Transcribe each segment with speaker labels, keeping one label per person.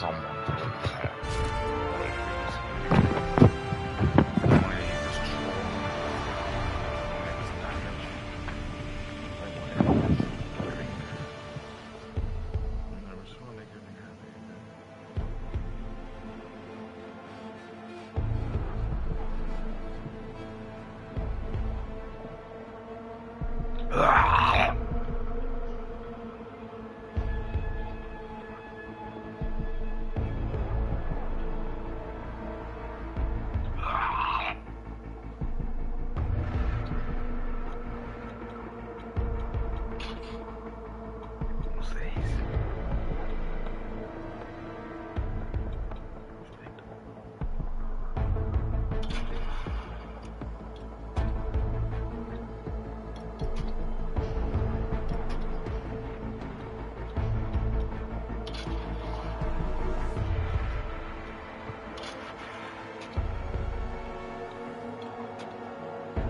Speaker 1: someone to look at what it feels like when you just troll and it doesn't damage. Like what it is. I just want to make everything happy.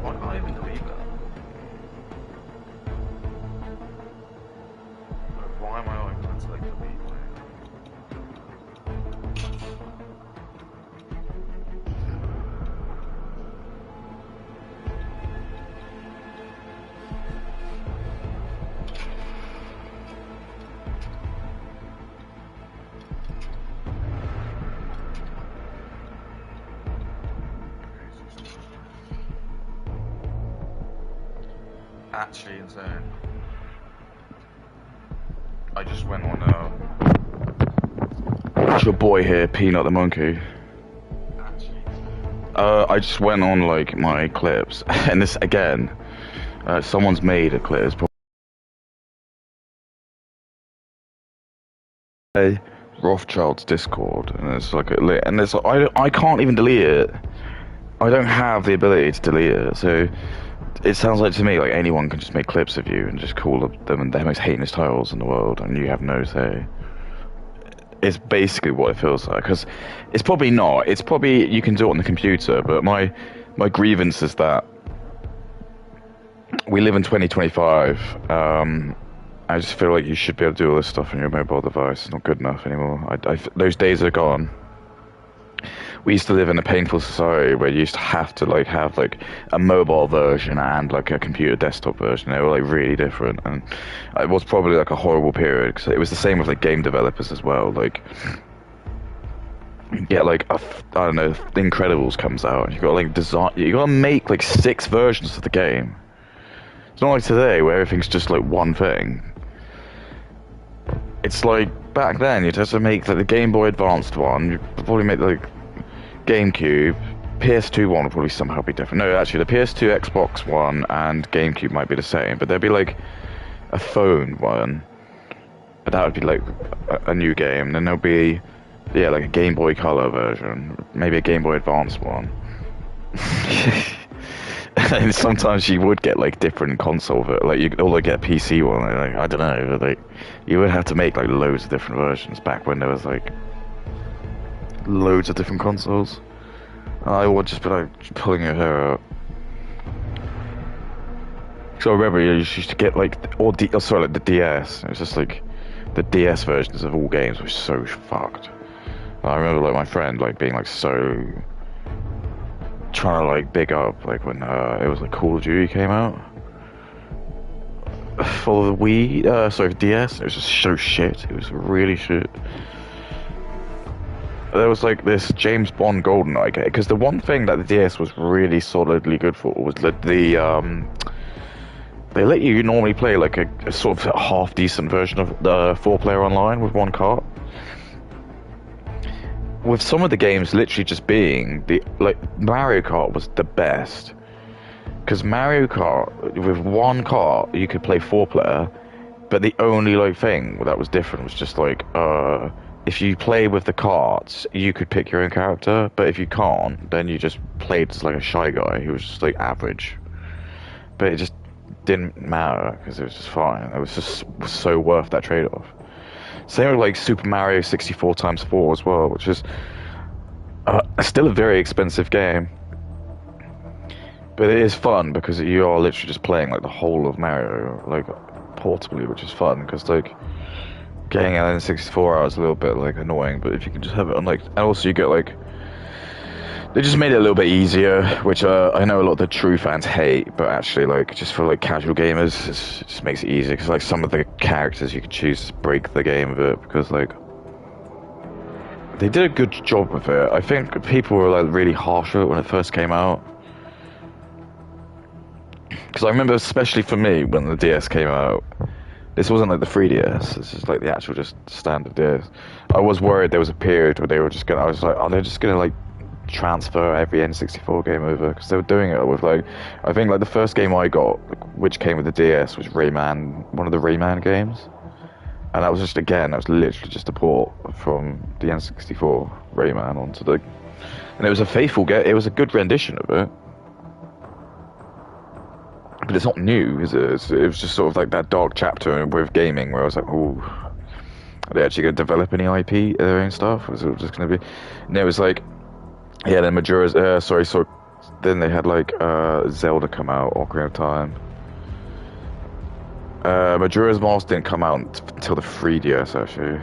Speaker 1: Why can't I even delete that? Like, why am I not even to like delete Actually insane. I just went on it's your boy here, Peanut the Monkey. I just went on like my clips, and this again, someone's made a clip. It's probably Rothschild's Discord, and it's like and it's I can't even delete it. I don't have the ability to delete it, so it sounds like to me like anyone can just make clips of you and just call them the most heinous titles in the world, and you have no say. It's basically what it feels like, because it's probably not. It's probably you can do it on the computer, but my grievance is that we live in 2025. I just feel like you should be able to do all this stuff on your mobile device. It's not good enough anymore. Those days are gone. We used to live in a painful society where you used to have to like have like a mobile version and like a computer desktop version. They were like really different, and it was probably like a horrible period because it was the same with like game developers as well. Like, yeah, like I don't know, The Incredibles comes out, and you got like design, you got to make like 6 versions of the game. It's not like today where everything's just like one thing. It's like back then you'd have to make like the Game Boy Advanced one. You'd probably make like GameCube, PS2 one would probably somehow be different. No, actually, the PS2, Xbox One, and GameCube might be the same, but there'd be like a phone one, but that would be like a new game. Then there'll be, yeah, like a Game Boy Color version, maybe a Game Boy Advance one. And sometimes you would get like different console, like you could also get a PC one. Like, I don't know, but like you would have to make like loads of different versions back when there was like loads of different consoles. I would just be like pulling your hair out. So I remember you used to get like like the DS. It was just like the DS versions of all games were so fucked. I remember like my friend like being like so trying to like big up like when it was like Call of Duty came out for the Wii, sorry, for DS. It was just so shit. It was really shit. There was like this James Bond GoldenEye game, because the one thing that the DS was really solidly good for was that they let you normally play like a sort of half decent version of the 4-player online with one cart. With some of the games literally just being like Mario Kart was the best, because Mario Kart with one cart you could play 4-player, but the only like thing that was different was just like if you play with the carts, you could pick your own character, but if you can't, then you just played as like a shy guy who was just like average. But it just didn't matter because it was just fine. It was just so worth that trade-off. Same with like Super Mario 64 x 4 as well, which is still a very expensive game. But it is fun because you are literally just playing like the whole of Mario, like portably, which is fun because like getting an N64 out is a little bit like annoying, but if you can just have it on like, and also you get like, they just made it a little bit easier, which I know a lot of the true fans hate, but actually like just for like casual gamers, it just makes it easier because like some of the characters you can choose to break the game a bit because like they did a good job with it. I think people were like really harsh with it when it first came out. Because I remember, especially for me, when the DS came out, this wasn't like the 3DS. This is like the actual just standard DS. I was worried there was a period where they were just gonna. I was like, oh, they're just gonna like transfer every N64 game over because they were doing it with like. I think like the first game I got, which came with the DS, was Rayman, one of the Rayman games, and that was just that was literally just a port from the N64 Rayman onto the, and it was a faithful game. It was a good rendition of it. But it's not new, is it? It was just sort of like that dark chapter with gaming where I was like, oh, are they actually going to develop any IP, their own stuff? Was it just going to be... And it was like, yeah, then Majora's... so then they had like Zelda come out, Ocarina of Time. Majora's Mask didn't come out until the 3DS, actually.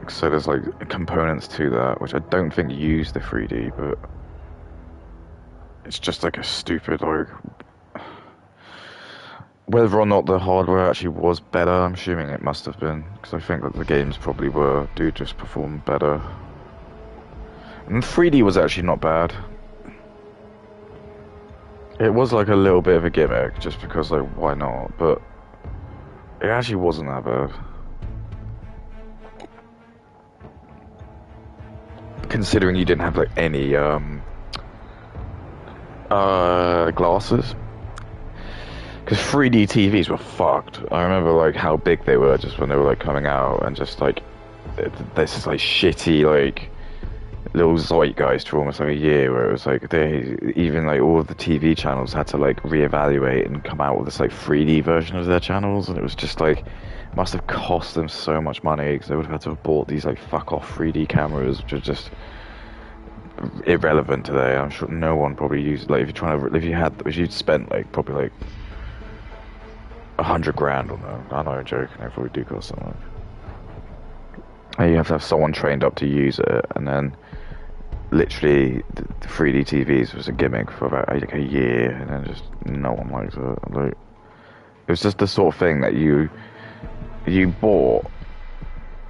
Speaker 1: So there's like components to that, which I don't think use the 3D, but... It's just like a stupid, like... Whether or not the hardware actually was better, I'm assuming it must have been. Because I think that the games probably do just perform better. And 3D was actually not bad. It was like a little bit of a gimmick, just because, like, why not? But it actually wasn't that bad. Considering you didn't have, like, any, glasses, because 3D TVs were fucked. I remember like how big they were just when they were like coming out, and just like this is like shitty like little zeitgeist for almost like a year where it was like they even like all of the TV channels had to like reevaluate and come out with this like 3D version of their channels, and it was just like must have cost them so much money because they would have had to have bought these like fuck off 3D cameras, which are just irrelevant today. I'm sure no one probably used like if you'd spent like probably like $100 grand on them. I know, I'm joking. They probably do cost something. And you have to have someone trained up to use it, and then literally the 3D TVs was a gimmick for about like a year, and then just no one liked it. Like it was just the sort of thing that you bought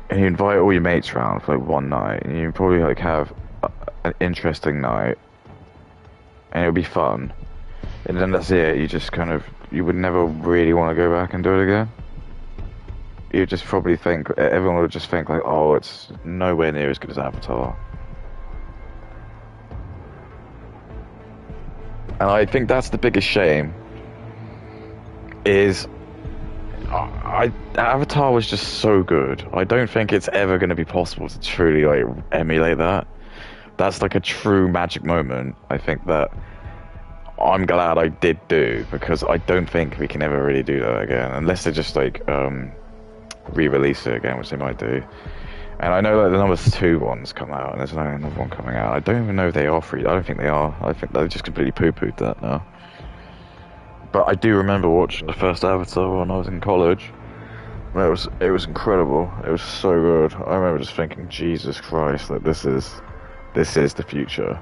Speaker 1: and you invite all your mates around for like one night, and you probably like have an interesting night, and it'll be fun, and then that's it. You would never really want to go back and do it again. You just probably think everyone would just think like, oh, it's nowhere near as good as Avatar. And I think that's the biggest shame. Is Avatar was just so good. I don't think it's ever going to be possible to truly like emulate that. That's like a true magic moment, I think, that I'm glad I did do, because I don't think we can ever really do that again, unless they just like re-release it again, which they might do. And I know that the number 2 ones come out, and there's another one coming out. I don't even know if they are free. I don't think they are. I think they just completely poo-pooed that now. But I do remember watching the first Avatar when I was in college. It was incredible. It was so good. I remember just thinking, Jesus Christ, like this is the future.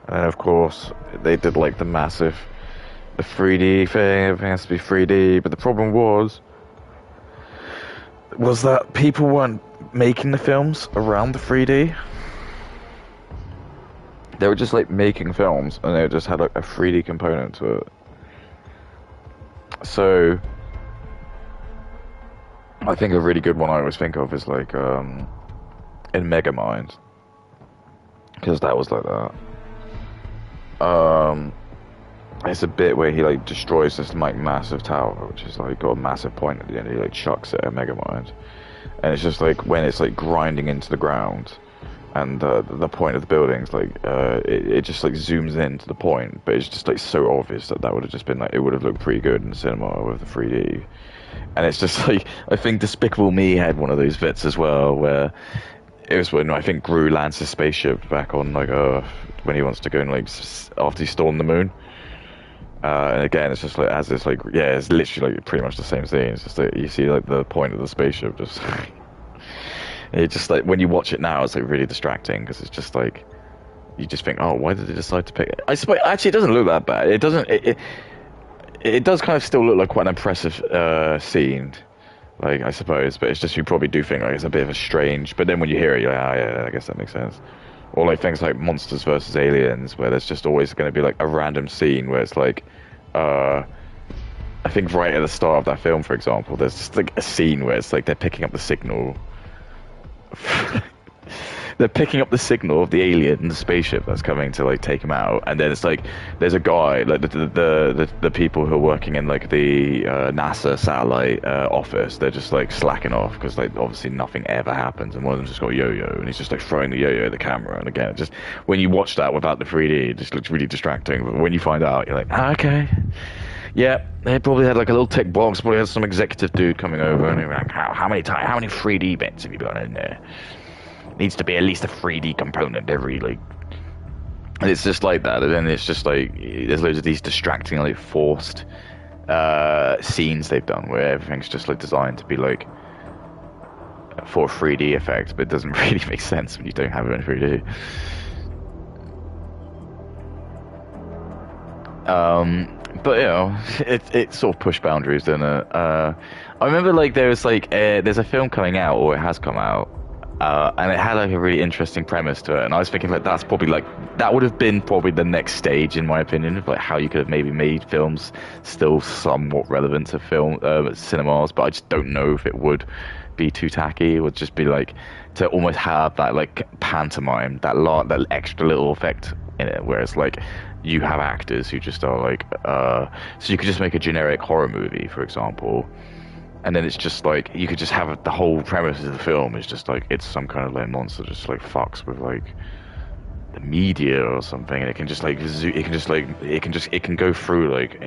Speaker 1: And then of course they did like the 3D thing. Everything has to be 3D. But the problem was that people weren't making the films around the 3D. They were just like making films, and they just had like a 3D component to it. So I think a really good one I always think of is like in Megamind, because that was like that. It's a bit where he like destroys this like massive tower, which is like got a massive point at the end. He like chucks it at Megamind, and it's just like when it's like grinding into the ground, and the point of the buildings like it just like zooms in to the point, but it's just like so obvious that would have just been like, it would have looked pretty good in the cinema with the 3D. And it's just like, I think Despicable Me had one of those bits as well, where it was when I think Gru lands his spaceship back on like Earth when he wants to go and like after he stormed the moon, And again, it's just like as it's like yeah, it's literally like pretty much the same scene. It's just like you see like the point of the spaceship just. It's just like when you watch it now, it's like really distracting because it's just like you just think, oh, why did they decide to pick it? I suppose actually it doesn't look that bad. It doesn't. It does kind of still look like quite an impressive scene, like I suppose. But it's just you probably do think like it's a bit of a strange. But then when you hear it, you're like, oh yeah, I guess that makes sense. Or like things like Monsters versus Aliens, where there's just always going to be like a random scene where it's like, I think right at the start of that film, for example, there's just like a scene where it's like they're picking up the signal. They're picking up the signal of the alien, the spaceship that's coming to like take them out, and then it's like there's a guy, like the people who are working in like the NASA satellite office. They're just like slacking off because like obviously nothing ever happens, and one of them's just got a yo-yo, and he's just like throwing the yo-yo at the camera. And again, it just when you watch that without the 3D, it just looks really distracting. But when you find out, you're like, okay. Yeah, they probably had like a little tick box. Probably had some executive dude coming over, and they were like, how many 3D bits have you got in there? Needs to be at least a 3D component every like. And it's just like that, and then it's just like there's loads of these distracting, like forced scenes they've done where everything's just like designed to be like for a 3D effect, but it doesn't really make sense when you don't have it in 3D. But you know, it sort of pushed boundaries, didn't it? I remember like there was like there's a film coming out, or it has come out, and it had like a really interesting premise to it, and I was thinking like that's probably like that would have been probably the next stage in my opinion of like how you could have maybe made films still somewhat relevant to film cinemas, but I just don't know if it would be too tacky. It would just be like to almost have that like pantomime, that extra little effect in it, where it's like you have actors who just are like so you could just make a generic horror movie, for example, and then it's just like you could just have the whole premise of the film is just like it's some kind of like monster just like fucks with like the media or something, and it can just like it can go through like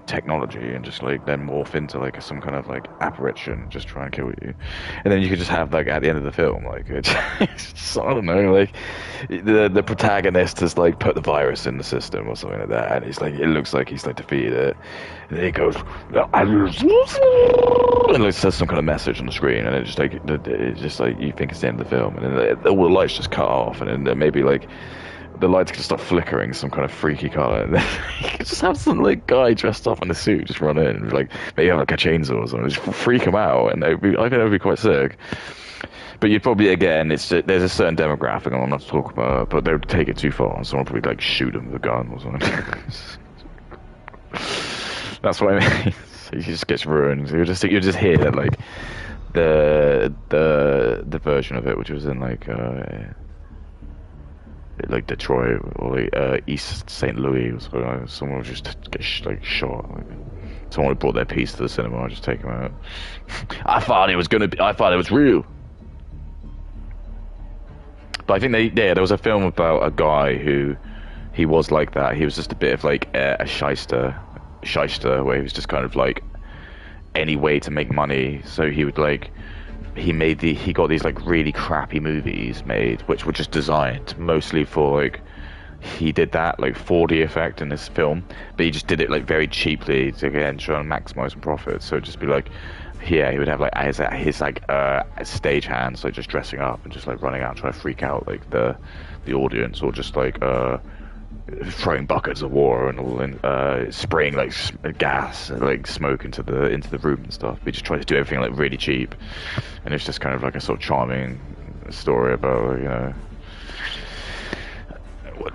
Speaker 1: technology and just like then morph into like some kind of like apparition, just try and kill you, and then you could just have like at the end of the film like it's just, I don't know, like the protagonist has like put the virus in the system or something like that, and he's like it looks like he's like defeated it, and then he goes and it says some kind of message on the screen, and it's just like you think it's the end of the film, and then all the lights just cut off, and then maybe like the lights can start flickering some kind of freaky color, and then you could just have some like guy dressed up in a suit just run in and like maybe have like a chainsaw or something, just freak him out, and I think that would be quite sick. But you'd probably again, it's just, there's a certain demographic I'm not to talk about, but they would take it too far, and someone would probably like shoot him with a gun or something. That's what I mean. So he just gets ruined. So you just hear like the version of it, which was in like Detroit or like, East St. Louis or something. Like, someone would just get like shot. Like, someone would brought their piece to the cinema and just take them out. I thought it was real. But I think there was a film about a guy who he was like that. He was just a bit of like a shyster, where he was just kind of like any way to make money. So he would like he got these like really crappy movies made, which were just designed mostly for like he did that like 4D effect in this film, but he just did it like very cheaply to again try and maximize some profits. So it'd just be like, yeah, he would have like his like stage hands like just dressing up and just like running out trying to freak out like the audience, or just like throwing buckets of water and all, and spraying like gas and like smoke into the room and stuff. He just tried to do everything like really cheap, and it's just kind of like a sort of charming story about, you know,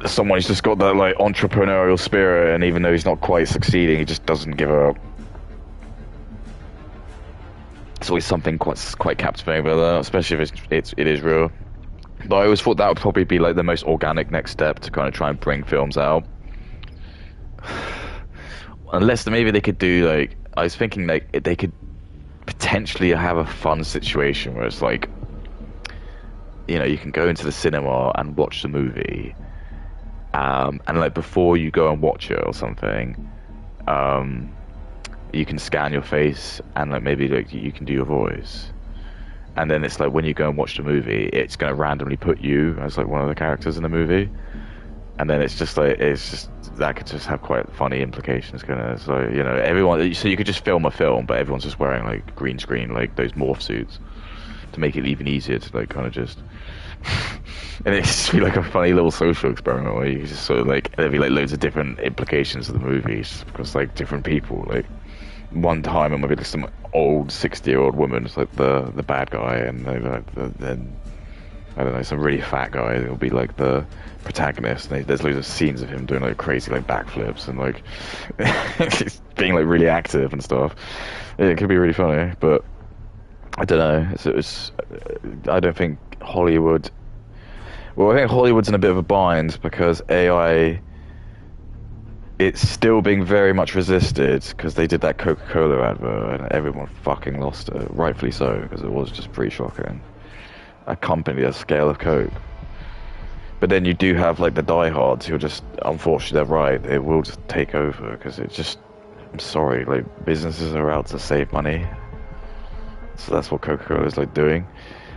Speaker 1: someone who's just got that like entrepreneurial spirit, and even though he's not quite succeeding, he just doesn't give up. It's always something quite captivating about that, especially if it is real. But I always thought that would probably be like the most organic next step to kind of try and bring films out. Unless maybe they could do like, I was thinking like they could potentially have a fun situation where it's like, you know, you can go into the cinema and watch the movie, and like before you go and watch it or something, you can scan your face and like maybe like you can do your voice. And then it's like when you go and watch the movie, it's going to randomly put you as like one of the characters in the movie. And then it's just like, it's just that could just have quite funny implications, kind of. So you know, everyone. So you could just film a film, but everyone's just wearing like green screen, like those morph suits, to make it even easier to like kind of just. And it just be like a funny little social experiment where you just sort of like there'd be like loads of different implications of the movies because like different people like one time it might be like some old 60-year-old woman, it's like the bad guy, and then I don't know, some really fat guy will be like the protagonist. And there's loads of scenes of him doing like crazy like backflips and like being like really active and stuff. It could be really funny, but I don't know. I don't think Hollywood. Well, I think Hollywood's in a bit of a bind because AI. It's still being very much resisted because they did that Coca-Cola advert and everyone fucking lost it, rightfully so, because it was just pretty shocking. A company a scale of Coke. But then you do have like the diehards who are just, unfortunately, they're right. It will just take over because it just. I'm sorry, like businesses are out to save money. So that's what Coca-Cola is like doing.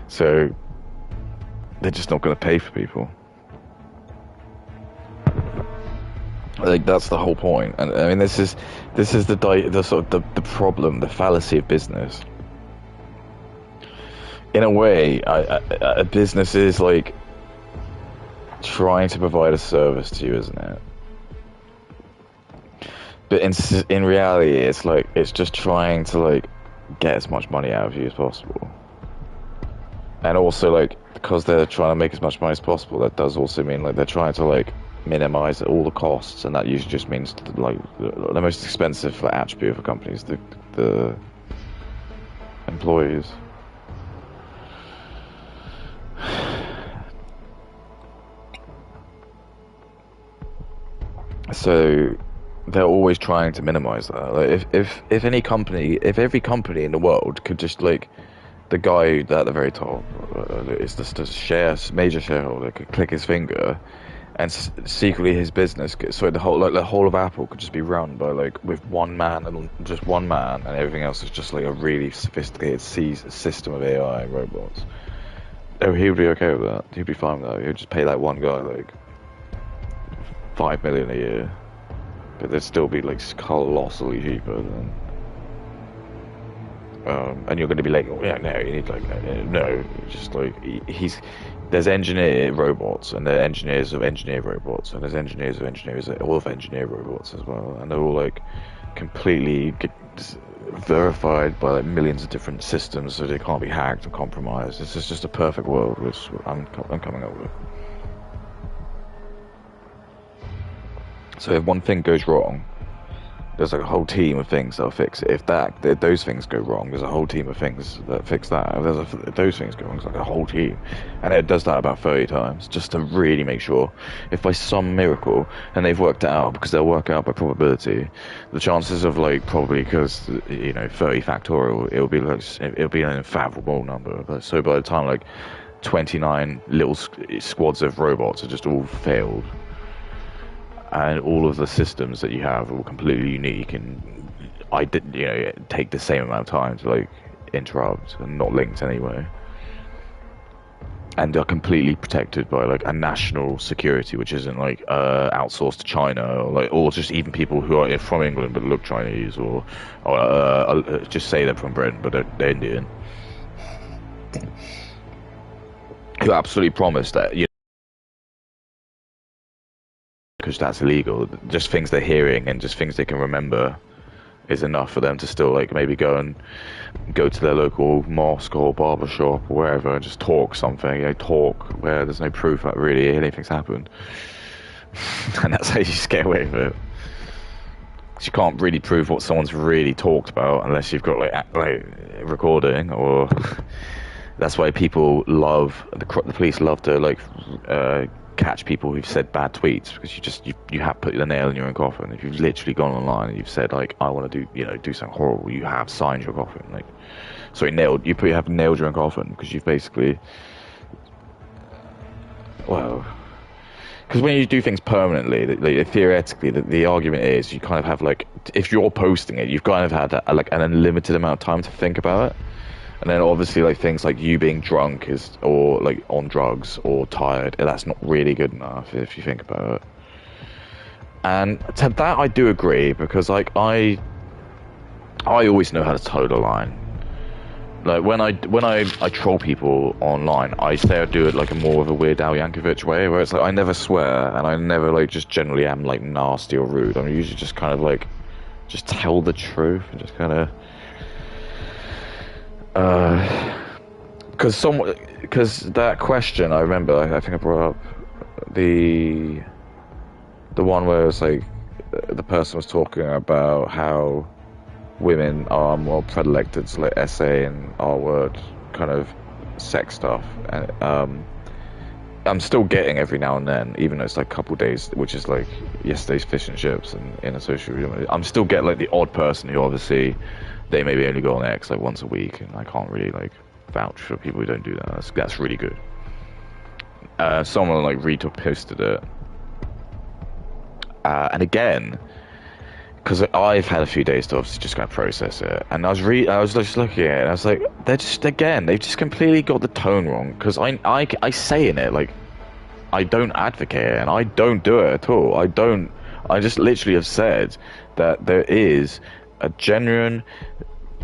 Speaker 1: So they're just not going to pay for people. Like that's the whole point. And I mean, this is the sort of the problem, the fallacy of business. In a way, a business is like trying to provide a service to you, isn't it? But in reality, it's like it's just trying to like get as much money out of you as possible. And also like because they're trying to make as much money as possible, that does also mean like they're trying to like minimize all the costs, and that usually just means like the most expensive attribute of a company is the employees. So they're always trying to minimize that. Like if any company, if every company in the world could just like the guy at the very top is just a major shareholder could click his finger and secretly his business so the whole of Apple could just be run by like with one man and just one man, and everything else is just like a really sophisticated system of AI robots. Oh, he would be okay with that. He'd be fine with that. He'd just pay that one guy like $5 million a year, but they'd still be like colossally cheaper than. And you're going to be like, oh, yeah, no, you need like, no, just like there's engineer robots, and there are engineers of engineer robots, and there's engineers of engineers, all of engineer robots as well, and they're all like completely verified by like millions of different systems, so they can't be hacked or compromised. This is just a perfect world, which I'm coming up with. So if one thing goes wrong, there's like a whole team of things that'll fix it. If those things go wrong, there's a whole team of things that fix that. If those things go wrong, it's like a whole team. And it does that about 30 times, just to really make sure, if by some miracle, and they've worked it out, because they'll work out by probability, the chances of like, probably because, 30 factorial, it'll be an unfathomable number. So by the time like 29 little squads of robots are just all failed, and all of the systems that you have are completely unique, and take the same amount of time to like interrupt and not linked anyway, and are completely protected by like a national security, which isn't like outsourced to China, or just even people who are from England but look Chinese, or just say they're from Britain but they're Indian, who absolutely promise that because that's illegal. Just things they're hearing and just things they can remember is enough for them to still like maybe go to their local mosque or barber shop or wherever and just talk something. Talk where there's no proof that really anything's happened, and that's how you just get away with it. You can't really prove what someone's really talked about unless you've got like recording, or that's why people love the police love to like catch people who've said bad tweets, because you have put the nail in your own coffin. If you've literally gone online and you've said like, I want to do something horrible, you have signed your coffin. Like, sorry, you have nailed your own coffin, because you've basically, well, because when you do things permanently, theoretically, the argument is you kind of have like, if you're posting it, you've kind of had like an unlimited amount of time to think about it. And then obviously like things like you being drunk or like on drugs or tired, that's not really good enough if you think about it. And to that I do agree, because like I always know how to toe the line. Like when I troll people online, I say I do it like a more of a Weird Al Yankovic way, where it's like I never swear and I never like just generally am like nasty or rude. I'm usually just kind of like just tell the truth and just kind of because that question I remember I think I brought up the one where it's like the person was talking about how women are more predilected to like essay and R word kind of sex stuff, and I'm still getting every now and then, even though it's like a couple days, which is like yesterday's fish and chips and in a social room. I'm still getting like the odd person who obviously they maybe only go on X like once a week, and I can't really like vouch for people who don't do that. That's really good. Someone like reposted it, and again, because I've had a few days to obviously just kind of process it, and I was just looking at it, and I was like, they've just completely got the tone wrong. Because I say in it like, I don't advocate it, and I don't do it at all. I just literally have said that there is a genuine,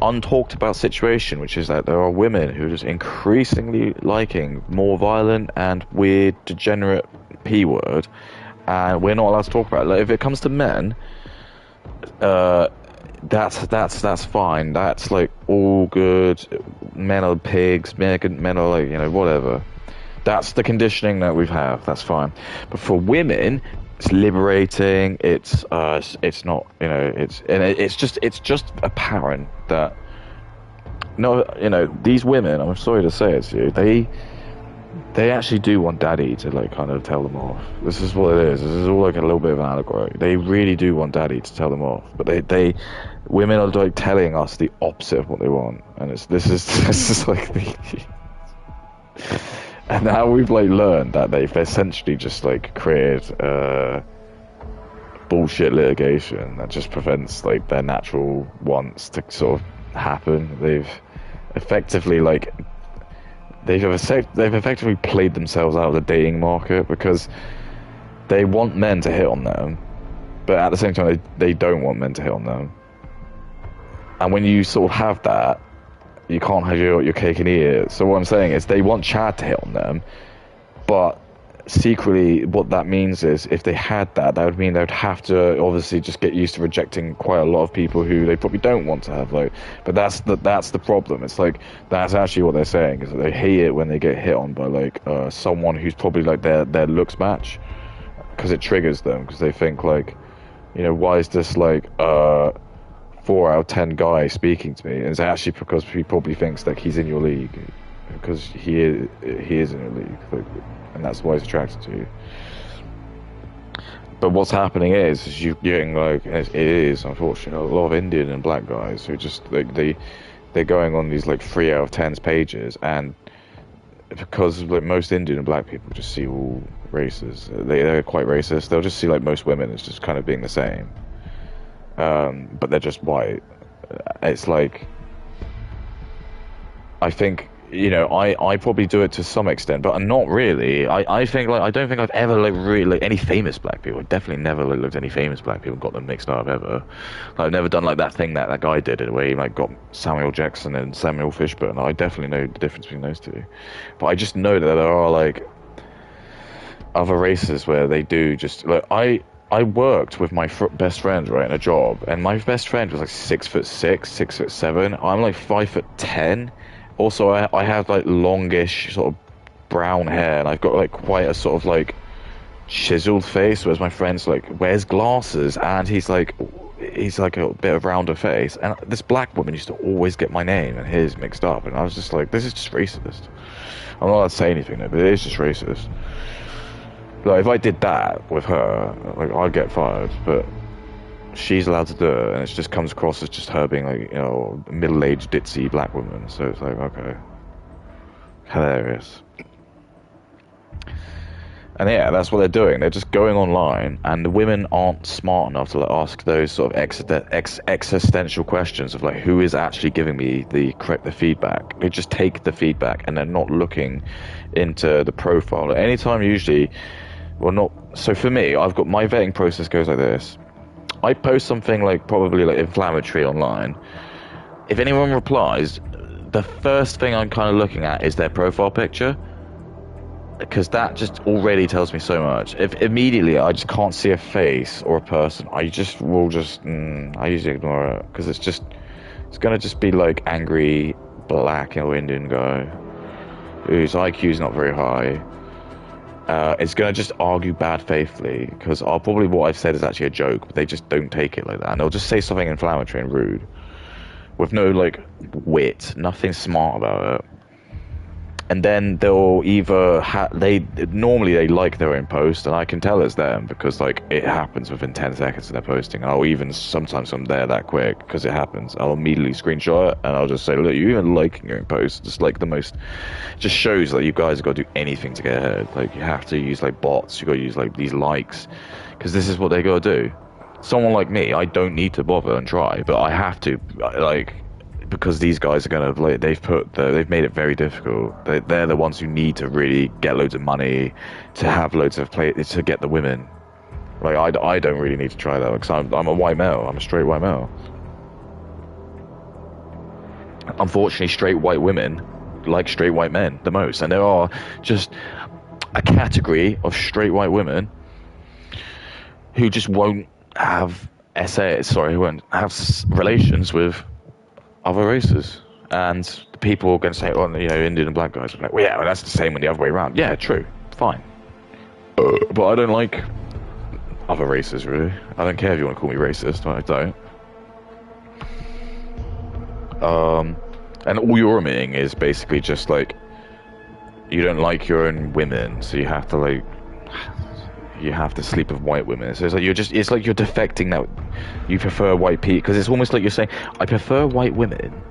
Speaker 1: untalked about situation, which is that there are women who are just increasingly liking more violent and weird, degenerate P word, and we're not allowed to talk about it. Like, if it comes to men, that's fine. That's like all good. Men are pigs. Men are like, you know, whatever. That's the conditioning that we have. That's fine. But for women, it's liberating. It's not, you know, it's just apparent that no, you know, these women. I'm sorry to say it to you. They actually do want daddy to like kind of tell them off. This is what it is. This is all like a little bit of an allegory. They really do want daddy to tell them off, but women are like telling us the opposite of what they want, and this is like the and now we've like learned that they've essentially just like created bullshit litigation that just prevents like their natural wants to sort of happen. They've effectively like they've effectively played themselves out of the dating market, because they want men to hit on them, but at the same time they don't want men to hit on them. And when you sort of have that, you can't have your cake and eat it. So what I'm saying is they want Chad to hit on them, but secretly what that means is if they had that would mean they would have to obviously just get used to rejecting quite a lot of people who they probably don't want to have, like. But that's the problem. It's like that's actually what they're saying, is that they hate it when they get hit on by like someone who's probably like their looks match, because it triggers them, because they think like, you know, why is this like 4 out of 10 guy speaking to me? And it's actually because he probably thinks that he's in your league, because he is in your league, like, and that's why he's attracted to you. But what's happening is you're getting like, it is unfortunately a lot of Indian and black guys who just like they're going on these like 3 out of 10 pages, and because like most Indian and black people just see all races, they're quite racist. They'll just see like most women as just kind of being the same, but they're just white. It's like, I think, you know, I probably do it to some extent, but not really. I think like I don't think I've ever like really like any famous black people. I've definitely never like looked at any famous black people and got them mixed up ever. Like, I've never done like that thing that guy did, where he like got Samuel Jackson and Samuel Fishburne. I definitely know the difference between those two, but I just know that there are like other races where they do just like I worked with my best friend, right, in a job, and my best friend was like 6'6", 6'7". I'm like 5'10". Also, I have like longish sort of brown hair, and I've got like quite a sort of like chiseled face, whereas my friend's like wears glasses, and he's like a bit of rounder face. And this black woman used to always get my name and his mixed up, and I was just like, this is just racist. I'm not allowed to say anything though, but it is just racist. Like, if I did that with her, like, I'd get fired, but she's allowed to do it, and it just comes across as just her being like, you know, a middle-aged ditzy black woman. So it's like, okay, hilarious. And yeah, that's what they're doing. They're just going online, and the women aren't smart enough to like ask those sort of existential questions of like, who is actually giving me the feedback. They just take the feedback, and they're not looking into the profile. Anytime usually Well, not so for me. I've got my vetting process goes like this. I post something like probably like inflammatory online. If anyone replies, the first thing I'm kind of looking at is their profile picture, because that just already tells me so much. If immediately I just can't see a face or a person, I just will just I usually ignore it because it's gonna just be like angry black or Indian guy whose IQ is not very high. It's gonna just argue bad faithfully because probably what I've said is actually a joke, but they just don't take it like that, and they'll just say something inflammatory and rude with no like wit, nothing smart about it. And then they'll either normally they like their own post, and I can tell it's them because like it happens within 10 seconds of their posting. I'll even sometimes I'm there that quick because it happens. I'll immediately screenshot it and I'll just say, look, you even liking your own post, just like the most, just shows that you guys have got to do anything to get ahead. Like you have to use like bots, you got to use like these likes, because this is what they got to do. Someone like me, I don't need to bother and try, but I have to like. Because these guys are gonna like they've made it very difficult. They're the ones who need to really get loads of money to have loads of play to get the women. Like I don't really need to try that because I'm a white male. I'm a straight white male. Unfortunately, straight white women like straight white men the most, and there are just a category of straight white women who just won't have who won't have relations with other races. And the people are going to say, oh, you know, Indian and black guys are like, well, yeah, well, that's the same when the other way around. Yeah, true, fine. But I don't like other races, really. I don't care if you want to call me racist, I don't. And all you're admitting is basically just like, you don't like your own women, so you have to like, you have to sleep with white women. So it's like it's like you're defecting that you prefer white people, because it's almost like you're saying, I prefer white women,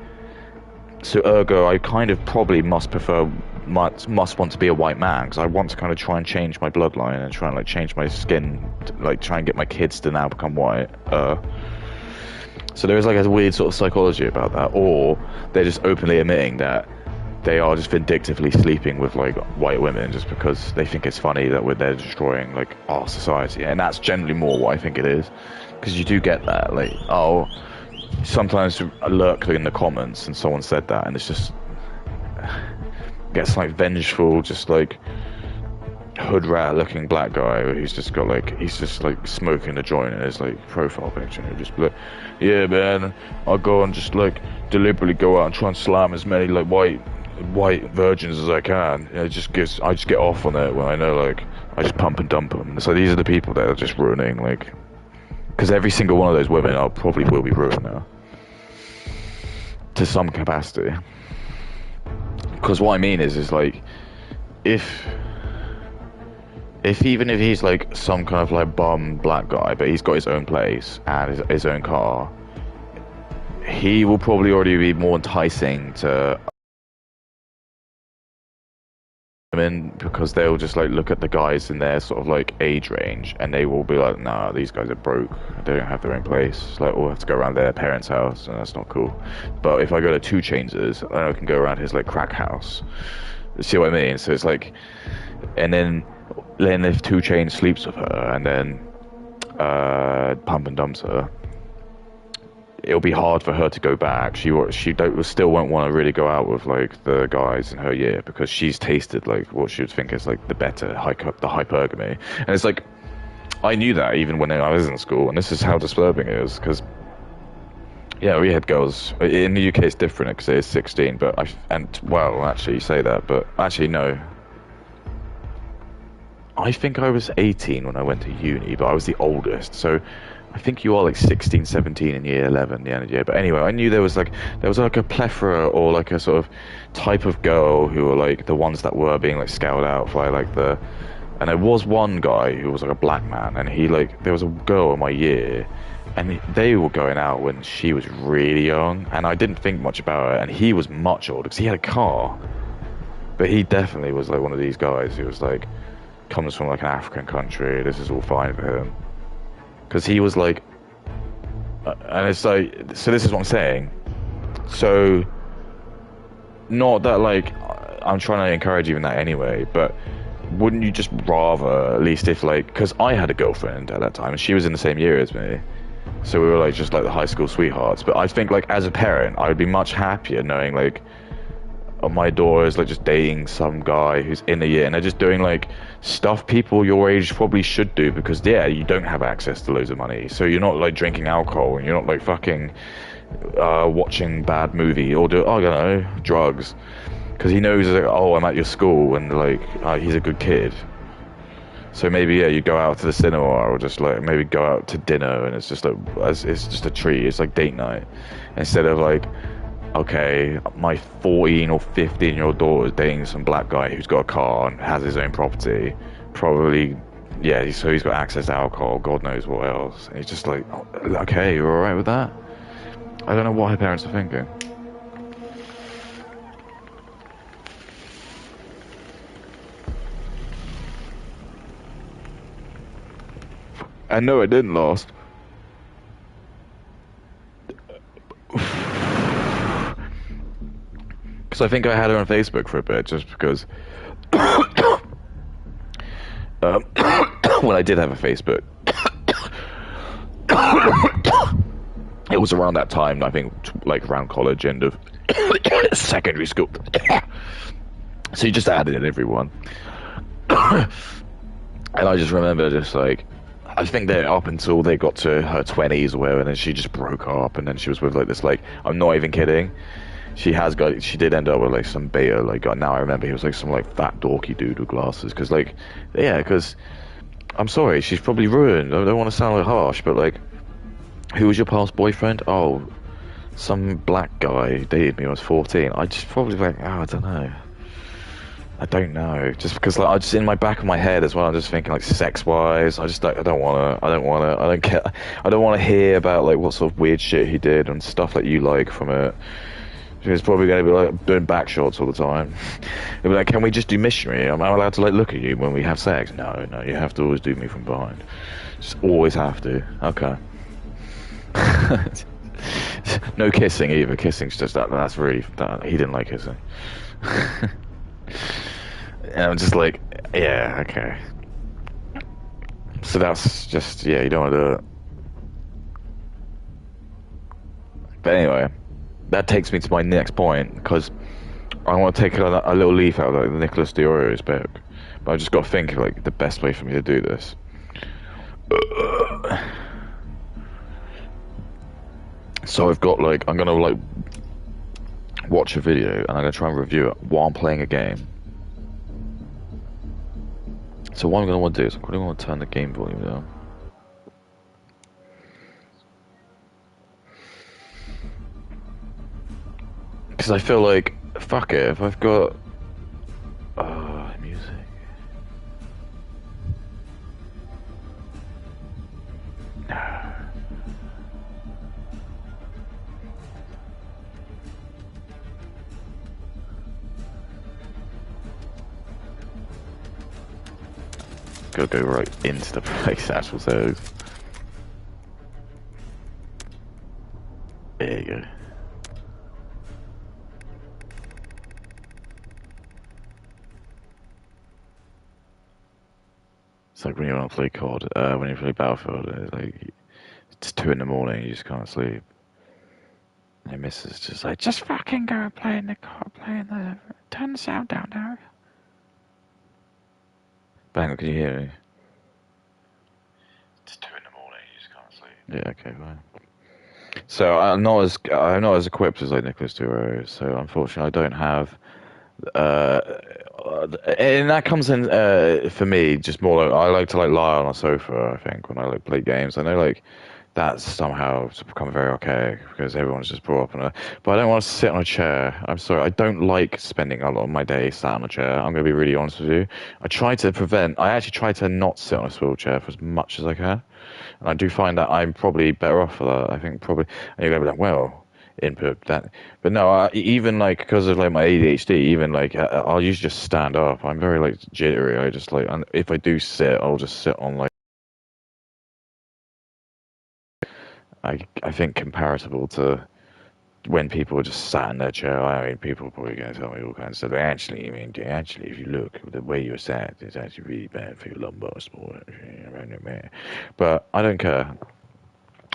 Speaker 1: so ergo I kind of probably must want to be a white man, because I want to kind of try and change my bloodline and try and like change my skin, like try and get my kids to now become white. So there is like a weird sort of psychology about that, or they're just openly admitting that they are just vindictively sleeping with like white women just because they think it's funny that they're destroying like our society. And that's generally more what I think it is, because you do get that like, oh, sometimes I lurk in the comments and someone said that and it's just gets like vengeful, just like hood rat looking black guy who's just got like, he's just like smoking a joint in his like profile picture, and he'll just be like, yeah man, I'll go and just like deliberately go out and try and slam as many like white virgins as I can. I just get off on it when I know like I just pump and dump them. So these are the people that are just ruining, like, because every single one of those women probably will be ruined now to some capacity. Because what I mean is like, if even if he's like some kind of like bum black guy, but he's got his own place and his own car, he will probably already be more enticing to women, because they'll just like look at the guys in their sort of like age range and they will be like, nah, these guys are broke, they don't have their own place, it's like we'll have to go around their parents' house and that's not cool. But if I go to 2 Chainz's, then I can go around his like crack house. See what I mean? So it's like, and then if 2 Chainz sleeps with her and then pump and dumps her, it'll be hard for her to go back. She still won't want to really go out with like the guys in her year, because she's tasted like what she would think is like the hypergamy. And it's like, I knew that even when I was in school, and this is how disturbing it is, because yeah, we had girls in the UK. It's different because it's 16, but actually you say that, but actually no, I think I was 18 when I went to uni, but I was the oldest, so I think you are like 16, 17 in year 11, the end of the year. But anyway, I knew there was like a plethora, or like a sort of type of girl who were like the ones that were being like scouted out by like and there was one guy who was like a black man, and there was a girl in my year, and they were going out when she was really young, and I didn't think much about it, and he was much older because he had a car. But he definitely was like one of these guys who was like, comes from like an African country, this is all fine for him. Because he was like, and it's like, so this is what I'm saying. So, not that like, I'm trying to encourage even that anyway, but wouldn't you just rather, at least if like, because I had a girlfriend at that time, and she was in the same year as me, so we were like just like the high school sweethearts. But I think like as a parent, I would be much happier knowing like my daughter is like just dating some guy who's in a year, and they're just doing like stuff people your age probably should do because yeah, you don't have access to loads of money, so you're not like drinking alcohol and you're not like fucking watching bad movie or do I don't know drugs because he knows like, oh, I'm at your school and like he's a good kid. So maybe yeah, you go out to the cinema or just like maybe go out to dinner and it's just like it's just a treat. It's like date night instead of like okay, my 14 or 15-year-old daughter is dating some black guy who's got a car and has his own property, probably yeah. So he's got access to alcohol, God knows what else. And he's just like, oh, okay, you're all right with that? I don't know what her parents are thinking. And no, it didn't last. Because I think I had her on Facebook for a bit, just because when I did have a Facebook, it was around that time, I think, like around college, end of secondary school. So you just added in everyone. And I just remember just like, I think that up until they got to her 20s or whatever, and then she just broke up, and then she was with like this, like, I'm not even kidding. She did end up with like some beta, like, now I remember he was like some like fat dorky dude with glasses, because like, yeah, because, I'm sorry, she's probably ruined. I don't want to sound like harsh, but like, who was your past boyfriend? Oh, some black guy dated me when I was 14. I just probably like, oh, I don't know. I don't know. Just because like I just in my back of my head as well, I'm just thinking like sex wise. I just I don't wanna. I don't wanna. I don't care. I don't want to hear about like what sort of weird shit he did and stuff that you like from it. He's probably going to be like doing back shots all the time. He'll be like, "Can we just do missionary? Am I allowed to like look at you when we have sex?" No, no. You have to always do me from behind. Just always have to. Okay. No kissing either. Kissing's just that. That's really that. He didn't like kissing. And I'm just like, yeah, okay. So that's just, yeah, you don't want to do it. But anyway, that takes me to my next point, because I want to take a little leaf out of like, Nicholas Diorio's book. But I just got to think of like the best way for me to do this. So I've got like, I'm going to like watch a video and I'm going to try and review it while I'm playing a game. So what I'm going to want to do is I'm going to want to turn the game volume down. Because I feel like, fuck it, if I've got... music... No. Gotta go right into the place, actual settings. There you go. It's like when you want to play COD, when you play Battlefield, it's like, it's 2 in the morning, you just can't sleep. And your missus just like, just fucking go and play in the COD, turn the sound down now. Bang, can you hear me? It's 2 in the morning, you just can't sleep. Yeah, okay, fine. So I'm not as equipped as like Nicholas Duro, so unfortunately I don't have uh and that comes in for me just more like I like to like lie on a sofa, I think, when I like play games. I know like that's somehow become very archaic because everyone's just brought up on a, but I don't want to sit on a chair. I'm sorry, I don't like spending a lot of my day sat on a chair. I'm going to be really honest with you. I actually try to not sit on a swivel chair for as much as I can. And I do find that I'm probably better off for that. I think probably, and you're going to be like, well, input that. But no, even like, because of like my ADHD, even like, I'll usually just stand up. I'm very like jittery. I just like, and if I do sit, I'll just sit on like, I think comparable to when people are just sat in their chair, I mean, people are probably going to tell me all kinds of stuff. Actually, I mean, actually, if you look, the way you're sat, it's actually really bad for your lumbar sport. But I don't care.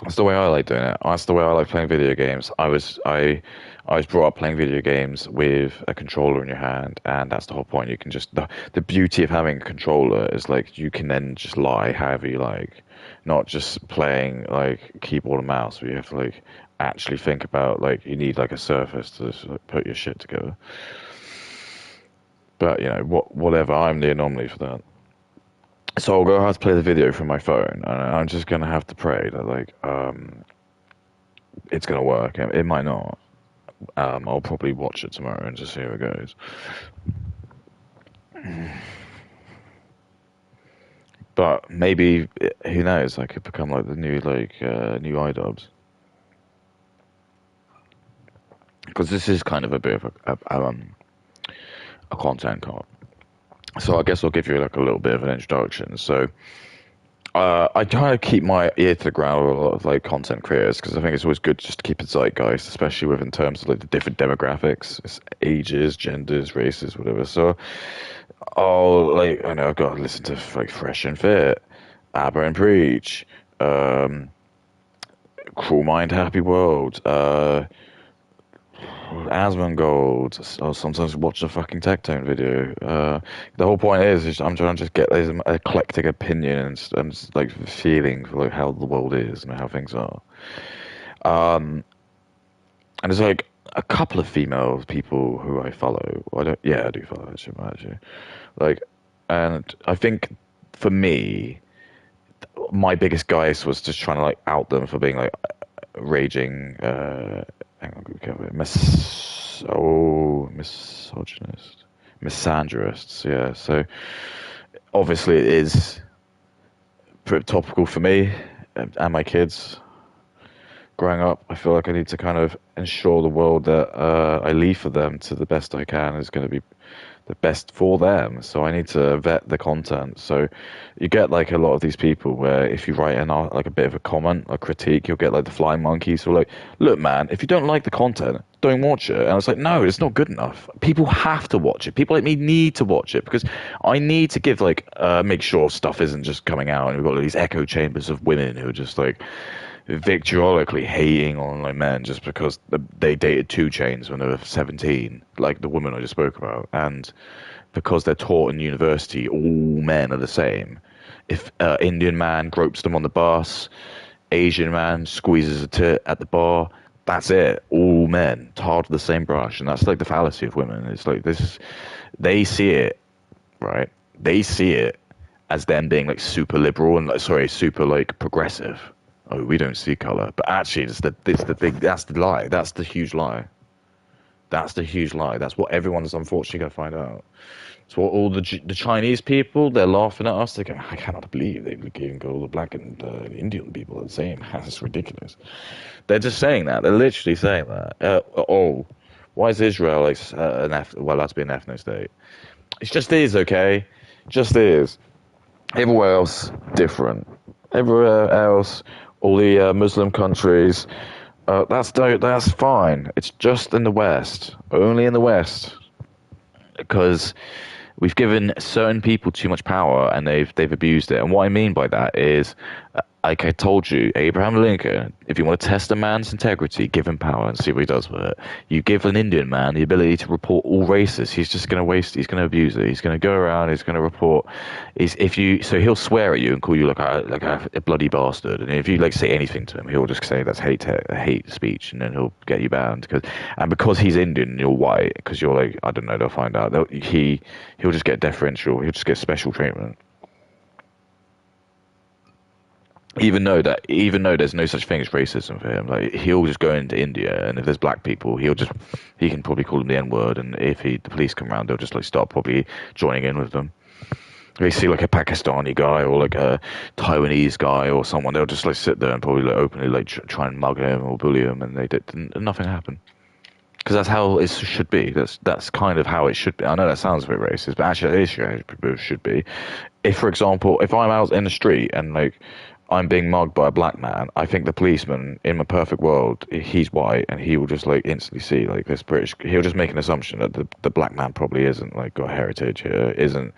Speaker 1: That's the way I like doing it. That's the way I like playing video games. I was brought up playing video games with a controller in your hand, and that's the whole point. You can just the beauty of having a controller is like you can then just lie however you like, not just playing like keyboard and mouse. Where you have to like actually think about like you need like a surface to sort of put your shit together. But you know whatever. I'm the anomaly for that. So I'll go have to play the video from my phone, and I'm just gonna have to pray that like it's gonna work. It might not. I'll probably watch it tomorrow and just see how it goes. But maybe who knows? I could become like the new new iDubbbz, because this is kind of a bit of a content cop. So I guess I'll give you like a little bit of an introduction. So I try to keep my ear to the ground with a lot of like content creators because I think it's always good just to keep a zeitgeist, especially with in terms of like the different demographics, ages, genders, races, whatever. So I know I've got to listen to like Fresh and Fit, ABBA and Preach, um, Cruel Mind, Happy World, Asmongold. I'll sometimes watch a fucking Tectone video. The whole point is I'm trying to just get this eclectic opinion and like feeling for like how the world is and how things are. Um, and there's like a couple of female people who I follow. Well, I don't. Yeah, I do follow actually. Like, and I think for me, my biggest guys was just trying to like out them for being like raging. Hang on, misogynist, misandrists. Yeah, so obviously it is pretty topical for me and my kids. Growing up, I feel like I need to kind of ensure the world that I leave for them to the best I can is going to be the best for them. So I need to vet the content. So you get like a lot of these people where if you write like a bit of a comment or critique, you'll get like the flying monkeys who are like, look, man, if you don't like the content, don't watch it. And I was like, no, it's not good enough. People have to watch it. People like me need to watch it because I need to give like make sure stuff isn't just coming out and we've got these echo chambers of women who are just like vitriolically hating on like men just because they dated 2 Chainz when they were 17, like the woman I just spoke about, and because they're taught in university all men are the same. If Indian man gropes them on the bus, Asian man squeezes a tit at the bar, that's it. All men tarred with the same brush, and that's like the fallacy of women. It's like this, they see it, right? They see it as them being like super liberal and like sorry, super like progressive. Oh, we don't see color, but actually, that's the lie. That's the huge lie. That's the huge lie. That's what everyone's unfortunately going to find out. So all the Chinese people, they're laughing at us. They go, I cannot believe they even got all the black and Indian people the same. That's ridiculous. They're just saying that. They're literally saying that. Why is Israel like well, that's been an ethno state? It just is, okay? Just is. Everywhere else, different. Everywhere else, all the Muslim countries, that's fine. It's just in the West, only in the West, because we've given certain people too much power and they've abused it. And what I mean by that is, like I told you, Abraham Lincoln, if you want to test a man's integrity, give him power and see what he does with it. You give an Indian man the ability to report all races, he's just going to waste, he's going to abuse it. He's going to go around, he's going to report. So he'll swear at you and call you like a bloody bastard. And if you like say anything to him, he'll just say that's hate speech, and then he'll get you banned. Because he's Indian and you're white, because you're like, I don't know, they'll find out. He'll just get deferential, he'll just get special treatment. Even though there's no such thing as racism for him, like he'll just go into India, and if there's black people, he can probably call them the N word, and if the police come around, they'll just like start probably joining in with them. If they see like a Pakistani guy or like a Taiwanese guy or someone, they'll just like sit there and probably like openly like try and mug him or bully him, and nothing happened. Because that's how it should be. That's kind of how it should be. I know that sounds a bit racist, but actually it should be. If, for example, if I'm out in the street and like I'm being mugged by a black man, I think the policeman in my perfect world, he's white, and he will just like instantly see like this British. He'll just make an assumption that the black man probably isn't like got heritage here, isn't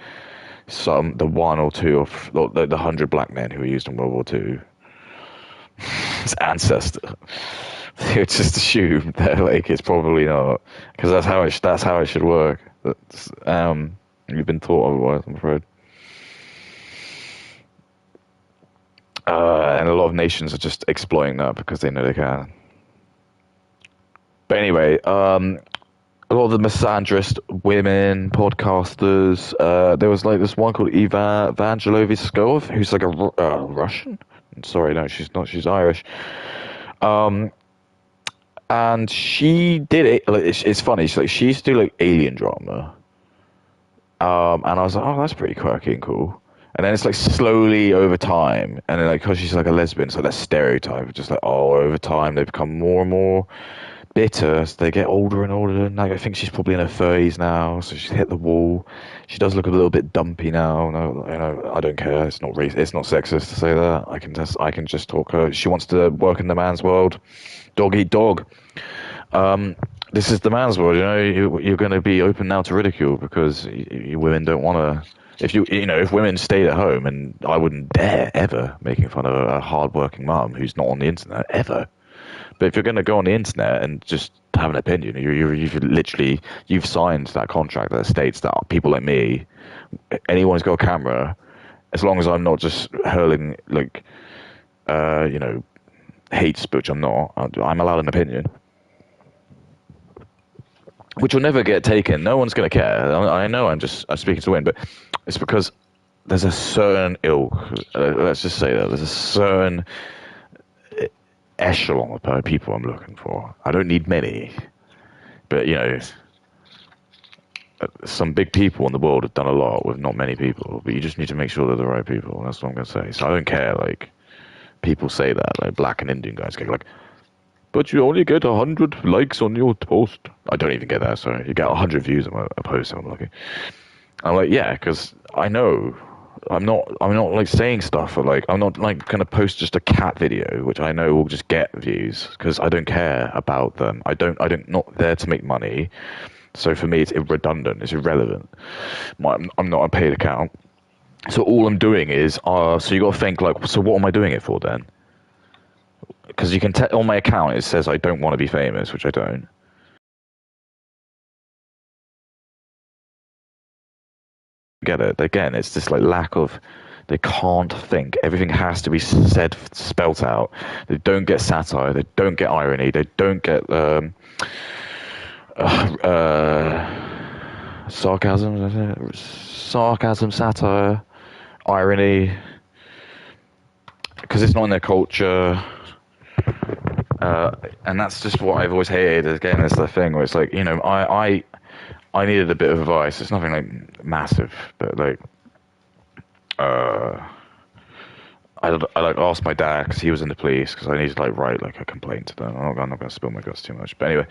Speaker 1: the one or two of the 100 black men who were used in World War II. His ancestor. He'll just assume that like it's probably not, because that's how it should work. You've been taught otherwise, I'm afraid. And a lot of nations are just exploiting that because they know they can. But anyway, a lot of the misandrist women podcasters. There was like this one called Eva Vangeloviskov, who's like a Russian. Sorry, no, she's not. She's Irish. And she did it. Like, it's funny. She used to do like alien drama. And I was like, oh, that's pretty quirky and cool. And then it's like slowly over time, and then like because she's like a lesbian, so that stereotype, just like over time they become more and more bitter as they get older and older. And like, I think she's probably in her 30s now, so she's hit the wall. She does look a little bit dumpy now. No, I don't care. It's not it's not sexist to say that. I can just talk her. She wants to work in the man's world. Dog eat dog. This is the man's world. You're going to be open now to ridicule because you women don't want to. If women stayed at home, and I wouldn't dare ever making fun of a hard-working mum who's not on the internet ever. But if you're going to go on the internet and just have an opinion, you've signed that contract that states that people like me, anyone who's got a camera, as long as I'm not just hurling like, hate speech, I'm not. I'm allowed an opinion, which will never get taken. No one's going to care. I know I'm speaking to win, but it's because there's a certain ilk. Let's just say that there's a certain echelon of people I'm looking for. I don't need many, but some big people in the world have done a lot with not many people. But you just need to make sure they're the right people. That's what I'm going to say. So I don't care. Like people say that, like black and Indian guys get like, but you only get 100 likes on your post. I don't even get that. Sorry, you get 100 views on a post. I'm lucky. I'm like, yeah, because I know I'm not like saying stuff, or like I'm not like going to post just a cat video, which I know will just get views because I don't care about them. I don't not there to make money. So for me, it's redundant. It's irrelevant. I'm not a paid account. So all I'm doing is, so you got to think like, so what am I doing it for then? Because you can on my account it says I don't want to be famous, which I don't. Get it? Again, it's this like lack of. They can't think. Everything has to be spelt out. They don't get satire. They don't get irony. They don't get sarcasm, satire, irony, because it's not in their culture. And that's just what I've always hated. Again, it's the thing where it's like, I needed a bit of advice. It's nothing like massive, but like, I like asked my dad because he was in the police, because I needed to like write like a complaint to them. I'm not going to spill my guts too much, but anyway,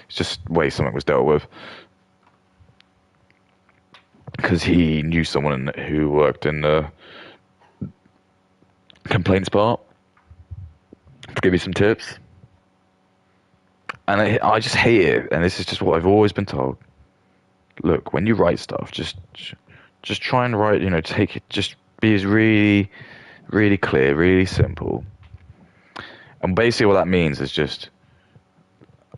Speaker 1: it's just the way something was dealt with. Because he knew someone who worked in the complaints part to give me some tips. And I just hate it, and this is just what I've always been told. Look, when you write stuff, just try and write, take it, just be as really, really clear, really simple. And basically what that means is just,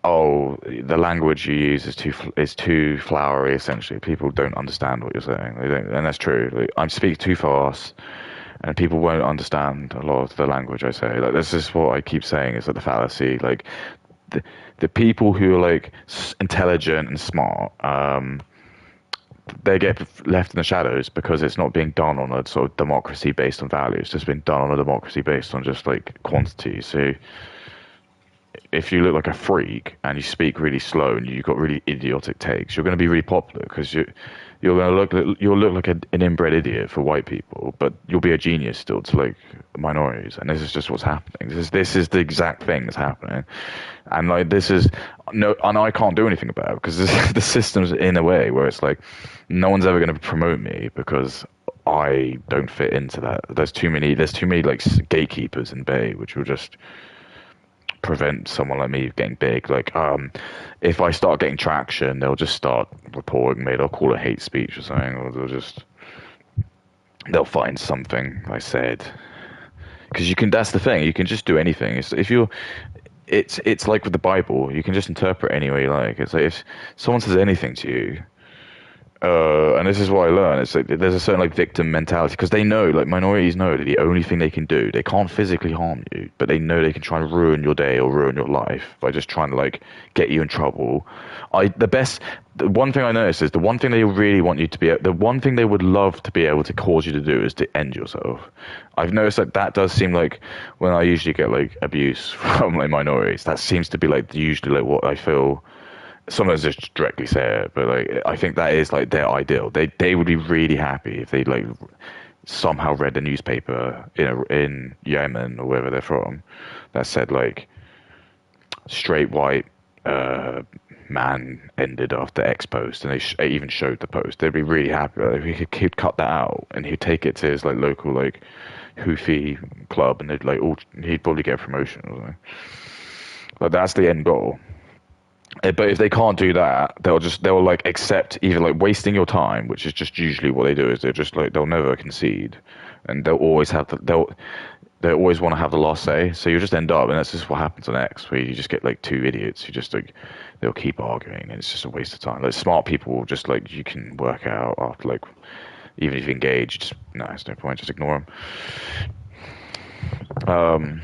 Speaker 1: the language you use is too flowery, essentially. People don't understand what you're saying. They don't, and that's true. Like, I speak too fast, and people won't understand a lot of the language I say. Like, this is what I keep saying, is like the fallacy. Like, the people who are like intelligent and smart, they get left in the shadows because it's not being done on a sort of democracy based on values. It's just being done on a democracy based on just like quantity. So if you look like a freak and you speak really slow and you've got really idiotic takes, you're going to be really popular because you'll look like an inbred idiot for white people, but you'll be a genius still to like minorities. And this is just what's happening. This is the exact thing that's happening. And like and I can't do anything about it because the system's in a way where it's like no one's ever going to promote me because I don't fit into that. There's too many like gatekeepers in Bay, which will just prevent someone like me getting big. Like, if I start getting traction, they'll just start reporting me. They'll call it hate speech or something, or they'll find something I said. Because you can, that's the thing. You can just do anything. If you're, it's like with the Bible. You can just interpret any way you like. It's like if someone says anything to you, and this is what I learned. It's like there's a certain like victim mentality because they know, like minorities know that the only thing they can do, they can't physically harm you, but they know they can try and ruin your day or ruin your life by just trying to like get you in trouble. The one thing I noticed is the one thing they really want you to be, the one thing they would love to be able to cause you to do is to end yourself. I've noticed that does seem like when I usually get like abuse from like minorities, that seems to be like usually like what I feel. Sometimes just directly say it, but like I think that is like their ideal. They would be really happy if they like somehow read a newspaper in Yemen or wherever they're from that said like straight white man ended after X post, and they even showed the post. They'd be really happy. Like, he'd cut that out and he'd take it to his like local like Houthi club, and he'd probably get a promotion or something. Like that's the end goal. But if they can't do that, they'll like accept either like wasting your time, which is just usually what they do, is they're just like they'll never concede, and they'll always they always want to have the last say. So you just end up, and that's just what happens on X, where you just get like two idiots who just like they'll keep arguing, and it's just a waste of time. Like smart people will just like you can work out after like even if you engage, just no, there's no point, just ignore them.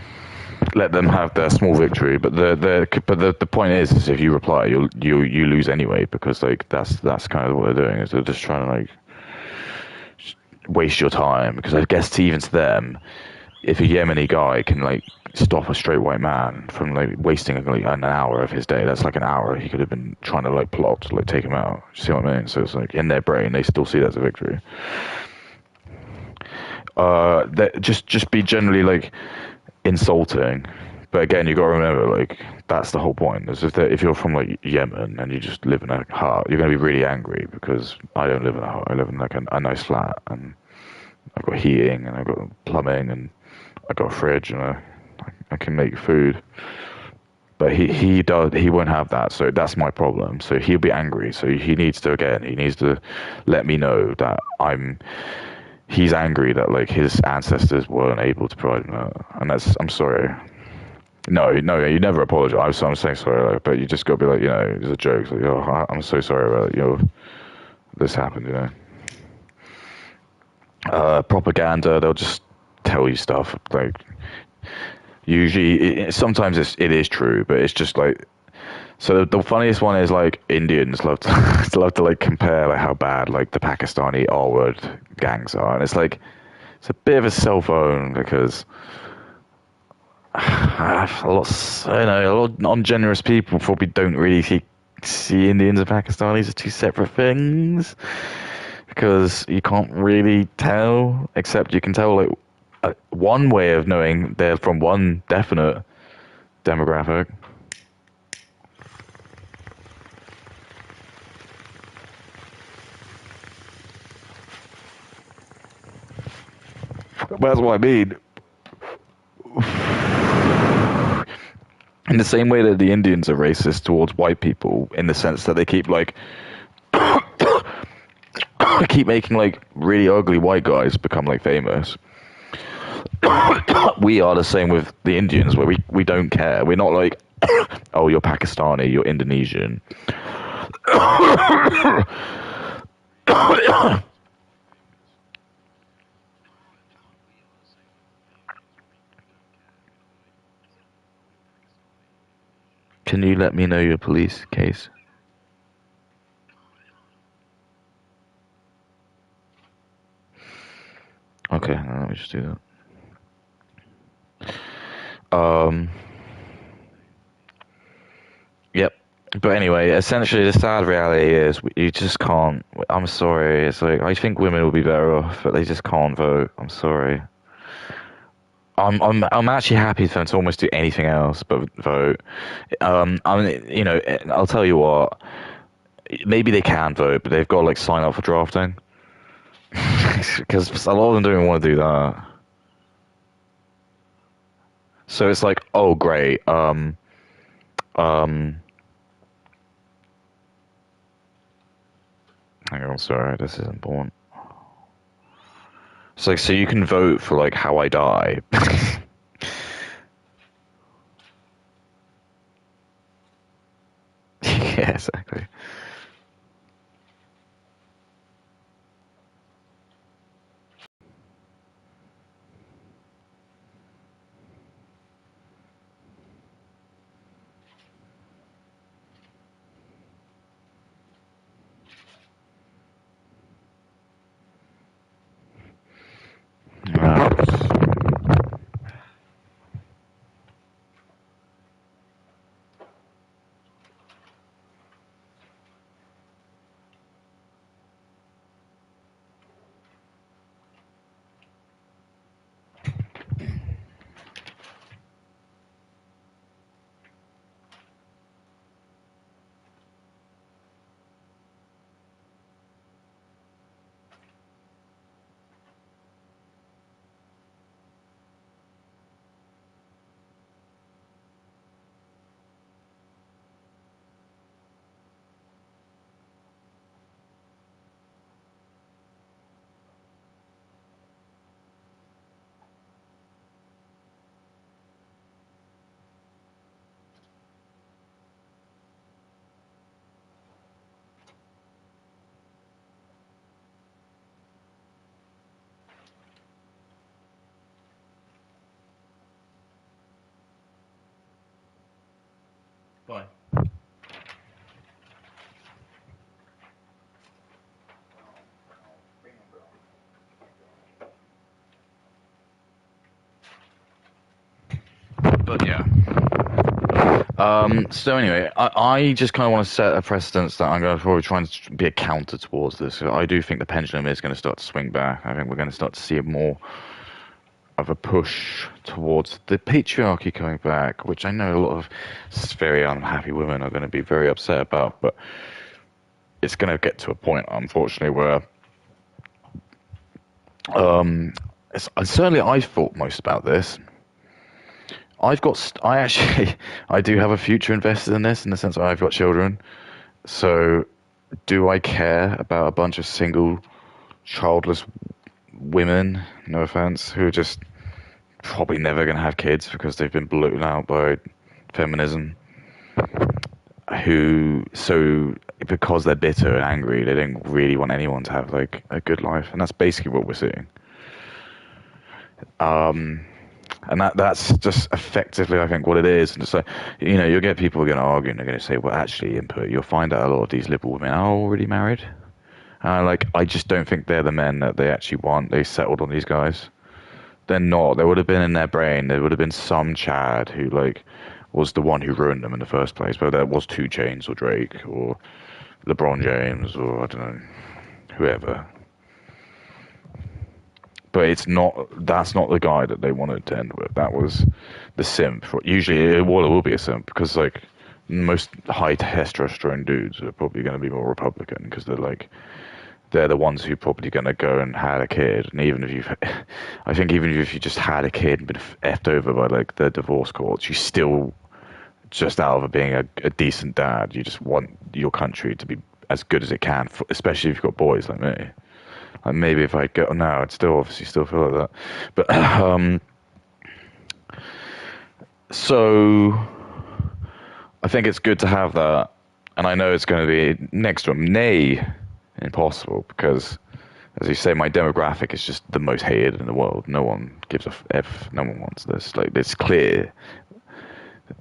Speaker 1: Let them have their small victory, but the point is if you reply, you lose anyway, because like that's kind of what they're doing, is they're just trying to like waste your time. Because I guess even to them, if a Yemeni guy can like stop a straight white man from like wasting like an hour of his day, that's like an hour he could have been trying to like plot to like take him out. See what I mean? So it's like in their brain they still see that as a victory. That just be generally like insulting, but again, you got to remember, like that's the whole point. Is if you're from like Yemen and you just live in a hut, you're going to be really angry because I don't live in a hut. I live in like a nice flat, and I've got heating, and I've got plumbing, and I've got a fridge, and I can make food. But he won't have that, so that's my problem. So he'll be angry. So he needs to let me know that he's angry that like his ancestors weren't able to provide him that, and I'm sorry. No, you never apologize. I'm saying sorry, like, but you just got to be like, it's a joke. Like, oh, I'm so sorry about this happened. Propaganda. They'll just tell you stuff like. Usually, sometimes it is true, but it's just like. So the funniest one is like Indians love to love to like compare like how bad like the Pakistani R-word gangs are, and it's like it's a bit of a cell phone because a lot of non-generous people probably don't really see Indians and Pakistanis as two separate things, because you can't really tell, except you can tell like one way of knowing they're from one definite demographic. That's what I mean. In the same way that the Indians are racist towards white people, in the sense that they keep like keep making like really ugly white guys become like famous. We are the same with the Indians, where we don't care. We're not like, oh, you're Pakistani, you're Indonesian. Can you let me know your police case? Okay, let me just do that. Yep. But anyway, essentially, the sad reality is you just can't. I'm sorry. It's like I think women will be better off, but they just can't vote. I'm sorry. I'm actually happy for them to almost do anything else but vote. I'll tell you what. Maybe they can vote, but they've got to like sign up for drafting. because a lot of them don't even want to do that. So it's like, oh great, um, hang on, sorry, this is important. It's like, so you can vote for like how I die. Yeah, exactly. Bye. But yeah. So anyway, I just kind of want to set a precedence that I'm going to probably try and be a counter towards this. I do think the pendulum is going to start to swing back. I think we're going to start to see more of a push towards the patriarchy coming back, which I know a lot of very unhappy women are going to be very upset about, but it's going to get to a point, unfortunately, where certainly I've thought most about this. I actually, I do have a future invested in this in the sense that I've got children. So, do I care about a bunch of single, childless women, no offense, who are just probably never going to have kids because they've been blown out by feminism? So because they're bitter and angry, they don't really want anyone to have like a good life, and that's basically what we're seeing. And that's just effectively, I think, what it is. And so, you'll get people who are going to argue and they're going to say, well, actually, input, you'll find out a lot of these liberal women are already married. I just don't think they're the men that they actually want. They settled on these guys. They're not. There would have been in their brain, there would have been some Chad who, like, was the one who ruined them in the first place. Whether that was 2 Chainz or Drake or LeBron James or, I don't know, whoever. But that's not the guy that they wanted to end with. That was the simp. Usually it will be a simp because, like, most high testosterone dudes are probably going to be more Republican because they're the ones who are probably going to go and had a kid. And even if I think even if you just had a kid and been effed over by like the divorce courts, you still, just out of being a decent dad, you just want your country to be as good as it can, especially if you've got boys like me. Like maybe if I go now, I'd still obviously still feel like that. But so I think it's good to have that, and I know it's going to be next to a nay impossible because, as you say, my demographic is just the most hated in the world. No one gives a f. No one wants this. Like it's clear.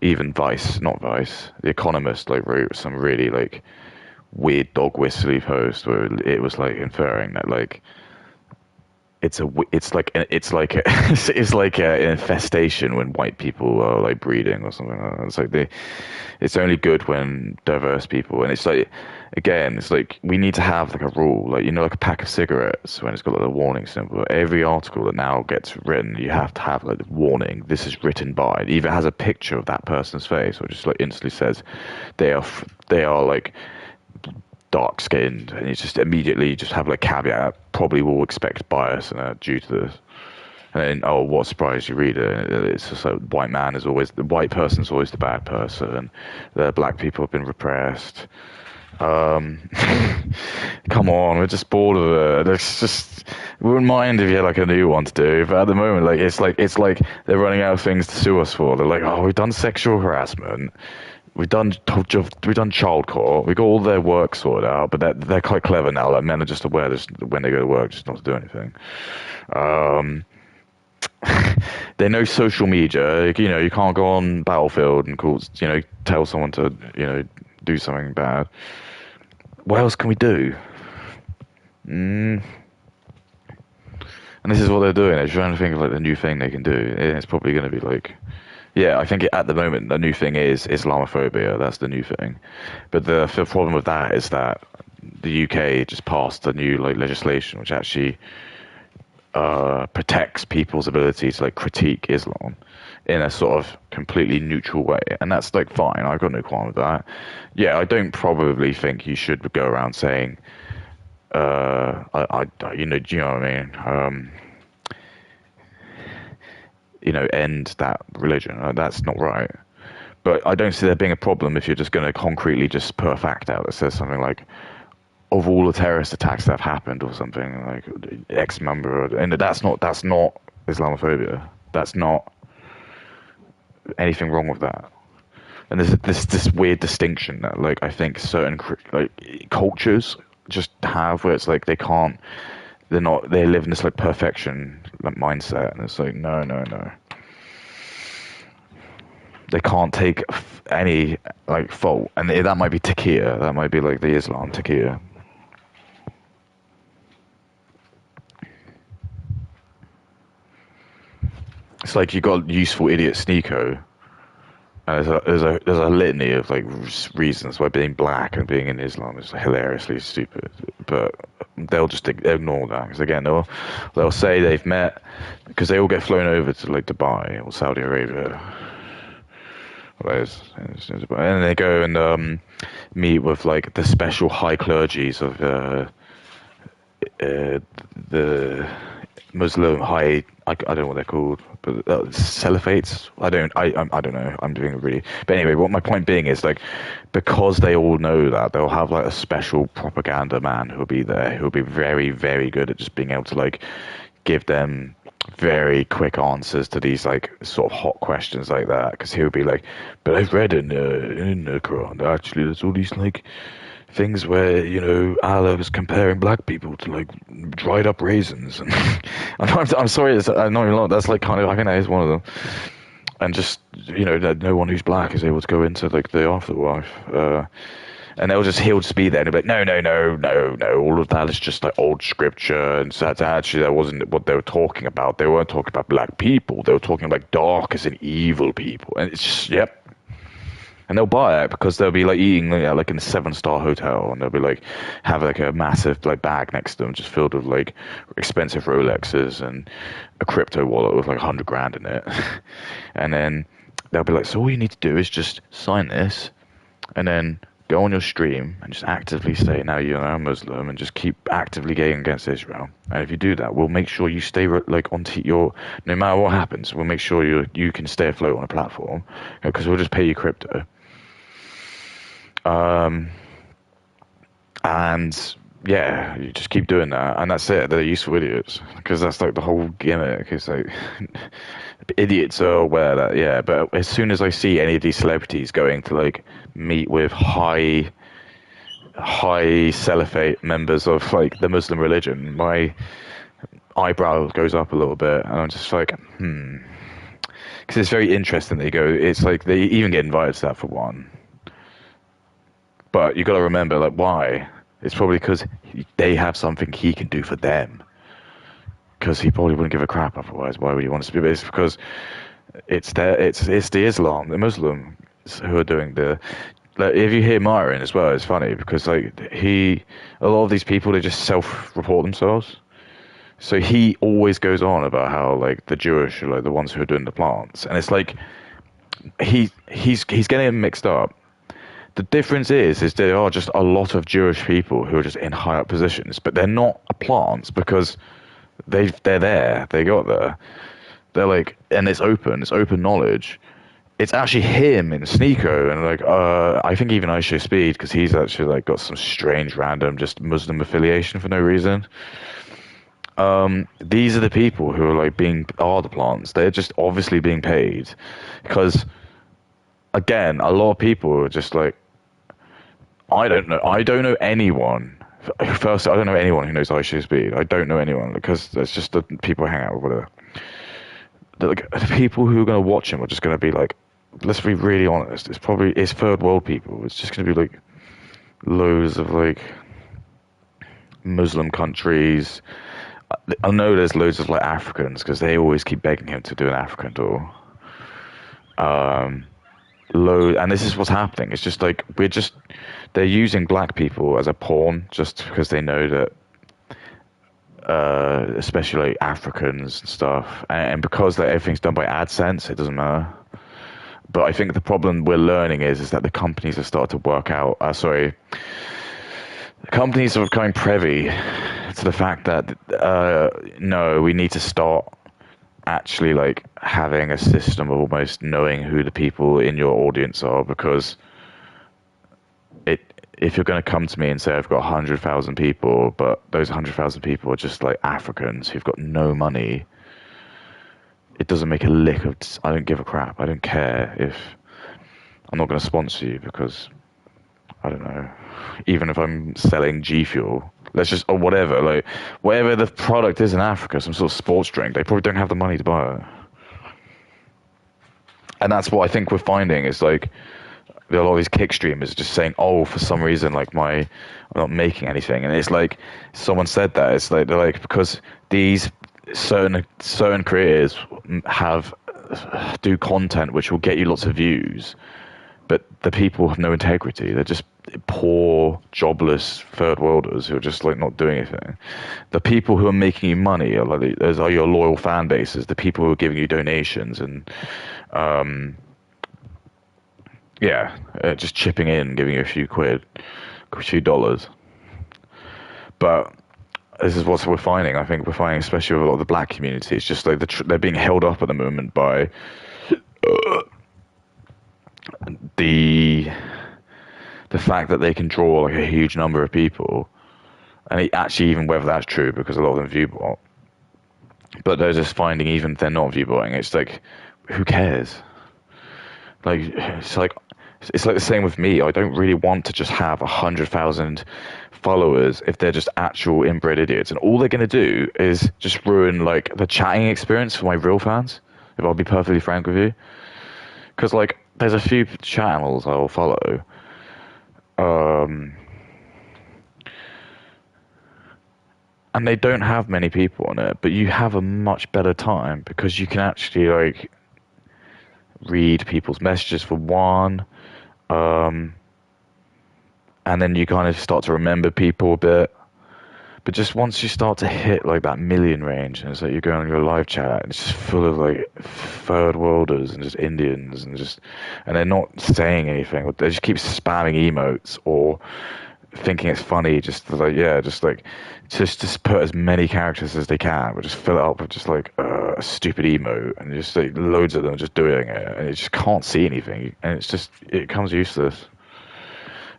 Speaker 1: Even Vice, not Vice, The Economist, like wrote some really like weird dog whistly post where it was like inferring that like it's like an infestation when white people are like breeding or something like that. It's like it's only good when diverse people, and it's like again, it's like we need to have like a rule, like like a pack of cigarettes when it's got like a warning symbol. Every article that now gets written, you have to have like the warning. This is written by. It either has a picture of that person's face or just like instantly says they are like dark skinned, and you just immediately just have like caveat, probably will expect bias due to this. And then, oh, what surprise you read it? It's just like the white person's always the bad person. The black people have been repressed. Um, Come on, we're just bored of it. It's just, we wouldn't mind if you had like a new one to do, but at the moment, like it's like they're running out of things to sue us for. They're like, oh, we've done sexual harassment, we've done child court, we got all their work sorted out, but they're quite clever now. Like men are just aware just when they go to work, just not to do anything. Um, they know social media. You know, you can't go on Battlefield and tell someone to do something bad. What else can we do? And this is what they're doing. They're trying to think of like the new thing they can do. And it's probably going to be like, yeah, I think at the moment the new thing is Islamophobia. That's the new thing. But the problem with that is that the UK just passed a new like legislation which actually protects people's ability to like critique Islam in a sort of completely neutral way, and that's like fine. I've got no qualm with that. Yeah, I don't probably think you should go around saying, do you know what I mean? End that religion. That's not right. But I don't see there being a problem if you're just going to concretely just put a fact out that says something like, of all the terrorist attacks that have happened or something like X number, and that's not Islamophobia. That's not anything wrong with that. And there's this weird distinction that like I think certain like cultures just have where it's like they live in this like perfection like mindset, and it's like no, they can't take any like fault, and that might be taqiyya, that might be like the Islam taqiyya. It's like you got useful idiot Sneeko, and there's a litany of like reasons why being black and being in Islam is hilariously stupid, but they'll just ignore that because again they'll say they've met because they all get flown over to like Dubai or Saudi Arabia, and they go and meet with like the special high clergies of the Muslim high. I don't know what they're called, but Salafis. I don't know. I'm doing it really. But anyway, what my point being is like, because they all know that, they'll have like a special propaganda man who'll be there, who'll be very, very good at just being able to like give them very quick answers to these like sort of hot questions like that. Because he'll be like, but I've read in the Quran that actually there's all these like things where Allah was comparing black people to like dried up raisins, and I'm sorry, I'm not even lying. That's like kind of, I think that is one of them. And just that no one who's black is able to go into like the afterlife, and he'll just be there and he'll be like, no, all of that is just like old scripture, and so actually that wasn't what they were talking about. They weren't talking about black people. They were talking about dark as in evil people, and it's just yep. And they'll buy it because they'll be like eating like in a 7-star hotel, and they'll be like have like a massive like bag next to them just filled with like expensive Rolexes and a crypto wallet with like 100 grand in it. And then they'll be like, so all you need to do is just sign this and then go on your stream and just actively say now you're a Muslim and just keep actively going against Israel. And if you do that, we'll make sure you stay like no matter what happens, we'll make sure you can stay afloat on a platform because we'll just pay you crypto. And yeah, you just keep doing that, and that's it. They're useful idiots because that's like the whole gimmick. It's like idiots are aware that but as soon as I see any of these celebrities going to like meet with high Salafite members of like the Muslim religion, my eyebrow goes up a little bit, and I'm just like, because it's very interesting. It's like they even get invited to that for one. But you got to remember, like, why? It's probably because they have something he can do for them. Because he probably wouldn't give a crap otherwise. Why would he want to speak? It's because it's the Islam, the Muslim, who are doing the. Like, if you hear Myron as well, it's funny because like a lot of these people, they just self-report themselves. So he always goes on about how like the Jewish are like the ones who are doing the plants, and it's like he's getting them mixed up. The difference is there are just a lot of Jewish people who are just in high up positions, but they're not plants because they're there, they got there. They're like, and it's open knowledge. It's actually him in Sneeko, and like, I think even Aisha Speed, because he's actually like got some strange random just Muslim affiliation for no reason. These are the people who are like are the plants. They're just obviously being paid because, again, a lot of people are just like, I don't know anyone. First, I don't know anyone who knows Aisha Speed. I don't know anyone because it's just the people I hang out with, whatever. Like, the people who are going to watch him are just going to be like, let's be really honest. It's third world people. It's just going to be like loads of like Muslim countries. I know there's loads of like Africans because they always keep begging him to do an African tour. And this is what's happening. It's just like they're using black people as a pawn just because they know that, especially like Africans and stuff, and because everything's done by AdSense, it doesn't matter. But I think the problem we're learning is that the companies have started to work out. The companies are becoming privy to the fact that no, we need to start actually like having a system of almost knowing who the people in your audience are, because if you're going to come to me and say I've got 100,000 people, but those 100,000 people are just like Africans who've got no money, it doesn't make a lick of. I don't give a crap. I don't care if I'm not going to sponsor you because I don't know. Even if I'm selling G Fuel, or whatever, like whatever the product is in Africa, some sort of sports drink, they probably don't have the money to buy it. And that's what I think we're finding is like a lot of these kick streamers just saying, oh, for some reason, like I'm not making anything, and it's like someone said that it's like they're like because these certain creators do content which will get you lots of views, but the people have no integrity. They're just poor, jobless third worlders who are just like not doing anything. The people who are making you money are like those are your loyal fan bases. The people who are giving you donations and just chipping in, giving you a few quid, a few dollars. But this is what we're finding. I think we're finding, especially with a lot of the black community, it's just like they're being held up at the moment by the fact that they can draw like a huge number of people, and actually even whether that's true because a lot of them viewbot, but they're just finding even if they're not viewbotting, it's like who cares? Like it's like the same with me. I don't really want to just have 100,000 followers if they're just actual inbred idiots, and all they're going to do is just ruin like the chatting experience for my real fans. If I'll be perfectly frank with you, because like there's a few channels I'll follow, and they don't have many people on it, but you have a much better time because you can actually like read people's messages for one. And then you kind of start to remember people a bit. But just once you start to hit like that million range, and it's like you're going on your live chat, and it's just full of like third worlders and just Indians and they're not saying anything. They just keep spamming emotes or thinking it's funny. Just put as many characters as they can, but just fill it up with just like a stupid emote, and just like loads of them just doing it, and you just can't see anything, and it becomes useless.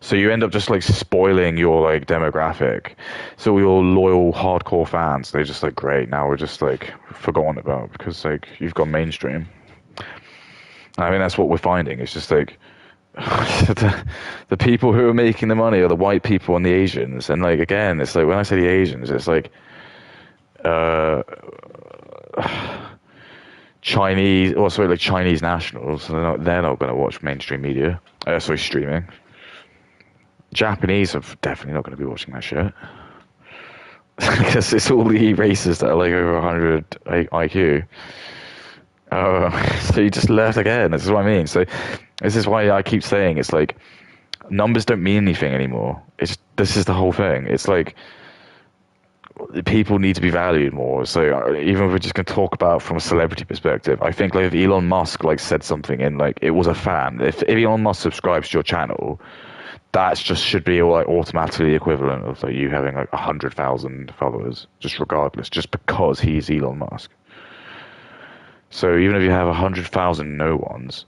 Speaker 1: So you end up just like spoiling your like demographic. So your loyal hardcore fans, they're just like, great, now we're just like forgotten about because like you've gone mainstream. I mean, that's what we're finding. It's just like the people who are making the money are the white people and the Asians. And like, again, it's like when I say the Asians, it's like Chinese nationals. They're not going to watch mainstream media. Streaming. Japanese are definitely not going to be watching that shit. Because it's all the races that are like over 100 IQ. So you just left again. This is what I mean. So this is why I keep saying it's like numbers don't mean anything anymore. This is the whole thing. It's like people need to be valued more. So even if we're just going to talk about from a celebrity perspective, I think like if Elon Musk like said something and like it was a fan, if Elon Musk subscribes to your channel, that's just should be like automatically equivalent of like you having like 100,000 followers, just regardless, just because he's Elon Musk. So even if you have 100,000 no ones,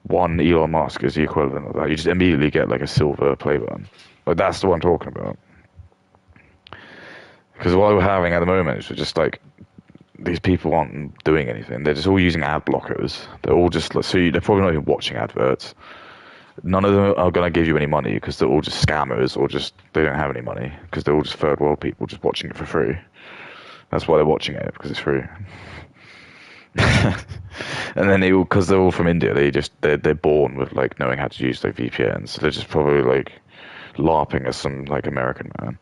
Speaker 1: one Elon Musk is the equivalent of that. You just immediately get like a silver play button. Like that's the one I'm talking about. Because what we're having at the moment is just like these people aren't doing anything. They're just all using ad blockers. They're all just like, they're probably not even watching adverts. None of them are going to give you any money because they're all just scammers or just they don't have any money because they're all just third world people just watching it for free. That's why they're watching it, because it's free. And then because they're all from India, they're born with like knowing how to use like VPNs. So they're just probably like LARPing as some like American man.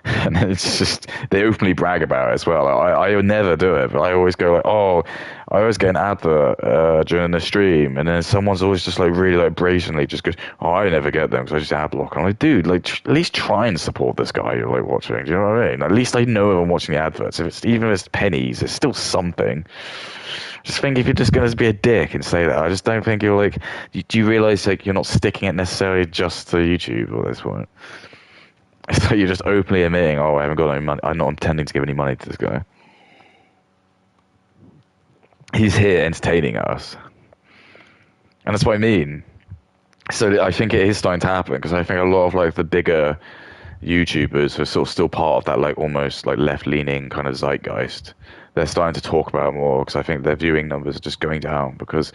Speaker 1: And it's just they openly brag about it as well. I would never do it, but I always go like, oh, I always get an advert during the stream, and then someone's always just like really like brazenly just goes, oh, I never get them because I just ad block. And I'm like, dude, like at least try and support this guy you're like watching. Do you know what I mean? At least I know I'm watching the adverts. If it's even if it's pennies, it's still something. Just think if you're just gonna be a dick and say that, I just don't think you're like. Do you realize like you're not sticking it necessarily just to YouTube at this point? So you're just openly admitting, oh, I haven't got any money. I'm not intending to give any money to this guy. He's here entertaining us. And that's what I mean. So I think it is starting to happen, because I think a lot of like the bigger YouTubers are sort of still part of that like almost like left-leaning kind of zeitgeist. They're starting to talk about it more because I think their viewing numbers are just going down because,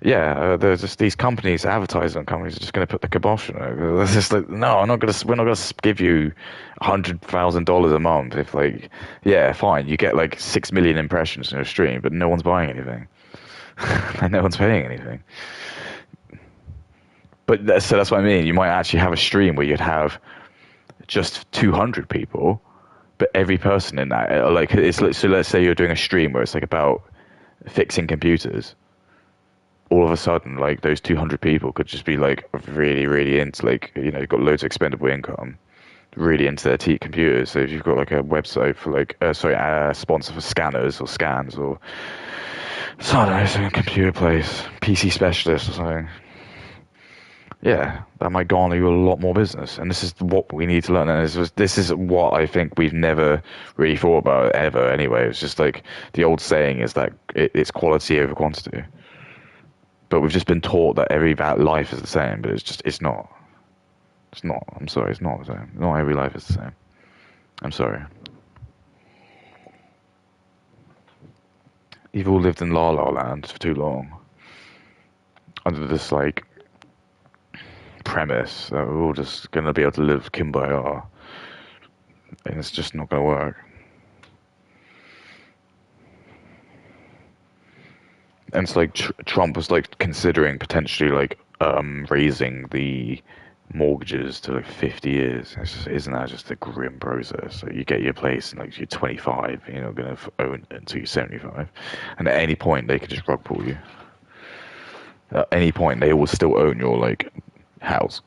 Speaker 1: yeah, there's just these companies, advertising companies, are just going to put the kibosh on it. They're just like, no, we're not going to give you $100,000 a month if like, yeah, fine, you get like 6 million impressions in a stream, but no one's buying anything, and no one's paying anything. But so that's what I mean. You might actually have a stream where you'd have just 200 people, but every person in that, like, it's so let's say you're doing a stream where it's like about fixing computers. All of a sudden, like those 200 people could just be like really, really into like got loads of expendable income, really into their computers. So if you've got like a website for like a sponsor for scanners or scans or so I don't know, some computer place, PC specialist or something. Yeah, that might garner you a lot more business, and this is what we need to learn. And this is what I think we've never really thought about ever. Anyway, it's just like the old saying is that it's quality over quantity. But we've just been taught that every life is the same, but it's not. It's not. I'm sorry, it's not the same. Not every life is the same. I'm sorry. You've all lived in La La Land for too long, under this like premise that we're all just going to be able to live kumbaya, and it's just not going to work. And it's like Trump was like considering potentially like raising the mortgages to like 50 years. Isn't that just a grim process? So you get your place and like you're 25, you're not going to own it until you're 75, and at any point they could just rug pull you. At any point they will still own your like house.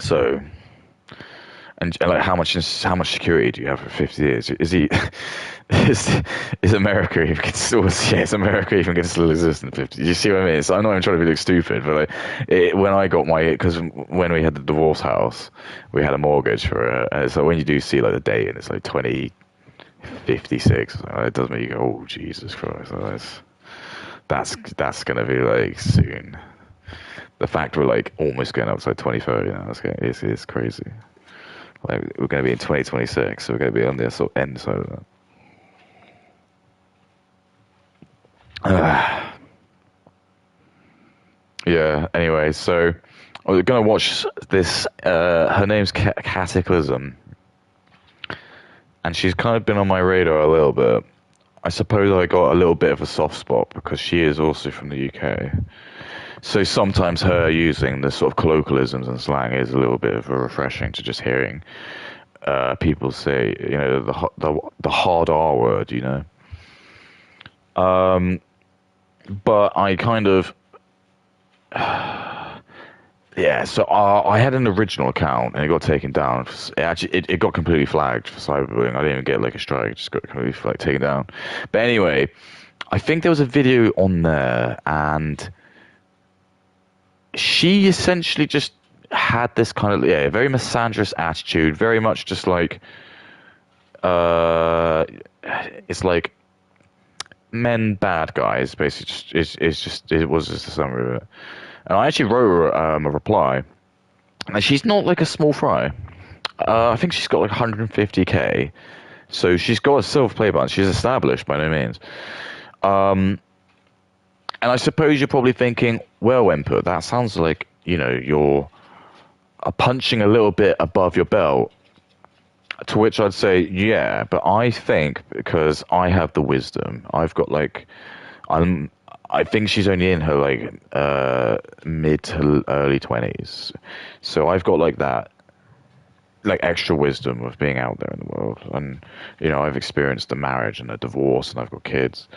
Speaker 1: So, and like how much security do you have for 50 years? Is America even can still is America even going to still exist in 50? You see what I mean? So I'm not even trying to be like stupid, but like when I got because when we had the divorce house, we had a mortgage for it, and so when you do see like the date and it's like 2056, it does make you go, oh Jesus Christ, that's gonna be like soon. The fact we're like almost going up to like 2030 now, it's crazy. Like we're going to be in 2026, so we're going to be on the sort of end side of that. Yeah. Anyway, so I was going to watch this. Her name's Cataclysm, and she's kind of been on my radar a little bit. I suppose I got a little bit of a soft spot because she is also from the UK. So sometimes her using the sort of colloquialisms and slang is a little bit of a refreshing to just hearing people say, the hard R word, But I kind of Yeah, so I had an original account and it got taken down. It got completely flagged for cyberbullying. I didn't even get like a strike; it just got completely taken down. But anyway, I think there was a video on there, and she essentially just had this kind of very misandrous attitude, very much just like uh, it's like men bad guys basically. It was just a summary of it. And I actually wrote her a reply, and she's not like a small fry. I think she's got like 150K, so she's got a silver play button. She's established by no means. Um, and I suppose you're probably thinking, well, input. That sounds like you're punching a little bit above your belt. To which I'd say, yeah, but I think because I have the wisdom, I've got like, I'm, I think she's only in her like mid to early 20s, so I've got like that like extra wisdom of being out there in the world, and I've experienced the marriage and the divorce, and I've got kids,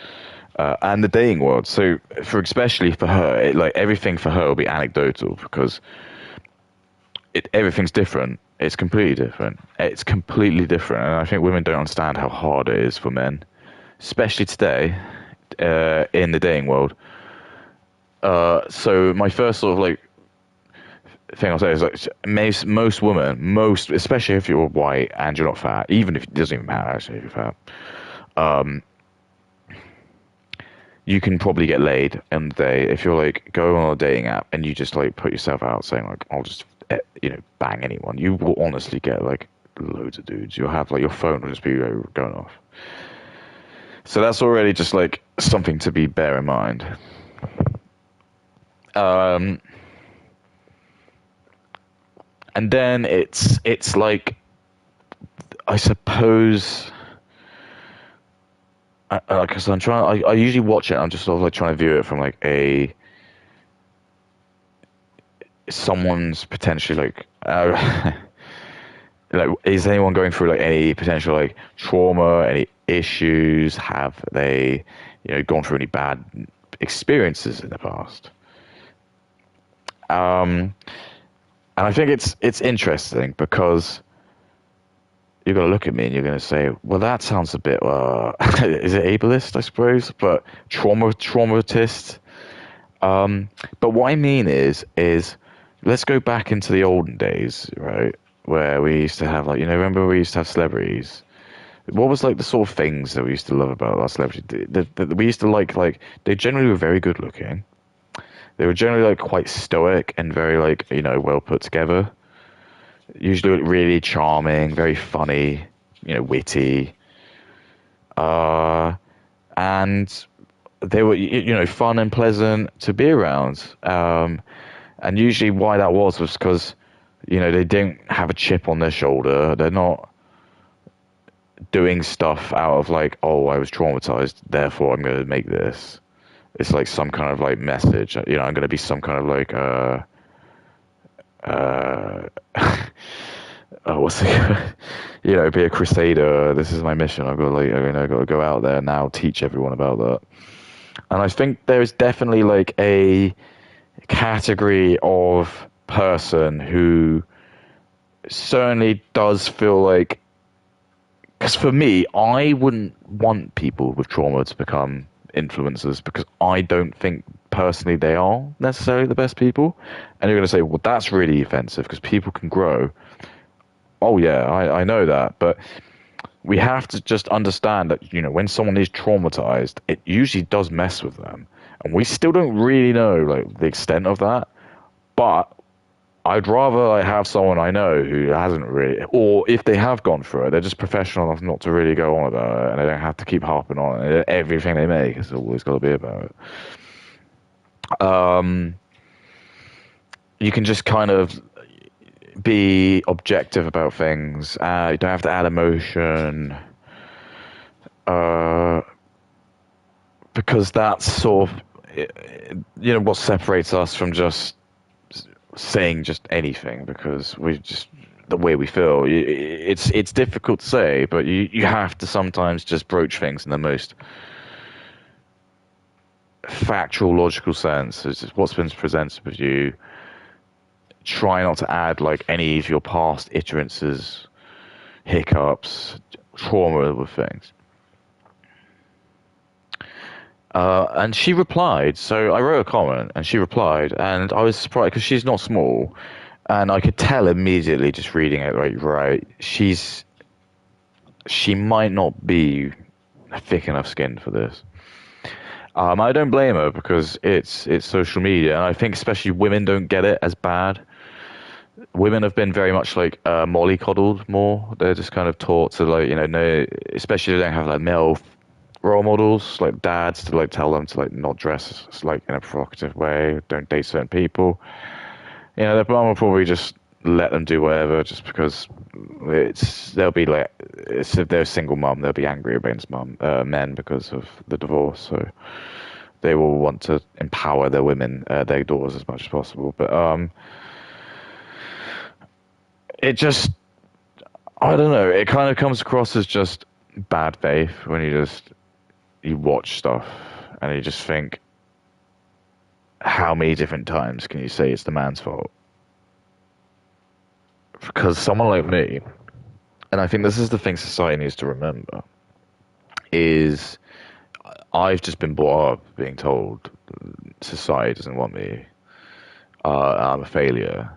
Speaker 1: and the dating world. So for especially for her, like everything for her will be anecdotal because everything's different. It's completely different. It's completely different, and I think women don't understand how hard it is for men, especially today, in the dating world. So my first sort of like thing I'll say is like most women, especially if you're white and you're not fat, even if it doesn't even matter actually if you're fat, you can probably get laid in the day if you're like going on a dating app and you just like put yourself out saying like I'll just bang anyone. You will honestly get like loads of dudes. You'll have like your phone will just be going off. So that's already just like something to be bear in mind. Um, and then it's like I suppose because I'm trying. I usually watch it. I'm just sort of like trying to view it from like a someone's potentially like like is anyone going through like any potential like trauma, any issues? Have they gone through any bad experiences in the past? And I think it's interesting because you're going to look at me and you're going to say, well, that sounds a bit, is it ableist, I suppose, but traumatist. But what I mean is let's go back into the olden days, right? Where we used to have like, remember we used to have celebrities. What was like the sort of things that we used to love about our celebrities? We used to like they generally were very good looking. They were generally like quite stoic and very like, well put together. Usually really charming, very funny, witty. Uh, and they were, fun and pleasant to be around. And usually why that was because, they didn't have a chip on their shoulder. They're not doing stuff out of like, oh, I was traumatized, therefore I'm going to make this. It's like some kind of like message, I'm going to be some kind of like, uh, what's it? Be a crusader. This is my mission. I've got to like, I've got to go out there now, teach everyone about that. And I think there is definitely like a category of person who certainly does feel like, because for me, I wouldn't want people with trauma to become influencers because I don't think personally they are necessarily the best people. And you're going to say, well, that's really offensive because people can grow. Oh, yeah, I know that. But we have to just understand that, when someone is traumatized, it usually does mess with them. And we still don't really know, like, the extent of that. But I'd rather like, have someone I know who hasn't really, or if they have gone through it, they're just professional enough not to really go on about it, and they don't have to keep harping on it. Everything they make has always got to be about it. You can just kind of be objective about things. You don't have to add emotion, because that's sort of, what separates us from just saying just anything because we just the way we feel. It's difficult to say, but you have to sometimes just broach things in the most factual, logical sense. It's just what's been presented with you. try not to add like any of your past iterances, hiccups, trauma with things. And she replied. So I wrote a comment, and she replied, and I was surprised because she's not small, and I could tell immediately just reading it. Like, right, she might not be thick enough skin for this. I don't blame her because it's social media, and I think especially women don't get it as bad. Women have been very much like mollycoddled more. They're just kind of taught to like no, especially they don't have like male role models like dads to like tell them to like not dress like in a provocative way, don't date certain people. Their mom will probably just let them do whatever just because they'll be like if they're a single mom they'll be angry against men because of the divorce, so they will want to empower their women, their daughters as much as possible. But it just, I don't know, it kind of comes across as just bad faith when you watch stuff and you just think, how many different times can you say it's the man's fault? Because someone like me, and I think this is the thing society needs to remember, is I've just been brought up being told society doesn't want me, I'm a failure.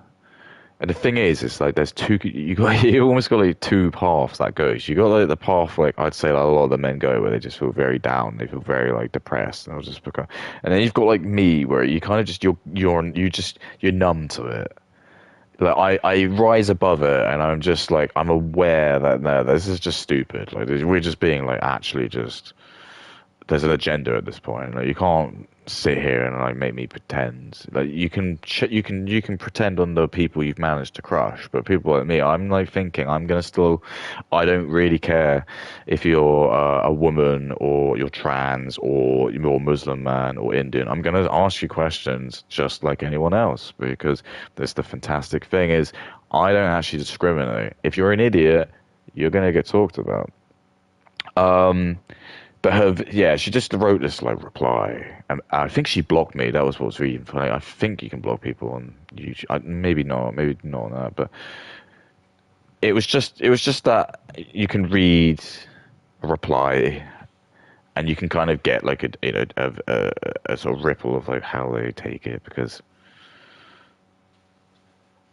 Speaker 1: And the thing is, it's like there's you almost got like two paths that goes. You got like the path like I'd say like a lot of the men go where they just feel very down, they feel very like depressed, and I'll just become. And then you've got like me where you kind of just you're numb to it. Like I rise above it, and I'm just like I'm aware that no, this is just stupid. Like we're just being like actually just there's an agenda at this point. Like you can't sit here and like make me pretend. Like you can pretend on the people you've managed to crush, but people like me, I'm like thinking I'm gonna still. I don't really care if you're a woman or you're trans or you're Muslim man or Indian. I'm gonna ask you questions just like anyone else because that's the fantastic thing is I don't actually discriminate. If you're an idiot, you're gonna get talked about. Um, but yeah, she just wrote this like reply, and I think she blocked me. That was what was really funny. I think you can block people on YouTube. Maybe not on that. But it was just that you can read a reply, and you can kind of get like a sort of ripple of like how they take it. Because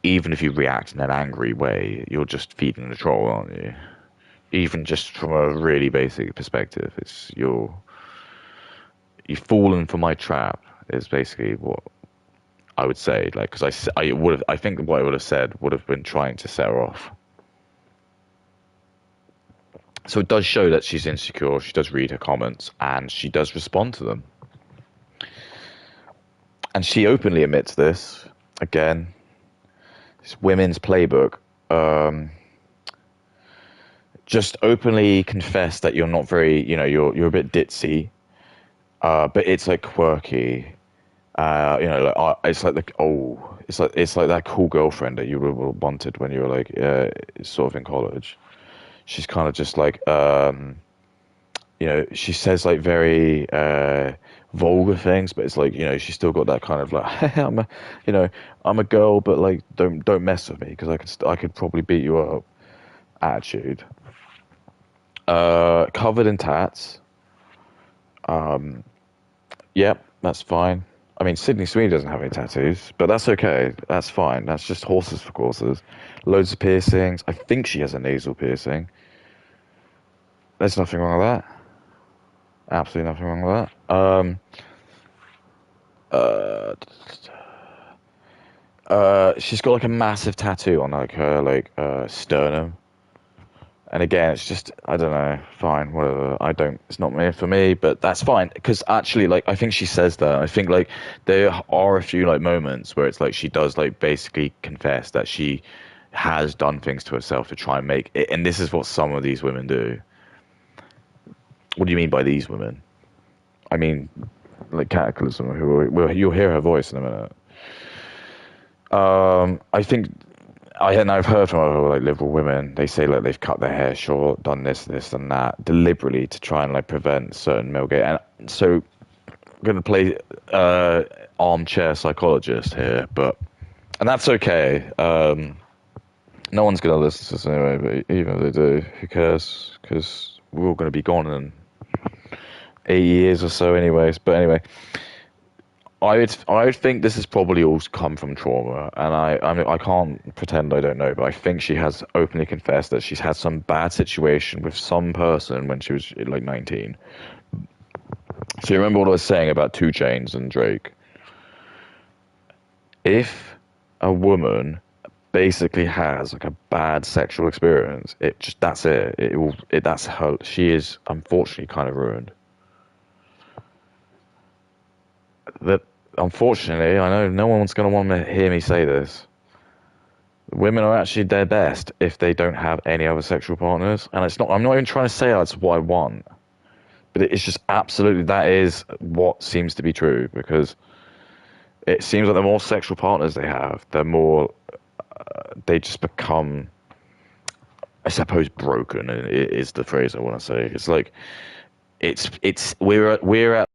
Speaker 1: even if you react in an angry way, you're just feeding the troll, aren't you? Even just from a really basic perspective, it's you've fallen for my trap is basically what I would say. Like, because I would have, I think what I would have said would have been trying to set her off. So it does show that she's insecure. She does read her comments and she does respond to them. And she openly admits this. Again, it's women's playbook. Just openly confess that you're not very, you're a bit ditzy, but it's like quirky. It's like it's like that cool girlfriend that you would have wanted when you were like sort of in college. She's kind of just like she says like very vulgar things, but it's like she's still got that kind of like I'm a girl, but like don't mess with me because I could probably beat you up attitude. Covered in tats. Yep, that's fine. I mean, Sydney Sweeney doesn't have any tattoos, but that's okay. That's fine. That's just horses for courses. Loads of piercings. I think she has a nasal piercing. There's nothing wrong with that. Absolutely nothing wrong with that. Uh, she's got like a massive tattoo on like her sternum. And again, it's just, I don't know, fine, whatever. It's not me for me, but that's fine. Because actually, like, I think she says that. I think, like, there are a few, like, moments where it's like she does, like, basically confess that she has done things to herself to try and make it. And this is what some of these women do. What do you mean by these women? I mean, like, Cataclysm, you'll hear her voice in a minute. I think I've heard from other like liberal women. They say like they've cut their hair short, done this, and that deliberately to try and like prevent certain male gaze. And so, I'm going to play armchair psychologist here, but and that's okay. No one's gonna listen to this anyway, but even if they do, who cares? Because we're all gonna be gone in 8 years or so, anyways. But anyway, I would think this has probably all come from trauma, and I can't pretend I don't know, but I think she has openly confessed that she's had some bad situation with some person when she was like 19. So you remember what I was saying about Two Chains and Drake? If a woman basically has like a bad sexual experience, it just that's it. It will that's her. She is unfortunately kind of ruined. That unfortunately, I know no one's going to want to hear me say this. Women are actually their best if they don't have any other sexual partners, and it's not. I'm not even trying to say that's what I want, but it's just absolutely that is what seems to be true because it seems like the more sexual partners they have, the more they just become, I suppose, broken. Is the phrase I want to say. It's like it's we're at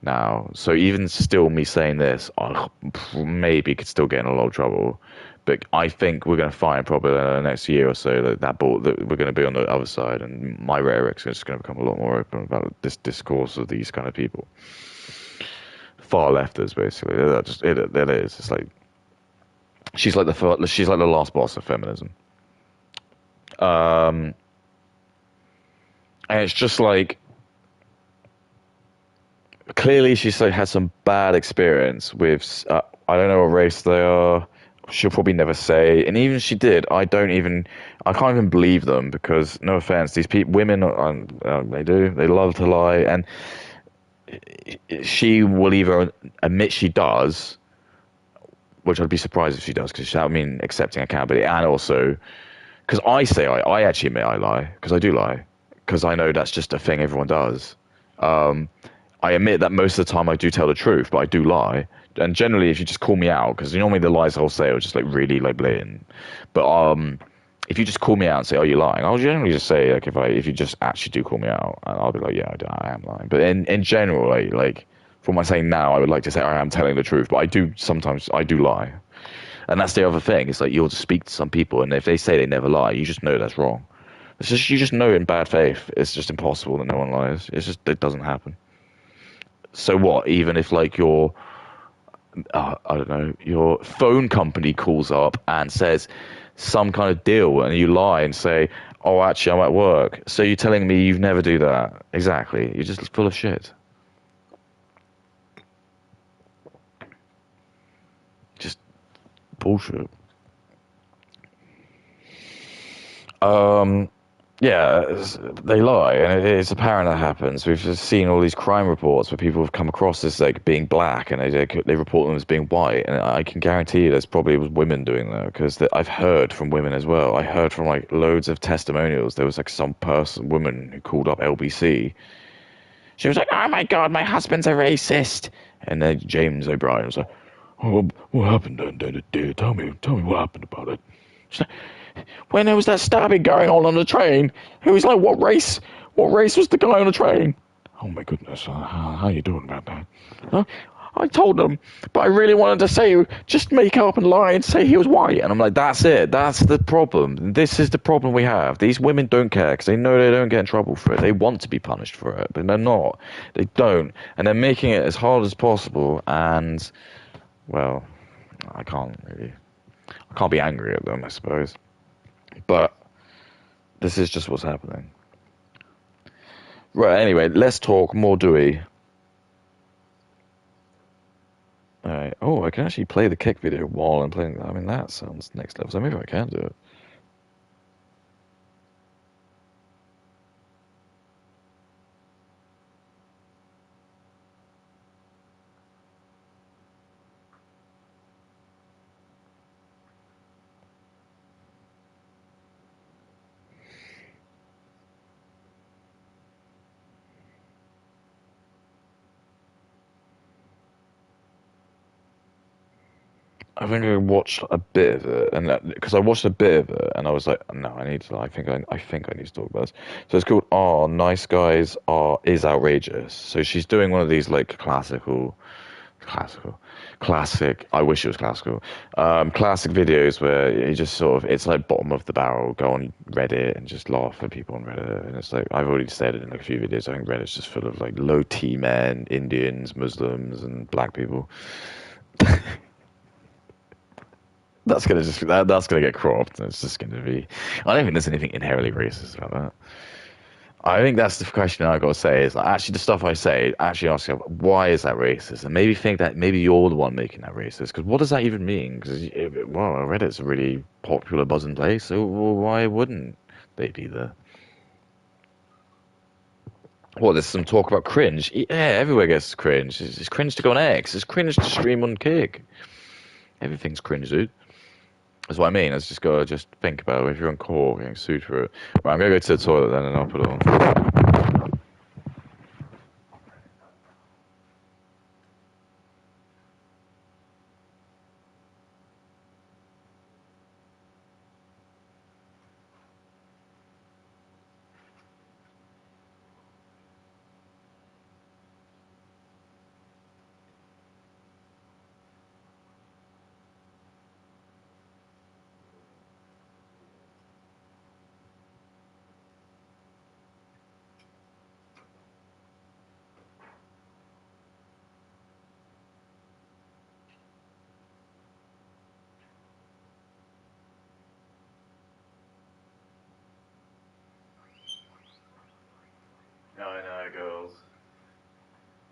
Speaker 1: now. So even still, me saying this, I maybe could still get in a lot of trouble. But I think we're going to find probably in the next year or so that ball that we're going to be on the other side, and my rhetoric's just going to become a lot more open about this discourse of these kind of people, far lefters basically. That just it is. It's like she's like the last boss of feminism. Um, and it's just like clearly she's like had some bad experience with I don't know what race they are. She'll probably never say, and even if she did, I can't even believe them because no offense, these people, women, they love to lie, and she will either admit she does, which I'd be surprised if she does, because that would mean accepting accountability, and also because I actually admit I lie because I do lie because I know that's just a thing everyone does. Um, I admit that most of the time I do tell the truth, but I do lie. And generally, if you just call me out, because normally the lies I'll say are just like really like blatant. But if you just call me out and say, "Oh, you're lying," I'll generally just say like if you just actually do call me out, and I'll be like, "Yeah, I am lying." But in general, like from what I'm saying now, I would like to say I am telling the truth, but I do lie. And that's the other thing. It's like you'll just speak to some people, and if they say they never lie, you just know that's wrong. It's just you just know in bad faith. It's just impossible that no one lies. It's just it doesn't happen. So what? Even if like I don't know, your phone company calls up and says some kind of deal, and you lie and say, "Oh, actually, I'm at work." So you're telling me you've never do that? Exactly. You're just full of shit. Just bullshit. Um, Yeah, they lie, and it's apparent that happens. We've just seen all these crime reports where people have come across as like being black, and they report them as being white. And I can guarantee you, there's probably was women doing that because I've heard from women as well. I heard from like loads of testimonials. There was like some woman who called up LBC. She was like, "Oh my God, my husband's a racist," and then James O'Brien was like, "Oh, what happened? Tell me what happened about it." She's like, when there was that stabbing going on the train, he was like, what race was the guy on the train? Oh my goodness, how you doing about that? Huh? I told them, but I really wanted to say, just make up and lie and say he was white. And I'm like, that's it. That's the problem. This is the problem we have. These women don't care because they know they don't get in trouble for it. They want to be punished for it, but they're not. They don't. And they're making it as hard as possible. And, well, I can't really, I can't be angry at them, I suppose. But this is just what's happening. Right, anyway, let's talk more Dewey. Alright. Oh, I can actually play the kick video while I'm playing that. I mean, that sounds next level. So maybe I can do it. I think I watched a bit of it, and because I watched a bit of it, and I was like, no, I need to. I think I need to talk about this. So it's called "Oh, Nice Guys Are Is Outrageous." So she's doing one of these like classical. Classical, classic. I wish it was classical. Classic videos where you just sort of, it's like bottom of the barrel. Go on Reddit and just laugh at people on Reddit. And it's like I've already said it in like a few videos. I think Reddit's just full of like low T men, Indians, Muslims, and black people. That's gonna get cropped. It's just gonna be. I don't think there's anything inherently racist about that. I think that's the question I got to say is like, actually the stuff I say. Actually ask yourself, why is that racist, and maybe think that maybe you're the one making that racist. Because what does that even mean? Because well, Reddit's a really popular buzzing place, so why wouldn't they be there? What, there's some talk about cringe. Yeah, everywhere gets cringe. It's cringe to go on X. It's cringe to stream on Kick. Everything's cringe, dude. That's what I mean. It's just gotta just think about it. If you're on call, getting sued for it. Right, I'm gonna go to the toilet then, and I'll put it on. No, I know, girls.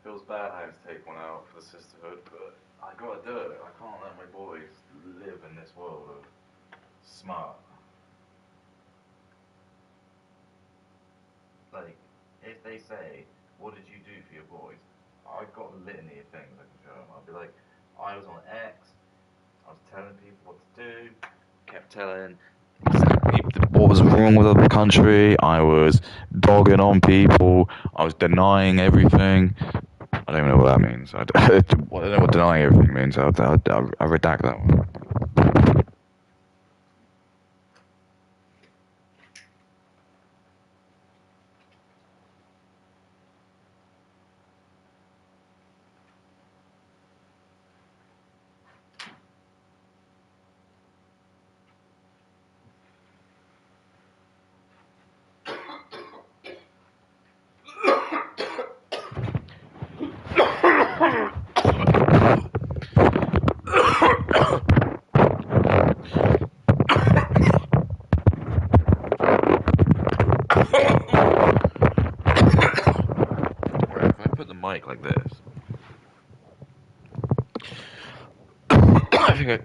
Speaker 1: Feels bad having to take one out for the sisterhood, but I gotta do it. I can't let my boys live in this world of smart. Like, if they say, "What did you do for your boys?" I've got a litany of things I can show them. I'll be like, "I was on X. I was telling people what to do. Kept telling exactly what was wrong with the country. I was dogging on people. I was denying everything." I don't even know what that means. I don't know what denying everything means. I'll redact that one. Right, if I put the mic like this, I think I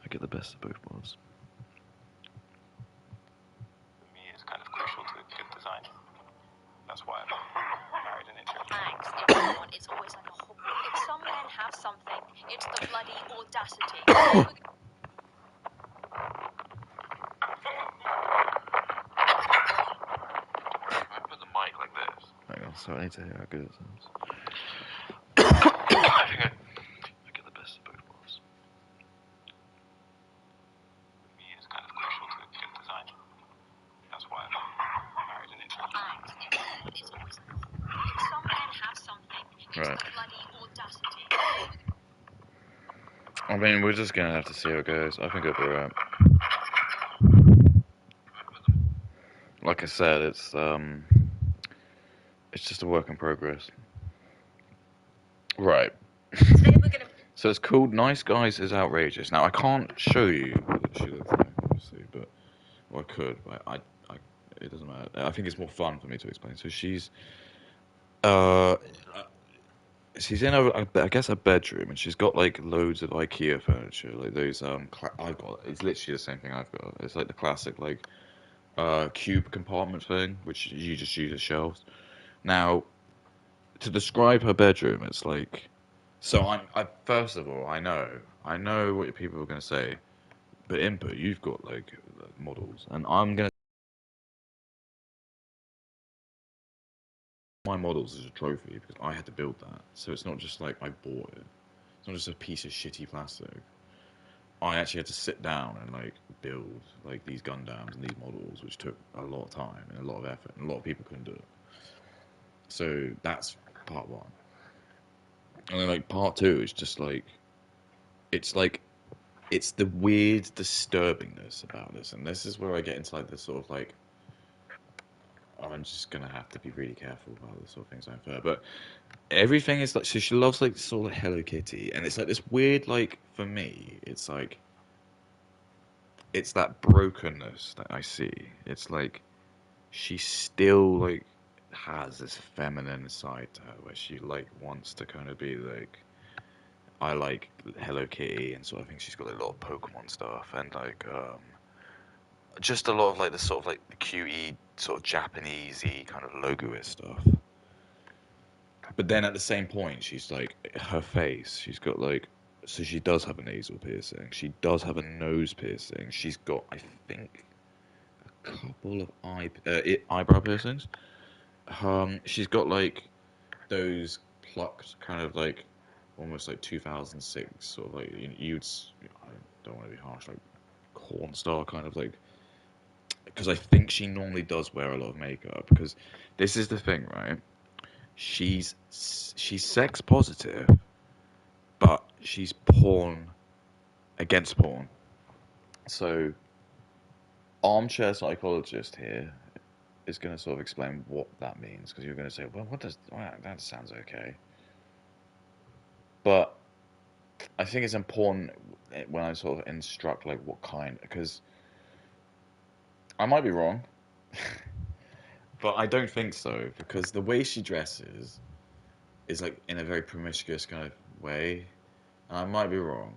Speaker 1: get the best of both worlds.
Speaker 2: Me is kind of crucial to good design. That's why I'm married and interested.
Speaker 3: Thanks, everyone. It's always like a whole. If some men have something, it's the bloody audacity.
Speaker 1: If I put the mic like this. Hang on, so I need to hear how good it sounds. I think I get the best of both worlds.
Speaker 2: Me is kind of crucial to good design. That's why I'm married and interested.
Speaker 3: Thanks, everyone. It's always like a whole. If some men have something, it's
Speaker 1: Right.
Speaker 3: the bloody audacity.
Speaker 1: I mean, we're just gonna have to see how it goes. I think it'll be alright. Like I said, it's just a work in progress. Right.
Speaker 3: Today we're gonna.
Speaker 1: So it's called Nice Guys is Outrageous. Now I can't show you what she looks like, obviously, but well, I could, but it doesn't matter. I think it's more fun for me to explain. So uh, she's in I guess a bedroom, and she's got like loads of IKEA furniture, like those I've got. It's literally the same thing I've got. It's like the classic like cube compartment thing, which you just use as shelves. Now, to describe her bedroom, it's like. So first of all, I know what people are gonna say, but input, you've got like models, and I'm gonna my models as a trophy because I had to build that. So it's not just like I bought it. It's not just a piece of shitty plastic. I actually had to sit down and like build like these Gundams and these models, which took a lot of time and a lot of effort, and a lot of people couldn't do it. So that's part one. And then like part two is just like it's the weird disturbingness about this, and this is where I get into like the sort of like I'm just gonna have to be really careful about the sort of things I infer. But everything is like so she loves like sort of like Hello Kitty, and it's like this weird like for me, it's like it's that brokenness that I see. It's like she still like has this feminine side to her where she like wants to kind of be like I like Hello Kitty and sort of thing. She's got like, a lot of Pokemon stuff and like just a lot of like the sort of like the cutie sort of Japanesey kind of logoist stuff. But then at the same point, she's like her face. She's got like so she does have a nasal piercing. She does have a nose piercing. She's got I think a couple of eyebrow piercings. She's got like those plucked kind of like almost like 2006 sort of like you'd I don't want to be harsh like corn star kind of like because I think she normally does wear a lot of makeup because this is the thing, right? She's sex positive, but she's porn against porn. So armchair psychologist here is going to sort of explain what that means because you're going to say, well, that sounds okay, but I think it's important when I sort of instruct like what kind because I might be wrong, but I don't think so because the way she dresses is like in a very promiscuous kind of way. And I might be wrong.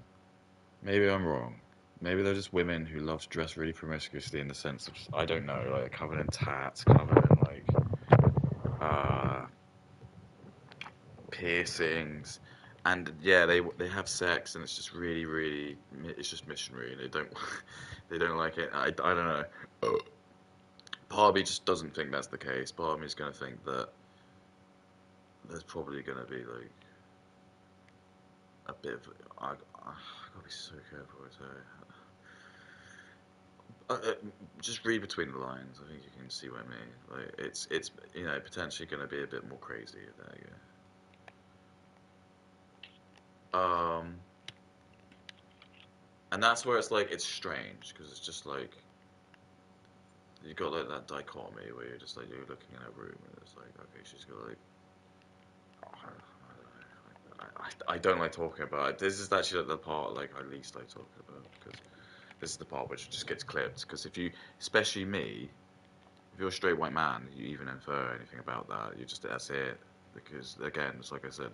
Speaker 1: Maybe I'm wrong. Maybe they're just women who love to dress really promiscuously in the sense of I don't know, like covered in tats, covered in like uh, piercings, and yeah, they have sex, and it's just really it's just missionary. They don't they don't like it. I don't know. Part of me just doesn't think that's the case. Part of me is going to think that there's probably going to be like a bit of I gotta be so careful with her. Just read between the lines. I think you can see what I mean. Like it's potentially going to be a bit more crazy. There you go. And that's where it's like it's strange because it's just like you got like that dichotomy where you're just like you're looking in a room and it's like okay she's got like I don't like talking about it. This is actually like the part like I least like talking about because this is the part which just gets clipped because if you especially me if you're a straight white man, you even infer anything about that, you just that's it. Because again, it's like I said,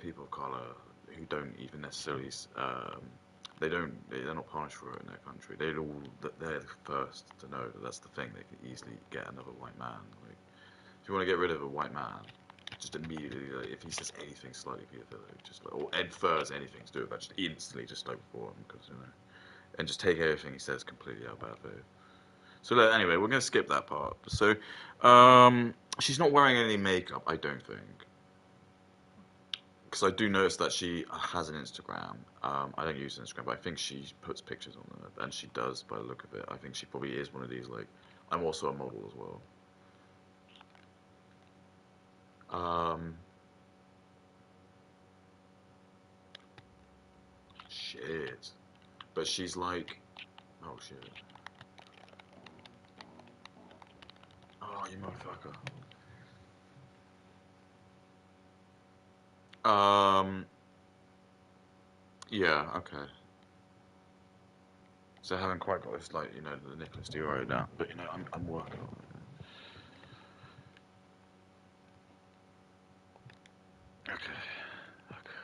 Speaker 1: people of color who don't even necessarily they're not punished for it in their country. They're the first to know that that's the thing. They can easily get another white man. Like, if you want to get rid of a white man, just immediately like, if he says anything slightly pedophilic, just like, or infers anything to do with that, just instantly just like for him because and just take everything he says completely out bad faith. So anyway, we're gonna skip that part. So, she's not wearing any makeup, I don't think, because I do notice that she has an Instagram. I don't use Instagram, but I think she puts pictures on there, and she does by the look of it. I think she probably is one of these like. I'm also a model as well. Um, shit, but she's like, oh shit, oh you motherfucker. Um, yeah, okay. So I haven't quite got this like the Nicholas Dior down, but I'm working on it. Okay. Okay.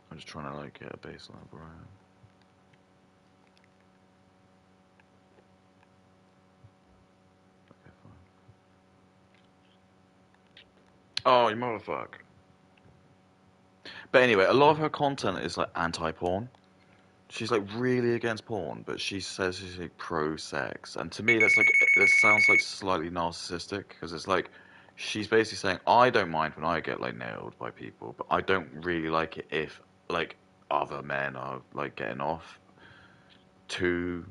Speaker 1: I'm just trying to like get a baseline of Brian. Okay, fine. Oh, you motherfucker. But anyway, a lot of her content is like anti-porn. She's like really against porn, but she says she's like pro-sex, and to me that sounds like slightly narcissistic because it's like she's basically saying I don't mind when I get like nailed by people, but I don't really like it if like other men are like getting off to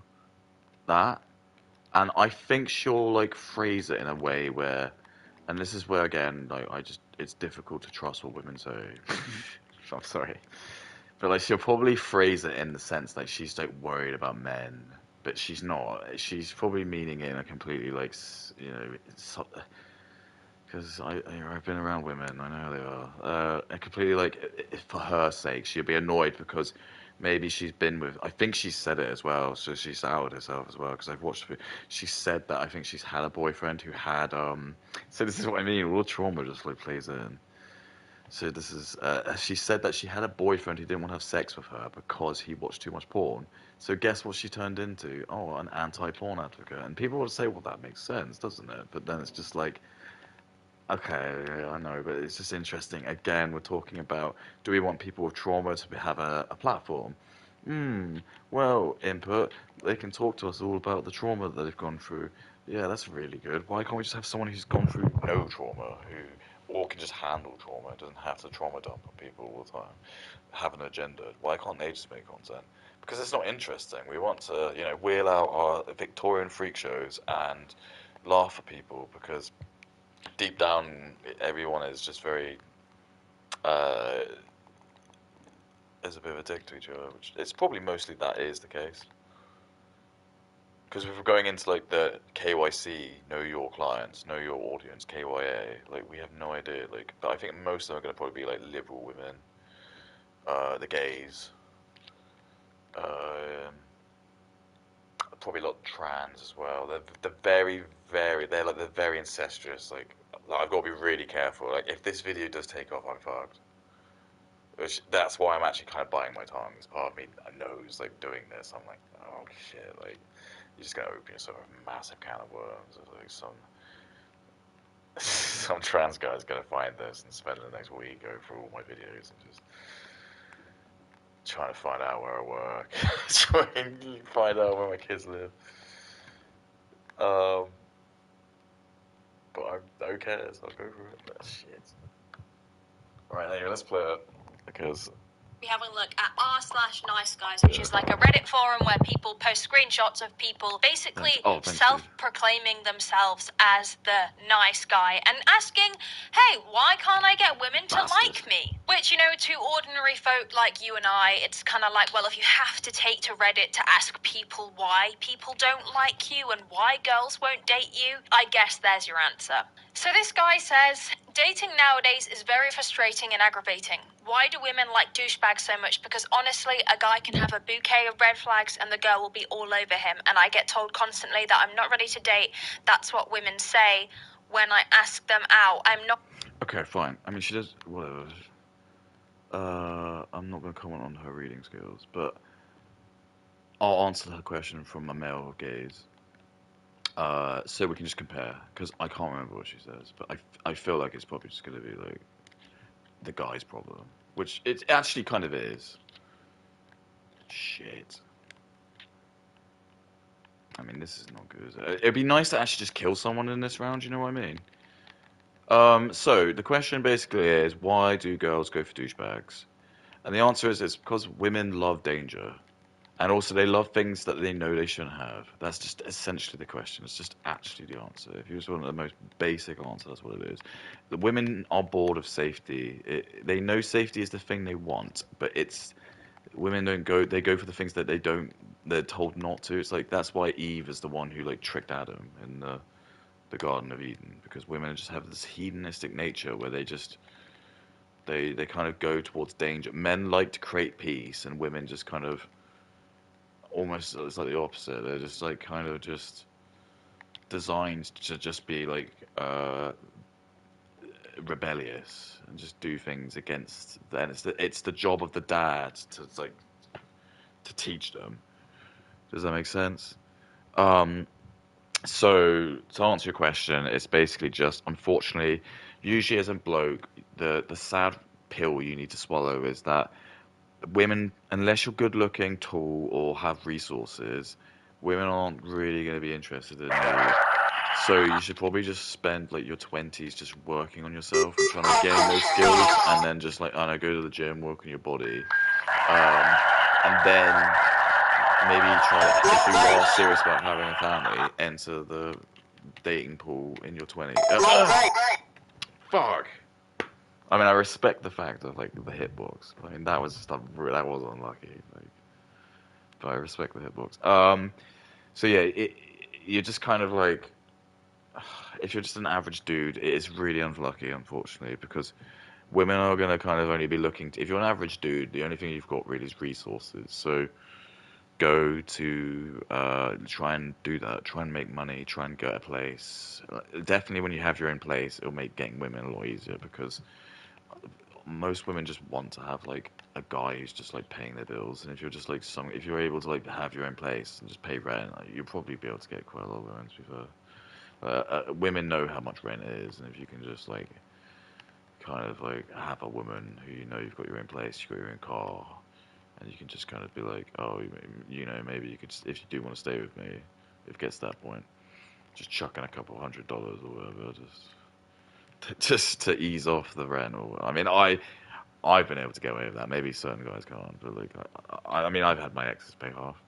Speaker 1: that. And I think she'll like phrase it in a way where, and this is where again, like it's difficult to trust what women say. I'm sorry, but like she'll probably phrase it in the sense like she's like worried about men, but she's not. She's probably meaning it in a completely like because I've been around women, I know how they are. And completely like for her sake, she'll be annoyed because maybe she's been with. I think she said it as well, so she's outed herself as well. Because I've watched. She said that I think. She's had a boyfriend who had. So this is what I mean. All trauma just like plays in. So this is. She said that she had a boyfriend who didn't want to have sex with her because he watched too much porn. So guess what she turned into? Oh, an anti-porn advocate. And people would say, well, that makes sense, doesn't it? But then it's just like. Okay, yeah, I know, but it's just interesting. Again, we're talking about do we want people with trauma to have a platform? Well, input. They can talk to us all about the trauma that they've gone through. Yeah, that's really good. Why can't we just have someone who's gone through no trauma, who or can just handle trauma, doesn't have to trauma dump on people all the time, have an agenda? Why can't they just make content? Because it's not interesting. We want to, wheel out our Victorian freak shows and laugh at people because deep down, everyone is just very uh, is a bit of a dick to each other. Which it's probably mostly that is the case. Because if we're going into like the KYC, know your clients, know your audience, KYA, like we have no idea. Like, but I think most of them are going to probably be like liberal women, the gays, um, probably a lot of trans as well. They're very, very, they're very incestuous. Like I've got to be really careful. Like if this video does take off, I'm fucked. That's why I'm actually kind of biting my tongue. As part of me knows like doing this. I'm like, oh shit, like you're just gonna open yourself a massive can of worms. Of, like some trans guy's gonna find this and spend the next week going through all my videos and just trying to find out where I work, trying to find out where my kids live. Um, but who cares? I'll go for it. But shit. Alright, anyway, let's play it because
Speaker 3: Be having a look at r/nice guys, which is like a Reddit forum where people post screenshots of people basically
Speaker 1: thanks,
Speaker 3: self-proclaiming themselves as the nice guy and asking, hey, why can't I get women to like me? Which, to ordinary folk like you and I, it's kind of like, well, if you have to take to Reddit to ask people why people don't like you and why girls won't date you, I guess there's your answer. So this guy says, dating nowadays is very frustrating and aggravating. Why do women like douchebags so much? Because honestly, a guy can have a bouquet of red flags and the girl will be all over him. And I get told constantly that I'm not ready to date. That's what women say when I ask them out. I'm not...
Speaker 1: Okay, fine. I mean, she does... Whatever. I'm not going to comment on her reading skills, but I'll answer her question from a male gaze. So we can just compare, because I can't remember what she says, but I feel like it's probably just going to be like the guy's problem, which it actually kind of is. Shit. I mean, this is not good. It'd be nice to actually just kill someone in this round, you know what I mean? So the question basically is, why do girls go for douchebags? And the answer is it's because women love danger. And also they love things that they know they shouldn't have. That's just essentially the question. It's just actually the answer. If you just want the most basic answer, that's what it is. The women are bored of safety. They know safety is the thing they want, but women don't go. They go for the things that they're told not to. It's like that's why Eve is the one who like tricked Adam in the Garden of Eden, because women just have this hedonistic nature where they kind of go towards danger. Men like to create peace, and women just kind of almost, it's like the opposite. They're just like kind of just designed to just be like rebellious and just do things against them. It's the job of the dad to teach them. Does that make sense? So to answer your question, it's basically just, unfortunately, usually as a bloke, the sad pill you need to swallow is that women, unless you're good looking, tall, or have resources, women aren't really going to be interested in you. So you should probably just spend like your 20s just working on yourself and trying to gain those skills, and then just like, I don't know, go to the gym, work on your body, and then maybe try if you are serious about having a family, enter the dating pool in your 20s. Fuck. I mean, I respect the fact of like the hitbox. I mean, that was just that was unlucky. Like, but I respect the hitbox. So yeah, you're just kind of like, if you're just an average dude, it is really unlucky, unfortunately, because women are gonna kind of only be looking. If you're an average dude, the only thing you've got really is resources. So go to try and do that. Try and make money. Try and get a place. Definitely, when you have your own place, it'll make getting women a lot easier because most women just want to have like a guy who's just like paying their bills, and if you're just like if you're able to like have your own place and just pay rent, like, you'll probably be able to get quite a lot of women. To be fair, women know how much rent is, and if you can just like kind of like have a woman who you know you've got your own place, you've got your own car, and you can just kind of be like, oh, you know, maybe you could, if you do want to stay with me, if it gets to that point, just chuck in a couple $100 or whatever, just to ease off the rent. Or I mean, I've been able to get away with that. Maybe certain guys can't, but like I mean, I've had my exes pay half.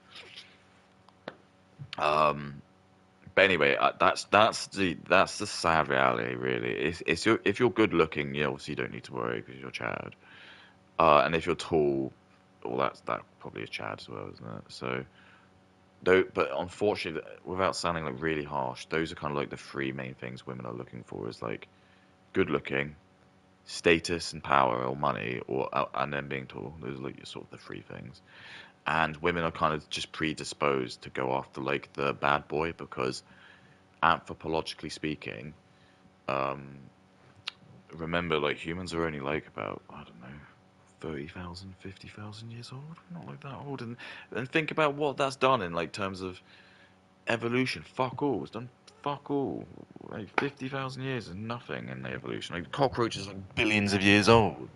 Speaker 1: But anyway, that's the sad reality, really. If you're good looking, you obviously don't need to worry because you're Chad. And if you're tall, well, that probably is Chad as well, isn't it? So, though, but unfortunately, without sounding like really harsh, those are kind of like the three main things women are looking for: is like good looking, status and power or money, or and then being tall. Those are like sort of the three things. And women are kind of just predisposed to go after like the bad boy because, anthropologically speaking, um, remember like humans are only like about, I don't know, 30,000, 50,000 years old, not like that old, and think about what that's done in like terms of evolution. Fuck all. It's done fuck all. Like 50,000 years is nothing in the evolution. Like cockroaches are like billions of years old.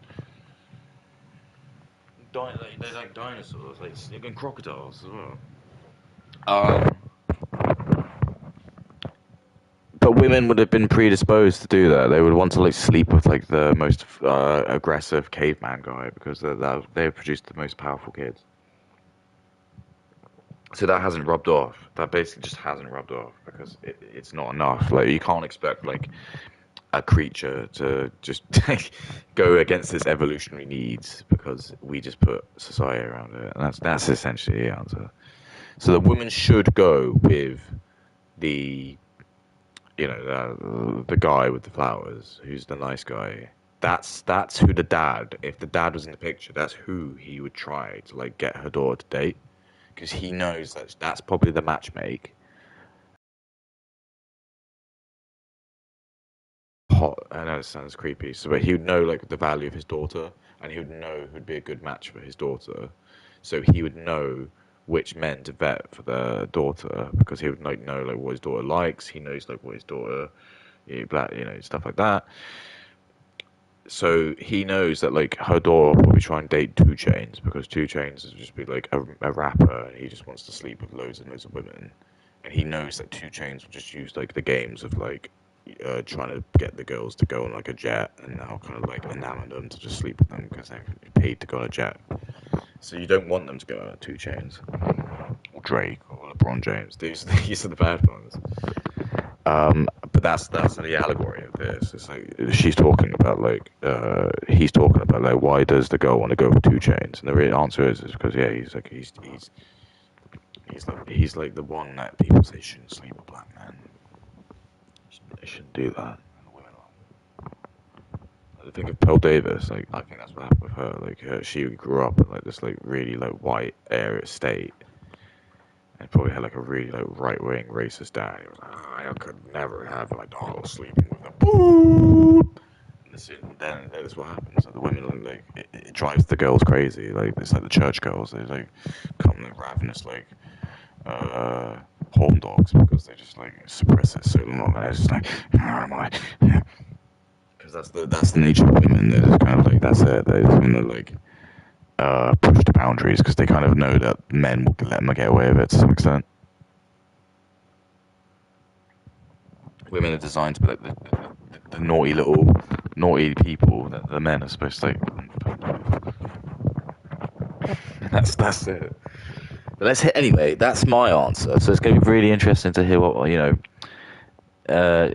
Speaker 1: They're like dinosaurs, like and crocodiles as well. Um, but women would have been predisposed to do that. They would want to like sleep with like the most aggressive caveman guy because they produced the most powerful kids. So that hasn't rubbed off. That basically just hasn't rubbed off because it's not enough. Like you can't expect like a creature to just go against its evolutionary needs because we just put society around it. And that's essentially the answer. So the women should go with the, you know, the guy with the flowers, who's the nice guy. That's who the dad. If the dad was in the picture, that's who he would try to like get her daughter to date, because he knows that that's probably the matchmake. Hot. I know it sounds creepy, so but he would know like the value of his daughter, and he would know who'd be a good match for his daughter. So he would know which men to vet for the daughter because he would like know like what his daughter likes. He knows like what his daughter, black, you know, stuff like that. So he knows that like her daughter will probably try and date 2 Chainz because 2 Chainz is just be like a rapper and he just wants to sleep with loads and loads of women, and he knows that 2 Chainz will just use like the games of like trying to get the girls to go on like a jet, and now kind of like enamor them to just sleep with them because they're paid to go on a jet. So you don't want them to go on 2 Chainz or Drake or LeBron James. These are the bad ones. But that's the allegory of this. It's like she's talking about like he's talking about like why does the girl want to go with 2 Chainz, and the real answer is because yeah, he's like the one that people say shouldn't sleep with black men. They shouldn't do that. I think of Pearl Davis. Like I think that's what happened with her. Like she grew up in like this like really like white area state. And probably had like a really like right wing racist dad. He was like, I could never have my daughter sleeping with a boo. And then that's what happens. Like, the women like it drives the girls crazy. Like it's like the church girls. They like come like ravenous like horn dogs because they just like suppress it so long. And it's just like, because that's the nature of women. They're just kind of like that's it. They're just gonna like push the boundaries because they kind of know that men will let them get away with it to some extent. Women are designed to be like the naughty people that the men are supposed to like. That's it. But let's hit anyway. That's my answer. So it's going to be really interesting to hear what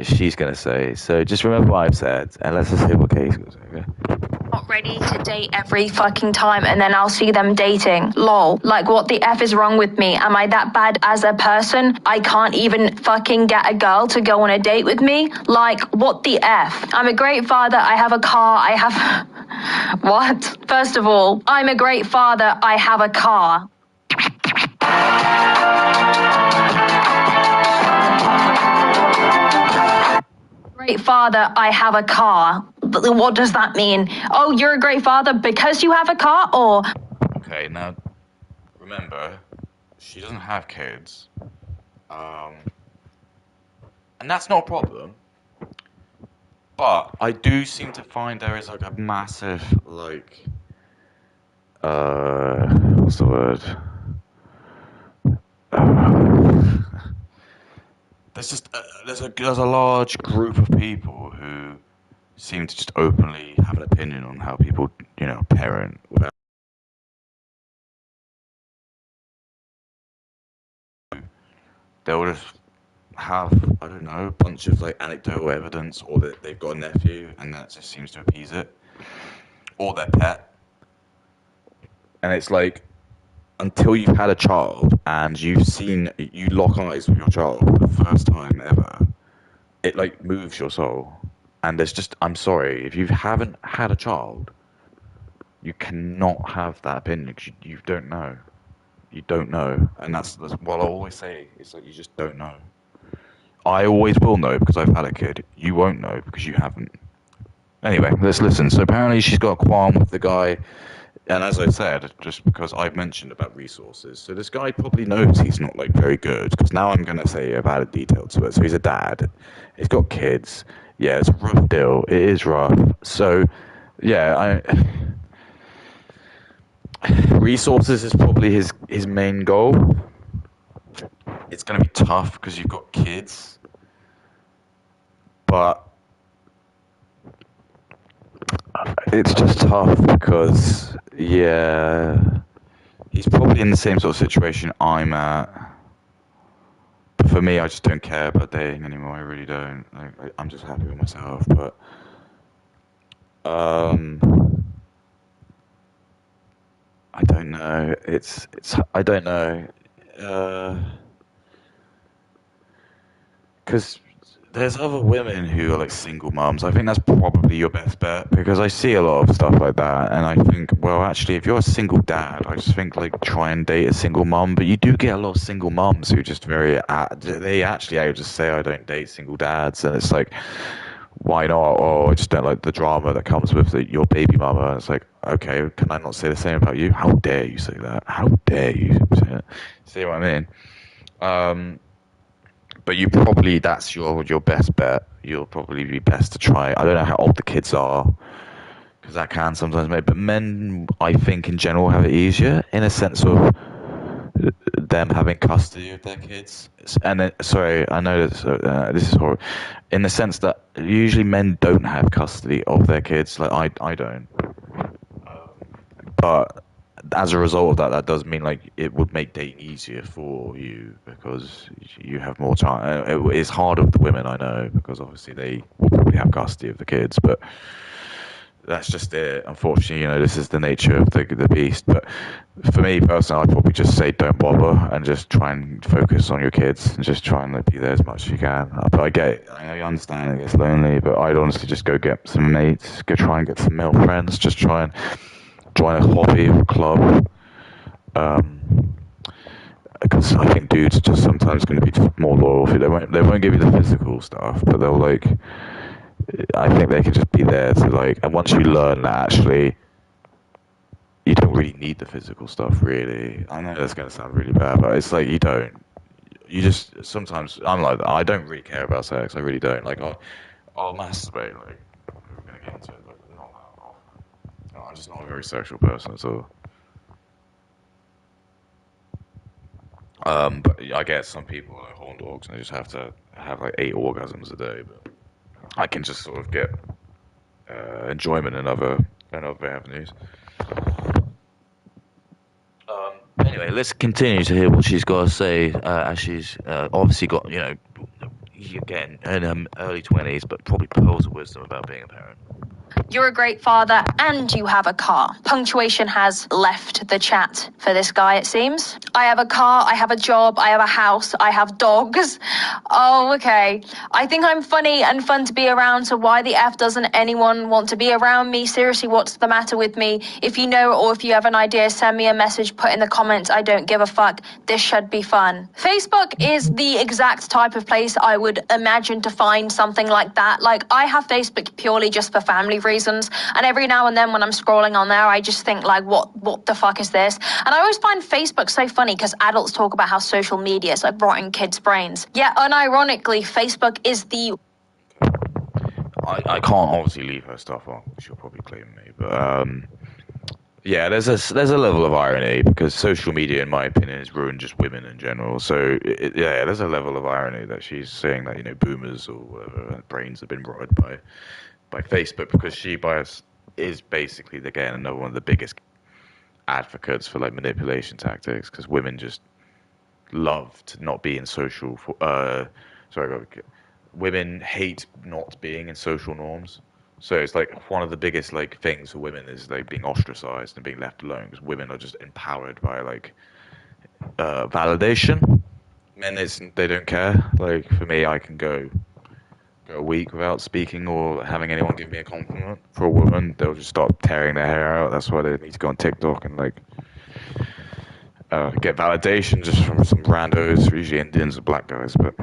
Speaker 1: she's going to say. So just remember what I've said, and let's just hear what Katie's going to say. Okay?
Speaker 3: Not ready to date every fucking time and then I'll see them dating. Lol. Like, what the F is wrong with me? Am I that bad as a person? I can't even fucking get a girl to go on a date with me? Like, what the F? I'm a great father. I have a car. I have... What? First of all, I'm a great father. I have a car. Great father, I have a car. What does that mean? Oh, you're a great father because you have a car, or...
Speaker 1: Okay, now remember, she doesn't have kids, and that's not a problem. But I do seem to find there is like a massive what's the word? There's just there's a large group of people who seem to just openly have an opinion on how people parent without. They'll just have, I don't know, a bunch of like anecdotal evidence, or that they've got a nephew and that just seems to appease it, or their pet. And it's like, until you've had a child and you lock eyes with your child for the first time ever, it like moves your soul. And there's just, I'm sorry, if you haven't had a child, you cannot have that opinion because you don't know. You don't know. And that's what I always say. It's like, you just don't know. I always will know because I've had a kid. You won't know because you haven't. Anyway, let's listen. So apparently she's got a qualm with the guy. And as I said, just because I've mentioned about resources, so this guy probably knows he's not like very good. Because now I'm going to say I've added detail to it. So he's a dad. He's got kids. Yeah, it's a rough deal. It is rough. So, yeah, resources is probably his main goal. It's going to be tough because you've got kids. But it's just tough because, yeah, he's probably in the same sort of situation I'm at. But for me, I just don't care about dating anymore. I really don't. I'm just happy with myself. But I don't know. It's I don't know. Because there's other women who are like single mums. I think that's probably your best bet because I see a lot of stuff like that, and I think, well, actually, if you're a single dad, I just think like try and date a single mum. But you do get a lot of single mums who just they actually I would just say I don't date single dads, and it's like, why not? Oh, I just don't like the drama that comes with your baby mama. And it's like, okay, can I not say the same about you? How dare you say that? How dare you say it? See what I mean? But that's your best bet. You'll probably be best to try. I don't know how old the kids are, because that can sometimes make. But men, I think, in general, have it easier in a sense of them having custody of their kids. And sorry, I know this is horrible. In the sense that usually men don't have custody of their kids. Like I don't. But as a result of that, that does mean like it would make dating easier for you because you have more time. It's harder with the women, I know, because obviously they will probably have custody of the kids, but that's just it. Unfortunately, this is the nature of the beast. But for me personally, I'd probably just say don't bother and just try and focus on your kids and just try and like, be there as much as you can. But I understand it gets lonely, but I'd honestly just go get some mates, go try and get some male friends, just try and join a hobby or club, because I think dudes are just sometimes going to be more loyal. They won't give you the physical stuff, but they'll like. I think they can just be there to like. And once you learn that actually, you don't really need the physical stuff. Really, I know that's going to sound really bad, but it's like you don't. You just sometimes I'm like that. I don't really care about sex. I really don't. Like I'll masturbate. Like we're going to get into it. Like not that often. I'm just not a very sexual person, so. But I guess some people are like horn dogs and they just have to have like 8 orgasms a day. But I can just sort of get enjoyment in other avenues. Anyway, Anyway, let's continue to hear what she's got to say. As she's obviously got, again in her early 20s, but probably pearls of wisdom about being a parent.
Speaker 3: You're a great father and you have a car. Punctuation has left the chat for this guy, it seems. I have a car, I have a job, I have a house, I have dogs. Oh, okay. I think I'm funny and fun to be around, so why the F doesn't anyone want to be around me? Seriously, what's the matter with me? If you know or if you have an idea, send me a message, put in the comments. I don't give a fuck. This should be fun. Facebook is the exact type of place I would imagine to find something like that. Like, I have Facebook purely just for family reasons, and every now and then when I'm scrolling on there, I just think like, what the fuck is this? And I always find Facebook so funny because adults talk about how social media is like rotting kids' brains. Yet unironically, Facebook is the...
Speaker 1: I can't obviously leave her stuff on. She'll probably claim me, but yeah, there's a level of irony because social media, in my opinion, has ruined just women in general. So yeah, there's a level of irony that she's saying that boomers or whatever brains have been rotted by Facebook, because she is basically again another one of the biggest advocates for like manipulation tactics, because women just love to not be in social. Women hate not being in social norms. So it's like one of the biggest like things for women is like being ostracized and being left alone, because women are just empowered by like validation. Men they don't care. Like for me, I can go a week without speaking or having anyone give me a compliment. For a woman, they'll just start tearing their hair out. That's why they need to go on TikTok and like get validation just from some randos, usually Indians or black guys. But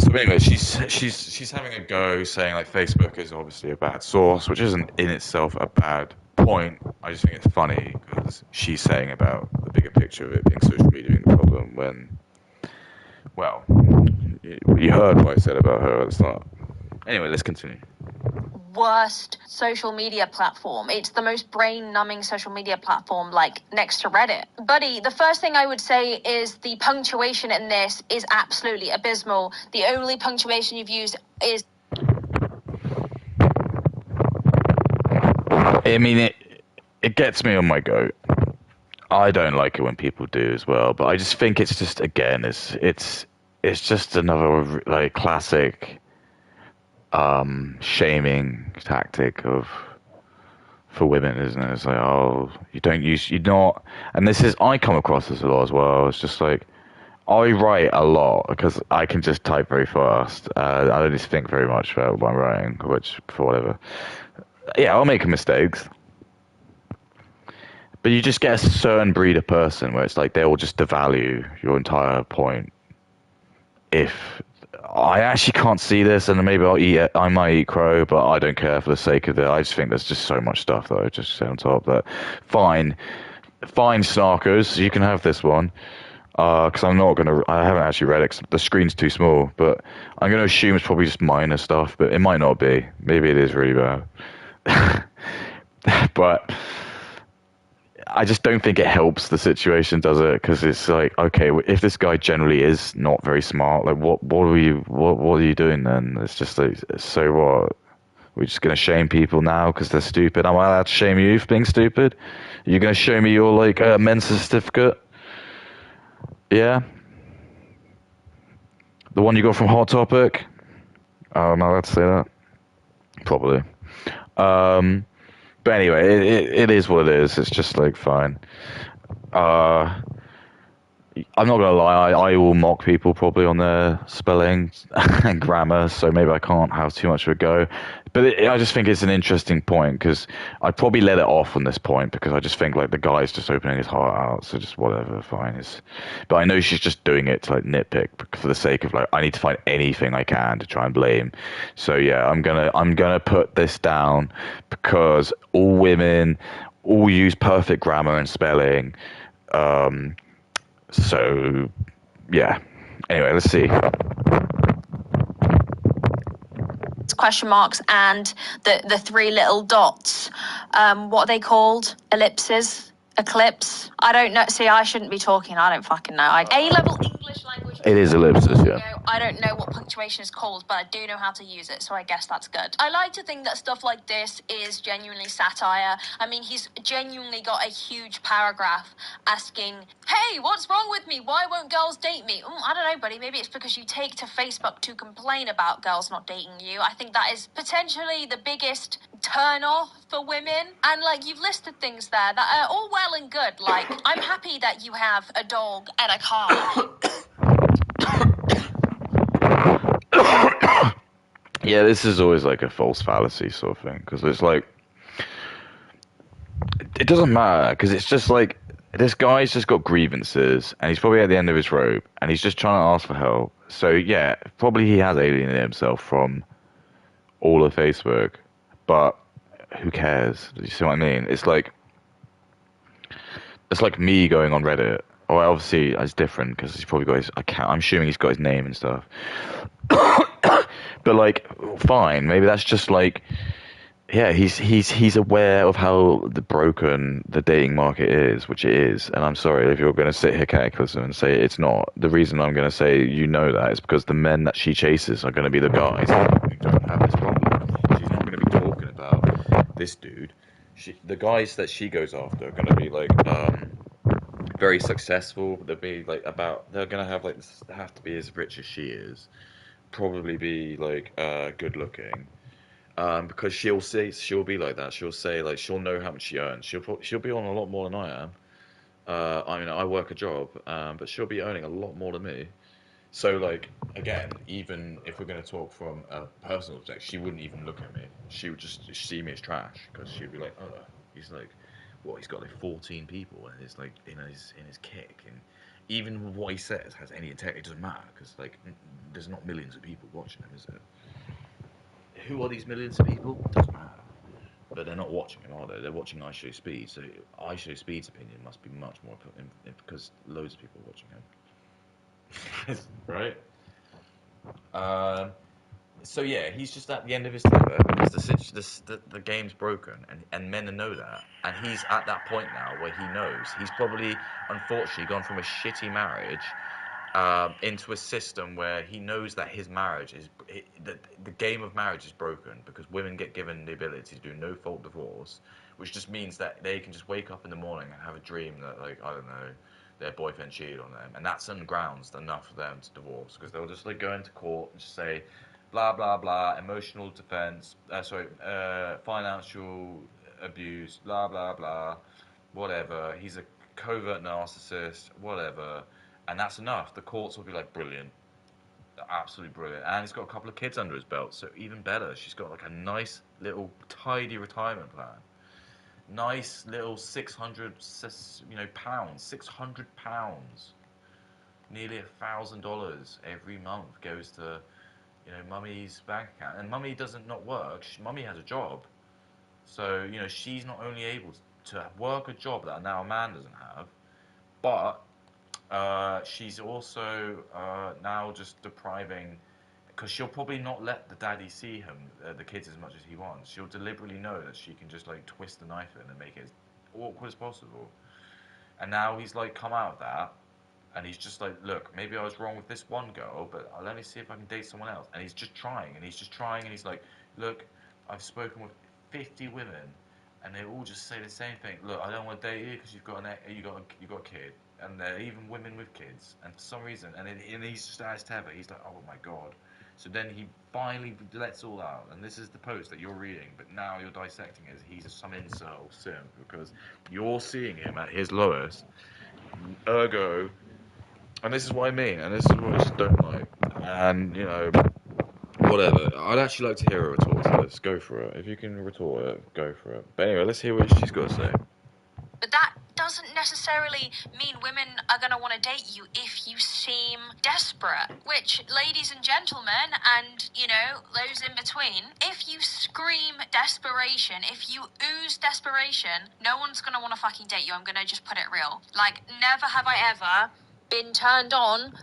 Speaker 1: so anyway, she's having a go, saying like Facebook is obviously a bad source, which isn't in itself a bad point. I just think it's funny because she's saying about the bigger picture of it being social media being the problem when, well, you heard what I said about her at the start. Anyway, let's continue.
Speaker 3: Worst social media platform. It's the most brain-numbing social media platform, like next to Reddit. Buddy, the first thing I would say is the punctuation in this is absolutely abysmal. The only punctuation you've used is...
Speaker 1: I mean, it gets me on my goat. I don't like it when people do as well, but I just think it's just, again, it's just another like classic shaming tactic for women, isn't it? It's like, oh, you're not, and I come across this a lot as well. It's just like, I write a lot because I can just type very fast. I don't just think very much about what I'm writing, which, for whatever. Yeah, I'll make mistakes. But you just get a certain breed of person where it's like they will just devalue your entire point. If I actually can't see this, and maybe I might eat crow, but I don't care for the sake of it. I just think there's just so much stuff that I just say on top that fine snarkers, you can have this one. Because I haven't actually read it 'cause the screen's too small, but I'm going to assume it's probably just minor stuff, but it might not be. Maybe it is really bad. But I just don't think it helps the situation, does it? Because it's like, okay, if this guy generally is not very smart, like what are you doing then? It's just like, so what? We're just going to shame people now because they're stupid. Am I allowed to shame you for being stupid? Are you going to show me your like Mensa certificate? Yeah? The one you got from Hot Topic? Oh, am I allowed to say that? Probably. But anyway, it is what it is. It's just like, fine. I'm not gonna lie, I will mock people probably on their spelling and grammar, so maybe I can't have too much of a go. But I just think it's an interesting point, because I'd probably let it off on this point, because I just think like the guy's just opening his heart out, so just whatever, fine. But I know she's just doing it to like nitpick for the sake of like, I need to find anything I can to try and blame. So yeah, I'm gonna put this down, because all women all use perfect grammar and spelling. So, yeah. Anyway, let's see.
Speaker 3: Question marks and the three little dots. What are they called? Ellipses? Eclipse? I don't know. See, I shouldn't be talking. I don't fucking know. A-level English language
Speaker 1: It is ellipsis, yeah.
Speaker 3: I don't know what punctuation is called, but I do know how to use it, so I guess that's good. I like to think that stuff like this is genuinely satire. I mean, he's genuinely got a huge paragraph asking, hey, what's wrong with me? Why won't girls date me? I don't know, buddy. Maybe it's because you take to Facebook to complain about girls not dating you. I think that is potentially the biggest turn off for women. And, like, you've listed things there that are all well and good. Like, I'm happy that you have a dog and a car.
Speaker 1: Yeah, this is always like a false fallacy sort of thing, because it's like, it doesn't matter, because it's just like, this guy's just got grievances, and he's probably at the end of his rope, and he's just trying to ask for help. So yeah, probably he has alienated himself from all of Facebook, but who cares? Do you see what I mean? It's like me going on Reddit. Oh, obviously it's different because he's probably got his account. I'm assuming he's got his name and stuff. But like, fine, maybe that's just like, yeah, he's aware of how broken the dating market is, which it is. And I'm sorry if you're going to sit here cataclysm and say it's not. The reason I'm going to say you know that is because the men that she chases are going to be the guys who don't have this problem. She's not going to be talking about this dude. The guys that she goes after are going to be like very successful. They'll be like they're going to have to be as rich as she is. Probably be like good looking. Because she'll be like that. She'll say like she'll know how much she earns. She'll be on a lot more than I am. I mean, I work a job, but she'll be earning a lot more than me. So like again, even if we're going to talk from a personal perspective, she wouldn't even look at me. She would just see me as trash because she'd be like, oh, he's like, what? He's got like 14 people and it's like in his kick, and even what he says has any integrity. It doesn't matter because like there's not millions of people watching him, is there? Who are these millions of people? Doesn't matter. But they're not watching him, are they? They're watching I Show Speed. So I Show Speed's opinion must be much more important because loads of people are watching him. Right? So yeah, he's just at the end of his tether because the game's broken, and men know that. And he's at that point now where he knows he's probably, unfortunately, gone from a shitty marriage into a system where he knows that his marriage is the game of marriage is broken because women get given the ability to do no fault divorce, which just means that they can just wake up in the morning and have a dream that, like, I don't know, their boyfriend cheated on them, and that's on grounds enough for them to divorce because they'll just like go into court and just say blah blah blah, emotional defense, financial abuse, blah blah blah, whatever, he's a covert narcissist, whatever. And that's enough. The courts will be like, brilliant. Absolutely brilliant. And he's got a couple of kids under his belt, so even better. She's got like a nice little tidy retirement plan. Nice little 600, pounds. 600 pounds. Nearly $1,000 every month goes to, mummy's bank account. And mummy doesn't not work. Mummy has a job. So, she's not only able to work a job that now a man doesn't have, but she's also now just depriving, because she'll probably not let the daddy see the kids as much as he wants. She'll deliberately know that she can just like twist the knife in and make it as awkward as possible. And now he's like come out of that, and he's just like, look, maybe I was wrong with this one girl, but let me see if I can date someone else. And he's just trying, and he's like, look, I've spoken with 50 women, and they all just say the same thing. Look, I don't want to date you because you've got a kid. And they're even women with kids, and for some reason, and he's just at his tether, he's like, oh my god. So then he finally lets all out, and this is the post that you're reading, but now you're dissecting it as he's some incel simp, because you're seeing him at his lowest, ergo, and this is what I mean, and this is what I just don't like, and, whatever. I'd actually like to hear her retort to this. Go for it. If you can retort it, go for it. But anyway, let's hear what she's got to say.
Speaker 3: But that doesn't necessarily mean women are going to want to date you if you seem desperate. Which, ladies and gentlemen, and, those in between, if you scream desperation, if you ooze desperation, no one's going to want to fucking date you. I'm going to just put it real. Like, never have I ever been turned on.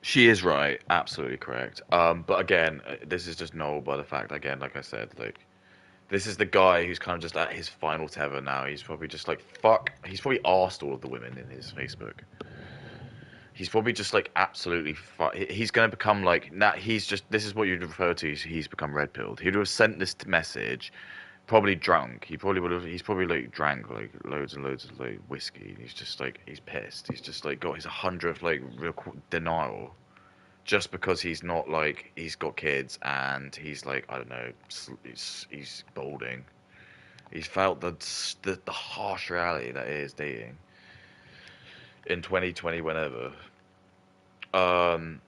Speaker 1: She is right. Absolutely correct. But again, this is just null by the fact, again, like I said, like, this is the guy who's kind of just at his final tether now. He's probably just like, fuck. He's probably asked all of the women in his Facebook. he's probably just like absolutely. He's gonna become like now. He's just. This is what you'd refer to. He's become red pilled. He would have sent this message, probably drunk. He probably would have. He's probably like drank like loads and loads of like whiskey. He's just like he's pissed. He's just like got his 100th like denial, just because he's not like he's got kids and he's like I don't know. He's balding. He's felt the harsh reality that is dating in 2020 whenever. Um,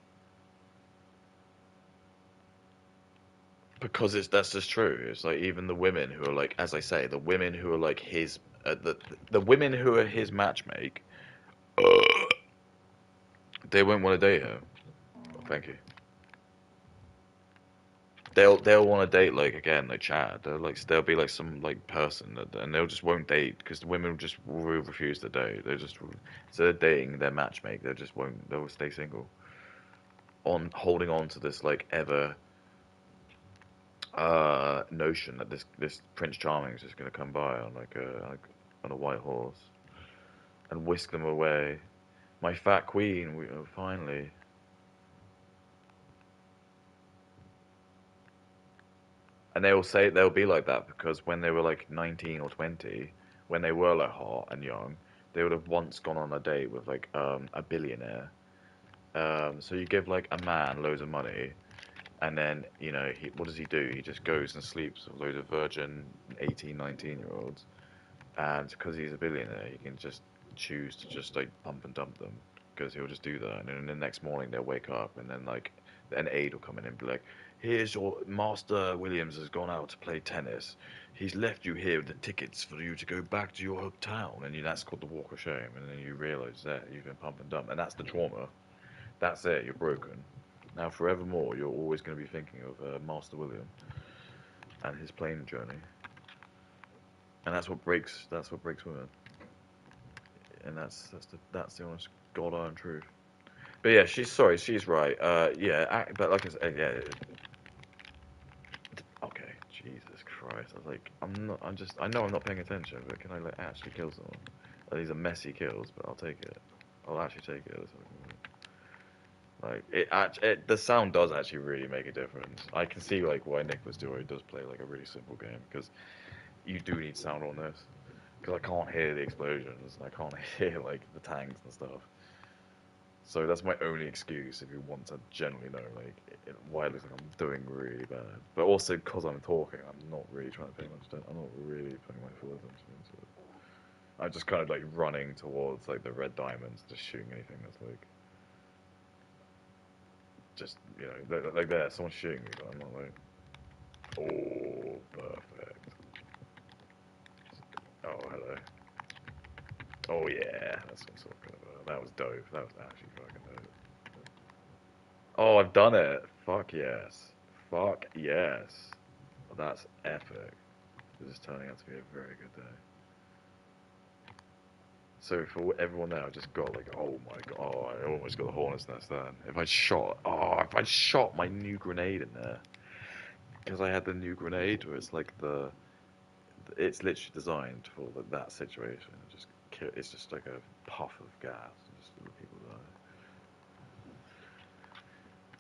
Speaker 1: because that's just true. It's like even the women who are like, as I say, the women who are like his, the women who are his matchmake, they won't want to date him. Oh, thank you. They'll want to date like again like Chad. They'll be like some like person and they'll just won't date because the women just will refuse to date. They just instead of dating their matchmake, they just won't. They'll stay single. On holding on to this like ever notion that this Prince Charming is just gonna come by on like on a white horse and whisk them away. My fat queen, finally. And they'll be like that because when they were like 19 or 20, when they were like hot and young, they would have once gone on a date with like a billionaire. So you give like a man loads of money, and then what does he do? He just goes and sleeps with loads of virgin 18, 19 year olds, and because he's a billionaire, he can just choose to just like pump and dump them because he'll just do that, and then the next morning they'll wake up, and then like an aide will come in and be like, "Here's your Master Williams has gone out to play tennis. He's left you here with the tickets for you to go back to your hometown," and that's called the walk of shame, and then you realise that you've been pump and dump, and that's the trauma. That's it. You're broken. Now, forevermore, you're always going to be thinking of Master William and his plane journey, and that's what breaks women, and that's the honest god iron truth. But yeah, she's right. Yeah, but like I said, yeah. Okay, Jesus Christ. I was like, I know I'm not paying attention, but can I like actually kill someone? These are messy kills, but I'll take it. I'll actually take it. Like the sound does actually really make a difference. I can see like why Nicholas Duroy does play like a really simple game because you do need sound on this because I can't hear the explosions and I can't hear like the tanks and stuff. So that's my only excuse if you want to generally know like why it looks like I'm doing really bad. But also because I'm talking, I'm not really trying to pay much attention. I'm not really putting my full attention into it. I'm just kind of like running towards like the red diamonds, just shooting anything that's like just like there, someone's shooting me, but I'm not like, oh, perfect. Oh, hello. Oh yeah, that's what I'm talking about. That was dope. That was actually fucking dope. Oh, I've done it. Fuck yes. Fuck yes. That's epic. This is turning out to be a very good day. So for everyone there, I just got like, oh my god, oh, I almost got the hornet's nest then. If I'd shot my new grenade in there, because I had the new grenade where it's literally designed for that situation. It's just like a puff of gas, and just people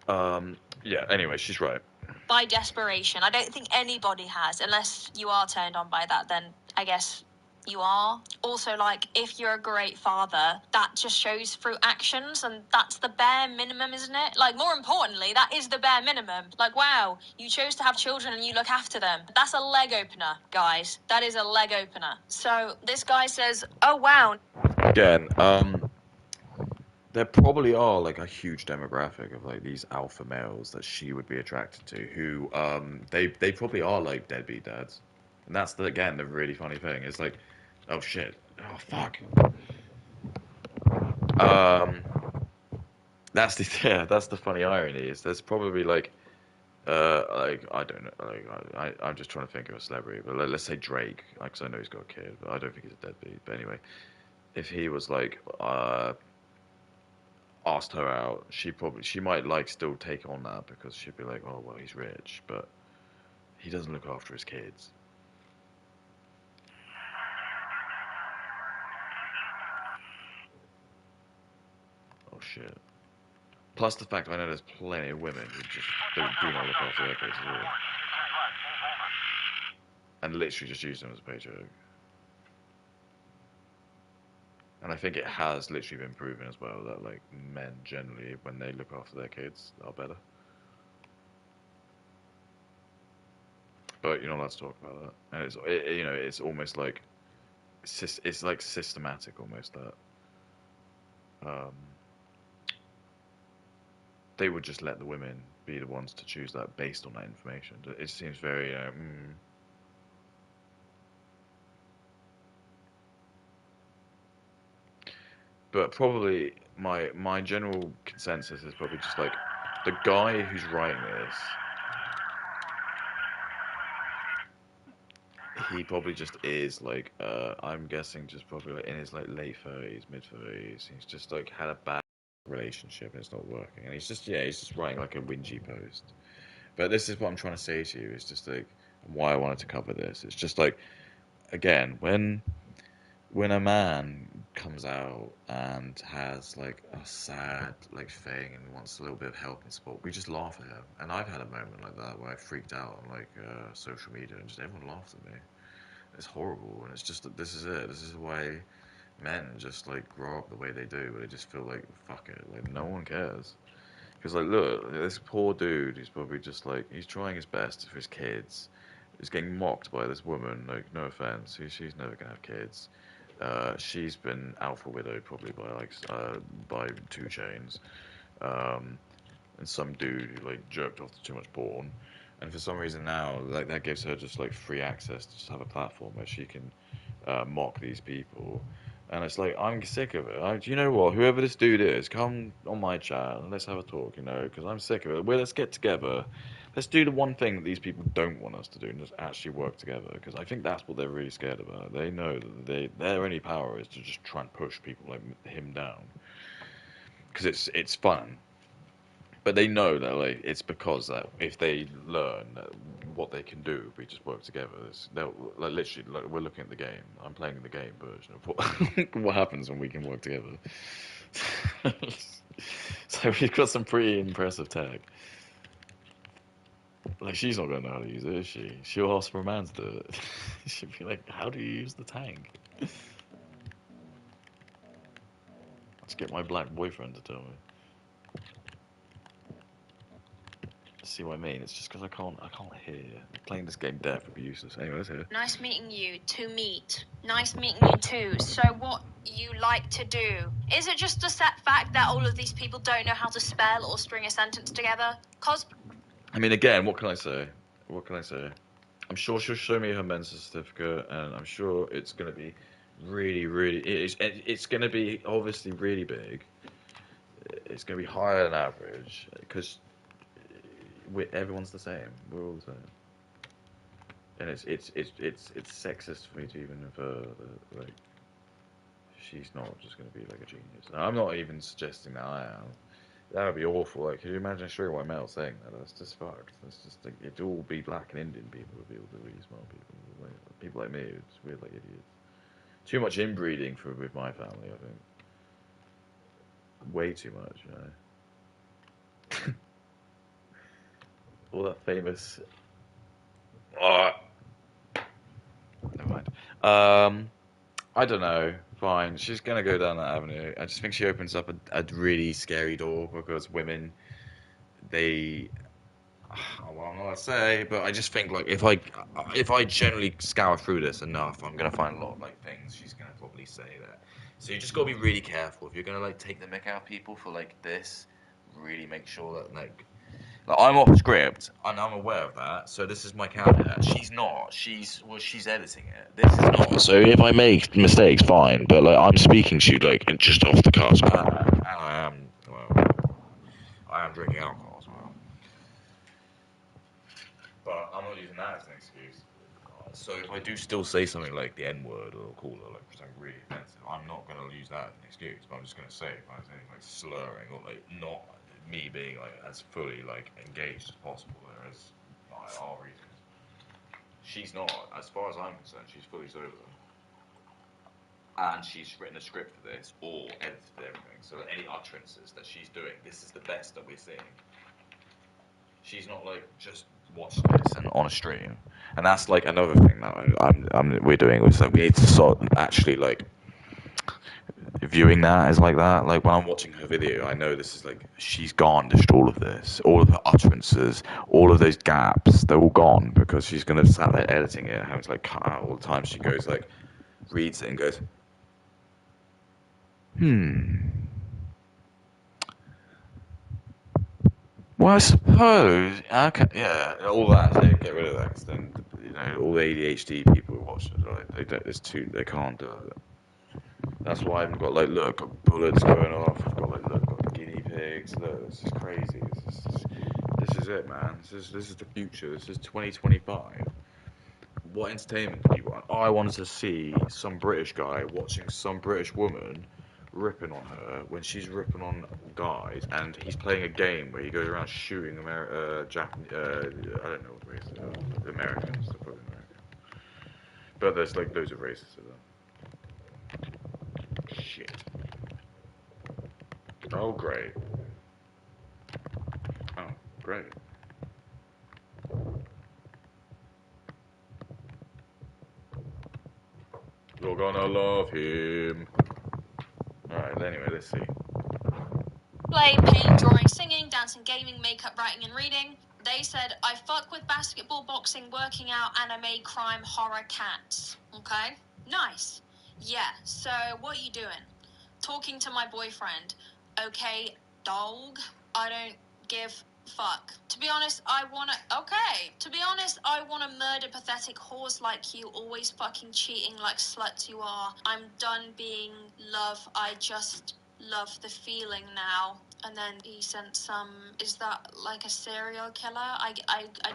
Speaker 1: die. Yeah. Anyway, she's right.
Speaker 3: By desperation. I don't think anybody has, unless you are turned on by that, then I guess you are. Also, like, if you're a great father, that just shows through actions, and that's the bare minimum, isn't it? Like, more importantly, that is the bare minimum. Like, wow, you chose to have children and you look after them. That's a leg opener, guys. That is a leg opener. So, this guy says, oh, wow.
Speaker 1: Again, there probably are like a huge demographic of like these alpha males that she would be attracted to who they probably are like deadbeat dads. And that's again the really funny thing. It's like, oh shit. Oh fuck. Um that's the yeah, that's the funny irony is there's probably like I don't know like I'm just trying to think of a celebrity, but let's say Drake, like 'cause I know he's got a kid, but I don't think he's a deadbeat. But anyway, if he was like asked her out, she might like still take on that because she'd be like, oh well, he's rich, but he doesn't look after his kids. Oh bullshit. Plus the fact I know there's plenty of women who just do not look after their kids at all. And literally just use them as a paycheck. And I think it has literally been proven as well that like men generally, when they look after their kids, are better. But you're not allowed to talk about that. And it's almost like it's like systematic almost that they would just let the women be the ones to choose that based on that information. It seems very But probably my general consensus is probably just like the guy who's writing this, he probably just is like I'm guessing just probably like in his like late 30s, mid 30s. He's just like had a bad relationship and it's not working, and he's just writing like a whingy post. But this is what I'm trying to say to you. It's just like why I wanted to cover this. It's just like again when a man comes out and has like a sad like thing and wants a little bit of help and support, we just laugh at him. And I've had a moment like that where I freaked out on like social media and just everyone laughed at me. It's horrible, and it's just that this is it. This is why men just like grow up the way they do, where they just feel like fuck it, like no one cares. Because like look, this poor dude, he's probably just like he's trying his best for his kids. He's getting mocked by this woman. Like no offense, she's never gonna have kids. She's been alpha widowed probably by 2 Chainz, um, and some dude who like jerked off to too much porn, and for some reason now like that gives her just like free access to just have a platform where she can mock these people, and it's like I'm sick of it. You know what? Whoever this dude is, come on my chat and let's have a talk. Because I'm sick of it. Let's get together. Let's do the one thing that these people don't want us to do and just actually work together. Because I think that's what they're really scared about. They know that their only power is to just try and push people like him down. Because it's fun, but they know that like it's because that if they learn that what they can do if we just work together, they'll like literally like we're looking at the game. I'm playing the game version of what happens when we can work together. So we've got some pretty impressive tech. Like she's not gonna know how to use it, is she? She'll ask for a man to do it. She'll be like, "How do you use the tank?" Let's get my black boyfriend to tell me. See what I mean? It's just because I can't hear. Playing this game deaf would be useless. Anyway, let's hear.
Speaker 3: Nice meeting you. To meet. Nice meeting you too. So what you like to do? Is it just the set fact that all of these people don't know how to spell or string a sentence together? Cos.
Speaker 1: I mean, again, what can I say? What can I say? I'm sure she'll show me her mensa certificate, and I'm sure it's going to be really, really. It's going to be obviously really big. It's going to be higher than average because everyone's the same. We're all the same, and it's sexist for me to even infer that like she's not just going to be like a genius. And I'm not even suggesting that I am. That would be awful. Like, can you imagine a straight white male saying that? That's just fucked. That's just like it'd all be black and Indian people would be all the really smart people. Like, people like me, it's weird like idiots. Too much inbreeding with my family. I think way too much. All that famous. Oh, never mind. I don't know. Fine, she's gonna go down that avenue. I just think she opens up a really scary door because women, they. Well, I'm not gonna say, but I just think like if I generally scour through this enough, I'm gonna find a lot of like things she's gonna probably say that. So you just gotta be really careful if you're gonna like take the mick out of people for like this. Really make sure that like I'm off script and I'm aware of that. So this is my caveat. She's not. She's editing it. This is not. So if I make mistakes, fine. But like I'm speaking to you like just off the cusp, and I am drinking alcohol as well. But I'm not using that as an excuse. So if I do still say something like the N word or call her like something really offensive, I'm not going to use that as an excuse. But I'm just going to say if I was anything like slurring or like not me being like as fully like engaged as possible, there is our reasons. She's not, as far as I'm concerned, she's fully sober. and she's written a script for this or edited everything. So any utterances that she's doing, this is the best that we're seeing. She's not like just watching this and on a stream, and that's like another thing that we're doing. Is like we need to start actually like viewing that as like that. Like when I'm watching her video, I know this is like she's garnished all of this, all of her utterances, all of those gaps. They're all gone because she's gonna sat there editing it, having to like cut out all the time. She goes like reads it and goes, Well, I suppose. Okay, yeah, all that. So get rid of that. 'Cause then, all the ADHD people who watch it, like, they don't. It's too. They can't do it. That's why I've got like, look, got bullets going off. I've got like, look, got guinea pigs. Look, this is crazy. This is it, man. This is the future. This is 2025. What entertainment do you want? I wanted to see some British guy watching some British woman ripping on her when she's ripping on guys, and he's playing a game where he goes around shooting Japanese, I don't know what race, Americans, they're probably American. But there's like loads of races of them. Shit. Oh, great. Oh, great. You're gonna love him. Alright, anyway, let's see.
Speaker 3: Play, painting, drawing, singing, dancing, gaming, makeup, writing, and reading. They said, I fuck with basketball, boxing, working out, anime, crime, horror, cats. Okay? Nice. Yeah, so what are you doing? Talking to my boyfriend. Okay, dog. I don't give fuck. To be honest, I wanna murder pathetic whores like you, always fucking cheating like sluts you are. I'm done being love. I just love the feeling now. And then he sent some, is that like a serial killer? I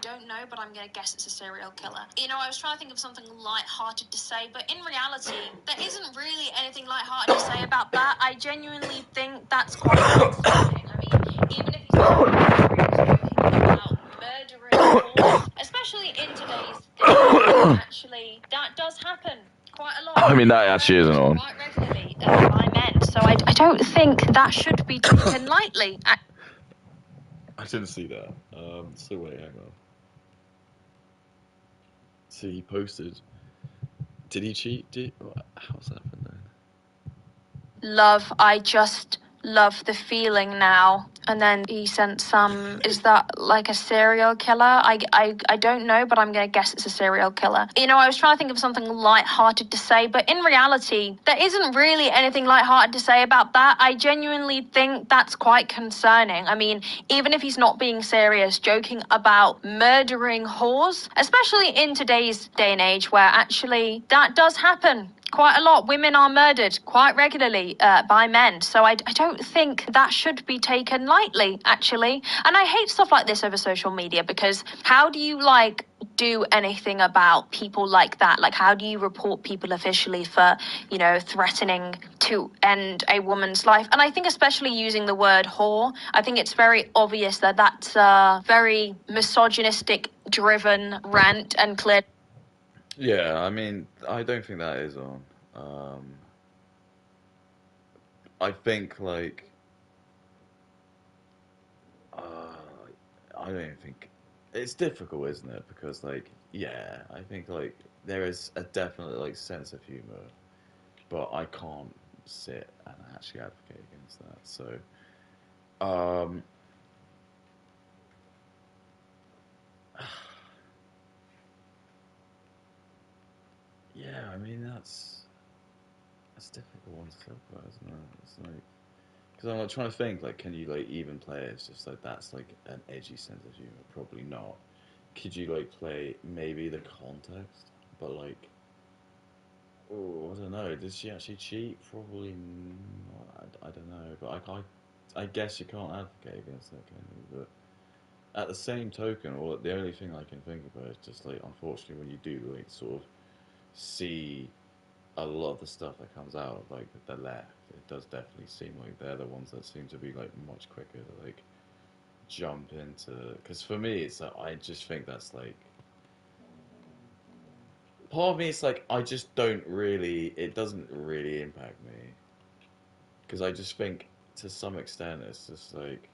Speaker 3: don't know, but I'm gonna guess it's a serial killer. I was trying to think of something light-hearted to say, but in reality, there isn't really anything light-hearted to say about that. I genuinely think that's quite concerning. I mean, even if he's joking about murdering people, especially in today's day, actually, that does happen quite a lot.
Speaker 1: I mean, that actually isn't on.
Speaker 3: Quite regularly by men, so I don't think that should be taken lightly.
Speaker 1: I didn't see that. So wait, hang on. See, he posted. Did he cheat? How's that happened then?
Speaker 3: Love, I just love the feeling now. And then he sent some, is that like a serial killer? I don't know, but I'm going to guess it's a serial killer. I was trying to think of something light-hearted to say, but in reality, there isn't really anything light-hearted to say about that. I genuinely think that's quite concerning. I mean, even if he's not being serious, joking about murdering whores, especially in today's day and age where actually that does happen quite a lot. Women are murdered quite regularly by men, so I don't think that should be taken lightly, actually. And I hate stuff like this over social media, because how do you do anything about people like that? Like, how do you report people officially for threatening to end a woman's life? And I think especially using the word whore, I think it's very obvious that that's a very misogynistic driven rant and clear.
Speaker 1: Yeah, I mean, I don't think that is on. I think I don't even think it's difficult, isn't it? Because yeah, I think there is a definite sense of humor, but I can't sit and actually advocate against that. So, um, yeah, I mean that's a difficult one to talk about, isn't it? It's because I'm trying to think can you even play it? It's just that's an edgy sense of humor. Probably not. Could you play maybe the context, but oh, I don't know. Did she actually cheat? Probably not. I don't know, but I guess you can't advocate against that, can you? But at the same token, or the only thing I can think about is just unfortunately when you do sort of see a lot of the stuff that comes out of the left, it does definitely seem like they're the ones that seem to be much quicker to jump into. Because for me, it's I just think that's
Speaker 4: part of me is like, I just don't really. It doesn't really impact me because I just think to some extent it's just like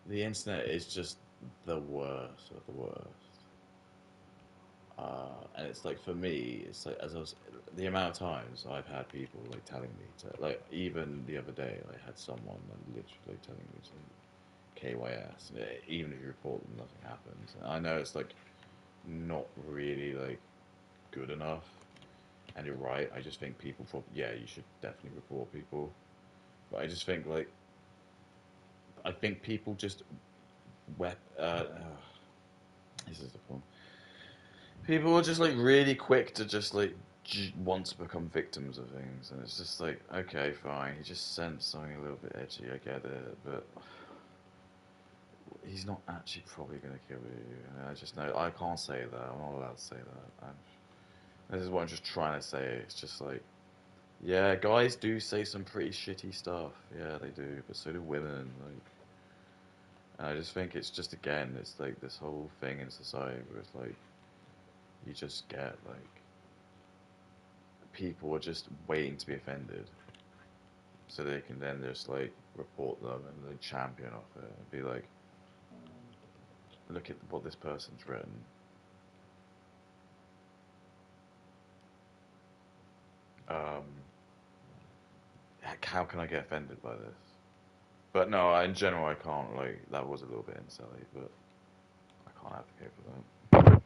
Speaker 4: the internet is just the worst of the worst. And it's like for me, it's like as I was the amount of times I've had people like telling me to like even the other day I had someone like, literally telling me to KYS. And even if you report them, nothing happens. And I know it's like not really like good enough. And you're right. I just think people probably yeah, you should definitely report people. But I just think like I think people just web. This is the problem. People are just like really quick to just like want to become victims of things, and it's just like okay, fine. He just sent something a little bit edgy. I get it, but he's not actually probably gonna kill you. And I just know I can't say that. I'm not allowed to say that. This is what I'm just trying to say. It's just like yeah, guys do say some pretty shitty stuff. Yeah, they do, but so do women. Like, and I just think it's just again, it's like this whole thing in society where it's like you just get like people are just waiting to be offended, so they can then just like report them and like champion off it and be like, look at what this person's written. Um, how can I get offended by this? But no, in general, I can't. Like that was a little bit insulty, but I can't advocate for that.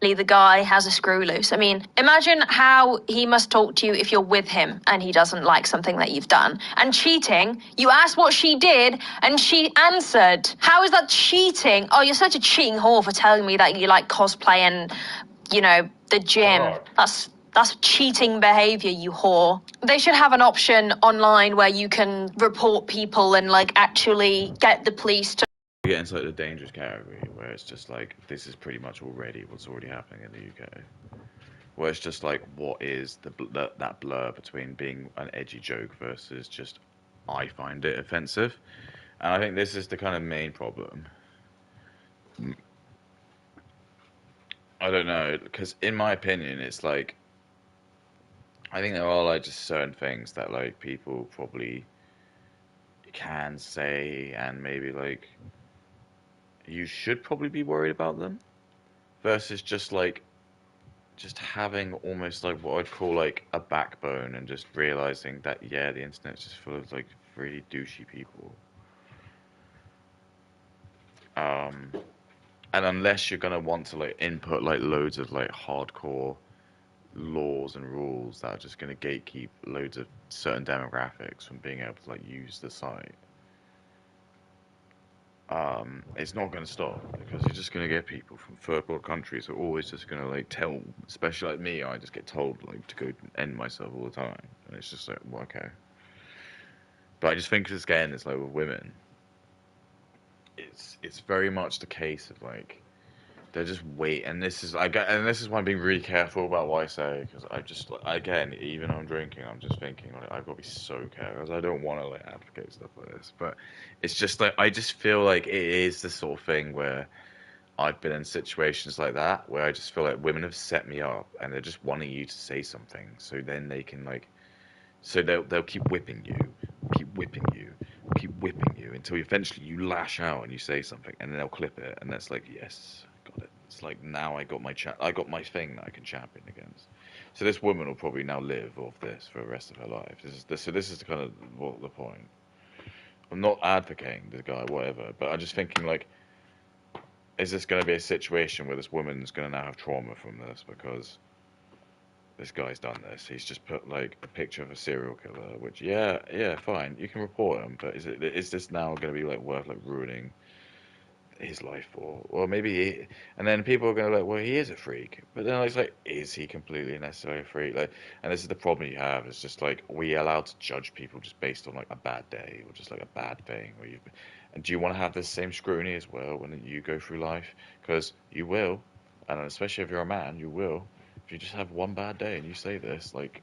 Speaker 3: The guy has a screw loose. I mean, imagine how he must talk to you if you're with him and he doesn't like something that you've done. And cheating, you asked what she did and she answered. How is that cheating? Oh, you're such a cheating whore for telling me that you like cosplay and, you know, the gym. That's cheating behavior, you whore. They should have an option online where you can report people and like actually get the police to
Speaker 4: We get into like the dangerous category where it's just like this is pretty much already what's already happening in the UK. Where it's just like what is that blur between being an edgy joke versus just I find it offensive, and I think this is the kind of main problem. I don't know because in my opinion, it's like I think there are like just certain things that like people probably can say and maybe like you should probably be worried about them versus just having almost like what I'd call like a backbone and just realizing that yeah, the internet's just full of like really douchey people. Um, and unless you're gonna want to like input like loads of like hardcore laws and rules that are just gonna gatekeep loads of certain demographics from being able to like use the site, it's not going to stop because you're just going to get people from third world countries who are always just going to like tell, especially like me, I just get told like to go end myself all the time, and it's just like, well, okay. But I just think this again, it's like with women, it's very much the case of like they're just wait, and this is and this is why I'm being really careful about what I say because I just again, even though I'm drinking, I'm just thinking like I've got to be so careful because I don't want to like advocate stuff like this, but it's just like I just feel like it is the sort of thing where I've been in situations like that where I just feel like women have set me up and they're just wanting you to say something so then they can like so they'll keep whipping you, keep whipping you, keep whipping you until eventually you lash out and you say something and then they'll clip it and that's like yes, got it. It's like now I got I got my thing that I can champion against. So this woman will probably now live off this for the rest of her life. So this is the kind of what the point. I'm not advocating this guy, whatever, but I'm just thinking like is this going to be a situation where this woman's going to now have trauma from this because this guy's done this? He's just put like a picture of a serial killer, which yeah, fine, you can report him, but is this now going to be like worth like ruining his life for? Or maybe and then people are going to like, well, he is a freak, but then it's like, is he completely necessarily a freak? Like, and this is the problem you have. It's just like we allowed to judge people just based on like a bad day or just like a bad thing where you. And do you want to have the same scrutiny as well when you go through life? Because you will, and especially if you're a man, you will. If you just have one bad day and you say this, like,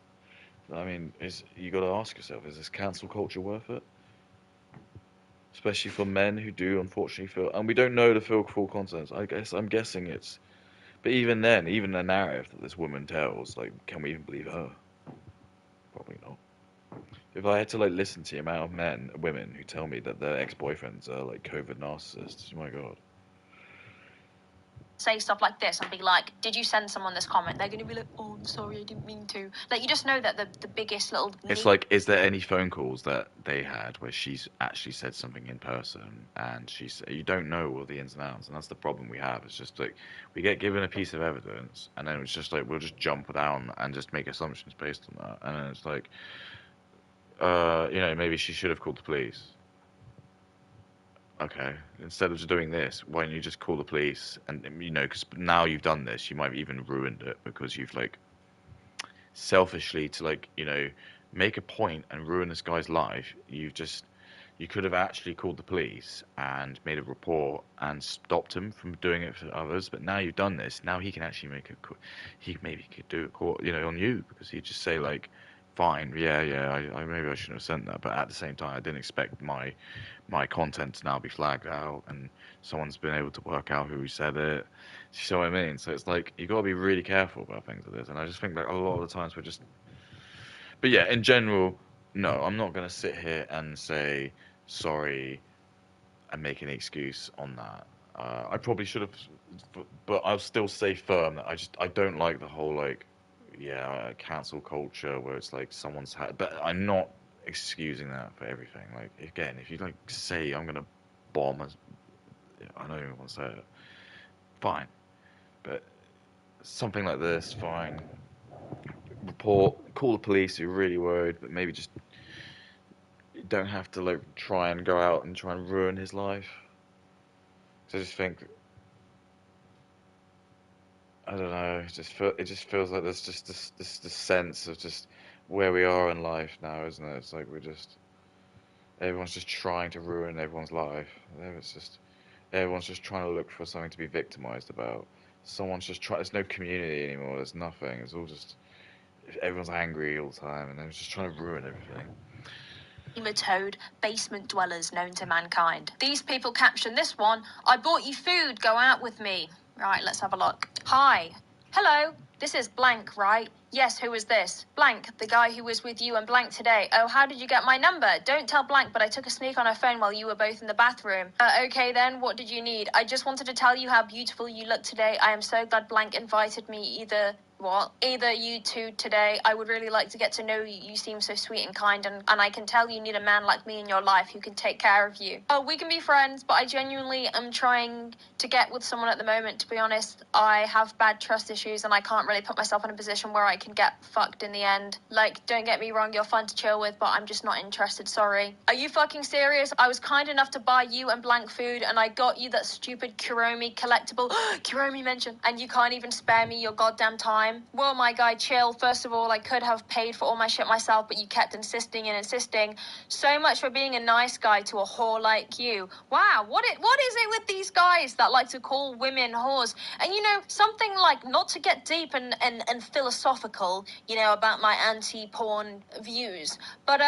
Speaker 4: I mean, is you got to ask yourself, is this cancel culture worth it? especially for men who do unfortunately feel, and we don't know the full context. I'm guessing it's, but even then, even the narrative that this woman tells, like, can we even believe her? Probably not. If I had to like listen to the amount of women who tell me that their ex-boyfriends are like COVID narcissists, my God.
Speaker 3: Say stuff like this and be like, did you send someone this comment? They're going to be like, oh, I'm sorry, I didn't mean to. Like, you just know that the biggest little...
Speaker 4: It's like, is there any phone calls that they had where she's actually said something in person and you don't know all the ins and outs, and that's the problem we have. It's just like, we get given a piece of evidence and then it's just like, we'll just jump down and just make assumptions based on that. And then it's like, maybe she should have called the police. Okay, instead of just doing this, why don't you just call the police? And because now you've done this, you might have even ruined it because you've like selfishly to make a point and ruin this guy's life. You could have actually called the police and made a report and stopped him from doing it for others. But now you've done this, now he can actually he maybe could do a court, on you, because he'd just say like, fine, yeah, I maybe I shouldn't have sent that, but at the same time, I didn't expect my content to now be flagged out, and someone's been able to work out who said it. You see what I mean? So it's like you got to be really careful about things like this, and I just think that a lot of the times we're just. But yeah, in general, no, I'm not gonna sit here and say sorry and make an excuse on that. I probably should have, but I'll still stay firm that I don't like the whole like. Yeah, cancel culture where it's like someone's had, but I'm not excusing that for everything. Like, again, if you like say I'm gonna bomb, I don't even want to say it, fine, but something like this, fine. Call the police if you're really worried, but maybe just you don't have to like try and go out and try and ruin his life. So I just think. I don't know. It just feels like there's just this sense of just where we are in life now, isn't it? It's like everyone's just trying to ruin everyone's life. Everyone's just trying to look for something to be victimized about. Someone's just trying. There's no community anymore. There's nothing. It's all just everyone's angry all the time, and they're just trying to ruin everything.
Speaker 3: Nematode basement dwellers known to mankind. These people caption this one, I bought you food, go out with me. Right, let's have a look. Hi. Hello. This is blank, right? Yes, who is this? Blank, the guy who was with you and blank today. Oh, how did you get my number? Don't tell blank, but I took a sneak on her phone while you were both in the bathroom. Okay then, what did you need? I just wanted to tell you how beautiful you look today. I am so glad blank invited me either you two today. I would really like to get to know you. You seem so sweet and kind, and I can tell you need a man like me in your life who can take care of you. Oh, we can be friends, but I genuinely am trying to get with someone at the moment. To be honest, I have bad trust issues and I can't really put myself in a position where I can get fucked in the end. Like, don't get me wrong, you're fun to chill with, but I'm just not interested, sorry. Are you fucking serious? I was kind enough to buy you and blank food, and I got you that stupid Kuromi collectible. Kuromi mention. And you can't even spare me your goddamn time. Well, my guy, chill. First of all, I could have paid for all my shit myself, but you kept insisting and insisting. So much for being a nice guy to a whore like you. Wow, what is it with these guys that like to call women whores? And something like, not to get deep and philosophical, about my anti-porn views, but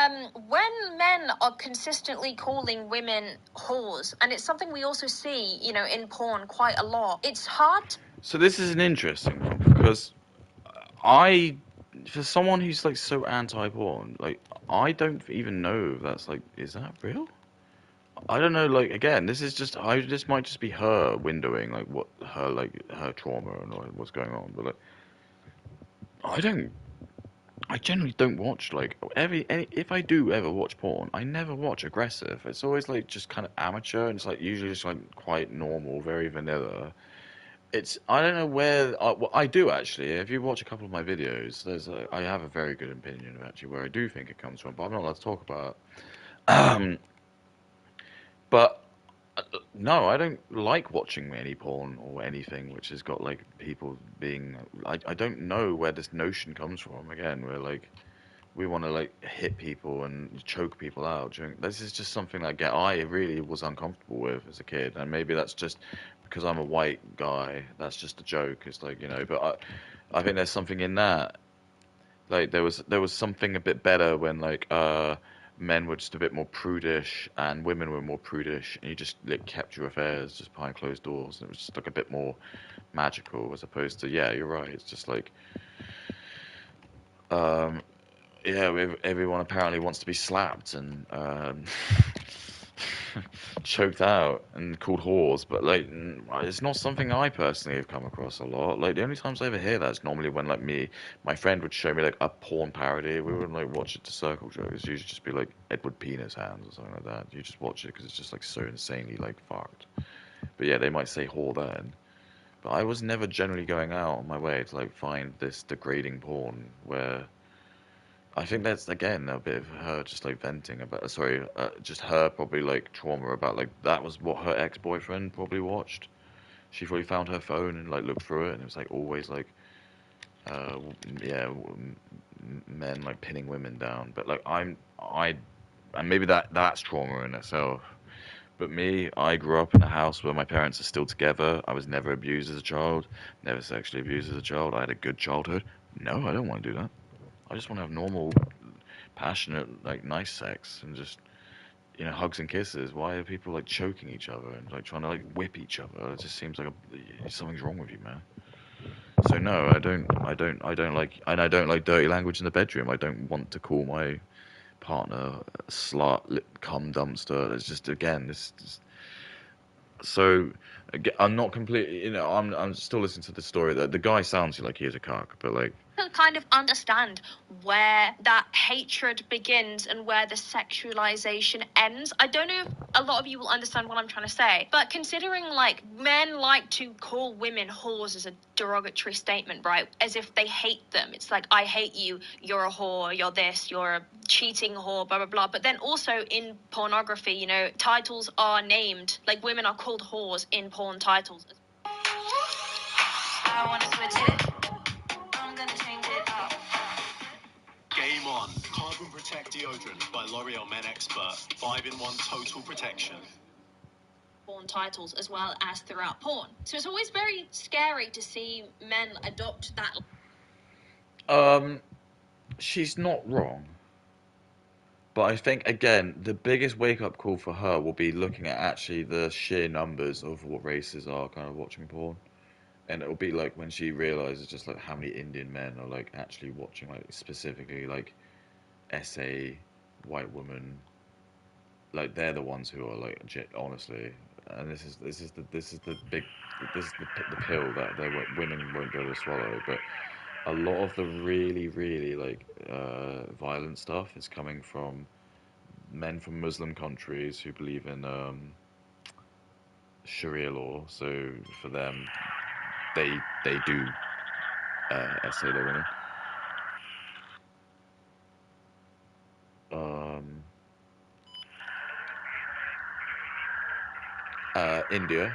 Speaker 3: when men are consistently calling women whores, and it's something we also see, in porn quite a lot, it's hard.
Speaker 4: So this is an interesting one because for someone who's like so anti-porn, like I don't even know if that's like, is that real? I don't know. Like again, this might just be her windowing like what her trauma and what's going on. But like, I generally don't watch like if I do ever watch porn, I never watch aggressive. It's always like just kind of amateur, and it's like usually just like quite normal, very vanilla. I don't know where I do actually. If you watch a couple of my videos, I have a very good opinion of actually where I do think it comes from, but I'm not allowed to talk about it. But no, I don't like watching any porn or anything which has got like people being. I don't know where this notion comes from. Again, where like we want to like hit people and choke people out. This is just something that I really was uncomfortable with as a kid, and maybe that's just because I'm a white guy. That's just a joke. It's like but I think there's something in that. Like there was something a bit better when like men were just a bit more prudish and women were more prudish, and you just like kept your affairs just behind closed doors, and it was just like a bit more magical as opposed to, yeah, you're right, it's just like um yeah, everyone apparently wants to be slapped and choked out and called whores, but like it's not something I personally have come across a lot. Like the only times I ever hear that is normally when like my friend would show me like a porn parody. We wouldn't like watch it to circle jokes. It'd usually just be like Edward Penis Hands or something like that. You just watch it because it's just like so insanely like fucked. But yeah, they might say whore then. But I was never generally going out on my way to like find this degrading porn where I think that's again a bit of her just like venting about, sorry, just her probably like trauma about like that was what her ex-boyfriend probably watched. She probably found her phone and like looked through it, and it was like always like, uh, yeah, men like pinning women down. But like and maybe that's trauma in itself. But me, I grew up in a house where my parents are still together. I was never abused as a child, never sexually abused as a child. I had a good childhood. No, I don't want to do that. I just want to have normal, passionate, like nice sex and just hugs and kisses. Why are people like choking each other and like trying to like whip each other? It just seems like something's wrong with you, man. So no, I don't like, and I don't like dirty language in the bedroom. I don't want to call my partner a slut, cum dumpster. It's just again this. So I'm not completely, I'm still listening to the story that the guy sounds like he is a cock, but like
Speaker 3: kind of understand where that hatred begins and where the sexualization ends. I don't know if a lot of you will understand what I'm trying to say, but considering like men like to call women whores as a derogatory statement, right? As if they hate them. It's like, I hate you, you're a whore, you're this, you're a cheating whore, blah, blah, blah. But then also in pornography, titles are named, like women are called whores in porn titles. I want to switch it. I'm gonna change it up.
Speaker 5: Game on. Carbon Protect deodorant by L'Oreal Men Expert. 5-in-1 total protection.
Speaker 3: Porn titles as well as throughout porn. So it's always very scary to see men adopt that.
Speaker 4: she's not wrong. But I think again, the biggest wake up call for her will be looking at actually the sheer numbers of what races are kind of watching porn. And it'll be like when she realizes just like how many Indian men are like actually watching, like specifically like SA white women, like they're the ones who are like honestly, and this is the pill that women won't be able to swallow. But a lot of the really really like violent stuff is coming from men from Muslim countries who believe in Sharia law. So for them, they do SA their women. Um, India,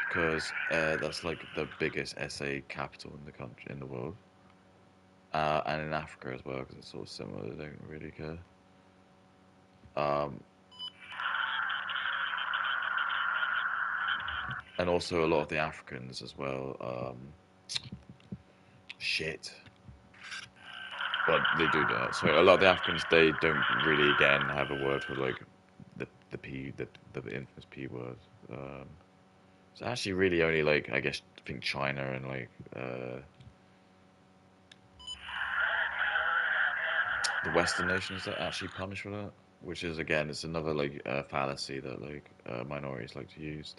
Speaker 4: because that's like the biggest SA capital in the country in the world, and in Africa as well, because it's sort of similar. They don't really care. Um, and also a lot of the Africans as well. Shit. But they do that. So a lot of the Africans, they don't really again have a word for like the infamous P word. It's actually really only like I guess I think China and like the Western nations that actually punish for that, which is again it's another like fallacy that like minorities like to use.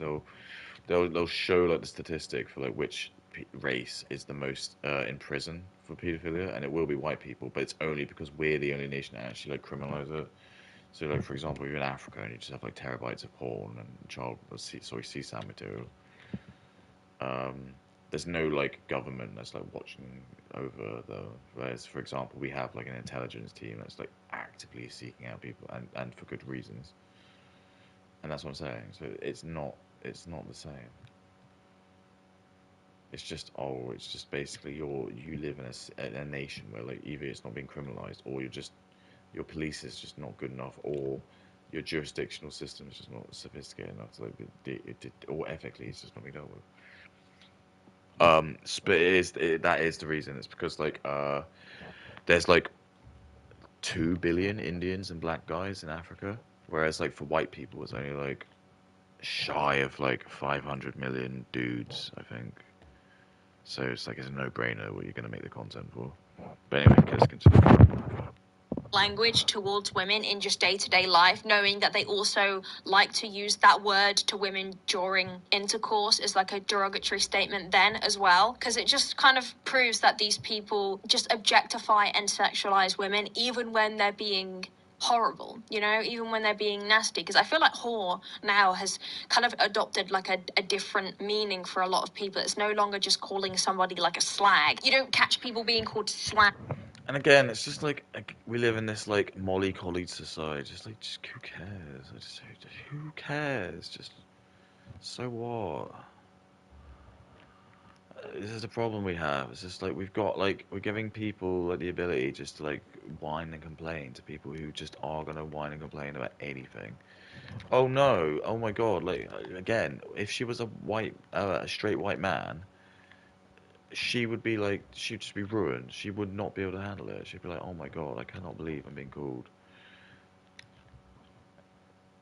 Speaker 4: They'll show like the statistic for like which race is the most in prison for pedophilia, and it will be white people, but it's only because we're the only nation that actually like criminalize it. So like for example, you're in Africa and you just have like terabytes of porn and CSAM material. Um, there's no like government that's like watching over the. Whereas, for example, we have like an intelligence team that's like actively seeking out people and for good reasons. And that's what I'm saying. So it's not the same. It's just basically you live in a nation where like either it's not being criminalized or your police is just not good enough or your jurisdictional system is just not sophisticated enough to or ethically it's just not being dealt with. But that is the reason. It's because like there's like 2 billion Indians and black guys in Africa, whereas like for white people it's only like shy of like 500 million dudes, I think. So it's like it's a no-brainer what you're gonna make the content for. But anyway, let's continue.
Speaker 3: Language towards women in just day-to-day life, knowing that they also like to use that word to women during intercourse is like a derogatory statement then as well, because it just kind of proves that these people just objectify and sexualize women even when they're being horrible, you know, even when they're being nasty. Because I feel like whore now has kind of adopted like a different meaning for a lot of people. It's no longer just calling somebody like a slag. You don't catch people being called slag.
Speaker 4: And again, it's just like we live in this like mollycoddled society. Just who cares? Who cares? Just so what? This is the problem we have. It's just like we're giving people like the ability just to like whine and complain to people who just are gonna whine and complain about anything. Oh no! Oh my God! Like again, if she was a straight white man, she would be like, she'd just be ruined. She would not be able to handle it. She'd be like, oh my God, I cannot believe I'm being called.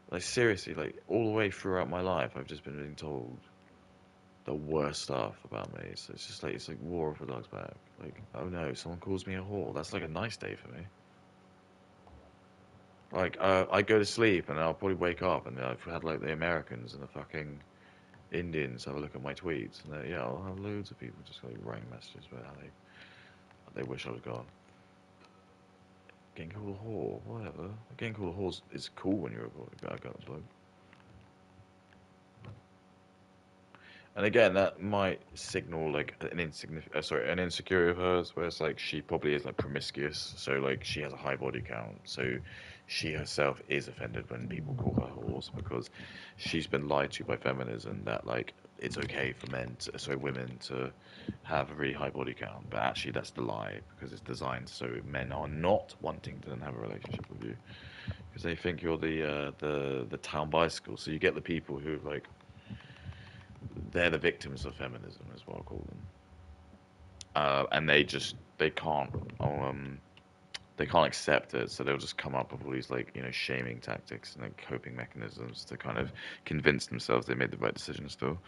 Speaker 4: Like seriously, like all the way throughout my life, I've just been being told the worst stuff about me. So it's like war off a dog's back. Like, oh no, someone calls me a whore. That's like a nice day for me. Like, I go to sleep and I'll probably wake up and I've had like the Americans and the fucking Indians have a look at my tweets, and yeah, I'll have loads of people just like writing messages about how they wish I was gone. Getting called a whore, whatever. Getting called a whore is cool when you're a bad guy bloke. And again, that might signal like an insecurity of hers, where it's like she probably is like promiscuous, so like she has a high body count, so she herself is offended when people call her whores because she's been lied to by feminism that like it's okay for women to have a really high body count, but actually that's the lie because it's designed so men are not wanting to then have a relationship with you because they think you're the town bicycle. So you get the people who like they're the victims of feminism, is what I call them, and they can't accept it, so they'll just come up with all these like shaming tactics and like coping mechanisms to kind of convince themselves they made the right decision still.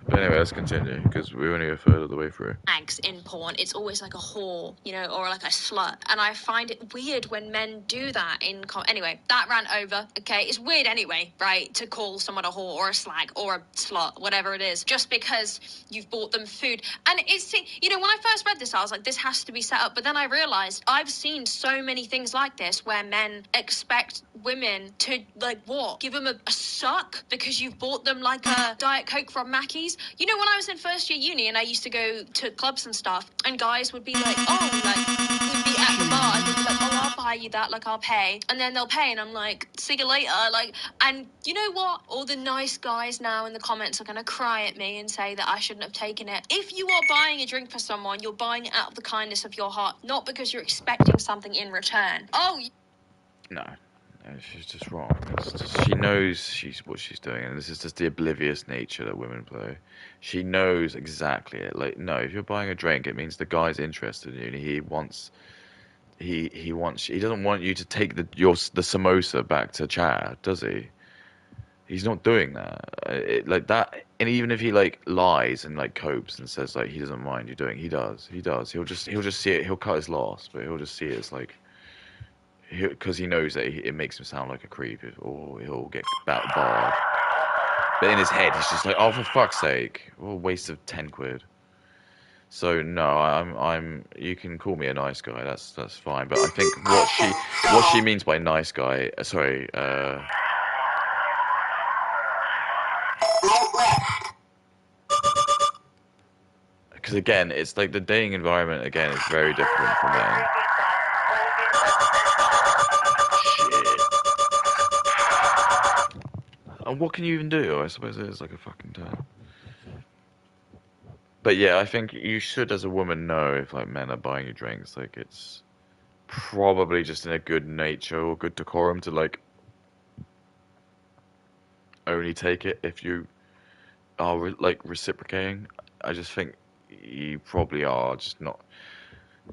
Speaker 4: But anyway, let's continue because we're only a third of the way through.
Speaker 3: Slags in porn, it's always like a whore, you know, or like a slut. And I find it weird when men do that anyway, that ran over, okay? It's weird anyway, right, to call someone a whore or a slag or a slut, whatever it is, just because you've bought them food. And it's, when I first read this, I was like, this has to be set up. But then I realized I've seen so many things like this where men expect women to, like, what? Give them a suck because you've bought them like a Diet Coke from Mackey's. You know, when I was in first year uni and I used to go to clubs and stuff, and guys would be like, oh, like, we'd be at the bar and they'd be like, oh, I'll buy you that, like, I'll pay. And then they'll pay, and I'm like, see you later. Like, and you know what? All the nice guys now in the comments are going to cry at me and say that I shouldn't have taken it. If you are buying a drink for someone, you're buying it out of the kindness of your heart, not because you're expecting something in return. Oh,
Speaker 4: No, she's just wrong. She knows what she's doing, and this is just the oblivious nature that women play. She knows exactly it. Like, no, if you're buying a drink, it means the guy's interested in you, and he doesn't want you to take the samosa back to Chad, does he? He's not doing that. Like that, and even if he like lies and like copes and says like he doesn't mind you doing, he does. He'll just see it. He'll cut his loss, but he'll just see it as like. Because he knows that it makes him sound like a creep, or he'll get barred. But in his head, he's just like, "Oh, for fuck's sake! What a waste of 10 quid." So no, I'm. You can call me a nice guy. That's fine. But I think what she means by nice guy. Because again, it's like the dating environment again is very different from men. And what can you even do? I suppose it is like a fucking turn. But yeah, I think you should, as a woman, know if like men are buying you drinks. Like it's probably just in a good nature or good decorum to like only take it if you are like reciprocating. I just think you probably are just not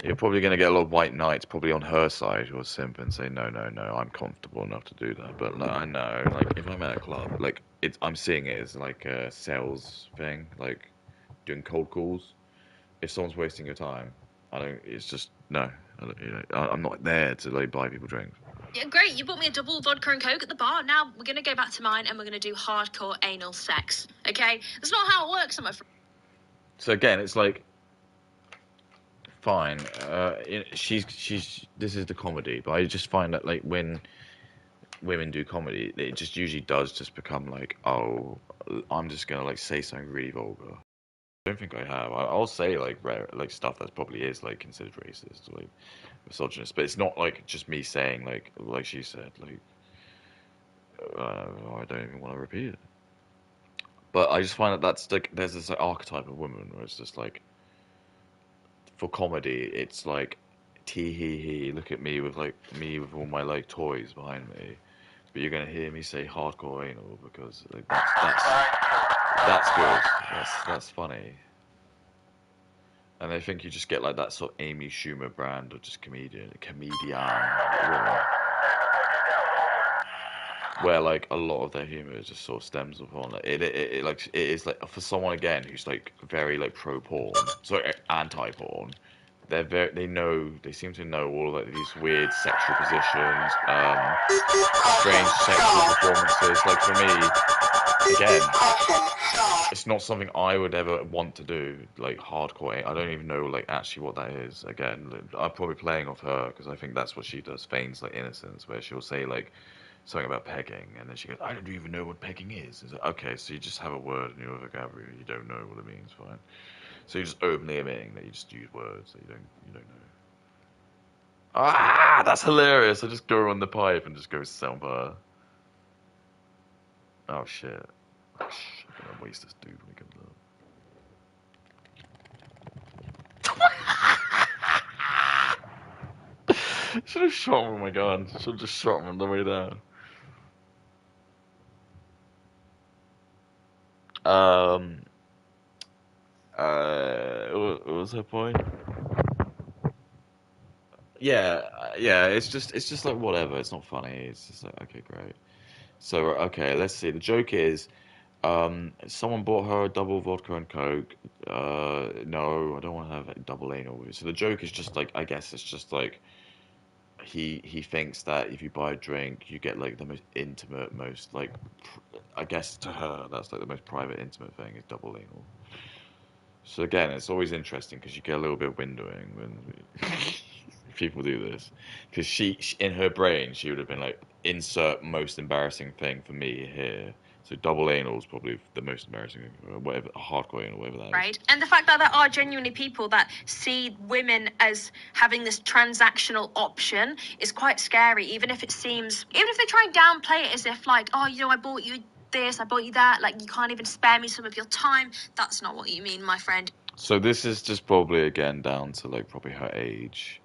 Speaker 4: You're probably going to get a lot of white knights probably on her side who are simp and say, no, no, no, I'm comfortable enough to do that. But like, I know, like, if I'm at a club, like, I'm seeing it as like a sales thing, like doing cold calls. If someone's wasting your time, I don't, it's just, no. I'm not there to like buy people drinks.
Speaker 3: Yeah, great. You bought me a double vodka and coke at the bar. Now we're going to go back to mine and we're going to do hardcore anal sex. Okay? That's not how it works, I'm afraid.
Speaker 4: So again, it's like, fine. This is the comedy, but I just find that like when women do comedy, it just usually does just become like, oh, I'm just gonna like say something really vulgar. I don't think I have. I'll say like like stuff that probably is like considered racist or like misogynist, but it's not like just me saying like she said like I don't even want to repeat it. But I just find that that's like there's this like, archetype of woman where it's just like for comedy, it's like tee hee hee. Look at me with all my like toys behind me, but you're gonna hear me say hardcore anal because like that's good. That's funny. And I think you just get like that sort of Amy Schumer brand of just comedian, woman, where like a lot of their humor just sort of stems upon like, it is like for someone again who's like very like pro porn, sorry, anti porn. They seem to know all of like these weird sexual positions, strange sexual performances. Like for me, again, it's not something I would ever want to do, like hardcore. I don't even know like actually what that is. Again, I'm probably playing off her because I think that's what she does, feigns like innocence, where she'll say like something about pegging, and then she goes, "I don't even know what pegging is." It's like, okay, so you just have a word in your vocabulary, you don't know what it means, fine. So you're just openly admitting that you just use words that you don't know. Ah, that's hilarious! I just go on the pipe and just go Selma. Oh shit. I'm gonna waste this dude when he comes up. Should have shot him with my gun. Should have just shot him on the way down. Um. What was her point? Yeah, yeah. It's just like whatever. It's not funny. It's just like okay, great. So okay, let's see. The joke is, someone bought her a double vodka and coke. No, I don't want to have a double anal. So the joke is just like I guess it's just like he thinks that if you buy a drink, you get like the most intimate, most like I guess to her that's like the most private, intimate thing is double anal. So again, it's always interesting because you get a little bit of windowing when people do this. Because in her brain, she would have been like, insert most embarrassing thing for me here. So double anal is probably the most embarrassing thing, or whatever, hardcore anal, whatever that is.
Speaker 3: Right? And the fact that there are genuinely people that see women as having this transactional option is quite scary, even if they try and downplay it as if like, oh, I bought you this, I bought you that, like you can't even spare me some of your time. That's not what you mean, my friend.
Speaker 4: So this is just probably again down to like probably her age.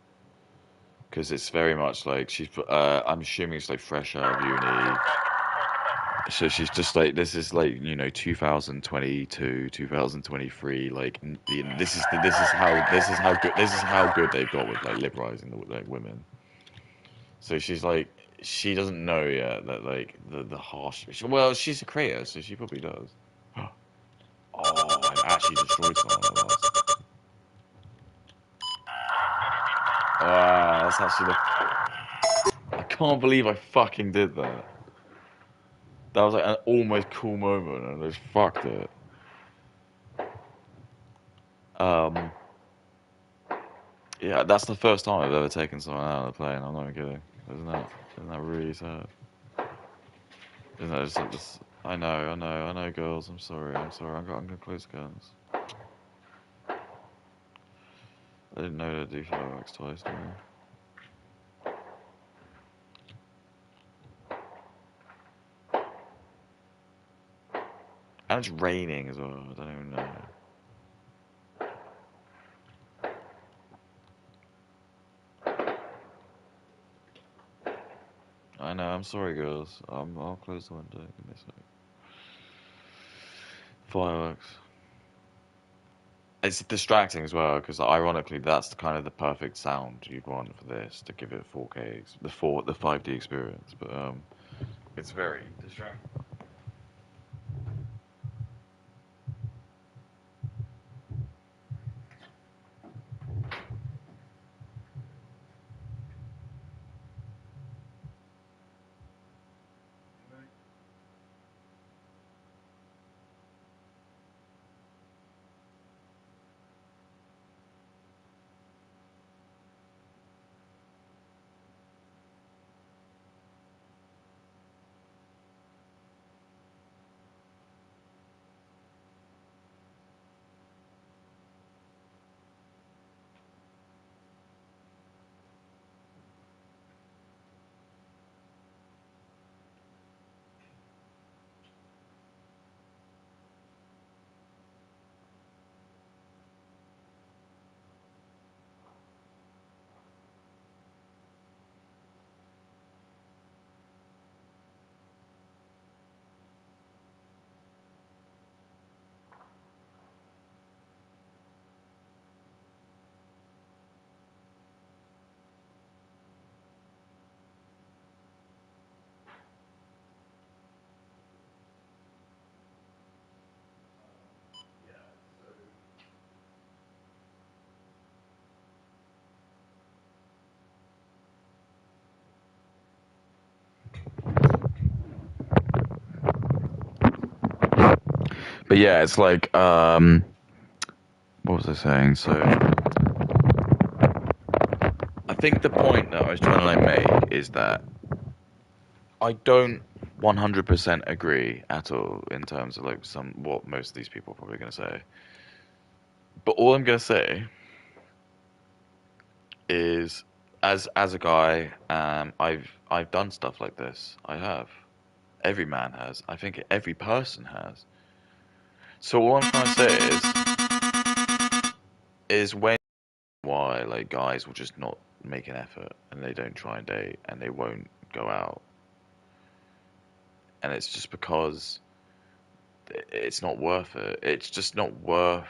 Speaker 4: Because it's very much like I'm assuming it's like fresh out of uni. So she's just like this is like 2022, 2023. Like this is how good they've got with like liberalizing the like women. So she's like she doesn't know yet that like the harsh. Well, she's a creator, so she probably does. Oh, I've actually destroyed someone at last. Ah, that's actually I can't believe I fucking did that. That was like an almost cool moment, and I just fucked it. Um, yeah, that's the first time I've ever taken someone out of the plane. I'm not even kidding. Isn't that really sad? Isn't that just I know, girls. I'm sorry. I'm gonna close the curtains. I didn't know to do fireworks twice. No. And it's raining as well. I don't even know. I know. I'm sorry, girls. I'll close the window. Give me a sec. Fireworks. It's distracting as well because ironically that's the kind of the perfect sound you'd want for this to give it 4K, the 5D experience. But it's very distracting. But yeah, it's like what was I saying? So I think the point that I was trying to like make is that I don't 100% agree at all in terms of like what most of these people are probably going to say. But all I'm going to say is as a guy, I've done stuff like this. I have. Every man has. I think every person has. So all I'm trying to say is when why like guys will just not make an effort and they don't try and date and they won't go out, and it's just because it's not worth it. It's just not worth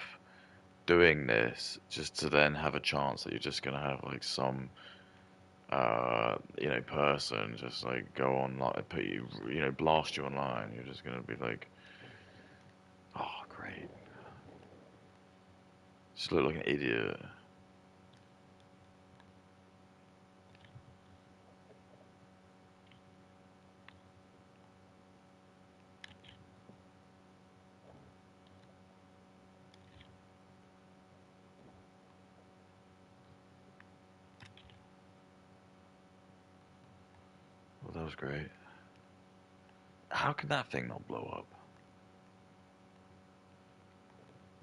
Speaker 4: doing this just to then have a chance that you're just gonna have like some person just like go online, put you, blast you online. You're just gonna be like, oh great, just look like an idiot. Well, that was great. How can that thing not blow up?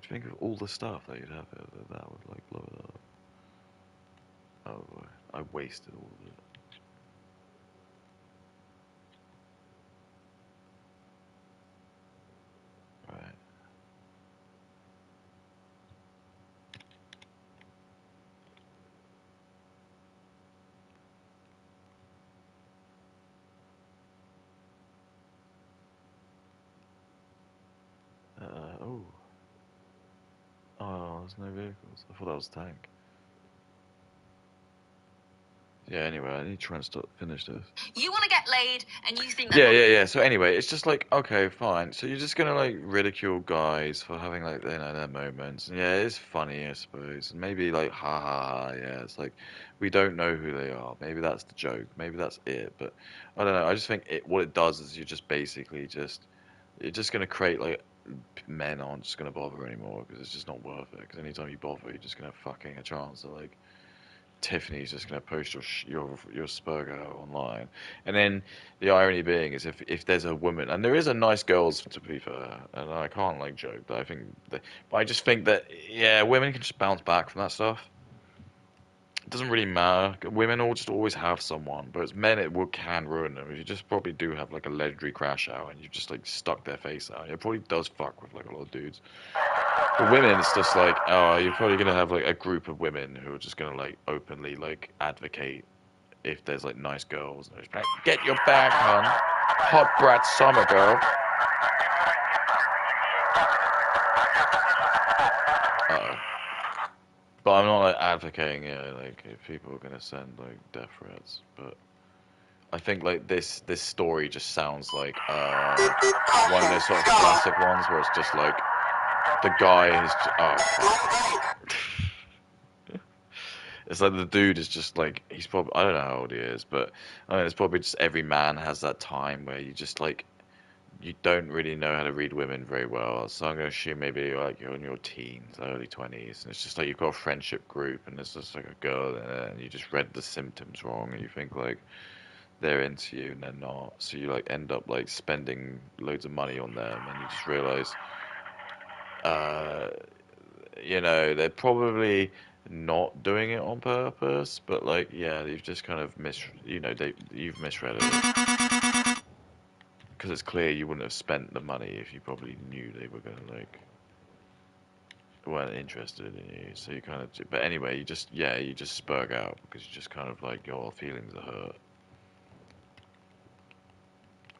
Speaker 4: Think of all the stuff that you'd have that would like blow it up. Oh boy, I wasted all of it. Right. Oh. Oh, there's no vehicles. I thought that was a tank. Yeah, anyway, I need to try and finish this.
Speaker 3: You want to get laid, and you think that.
Speaker 4: Yeah. So anyway, it's just like, okay, fine. So you're just gonna like ridicule guys for having like, their moments. And yeah, it's funny, I suppose. And maybe like, ha ha ha, yeah, it's like, we don't know who they are. Maybe that's the joke. Maybe that's it. But I don't know. I just think what it does is you're just basically you're just gonna create like, men aren't just gonna bother anymore because it's just not worth it. Because anytime you bother, you're just gonna have fucking a chance of like, Tiffany's just going to post your Spurgo online, and then the irony being is if there's a woman, and there is a nice girls to be fair, and I can't like joke, but but I just think that yeah, women can just bounce back from that stuff. It doesn't really matter. Women all just always have someone, but as men it can ruin them. If you just probably do have like a legendary crash out and you just like stuck their face out, it probably does fuck with like a lot of dudes. For women, it's just like, oh, you're probably gonna have like a group of women who are just gonna like openly like advocate if there's like nice girls. And like, get your bag, hun. Hot brat summer girl. Uh-oh. But I'm not like advocating it. Like if people are gonna send like death threats, but I think like this story just sounds like one of those sort of classic ones where it's just like the guy is it's like the dude is just like he's probably I don't know how old he is, but I mean it's probably just every man has that time where you just like you don't really know how to read women very well. So I'm gonna assume maybe like you're in your teens, early 20s, and it's just like you've got a friendship group and there's just like a girl in it, and you just read the symptoms wrong and you think like they're into you and they're not. So you like end up like spending loads of money on them and you just realize uh you know, they're probably not doing it on purpose, but like yeah, you've just kind of you've misread it. Because it's clear you wouldn't have spent the money if you probably knew they were gonna like weren't interested in you. So you kind of, but anyway, you just spurg out because you just kind of like your feelings are hurt.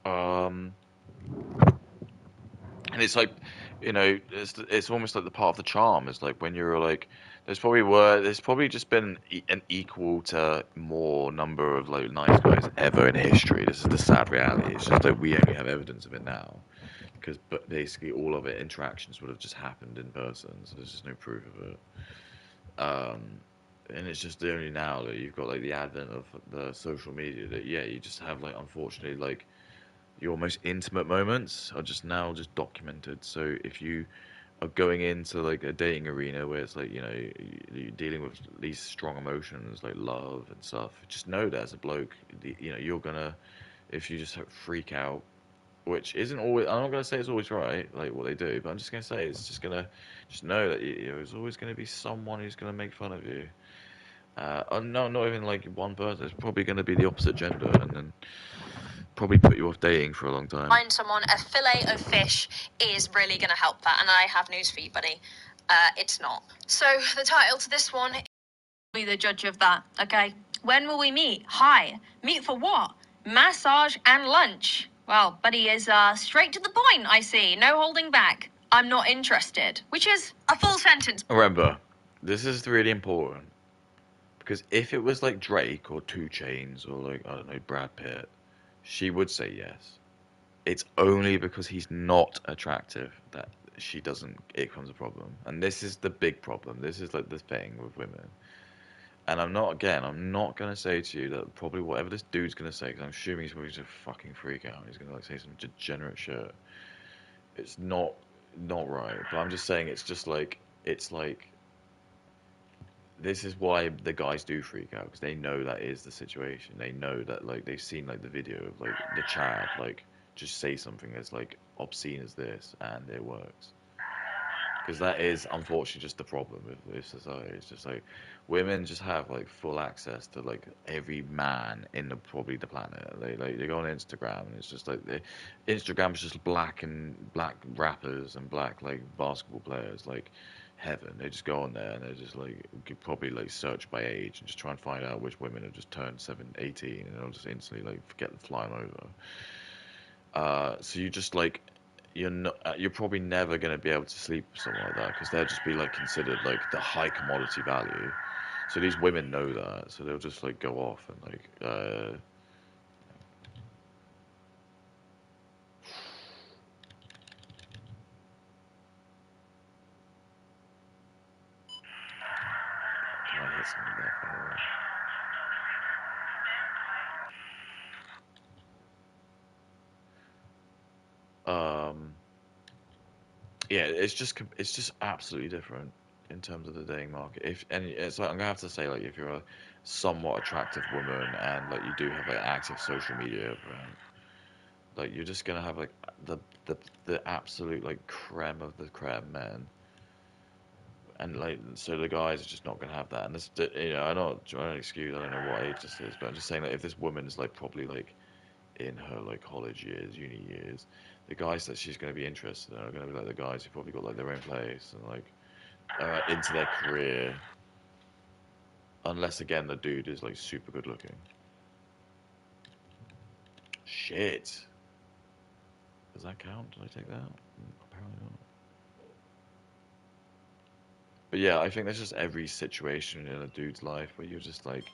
Speaker 4: Um, and it's like, you know, it's almost like the part of the charm is like when you're like, there's probably just been an equal to more number of like nice guys ever in history. This is the sad reality. It's just that we only have evidence of it now. Because but basically all of it interactions would have just happened in person, so there's just no proof of it. Um, and it's just only now that you've got like the advent of the social media that yeah, you just have like unfortunately like your most intimate moments are just now just documented. So if you are going into like a dating arena where it's like you know you're dealing with these strong emotions like love and stuff, just know that as a bloke, you know you're gonna if you just freak out which isn't always. I'm not gonna say it's always right, like what they do, but I'm just gonna say it's just gonna just know that there's always gonna be someone who's gonna make fun of you. No, not even like one person. It's probably gonna be the opposite gender, and then probably put you off dating for a long time.
Speaker 3: Find someone, a fillet of fish is really going to help that. And I have news for you, buddy. It's not. So the title to this one, be the judge of that, okay? When will we meet? Hi. Meet for what? Massage and lunch. Well, buddy is straight to the point, I see. No holding back. I'm not interested. Which is a full sentence.
Speaker 4: Remember, this is really important because if it was like Drake or Two Chains or like I don't know Brad Pitt, she would say yes. It's only because he's not attractive that she doesn't. It becomes a problem, and this is the big problem. This is like the thing with women. And I'm not gonna say to you that probably whatever this dude's gonna say, because I'm assuming he's going to fucking freak out. He's gonna like say some degenerate shit. It's not right. But I'm just saying it's like this is why the guys do freak out because they know that is the situation. They know that like they've seen like the video of like the Chad like just say something as like obscene as this and it works. Because that is unfortunately just the problem with society. It's just like women just have like full access to like every man in probably the planet. They go on Instagram and it's just like Instagram is just black rappers and black like basketball players like heaven. They just go on there and they just like could probably like search by age and just try and find out which women have just turned 18 and they'll just instantly like forget them flying over. So you just like you're probably never going to be able to sleep with someone like that because they'll just be like considered like the high commodity value. So these women know that, so they'll just like go off and like can I hit something there by the way? Yeah, it's just absolutely different in terms of the dating market. If and it's like I'm gonna have to say like if you're a somewhat attractive woman and like you do have like active social media, like you're just gonna have like the the absolute like creme of the creme men, and like so the guys are just not gonna have that. And this you know I don't excuse I don't know what age this is, but I'm just saying that if this woman is like probably like in her like college years, uni years, the guys that she's going to be interested in are going to be like the guys who probably got like their own place and like into their career. Unless again the dude is like super good looking. Shit. Does that count? Did I take that? Apparently not. But yeah, I think there's just every situation in a dude's life where you're just like,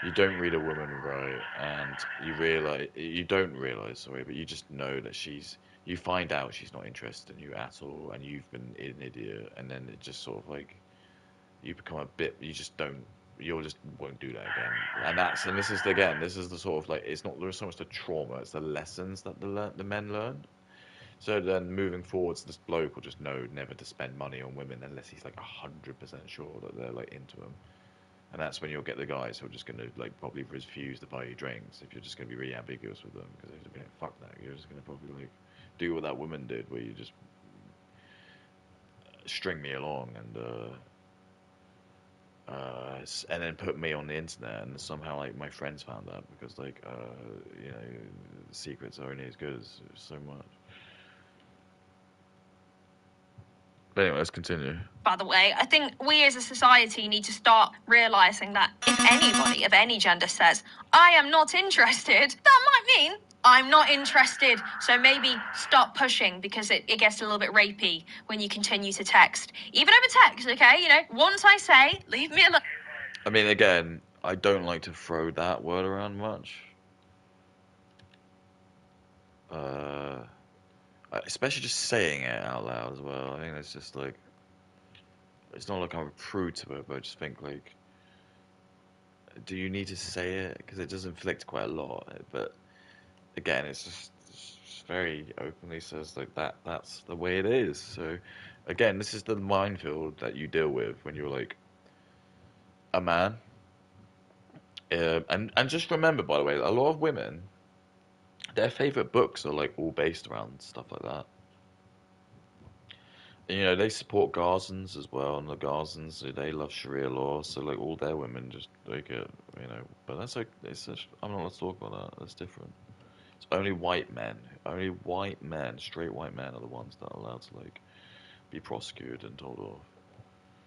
Speaker 4: you don't read a woman right, and you don't realize, sorry, but you just know that you find out she's not interested in you at all, and you've been an idiot, and then it just sort of like, you become a bit, you just don't, you'll just won't do that again. And this is the sort of like, it's not so much the trauma, it's the lessons that the men learn. So then moving forwards, this bloke will just know never to spend money on women unless he's like 100% sure that they're like into him. And that's when you'll get the guys who are just going to like probably refuse to buy you drinks if you're just going to be really ambiguous with them, because they're just going to be like, fuck that. You're just going to probably like do what that woman did, where you just string me along and then put me on the internet, and somehow like my friends found out, because like you know, secrets are only as good as so much. But anyway, let's continue.
Speaker 3: By the way, I think we as a society need to start realizing that if anybody of any gender says, I am not interested, that might mean I'm not interested. So maybe stop pushing, because it gets a little bit rapey when you continue to text. Even over text, okay? You know, once I say, leave me alone.
Speaker 4: I mean, again, I don't like to throw that word around much. Especially just saying it out loud as well. I think it's just like, it's not like I'm prude to it, but I just think like, do you need to say it? Because it does inflict quite a lot. But again, it's just very openly says like that's the way it is. So again, this is the minefield that you deal with when you're like a man. And just remember, by the way, a lot of women, their favorite books are like all based around stuff like that. And, you know, they support Gazans as well, and the Gazans, they love Sharia law, so like all their women just like it, you know. But that's like, I'm not let's talk about that. That's different. It's only white men, straight white men are the ones that are allowed to like be prosecuted and told off.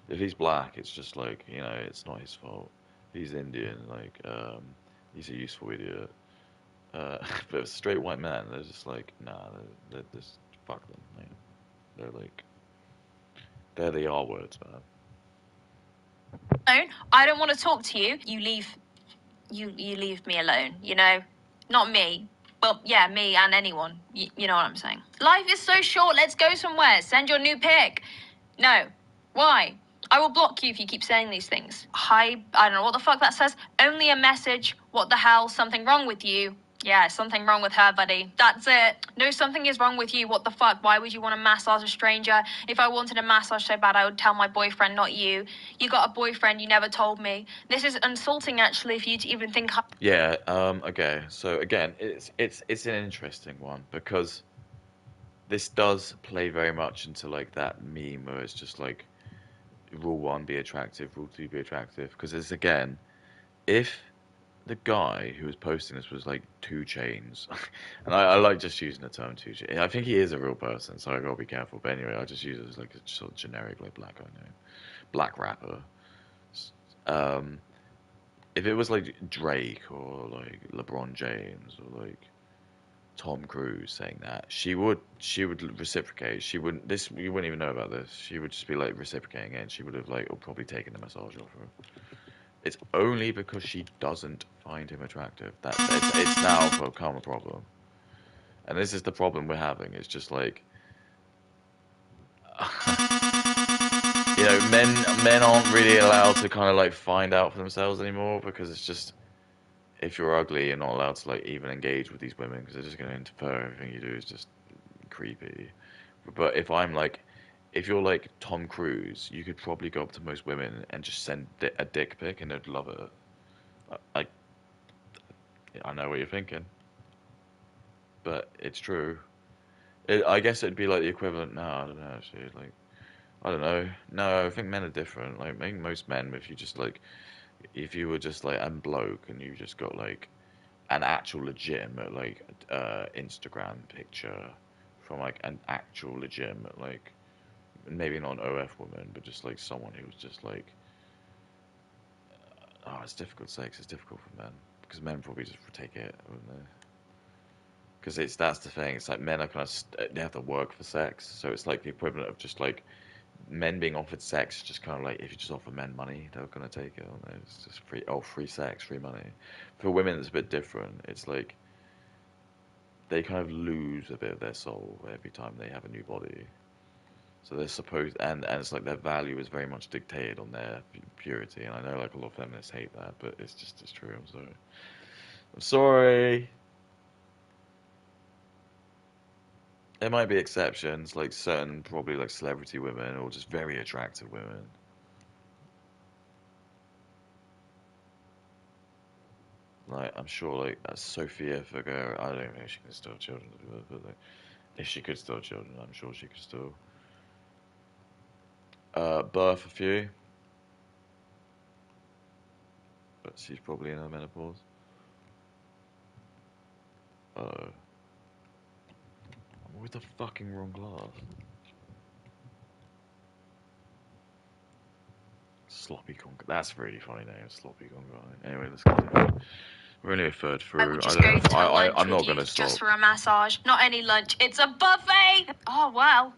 Speaker 4: If he's black, it's just like, you know, it's not his fault. If he's Indian, like, he's a useful idiot. But straight white men, they're just like, nah, they're just fuck them. Man. They're like, they're the R words, man.
Speaker 3: I don't want to talk to you. You leave me alone, you know? Not me. Well, yeah, me and anyone. You know what I'm saying. Life is so short. Let's go somewhere. Send your new pic. No. Why? I will block you if you keep saying these things. Hi, I don't know what the fuck that says. Only a message. What the hell? Something wrong with you? Yeah, something wrong with her, buddy. That's it. No, something is wrong with you. What the fuck? Why would you want to massage a stranger? If I wanted a massage so bad, I would tell my boyfriend, not you. You got a boyfriend, you never told me. This is insulting, actually, for you to even think.
Speaker 4: Yeah. Okay. So again, it's an interesting one, because this does play very much into like that meme where it's just like, rule one, be attractive. Rule two, be attractive. Because it's again, if the guy who was posting this was like 2 Chainz, and I like just using the term 2 Chainz. I think he is a real person, so I gotta be careful. But anyway, I just use it as like a sort of generic like black guy name, black rapper. Um, if it was like Drake or like LeBron James or like Tom Cruise saying that, she would reciprocate. She wouldn't this you wouldn't even know about this. She would just be like reciprocating it, and she would have like, or probably taken the massage off her. It's only because she doesn't find him attractive. It's now become a problem. And this is the problem we're having. It's just like, you know, men aren't really allowed to kind of like find out for themselves anymore, because it's just, if you're ugly, you're not allowed to like even engage with these women, because they're just going to interfere. Everything you do is just creepy. But if you're like Tom Cruise, you could probably go up to most women and just send a dick pic, and they'd love it. I I know what you're thinking, but it's true. I guess it'd be like the equivalent. No, I don't know. Actually, like, I don't know. No, I think men are different. Like, I think most men, if you just like, if you were just like a bloke and you just got like an actual legitimate like Instagram picture from like an actual legitimate like, maybe not an OF woman, but just like someone who was just like, oh, it's difficult to say 'cause it's difficult for men, because men probably just take it, wouldn't they? Because that's the thing. It's like men are kind of they have to work for sex, so it's like the equivalent of just like men being offered sex is just kind of like if you just offer men money, they're gonna take it. Aren't they? It's just free sex, free money. For women, it's a bit different. It's like they kind of lose a bit of their soul every time they have a new body. So they're supposed, and it's like their value is very much dictated on their purity. And I know like a lot of feminists hate that, but it's true. I'm sorry. I'm sorry. There might be exceptions, like certain probably like celebrity women or just very attractive women. Like I'm sure like Sofia Vergara, I don't think she can still have children, but like if she could still have children, I'm sure she could still birth a few, but she's probably in her menopause. Oh, I'm with the fucking wrong glass. Sloppy Conk. That's a really funny name, Sloppy Conk. Anyway, let's continue. We're only a third
Speaker 3: I
Speaker 4: through.
Speaker 3: would
Speaker 4: I
Speaker 3: just
Speaker 4: don't
Speaker 3: go
Speaker 4: know.
Speaker 3: to lunch
Speaker 4: I'm
Speaker 3: with
Speaker 4: not
Speaker 3: you
Speaker 4: gonna
Speaker 3: just
Speaker 4: stop.
Speaker 3: for a massage. Not any lunch, it's a buffet! Oh, well.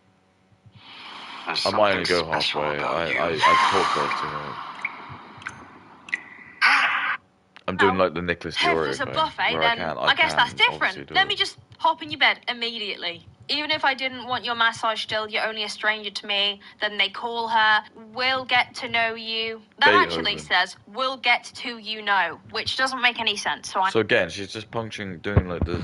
Speaker 2: There's
Speaker 4: I might only
Speaker 2: something
Speaker 4: go
Speaker 2: special
Speaker 4: halfway.
Speaker 2: about you.
Speaker 4: I talk first too much. I'm doing like the Nicholas
Speaker 3: If
Speaker 4: Diorio
Speaker 3: it's a
Speaker 4: thing,
Speaker 3: buffet,
Speaker 4: where
Speaker 3: then
Speaker 4: I
Speaker 3: guess that's
Speaker 4: can obviously
Speaker 3: different.
Speaker 4: do
Speaker 3: Let
Speaker 4: it.
Speaker 3: me just hop in your bed immediately. Even if I didn't want your massage still, you're only a stranger to me. Then they call her, we'll get to know you. That actually
Speaker 4: Beethoven.
Speaker 3: says, we'll get to you know, which doesn't make any sense. So I'm
Speaker 4: So again, she's just puncturing, doing like the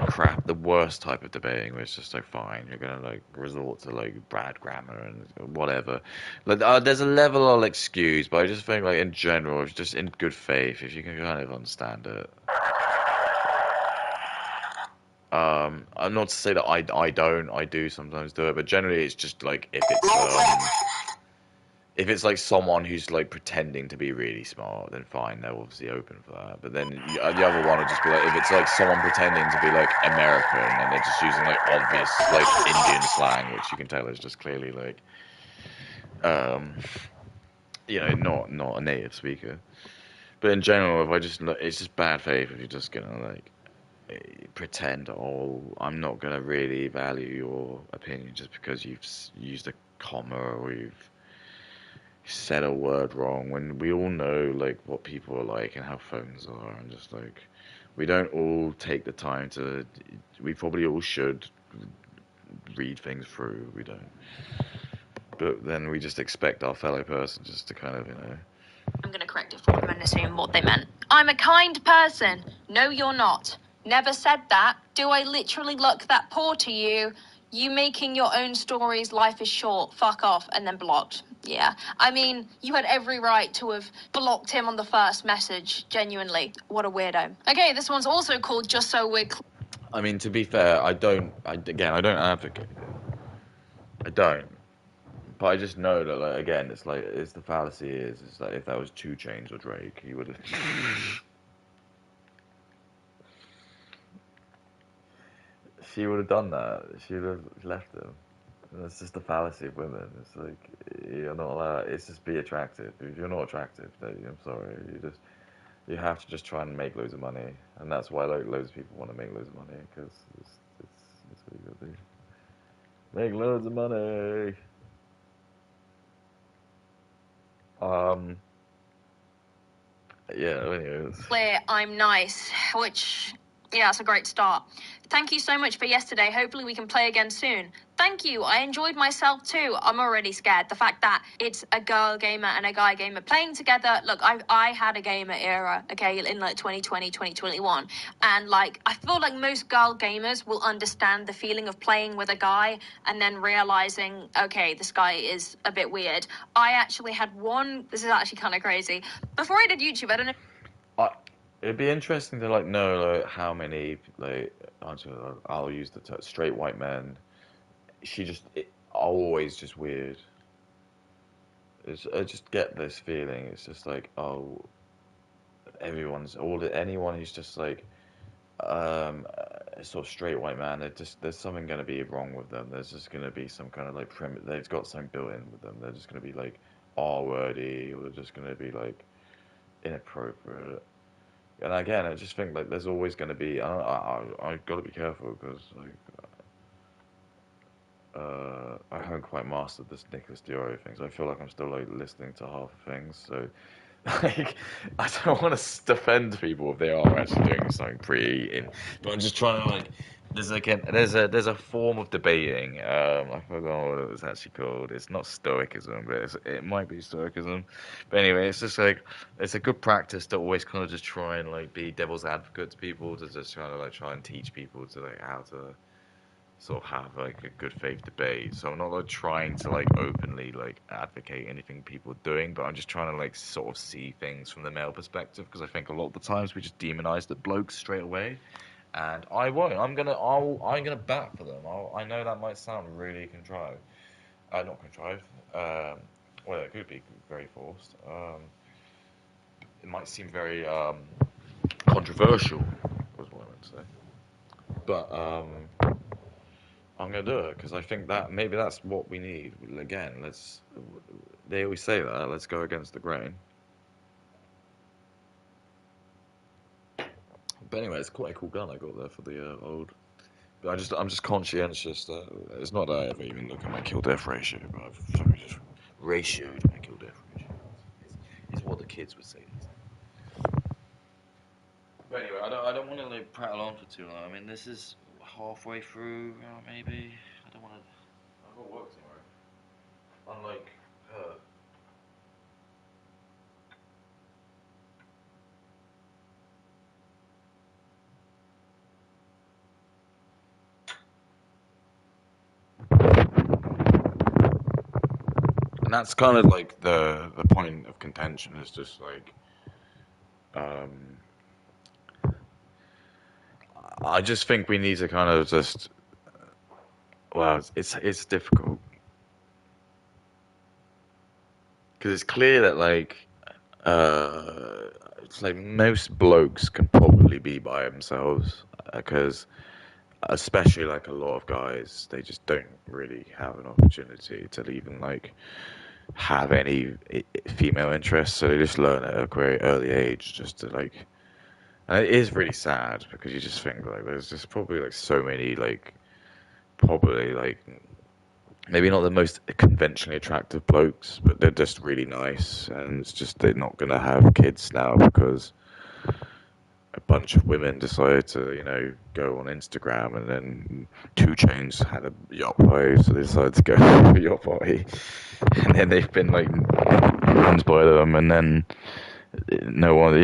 Speaker 4: crap, the worst type of debating, where it's just like, fine, you're gonna like resort to like bad grammar and whatever. Like, there's a level I'll excuse, but I just think like in general, if just in good faith, if you can kind of understand it. I'm not to say that I do sometimes do it, but generally it's just like if it's like someone who's like pretending to be really smart, then fine, they're obviously open for that. But then the other one would just be like if it's like someone pretending to be like American and they're just using like obvious like Indian slang, which you can tell is just clearly like um not a native speaker. But in general, if I just it's just bad faith if you're just gonna like pretend, oh, I'm not gonna really value your opinion just because you've used a comma or you've said a word wrong, when we all know like what people are like and how phones are, and just like we don't all take the time to, we probably all should read things through, we don't, but then we just expect our fellow person just to kind of
Speaker 3: I'm going to correct it for them and assume what they meant. I'm a kind person. No, you're not. Never said that. Do I literally look that poor to you? You making your own stories, life is short, fuck off, and then blocked. Yeah. I mean, you had every right to have blocked him on the first message, genuinely. What a weirdo. Okay, this one's also called Just So We're
Speaker 4: I mean, to be fair, again, I don't advocate it. I don't. But I just know that, like, again, it's the fallacy is like if that was 2 Chainz or Drake, he would have. She would have done that. She would have left him. And that's just the fallacy of women. It's like you're not allowed. It's just be attractive. If you're not attractive, then I'm sorry. You have to just try and make loads of money, and that's why like loads of people want to make loads of money because it's what you gotta do. Make loads of money. Um. Yeah. Anyways.
Speaker 3: clear, I'm nice, which, yeah, it's a great start. Thank you so much for yesterday. Hopefully we can play again soon. Thank you. I enjoyed myself too. I'm already scared. The fact that it's a girl gamer and a guy gamer playing together. Look, I had a gamer era, okay, in like 2020, 2021. And like, I feel like most girl gamers will understand the feeling of playing with a guy and then realizing, okay, this guy is a bit weird. I actually had one, this is actually kind of crazy. Before I did YouTube, I don't know.
Speaker 4: It'd be interesting to like know like how many like I'll use the term straight white men. Always just weird. I just get this feeling. It's just like oh, anyone who's just like a sort of straight white man. There's something gonna be wrong with them. There's just gonna be some kind of like they've got something built in with them. They're just gonna be like R wordy, or they're just gonna be like inappropriate. And again, I just think like there's always going to be. I got to be careful because like I haven't quite mastered this Nicholas Diori thing, so I feel like I'm still like listening to half of things. So like, I don't want to defend people if they are actually doing something pretty in, but I'm just trying to like. There's a form of debating. I forgot what it was actually called. It's not stoicism, but it might be stoicism. But anyway, it's just like it's a good practice to always kind of just try and like be devil's advocate to people, to just kind of like try and teach people to like how to sort of have like a good faith debate. So I'm not like trying to like openly like advocate anything people are doing, but I'm just trying to like sort of see things from the male perspective because I think a lot of the times we just demonize the blokes straight away. And I won't. I'm gonna bat for them. I know that might sound really contrived. Not contrived. Well, it could be very forced. It might seem very controversial, was what I meant to say. But I'm gonna do it because I think that maybe that's what we need. Again, let's. They always say that. Let's go against the grain. But anyway, it's quite a cool gun I got there for the old. But I'm just conscientious that it's not that I ever even look at my kill death ratio, but I've fucking just ratioed my kill death ratio. It's what the kids would say. But anyway, I don't want to like prattle on for too long. I mean, this is halfway through, maybe. I don't want to. I've got work tomorrow. Unlike her. And that's kind of like the point of contention is just like I just think we need to kind of just well it's difficult because it's clear that like it's like most blokes can probably be by themselves because especially like a lot of guys they just don't really have an opportunity to even like have any female interest, so they just learn at a very early age just to like. And it is really sad because you just think like there's just probably like so many like probably like maybe not the most conventionally attractive blokes, but they're just really nice, and it's just they're not gonna have kids now because a bunch of women decided to, go on Instagram, and then 2 Chainz had a yacht party, so they decided to go to a yacht party, and then they've been like ruined by them, and then no one, 2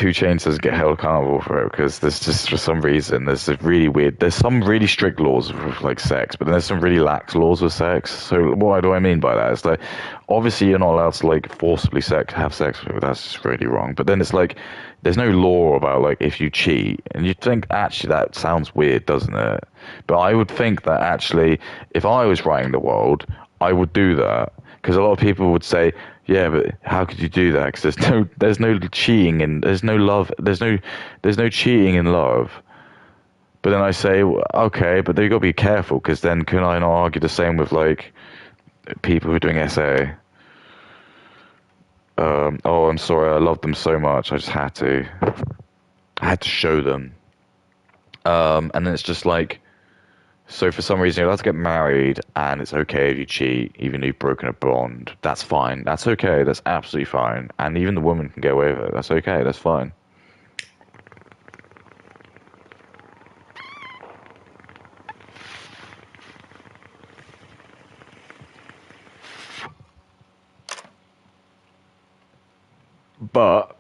Speaker 4: Chainz doesn't get held accountable for it because there's just for some reason there's some really strict laws with like sex, but then there's some really lax laws with sex. So what do I mean by that? It's like obviously you're not allowed to like forcibly have sex with, that's just really wrong. But then it's like there's no law about like if you cheat, and you'd think actually that sounds weird, doesn't it? But I would think that actually if I was writing the world, I would do that. Because a lot of people would say, yeah, but how could you do that? Because there's no cheating and there's no love, there's no cheating in love. But then I say, well, okay, but then you got to be careful because then can I not argue the same with like people who are doing SA? Oh, I'm sorry, I love them so much, I just had to. I had to show them. And then it's just like. So for some reason you're allowed to get married, and it's okay if you cheat, even if you've broken a bond. That's fine. That's okay. That's absolutely fine. And even the woman can get away with it. That's okay. That's fine. But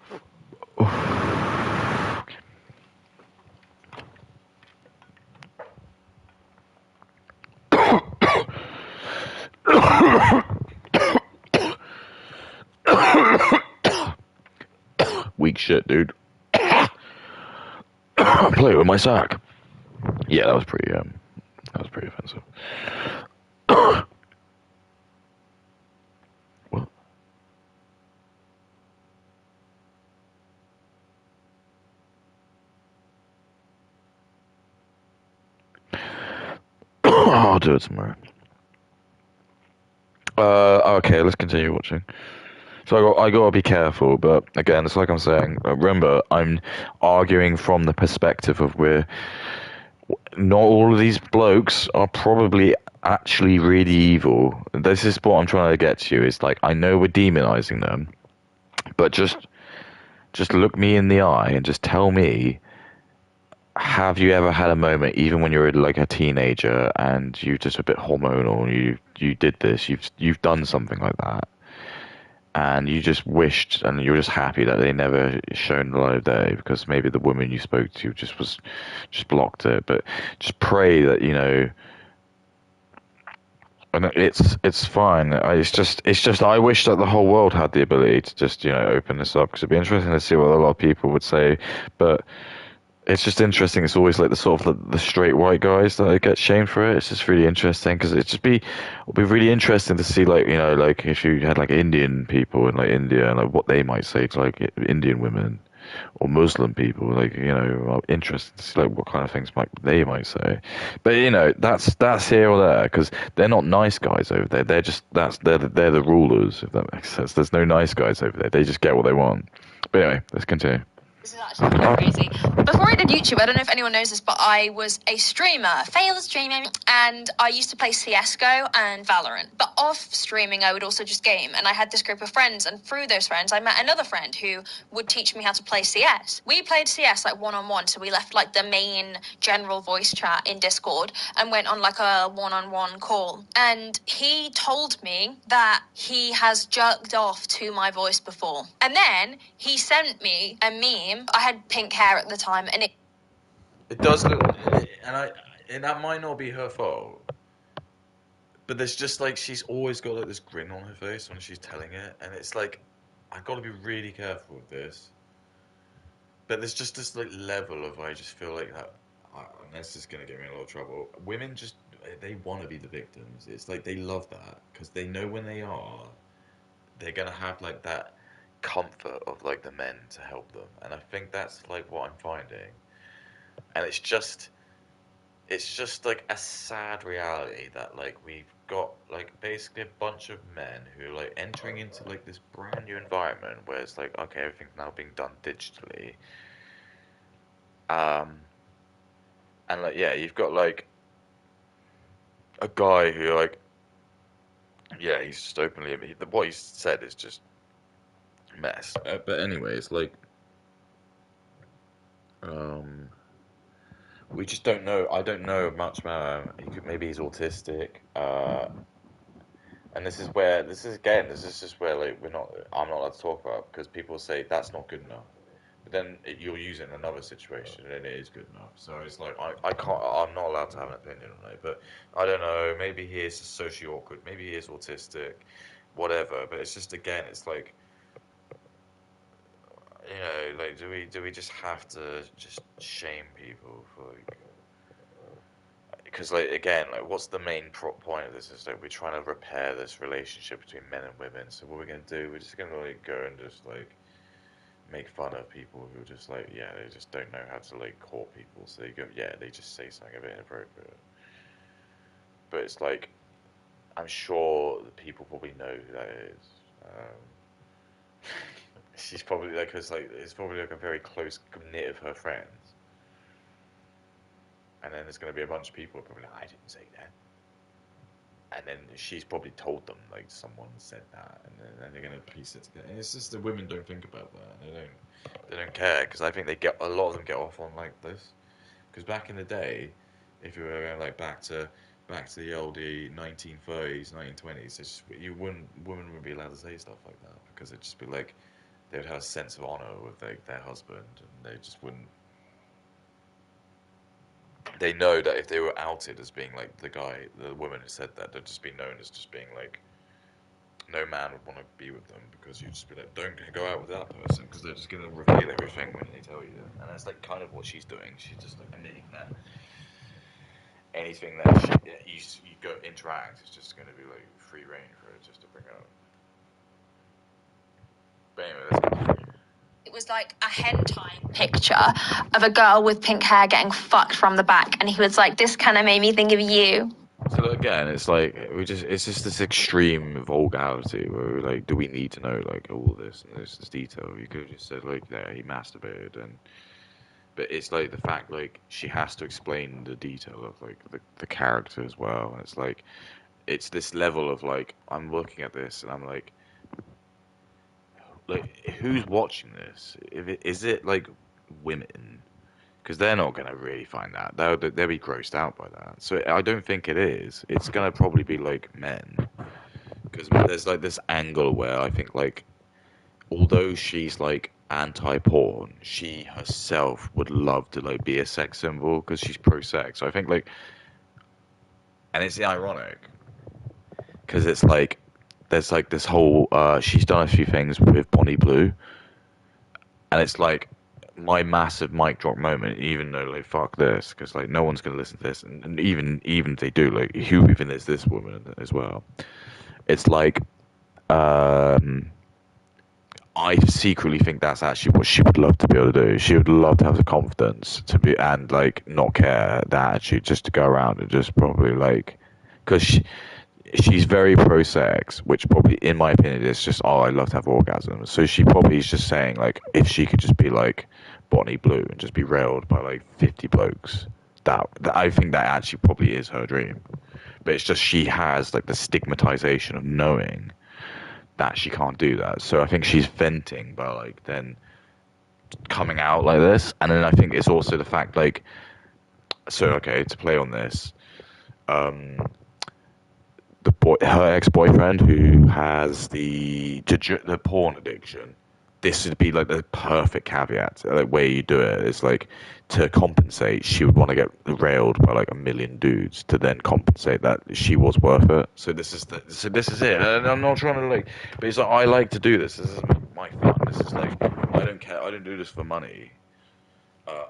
Speaker 4: weak shit, dude. Play with my sack. Yeah, that was pretty offensive. What? I'll do it tomorrow. Okay, let's continue watching. So I got to be careful, but again, it's like I'm saying. Remember, I'm arguing from the perspective of where not all of these blokes are probably
Speaker 1: actually really evil. This is what I'm trying to get to. Is like I know we're demonizing them, but just look me in the eye and just tell me, have you ever had a moment, even when you were like a teenager and you just a bit hormonal, you did this, you've done something like that, and you just wished and you were just happy that they never shown the light of day because maybe the woman you spoke to just blocked it. But just pray that and it's fine. It's just I wish that the whole world had the ability to just open this up, because it'd be interesting to see what a lot of people would say. But it's just interesting. It's always like the sort of the straight white guys that get shamed for it. It's just really interesting because it'll be really interesting to see like if you had like Indian people in like India and like what they might say to like Indian women or Muslim people, like interesting to see like what kind of things they might say. But that's here or there, because they're not nice guys over there. They're the rulers, if that makes sense. There's no nice guys over there. They just get what they want. But anyway, let's continue.
Speaker 3: This is actually pretty crazy. Before I did YouTube, I don't know if anyone knows this, but I was a streamer, failed streaming, and I used to play CSGO and Valorant. But off streaming, I would also just game, and I had this group of friends, and through those friends, I met another friend who would teach me how to play CS. We played CS like one-on-one, so we left like the main general voice chat in Discord and went on like a one-on-one call. And he told me that he has jerked off to my voice before. And then he sent me a meme. I had pink hair at the time, and
Speaker 4: It does look, and that might not be her fault, but there's just like she's always got like this grin on her face when she's telling it, and it's like I've got to be really careful with this. But there's just this like level of I just feel like that, and this is gonna get me in a lot of trouble. Women just they want to be the victims. It's like they love that because they know when they're gonna have like that comfort of like the men to help them, and I think that's like what I'm finding. And it's just like a sad reality that like we've got like basically a bunch of men who are like entering into like this brand new environment where it's like, okay, everything's now being done digitally, and like yeah, you've got like a guy who like yeah, he's just openly what he's said is just mess. But anyways, like we just don't know. I don't know much about him. Maybe he's autistic. And this is just where like I'm not allowed to talk about because people say that's not good enough. But then you'll use it in another situation and it is good enough. So it's like I can't. I'm not allowed to have an opinion on it. But I don't know. Maybe he is socially awkward. Maybe he is autistic. Whatever. But it's just again, it's like. Like do we just have to just shame people for like, because like again, like what's the main point of this is like we're trying to repair this relationship between men and women. So what we're gonna do, we're just gonna like go and just like make fun of people who just like they just don't know how to like court people. So they just say something a bit inappropriate. But it's like I'm sure the people probably know who that is. She's probably like, it's probably like a very close knit of her friends, and then there's going to be a bunch of people who are probably like, I didn't say that, and then she's probably told them like someone said that, and then they're going to piece it together. And it's just the women don't think about that. They don't care because I think a lot of them get off on like this, because back in the day, if you were going like back to the oldie 1930s, 1920s, women wouldn't be allowed to say stuff like that because it'd just be like. They would have a sense of honor with their husband, and they just wouldn't. They know that if they were outed as being like the woman who said that, they'd just be known as just being like, no man would want to be with them because you'd just be like, don't go out with that person because they're just going to reveal everything when they tell you that. And that's like kind of what she's doing. She's just like admitting that anything that you go interact is just going to be like free reign for it just to bring up. But anyway, let's continue.
Speaker 3: it was like a hentai picture of a girl with pink hair getting fucked from the back, and he was like, this kind of made me think of you.
Speaker 1: So again, it's like it's just this extreme vulgarity where we're like, do we need to know like all this and this detail? You could have just said like, yeah, he masturbated, and
Speaker 4: But it's like the fact like she has to explain the detail of like the character as well, and it's like it's this level of like I'm looking at this and I'm like who's watching this? Is it like women? Because they're not gonna really find that. They'll be grossed out by that. So I don't think it is. It's gonna probably be like men. Because there's like this angle where I think like although she's like anti-porn, she herself would love to like be a sex symbol because she's pro-sex. So I think like, and it's ironic because it's like there's like this whole she's done a few things with Bonnie Blue, and it's like my massive mic drop moment. Even though like fuck this, because like no one's gonna listen to this, and even if they do, like who even is this woman as well? It's like um I secretly think that's actually what she would love to be able to do. She would love to have the confidence to be and like not care the attitude, just to go around and just probably like, because she's very pro sex, which probably in my opinion is just I love to have orgasms. So she probably is just saying like if she could just be like Bonnie Blue and just be railed by like 50 blokes, that I think that actually probably is her dream. But it's just she has like the stigmatization of knowing that she can't do that. So I think she's venting by like then coming out like this, and then I think it's also the fact like so okay to play on this, um, her ex boyfriend who has the porn addiction. This would be like the perfect caveat, like way you do it is like to compensate. She would want to get railed by like a million dudes to then compensate that she was worth it. So this is it. And I'm not trying to like, but it's like I like to do this. This is my fun. This is like I don't care. I don't do this for money.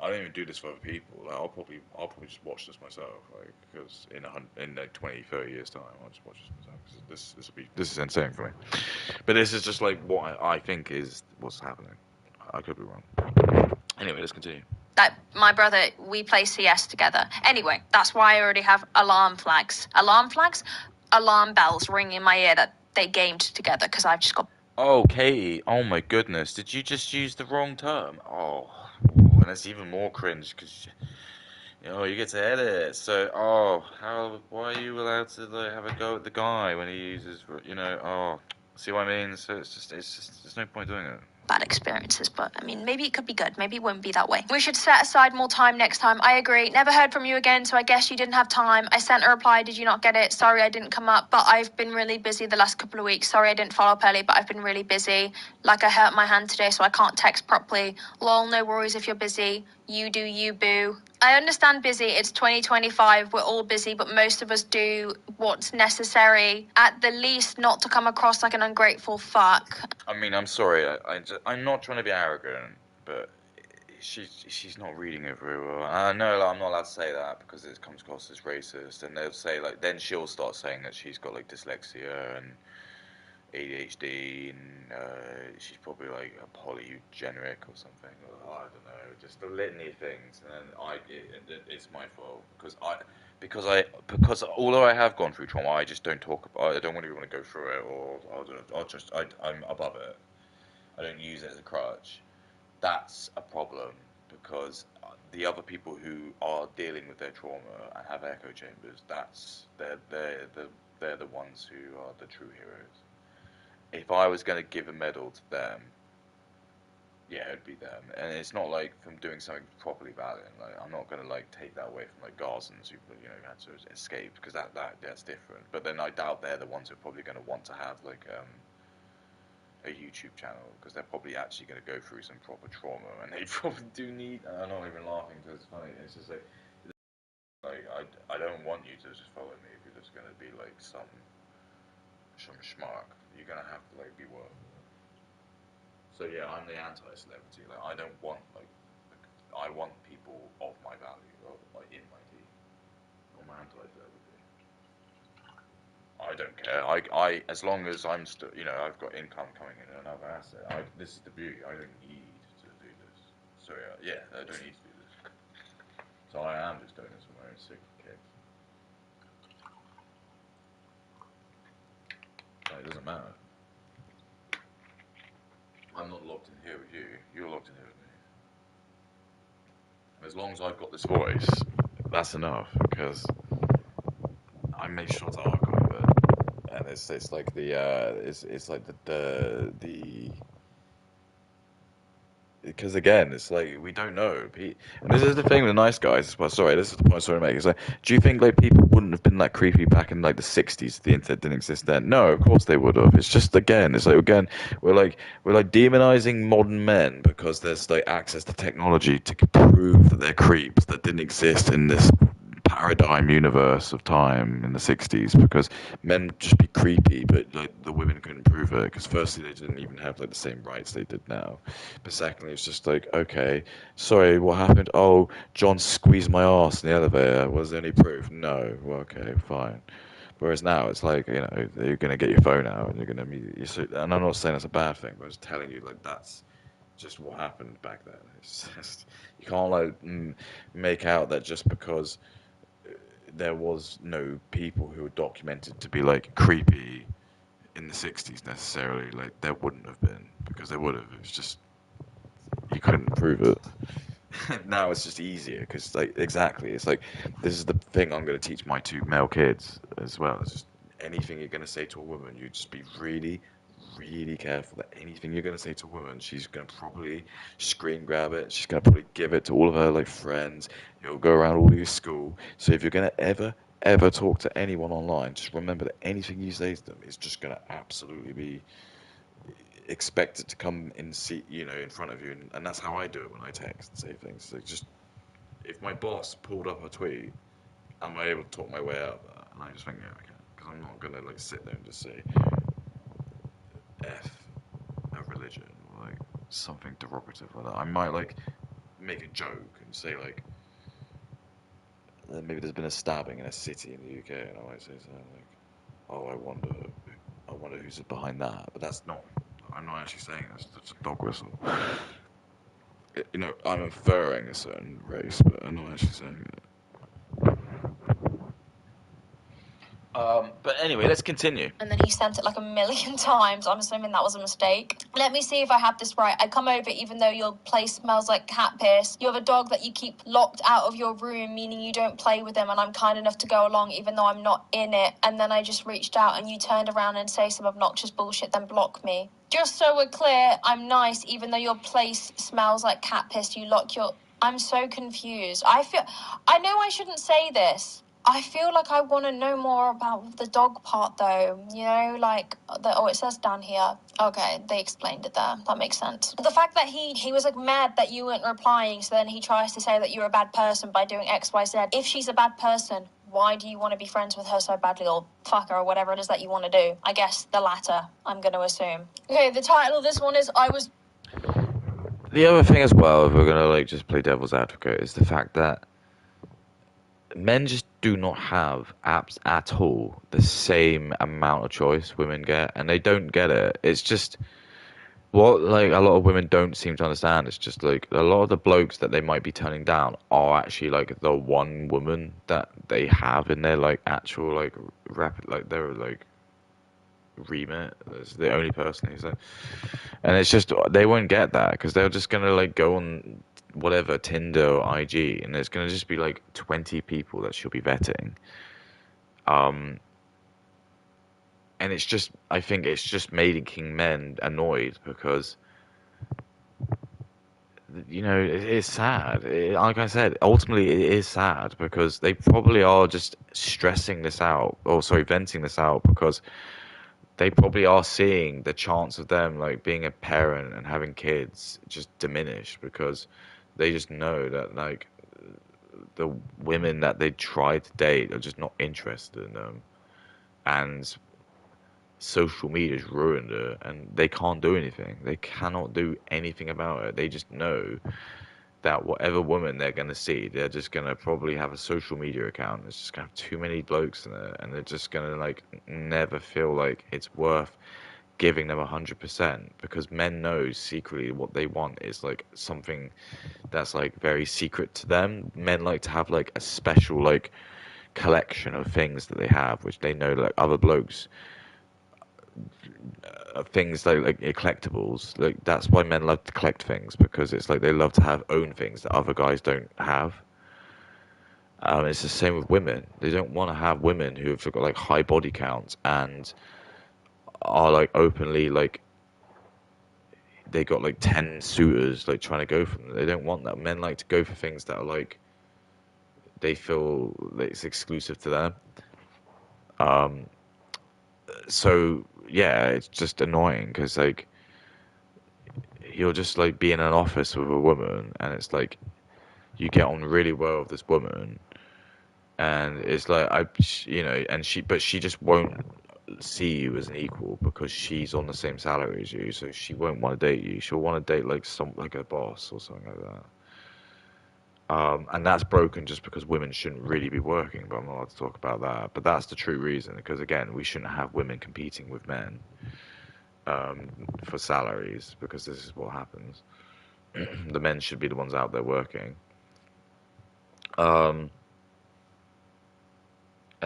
Speaker 4: I don't even do this for other people. Like, I'll probably just watch this myself. Like, because in like 20, 30 years time, I'll just watch this myself. 'Cause this is insane for me. But this is just like what I think is what's happening. I could be wrong. Anyway, let's continue.
Speaker 3: That my brother, we play CS together. Anyway, that's why I already have alarm flags. Alarm flags? Alarm bells ring in my ear that they gamed together because I've just got.
Speaker 4: Oh, Katie. Oh my goodness. Did you just use the wrong term? Oh, and it's even more cringe because you get to edit. So, why are you allowed to like, have a go at the guy when he uses, see what I mean? So there's no point doing it.
Speaker 3: Bad experiences, but I mean, maybe it could be good. Maybe it won't be that way. We should set aside more time next time. I agree. Never heard from you again, so I guess you didn't have time. I sent a reply. Did you not get it? Sorry I didn't come up, but I've been really busy the last couple of weeks. Sorry I didn't follow up early, but I've been really busy. Like I hurt my hand today, so I can't text properly. Lol, no worries if you're busy. You do you, boo. I understand busy. It's 2025. We're all busy, but most of us do what's necessary. At the least, not to come across like an ungrateful fuck.
Speaker 4: I mean, I'm sorry. I'm not trying to be arrogant, but she's not reading it very well. I know like, I'm not allowed to say that because it comes across as racist, and they'll say like then she'll start saying that she's got like dyslexia and ADHD, and she's probably like a polygenic or something. Or, I don't know, just a litany of things, and then it's my fault because although I have gone through trauma, I just don't talk about. I don't really want to go through it, or I'm above it. I don't use it as a crutch. That's a problem because the other people who are dealing with their trauma and have echo chambers, they're the ones who are the true heroes. If I was going to give a medal to them, yeah, it'd be them. And it's not like from doing something properly valiant. Like I'm not going to like take that away from like Garzans who had to escape because that's different. But then I doubt they're the ones who are probably going to want to have like a YouTube channel because they're probably actually going to go through some proper trauma and they probably do need. And I'm not even laughing because it's funny. It's just like I don't want you to just follow me if you're just going to be like some schmuck. You're going to have to like be worth. So yeah, I'm the anti-celebrity. Like I don't want I want people of my value, like in my team. I'm anti-celebrity. I don't care. I as long as I'm still, I've got income coming in and another asset. This is the beauty. I don't need to do this. So yeah, I don't need to do this. So I am just doing this for my own sick kicks. It doesn't matter. I'm not locked in here with you. You're locked in here with me. As long as I've got this voice, that's enough because I make sure to archive it, and it's like the it's like the because again, it's like we don't know. And this is the thing with the nice guys. Well, sorry, this is the point I was trying to make. It's like, do you think like people wouldn't have been that creepy back in like the '60s if the internet didn't exist then? No, of course they would have. It's just again, it's like again, we're like demonizing modern men because there's like access to technology to prove that they're creeps that didn't exist in this paradigm universe of time in the '60s because men just be creepy, but like the women couldn't prove it because firstly they didn't even have like the same rights they did now, but secondly it's just like okay, sorry, what happened? Oh, John squeezed my ass in the elevator. Was there any proof? No. Well, okay, fine. Whereas now it's like you're gonna get your phone out and you're gonna immediately. And I'm not saying that's a bad thing, but I'm just telling you like that's just what happened back then. It's just you can't like make out that just because there was no people who were documented to be like creepy in the '60s necessarily. Like there wouldn't have been because there would have. It was just you couldn't prove it. Now it's just easier because like exactly, it's like this is the thing I'm going to teach my two male kids as well. It's just anything you're going to say to a woman, you just be really, really careful that anything you're going to say to a woman, she's going to probably screen grab it. She's going to probably give it to all of her like friends. It'll go around all your school. So if you're going to ever talk to anyone online, just remember that anything you say to them is just going to absolutely be expected to come in in front of you, and that's how I do it when I text and say things. Like just if my boss pulled up a tweet, am I able to talk my way out of that? And I just think, yeah, I can, because I'm not gonna like sit there and just say F a religion or like something derogative like that. I might like make a joke and say like maybe there's been a stabbing in a city in the UK, and I might say something like, oh, I wonder who's behind that. But that's not. I'm not actually saying that's a dog whistle. I'm inferring a certain race, but I'm not actually saying it. But anyway, let's continue.
Speaker 3: And then he sent it like 1,000,000 times. I'm assuming that was a mistake. Let me see if I have this right. I come over even though your place smells like cat piss. You have a dog that you keep locked out of your room, meaning you don't play with him, and I'm kind enough to go along even though I'm not in it. And then I just reached out and you turned around and say some obnoxious bullshit, then block me. Just so we're clear, I'm nice even though your place smells like cat piss. You lock your... I'm so confused. I know I shouldn't say this. I feel like I want to know more about the dog part, though. It says down here. Okay, they explained it there. That makes sense. The fact that he was like mad that you weren't replying, so then he tries to say that you're a bad person by doing X, Y, Z. If she's a bad person, why do you want to be friends with her so badly, or fuck her, or whatever it is that you want to do? I guess the latter, I'm going to assume. Okay, the title of this one is
Speaker 1: The other thing as well, if we're gonna like just play devil's advocate, is the fact that men just do not have apps at all the same amount of choice women get, and they don't get it. It's just what like a lot of women don't seem to understand. It's just like a lot of the blokes that they might be turning down are actually like the one woman that they have in their like actual like rapid like their like remit. That's the only person who's like, and it's just they won't get that because they're just gonna like go on whatever Tinder or IG, and there's gonna just be like 20 people that she'll be vetting. And it's just, I think it's just making men annoyed because, it is sad. Like I said, ultimately it is sad because they probably are just stressing this out, or sorry, venting this out because they probably are seeing the chance of them like being a parent and having kids just diminish because they just know that like the women that they try to date are just not interested in them, and social media's ruined it, and they can't do anything. They cannot do anything about it. They just know that whatever woman they're going to see, they're just going to probably have a social media account. It's just going to have too many blokes in it, and they're just going to like never feel like it's worth giving them 100% because men know secretly what they want is like something that's like very secret to them. Men like to have like a special like collection of things that they have, which they know like other blokes things like collectibles. Like that's why men love to collect things, because it's like they love to have own things that other guys don't have. It's the same with women. They don't want to have women who have got like high body counts and are like openly like they got like 10 suitors like trying to go for them. They don't want that. Men like to go for things that are like they feel that it's exclusive to them. Um, so yeah, it's just annoying because like you'll just like be in an office with a woman and it's like you get on really well with this woman and it's like and she just won't see you as an equal because she's on the same salary as you, so she won't want to date you. She'll want to date like like a boss or something like that. And that's broken just because women shouldn't really be working, but I'm not allowed to talk about that. But that's the true reason, because again, we shouldn't have women competing with men for salaries, because this is what happens. The men should be the ones out there working. And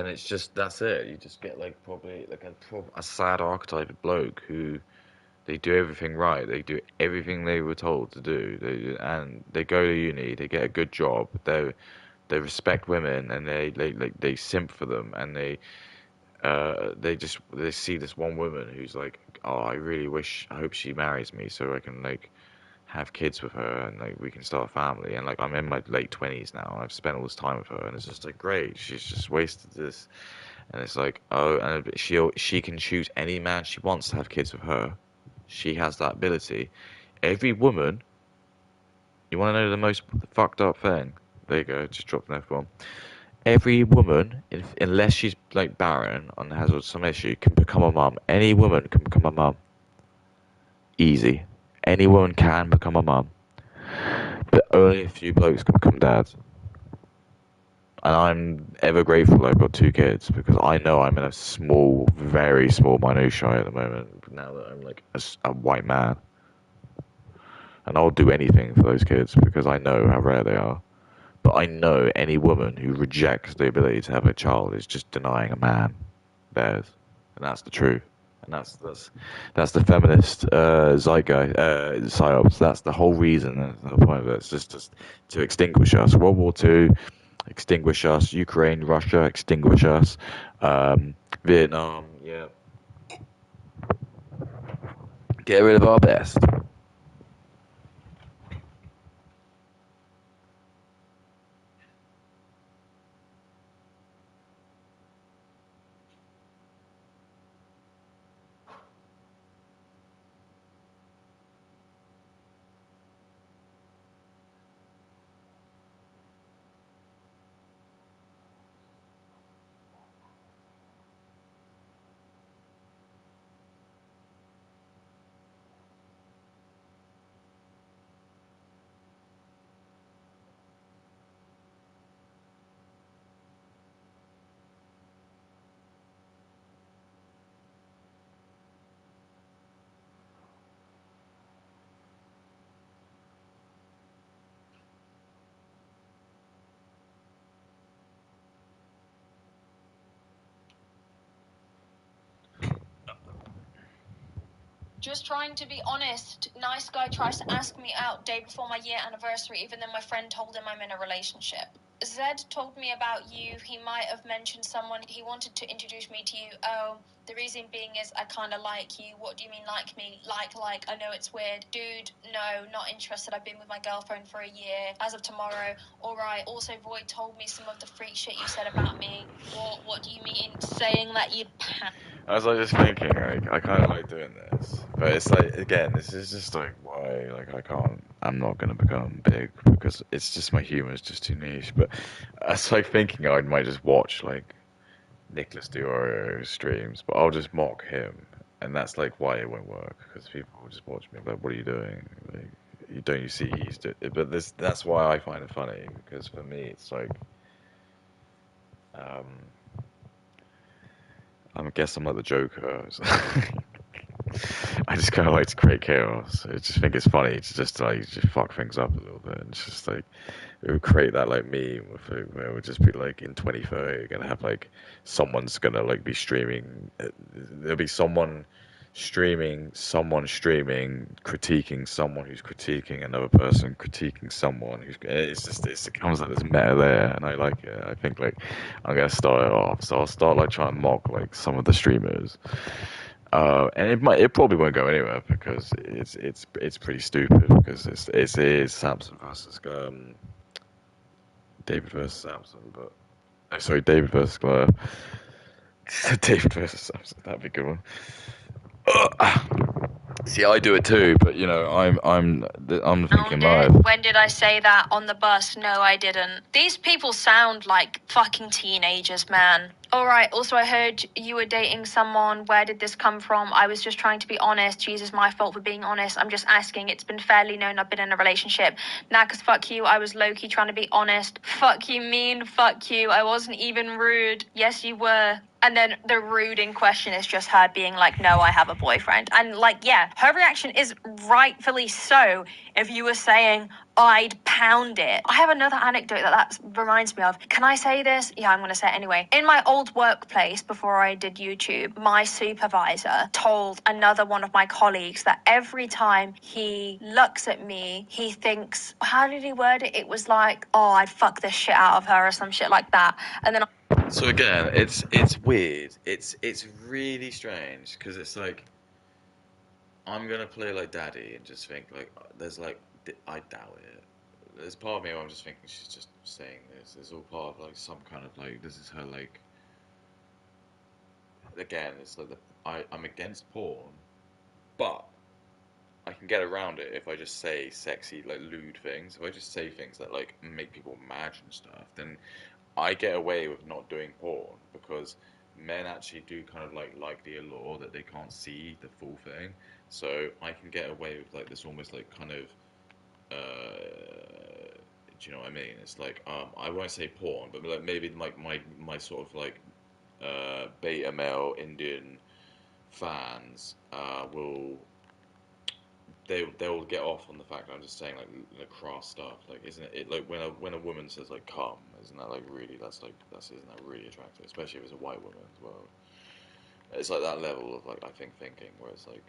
Speaker 1: it's just, that's it. You just get like probably like a sad archetype of bloke who they do everything right. They do everything they were told to do. And they go to uni. They get a good job. They respect women and they simp for them. And they see this one woman who's like, oh, I hope she marries me so I can like have kids with her and like we can start a family. And like I'm in my late 20s now. And I've spent all this time with her, and it's just like great. She's just wasted this. And it's like, oh, and she can choose any man she wants to have kids with her. She has that ability. Every woman, you want to know the most fucked up thing? There you go, just dropped an F-bomb. Every woman, unless she's like barren and has some issue, can become a mum. Any woman can become a mum. Easy. Any woman can become a mum. But only a few blokes can become dads. And I'm ever grateful that I've got 2 kids, because I know I'm in a small, very small minutiae at the moment, now that I'm like a white man. And I'll do anything for those kids because I know how rare they are. But I know any woman who rejects the ability to have a child is just denying a man theirs. And that's the truth. And that's the feminist zeitgeist, psyops. That's the whole reason. That's the point of it. It's just to extinguish us. World War II, extinguish us. Ukraine, Russia, extinguish us. Vietnam, yeah. Get rid of our best.
Speaker 3: Just trying to be honest. Nice guy tries to ask me out day before my year anniversary, even though my friend told him I'm in a relationship. Zed told me about you. He might have mentioned someone. He wanted to introduce me to you. Oh, the reason being is I kind of like you. What do you mean like me? Like, I know it's weird. Dude, no, not interested. I've been with my girlfriend for a year. As of tomorrow. Alright. Also, Void told me some of the freak shit you said about me. What do you mean saying that you'd...
Speaker 1: I was like just thinking, like, I kind of like doing this, but it's like, again, this is just like why, like, I'm not gonna become big because it's just my humor is just too niche. But I was like thinking I might just watch like Nicholas Diorio streams, but I'll just mock him, and that's like why it won't work because people will just watch me like, what are you doing? Like, you see he's doing it, but that's why I find it funny because for me it's like, um. I guess I'm like the Joker. I just kind of like to create chaos. I just think it's funny to just like just fuck things up a little bit. And it's just like it would create that like meme where it would just be like in 2030 you're gonna have like someone's gonna like be streaming. There'll be someone
Speaker 4: someone streaming, critiquing someone who's critiquing another person, critiquing someone who's. It comes like this meta there, and I like it. I think like I'm gonna start it off, so I'll start like trying to mock like some of the streamers. And it probably won't go anywhere because it's pretty stupid because it is Samson versus David versus Samson, but sorry, David versus Goliath. David versus Samson, that'd be a good one. See, I do it too, but you know, I'm thinking
Speaker 3: Found it.
Speaker 4: live.
Speaker 3: When did I say that on the bus? No, I didn't. These people sound like fucking teenagers, man. Alright, also I heard you were dating someone. Where did this come from? I was just trying to be honest. Jesus, my fault for being honest. I'm just asking. It's been fairly known I've been in a relationship. Nah, cause fuck you. I was low-key trying to be honest. Fuck you mean, fuck you. I wasn't even rude. Yes, you were. And then the rude in question is just her being like, no, I have a boyfriend. And like, yeah, her reaction is rightfully so. If you were saying, I'd pound it. I have another anecdote that reminds me of. Can I say this? Yeah, I'm going to say it anyway. In my old workplace, before I did YouTube, my supervisor told another one of my colleagues that every time he looks at me, he thinks, how did he word it? It was like, oh, I'd fuck the shit out of her or some shit like that. And then
Speaker 4: So again, it's weird. It's really strange because it's like I'm gonna play like daddy and just think like there's like I doubt it. There's part of me where I'm just thinking she's just saying this. It's all part of like some kind of like this is her like. Again, it's like I'm against porn, but I can get around it if I just say sexy like lewd things. If I just say things that like make people imagine stuff, then I get away with not doing porn because men actually do kind of like the allure that they can't see the full thing. So I can get away with like this almost like kind of do you know what I mean? It's like I won't say porn, but like maybe like my sort of like beta male Indian fans will they'll get off on the fact that I'm just saying like crass stuff. Like, isn't it like when a woman says like "come"? Isn't that like really? Isn't that really attractive? Especially if it's a white woman as well. It's like that level of like I think thinking where it's like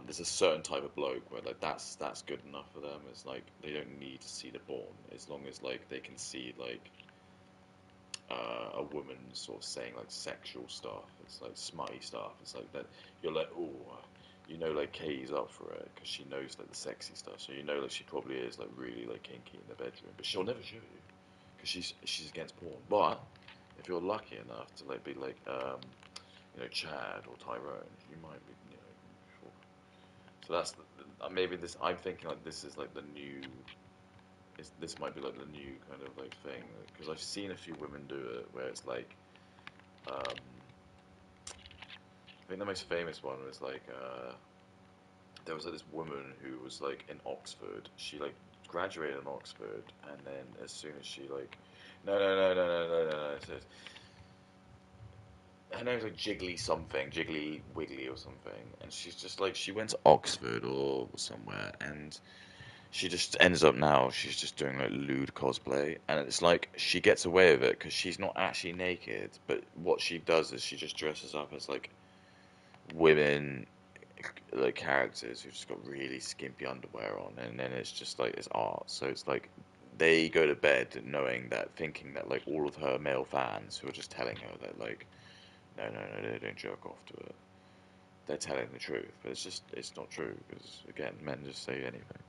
Speaker 4: there's a certain type of bloke where like that's good enough for them. It's like they don't need to see the porn as long as like they can see like a woman sort of saying like sexual stuff. It's like smutty stuff. It's like that you're like, oh, you know, like Katie's up for it because she knows like the sexy stuff. So you know, like she probably is like really like kinky in the bedroom, but she'll never show you because she's against porn. But if you're lucky enough to like be like you know, Chad or Tyrone, you might be, you know, sure. So that's maybe this. I'm thinking like this is like the new. This might be like the new kind of like thing because I've seen a few women do it where it's like I think the most famous one was like there was like this woman who was like in Oxford. She like graduated in Oxford, and then as soon as she like no. It says, her name's like Jiggly something, Jiggly Wiggly or something, and she's just like she went to Oxford or somewhere, and she just ends up now. She's just doing like lewd cosplay, and it's like she gets away with it because she's not actually naked. But what she does is she just dresses up as like women, like characters who've just got really skimpy underwear on, and then it's just like it's art. So it's like they go to bed knowing that, thinking that like all of her male fans who are just telling her that like no, they don't jerk off to it. They're telling the truth, but it's not true because again, men just say anything.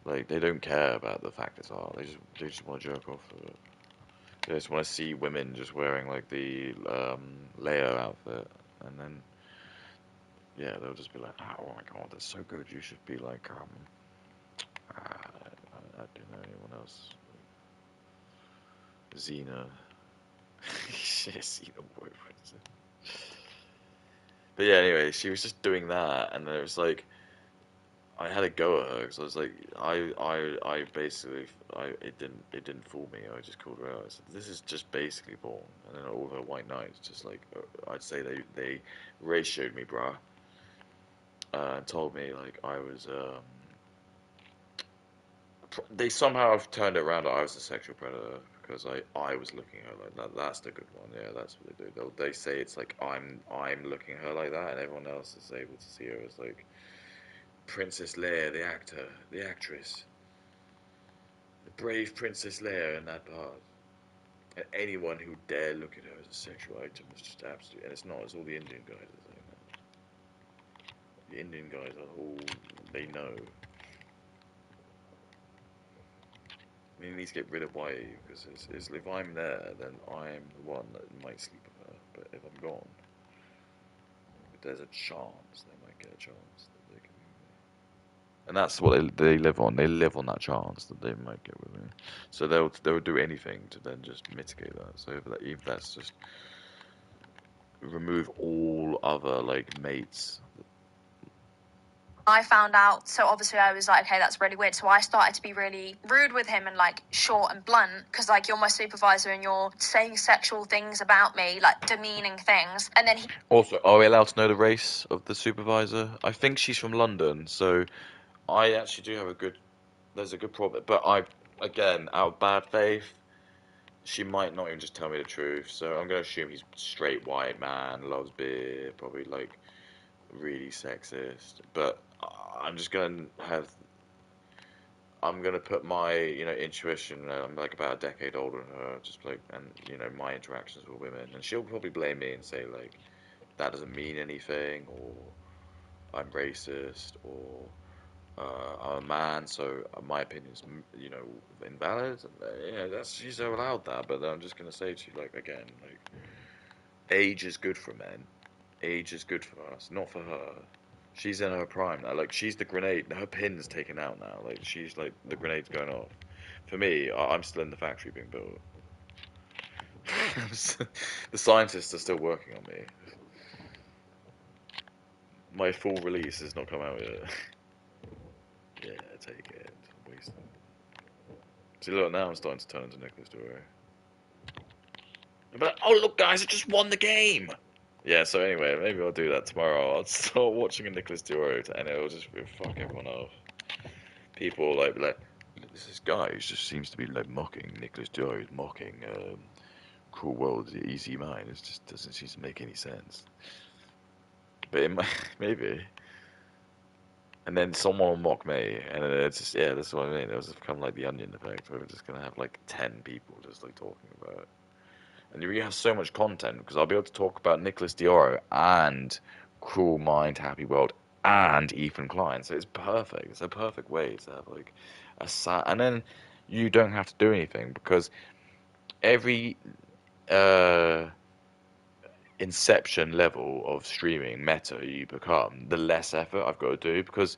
Speaker 4: Like they don't care about the fact it's art. They just want to jerk off to it. They just want to see women just wearing like the Leia outfit, and then yeah, they'll just be like, oh my god, that's so good. You should be like I don't know anyone else. Xena. Shit, Xena boyfriend. But yeah, anyway, she was just doing that, and then it was like I had a go at her because I was like, I basically, it didn't fool me. I just called her out. I said, this is just basically porn. And then all her white knights, just like, I'd say they ratioed me, bruh, and told me like I was, they somehow have turned it around that I was a sexual predator because I was looking at her like that. That's the good one. Yeah, that's what they do. They say it's like I'm looking at her like that, and everyone else is able to see her as like Princess Leia, the actor, the actress, the brave Princess Leia in that part. And anyone who dare look at her as a sexual item is just absolutely, and it's not. It's all the Indian guys that say that. The Indian guys are all, they know. I mean, he needs to get rid of Whitey, because if I'm there, then I'm the one that might sleep with her. But if I'm gone, if there's a chance, they might get a chance that they can. And that's what they live on. They live on that chance that they might get with me. So they'll do anything to then just mitigate that. So if that's just remove all other like mates.
Speaker 3: I found out, so obviously I was like, okay, that's really weird. So I started to be really rude with him and like short and blunt, because like you're my supervisor and you're saying sexual things about me, like demeaning things. And then he
Speaker 1: Also, are we allowed to know the race of the supervisor? I think she's from London, so I actually do have there's a good problem. But again, out of bad faith, she might not even just tell me the truth. So I'm going to assume he's straight white man, loves beer, probably like really sexist. But I'm just going to I'm gonna put my, intuition. I'm like about a decade older than her, just like, and my interactions with women, and she'll probably blame me and say like, that doesn't mean anything, or I'm racist, or I'm a man, so my opinion's, invalid. She's allowed that, but I'm just gonna say to you, like, again, like, age is good for men, age is good for us, not for her. She's in her prime now. Like, she's the grenade. Her pin's taken out now. Like, she's like the grenade's going off. For me, I'm still in the factory being built. The scientists are still working on me. My full release has not come out yet. Yeah, take it. Waste them. See, look, now I'm starting to turn into Nicholas Duro. But like, oh look, guys, I just won the game. Yeah. So anyway, maybe I'll do that tomorrow. I'll start watching a Nicholas Duro, and it'll just fuck everyone off. People like this guy who just seems to be like mocking Nicholas Duro, mocking Cruel World, Easy Mind. It just doesn't seem to make any sense. But it might, maybe. And then someone will mock me, and then it's just, yeah, that's what I mean. It'll just become like the Onion effect, where we're just gonna have like 10 people just like talking about it. And you have so much content, because I'll be able to talk about Nicholas Dioro and Cruel Mind, Happy World, and Ethan Klein. So it's perfect. It's a perfect way to have like and then you don't have to do anything, because every inception level of streaming meta you become, the less effort I've got to do, because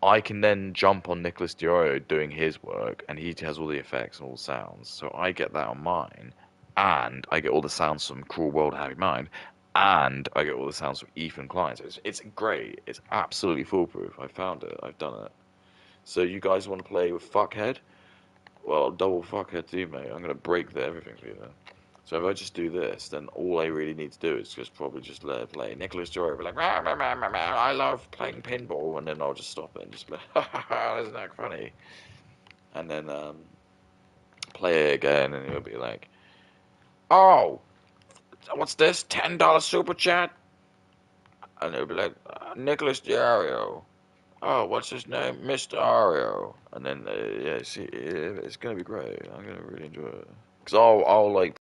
Speaker 1: I can then jump on Nicholas Dioro doing his work, and he has all the effects and all the sounds, so I get that on mine, and I get all the sounds from Cruel World, Happy Mind, and I get all the sounds from Ethan Klein. So it's great. It's absolutely foolproof. I found it. I've done it. So you guys want to play with Fuckhead? Well, double Fuckhead to you, mate. I'm gonna break everything for you then. So if I just do this, then all I really need to do is just probably just let it play. Nicholas Joy will be like, rah, rah, rah, rah, rah, I love playing pinball, and then I'll just stop it and just be like, ha ha ha, isn't that funny? And then play it again, and he'll be like, oh, what's this? $10 super chat? And he'll be like, Nicholas Diario. Oh, what's his name? Mr. Ario. And then, yeah, see, it's gonna be great. I'm gonna really enjoy it. Because I'll like,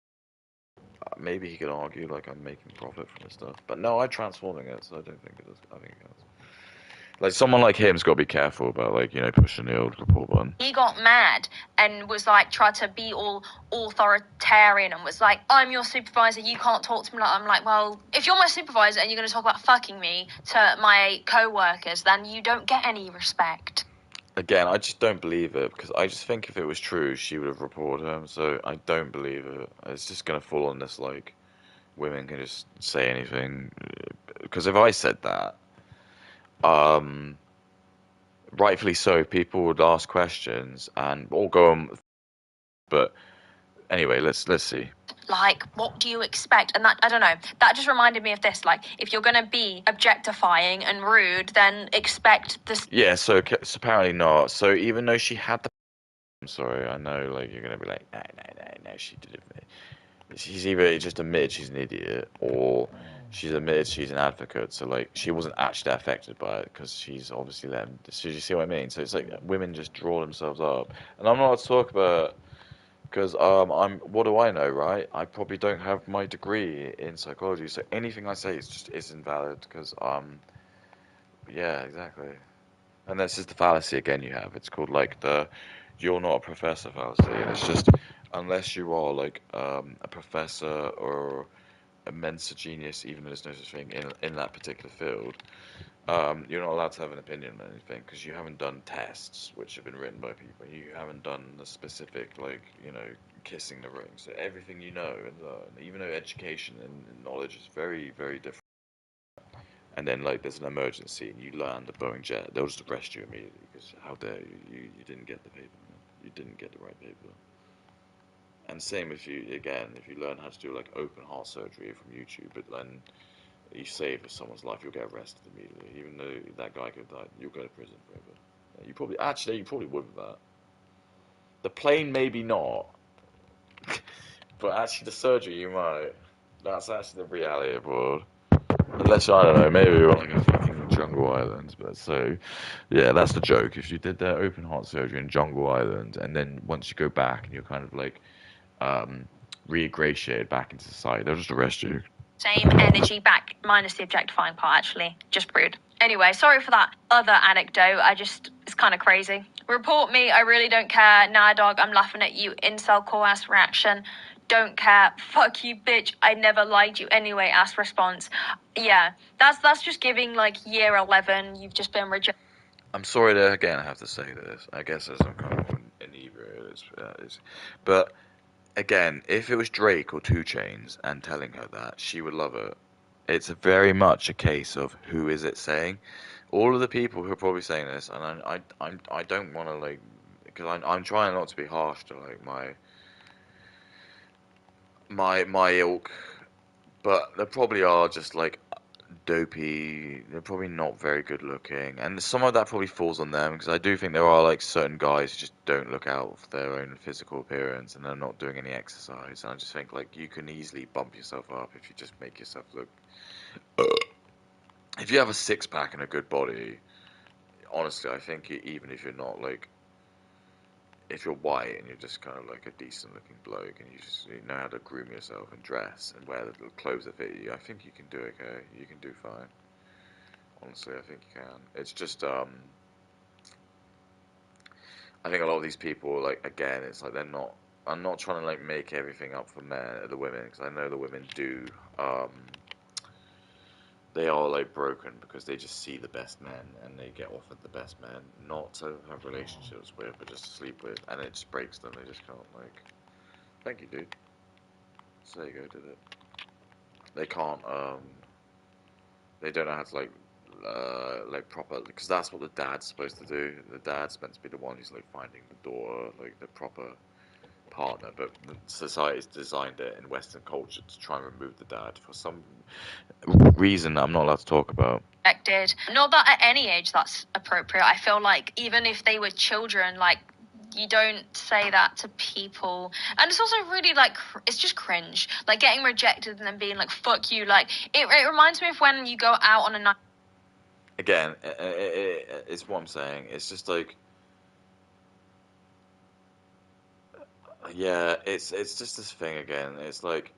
Speaker 1: maybe he could argue like I'm making profit from this stuff, but no, I'm transforming it, so I don't think it does. I think it does. Like someone like him's got to be careful about like pushing the old report button.
Speaker 3: he got mad and was like, tried to be all authoritarian and was like, I'm your supervisor, you can't talk to me like. I'm like, well, if you're my supervisor and you're going to talk about fucking me to my co-workers, then you don't get any respect.
Speaker 1: Again, I just don't believe it, because I just think if it was true, she would have reported him. So I don't believe it. It's just gonna fall on this like women can just say anything. Because if I said that, rightfully so, people would ask questions and all go on. But anyway, let's see.
Speaker 3: Like, what do you expect? And that, I don't know, that just reminded me of this. Like, if you're going to be objectifying and rude, then expect this.
Speaker 1: Yeah, so apparently not. So even though she had the, I'm sorry, I know, like you're gonna be like, no,
Speaker 4: she did admit. She's either just admitted she's an idiot, or she's admitted she's an advocate. So like, she wasn't actually that affected by it because she's obviously them. So you see what I mean? So it's like women just draw themselves up, and I'm not allowed to talk about because what do I know, right? I probably don't have my degree in psychology, so anything I say is invalid because yeah, exactly. And this is the fallacy again you have. It's called like the you're not a professor fallacy. And it's just unless you are like a professor or a Mensa genius, even though there's no such thing in that particular field, you're not allowed to have an opinion on anything because you haven't done tests which have been written by people. You haven't done the specific like kissing the ring. So everything you know and learn, even though education and knowledge is very very different. And then like there's an emergency and you land a Boeing jet, they'll just arrest you immediately because how dare you didn't get the paper, man. You didn't get the right paper. And same if you learn how to do like open heart surgery from YouTube, but then you save someone's life, you'll get arrested immediately. Even though that guy could die, you'll go to prison forever. You probably would with that. The plane maybe not, but actually the surgery you might. That's actually the reality of the world. Unless, I don't know, maybe we're on like a fucking jungle island. But so, yeah, that's the joke. If you did that open heart surgery in Jungle Island, and then once you go back and you're kind of like reingratiated back into society, they'll just arrest you.
Speaker 3: Same energy back, minus the objectifying part, actually. Just rude. Anyway, sorry for that other anecdote. It's kind of crazy. Report me, I really don't care. Nah, dog, I'm laughing at you. Incel core ass reaction. Don't care. Fuck you, bitch. I never liked you anyway. Ass response. Yeah, that's just giving like year 11. You've just been rejected.
Speaker 4: I'm sorry to again have to say this. I guess as I'm kind of inebriated, but again, if it was Drake or 2 Chainz and telling her that, she would love it. It's very much a case of who is it saying. All of the people who are probably saying this, and I don't want to like, because I'm trying not to be harsh to like my ilk, but there probably are just like dopey. They're probably not very good looking, and some of that probably falls on them because I do think there are like certain guys who just don't look out for their own physical appearance and they're not doing any exercise. And I just think like you can easily bump yourself up if you just make yourself look. If you have a 6-pack and a good body, honestly, I think even if you're not like, if you're white and you're just kind of like a decent looking bloke and you know how to groom yourself and dress and wear the little clothes that fit you, I think you can do okay. You can do fine. Honestly, I think you can. It's just I think a lot of these people, like, again, it's like they're not. I'm not trying to like make everything up for the women, because I know the women do. They are like broken because they just see the best men and they get offered the best men, not to have relationships with, but just to sleep with, and it just breaks them. They just can't like. Thank you, dude. So there you go, did it. They can't. They don't know how to like proper, because that's what the dad's supposed to do. The dad's meant to be the one who's like finding the daughter, like the proper partner, but society's designed it in Western culture to try and remove the dad for some reason that I'm not allowed to talk about.
Speaker 3: Not that at any age that's appropriate. I feel like even if they were children, like, you don't say that to people. And it's also really like, it's just cringe. Like getting rejected and then being like, fuck you. Like, it reminds me of when you go out on a night.
Speaker 4: Again, it's what I'm saying. It's just like, yeah, it's just this thing again. It's like,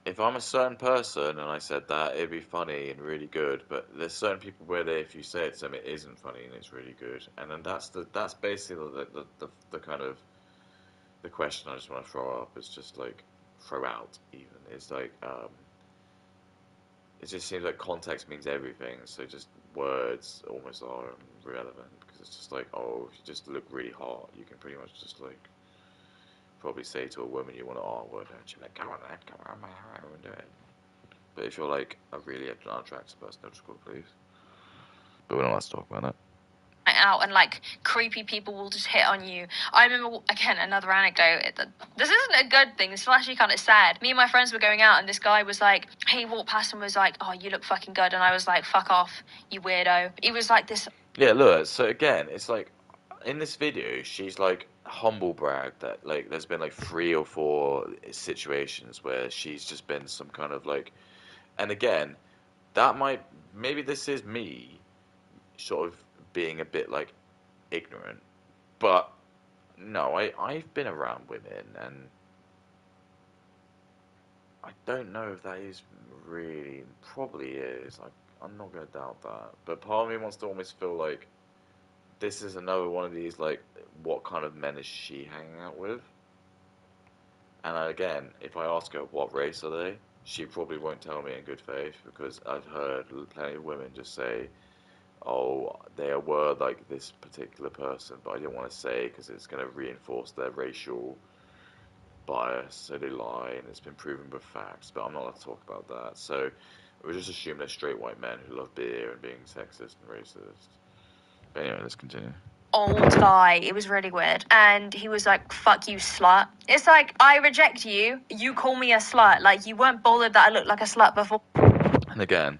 Speaker 4: if I'm a certain person and I said that, it'd be funny and really good. But there's certain people where if you say it to them, it isn't funny and it's really good. And then that's basically the kind of the question I just want to throw up. It's just like throw out even. It's like it just seems like context means everything. So just words almost are irrelevant because it's just like, oh, if you just look really hot, you can pretty much just like probably say to a woman you want to word her, and she'll be like, come on, I won't do it. But if you're like a really unattractive person, they'll just go, please. But we don't have to talk about that.
Speaker 3: Out and like creepy people will just hit on you. I remember, again, another anecdote. This isn't a good thing. This is actually kind of sad. Me and my friends were going out and this guy was like, he walked past and was like, oh, you look fucking good. And I was like, fuck off, you weirdo. He was like this.
Speaker 4: Yeah, look, so again, it's like, in this video, she's like humble brag that like there's been like 3 or 4 situations where she's just been some kind of like, and again, that might, maybe this is me sort of being a bit like ignorant, but no, I've been around women and I don't know if that is really, probably is. I'm not gonna doubt that, but part of me wants to almost feel like this is another one of these like, what kind of men is she hanging out with? And again, if I ask her what race are they, she probably won't tell me in good faith because I've heard plenty of women just say, "Oh, they were like this particular person," but I didn't want to say because it's going to reinforce their racial bias, so they lie, and it's been proven with facts. But I'm not allowed to talk about that. So we just assume they're straight white men who love beer and being sexist and racist. But anyway, let's continue.
Speaker 3: Old guy. It was really weird. And he was like, fuck you, slut. It's like, I reject you. You call me a slut. Like, you weren't bothered that I looked like a slut before.
Speaker 4: And again,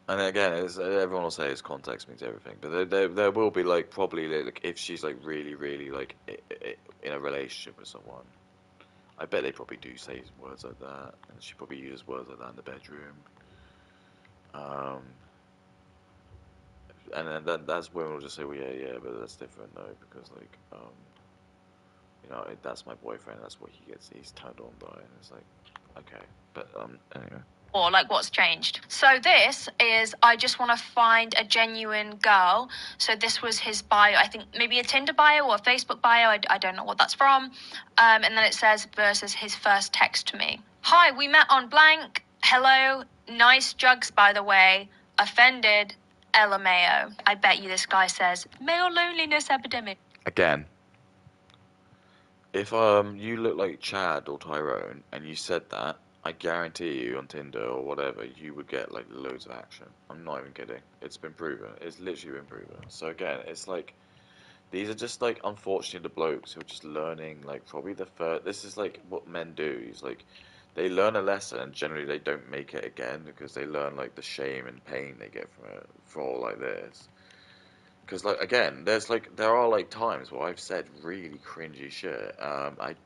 Speaker 4: it's, everyone will say it's context means everything, but there will be like probably like if she's like really really like in a relationship with someone, I bet they probably do say words like that, and she probably uses words like that in the bedroom. And then that's women will just say, well, yeah, but that's different though, because like, you know, that's my boyfriend, that's what he's turned on by, and it's like, okay, but anyway.
Speaker 3: Or like, what's changed? So this is, I just want to find a genuine girl. So this was his bio, I think maybe a Tinder bio or a Facebook bio. I don't know what that's from. And then it says versus his first text to me. Hi, we met on blank. Hello, nice jugs by the way. Offended, LMAO. I bet you this guy says male loneliness epidemic.
Speaker 4: Again, if you look like Chad or Tyrone and you said that, I guarantee you on Tinder or whatever, you would get like loads of action. I'm not even kidding. It's been proven. It's literally been proven. So again, it's like these are just like unfortunately the blokes who are just learning like probably the first. This is like what men do. Is like they learn a lesson and generally they don't make it again because they learn like the shame and pain they get from it for all like this. Because like again, there are like times where I've said really cringy shit.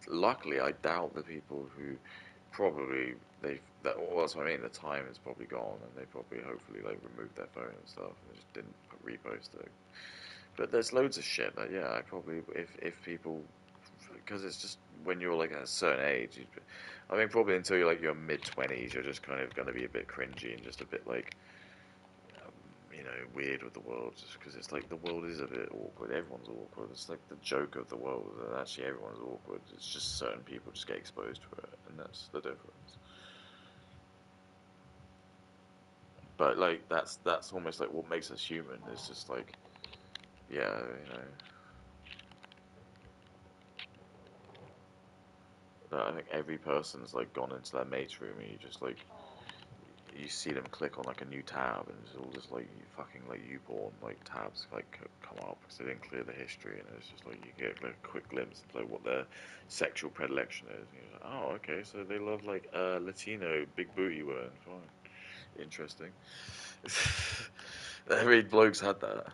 Speaker 4: Luckily I doubt the people who probably well, that's what I mean. The time is probably gone, and they probably hopefully like removed their phone and stuff, and just didn't repost it. But there's loads of shit that I probably if people, because it's just when you're like at a certain age, I mean probably until you're like your mid-20s, you're just kind of gonna be a bit cringy and just a bit like weird with the world, just because it's like the world is a bit awkward. Everyone's awkward. It's like the joke of the world that actually everyone's awkward. It's just certain people just get exposed to it, and that's the difference. But like that's almost like what makes us human. It's just like, yeah, But I think every person's like gone into their mate's room and you just like you see them click on like a new tab and it's all just like fucking like YouPorn like tabs like come up because they didn't clear the history, and it's just like you get like a quick glimpse into like what their sexual predilection is. And you're like, oh, okay, so they love like Latino big booty women. Fine, interesting. Every bloke's had that,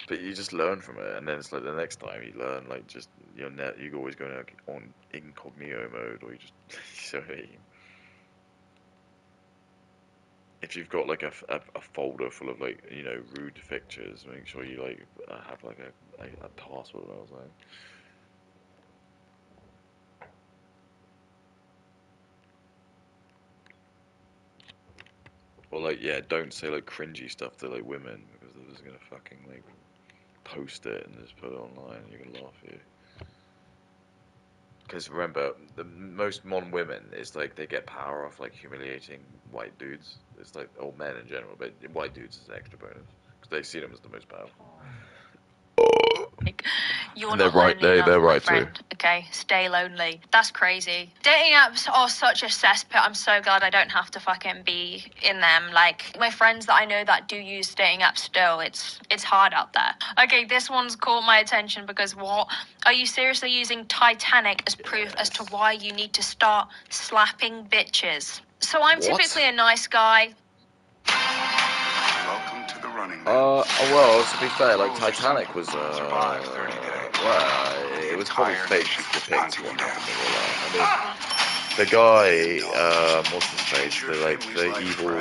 Speaker 4: but you just learn from it, and then it's like the next time you learn like just you always go like, on incognito mode, or you just you know what I mean? If you've got like a folder full of like rude pictures, make sure you like have like a password. I was like, or like don't say like cringy stuff to like women because they're just gonna fucking like post it and just put it online and you can laugh at you. Because remember, the most modern women is like they get power off like humiliating white dudes. It's like all men in general, but white dudes is an extra bonus because they see them as the most powerful.
Speaker 3: You're
Speaker 4: they're
Speaker 3: not
Speaker 4: right.
Speaker 3: lonely enough,
Speaker 4: They're
Speaker 3: my
Speaker 4: right
Speaker 3: friend.
Speaker 4: too.
Speaker 3: Okay, stay lonely. That's crazy. Dating apps are such a cesspit. I'm so glad I don't have to fucking be in them. Like my friends that I know that do use dating apps still, it's hard out there. Okay, this one's caught my attention because what? Are you seriously using Titanic as proof as to why you need to start slapping bitches? So I'm
Speaker 4: What?
Speaker 3: typically a nice guy.
Speaker 6: Welcome to the drowning men.
Speaker 4: Well, to be fair, like Titanic was, well, it was probably fake to depict what happened in real life. I mean, the guy, what's his face, the evil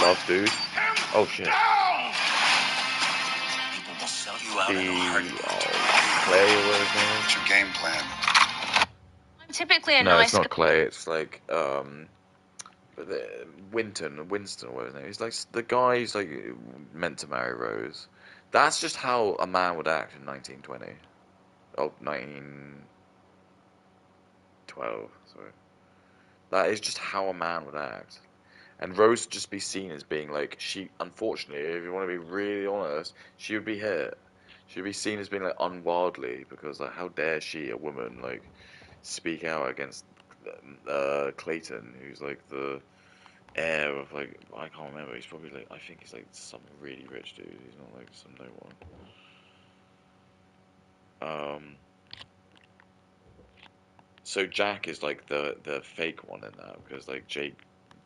Speaker 4: love dude. Oh shit.
Speaker 6: People will sell you out
Speaker 4: The
Speaker 6: in a heartbeat.
Speaker 4: Clay or whatever his name
Speaker 6: What's
Speaker 4: is.
Speaker 6: your game plan?
Speaker 3: I'm typically a
Speaker 4: No,
Speaker 3: nice
Speaker 4: it's not Clay. It's like Winston or whatever his name. He's like the guy who's like meant to marry Rose. That's just how a man would act in 1920. Oh, 1912. Sorry. That is just how a man would act. And Rose would just be seen as being like she. Unfortunately, if you want to be really honest, she would be hit. She'd be seen as being like unworldly because like how dare she, a woman, like speak out against Clayton, who's like the heir of like I can't remember. He's probably like I think he's like some really rich dude. He's not like some no one. So Jack is like the fake one in that because like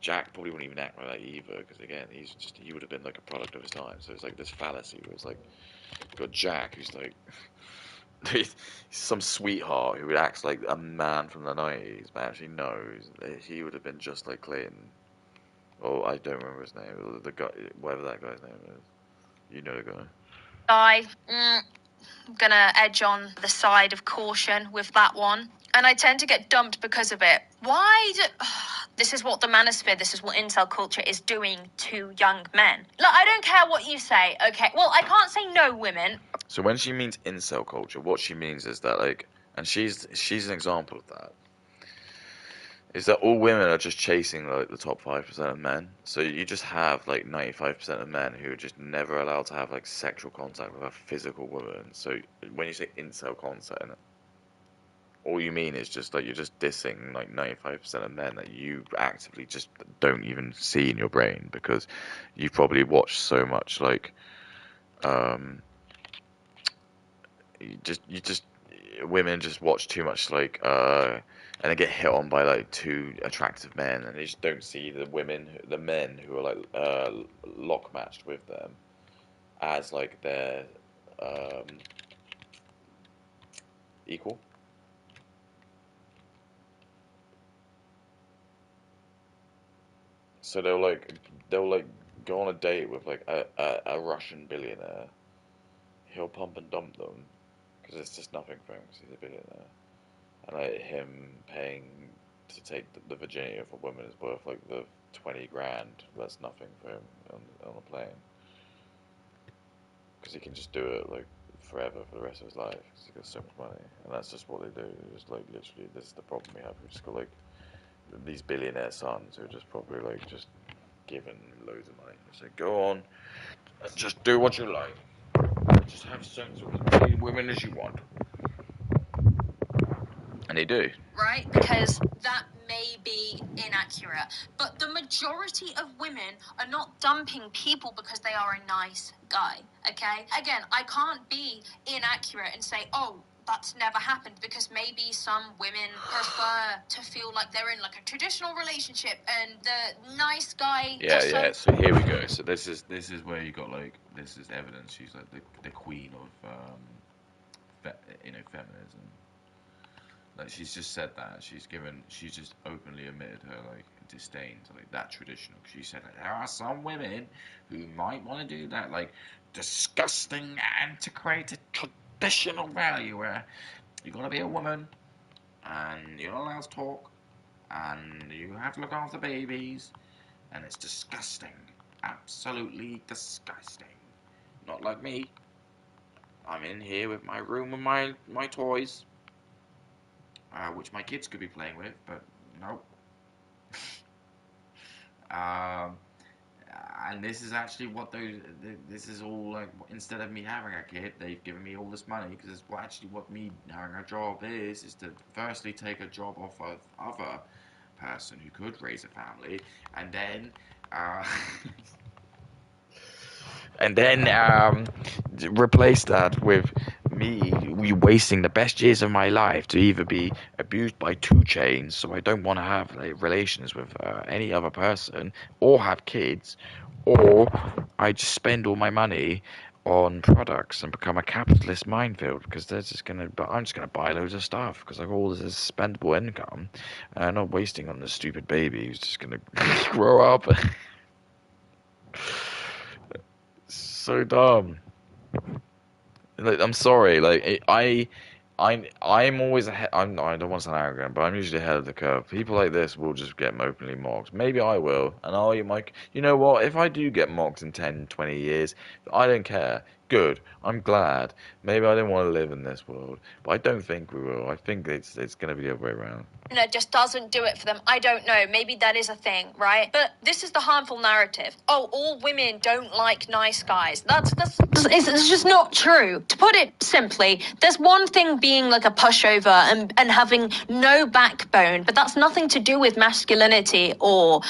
Speaker 4: Jack probably wouldn't even act like that either because again he would have been like a product of his time. So it's like this fallacy where it's like you've got Jack who's like he's some sweetheart who acts like a man from the 90s, but actually no, he would have been just like Clayton. Oh, I don't remember his name. The guy, whatever that guy's name is. You know the guy.
Speaker 3: guy. I'm gonna edge on the side of caution with that one. And I tend to get dumped because of it. Why do... This is what the manosphere, this is what incel culture is doing to young men. Look, I don't care what you say, okay? Well, I can't say no women.
Speaker 4: So when she means incel culture, what she means is that like, and she's an example of that, is that all women are just chasing like the top 5% of men. So you just have like 95% of men who are just never allowed to have like sexual contact with a physical woman. So when you say incel content, all you mean is just like you're just dissing like 95% of men that you actively just don't even see in your brain because you've probably watched so much like you just women just watch too much like and they get hit on by like two attractive men and they just don't see the men who are like lock matched with them as like their equal. So they'll like go on a date with like a Russian billionaire. He'll pump and dump them because it's just nothing for him because he's a billionaire. And like him paying to take the virginity of a woman is worth like the 20 grand. That's nothing for him on a plane because he can just do it like forever for the rest of his life because he's got so much money. And that's just what they do. They're just like literally, this is the problem we have. We've just got like these billionaire sons who are just probably like just given loads of money. So go on, just do what you like. Just have sex with as many women as you want. And they do.
Speaker 3: Right? Because that may be inaccurate. But the majority of women are not dumping people because they are a nice guy, okay? Again, I can't be inaccurate and say, oh, that's never happened because maybe some women prefer to feel like they're in like a traditional relationship and the nice guy
Speaker 4: Yeah. So here we go. So this is where you got like this is evidence. She's like the queen of feminism. Like she's just said that she's just openly admitted her like disdain to like that traditional. She said like, there are some women who might want to do that like disgusting antiquated traditional value where you gotta be a woman and you're not allowed to talk and you have to look after babies and it's disgusting, absolutely disgusting. Not like me. I'm in here with my room and my toys. Which my kids could be playing with, but nope. And this is actually what this is all like. Instead of me having a kid, they've given me all this money because it's actually what me having a job is to firstly take a job off of other person who could raise a family, and then replace that with me
Speaker 1: you're wasting the best years of my life to either be abused by 2 Chainz, so I don't want to have like, relations with any other person, or have kids, or I just spend all my money on products and become a capitalist minefield because they're just gonna. But I'm just gonna buy loads of stuff because I've got all this spendable income, and I'm not wasting on this stupid baby who's just gonna grow up. So dumb. Like, I'm sorry. Like I'm always ahead. I don't want to sound arrogant, but I'm usually ahead of the curve. People like this will just get openly mocked. Maybe I will, and I'll eat my. You know what? If I do get mocked in 10, 20 years, I don't care. Good. I'm glad. Maybe I don't want to live in this world, but I don't think we will. I think it's going to be the other way around.
Speaker 3: Just doesn't do it for them. I don't know. Maybe that is a thing, right? But this is the harmful narrative. Oh, all women don't like nice guys. It's just not true. To put it simply, there's one thing being like a pushover and having no backbone, but that's nothing to do with masculinity or,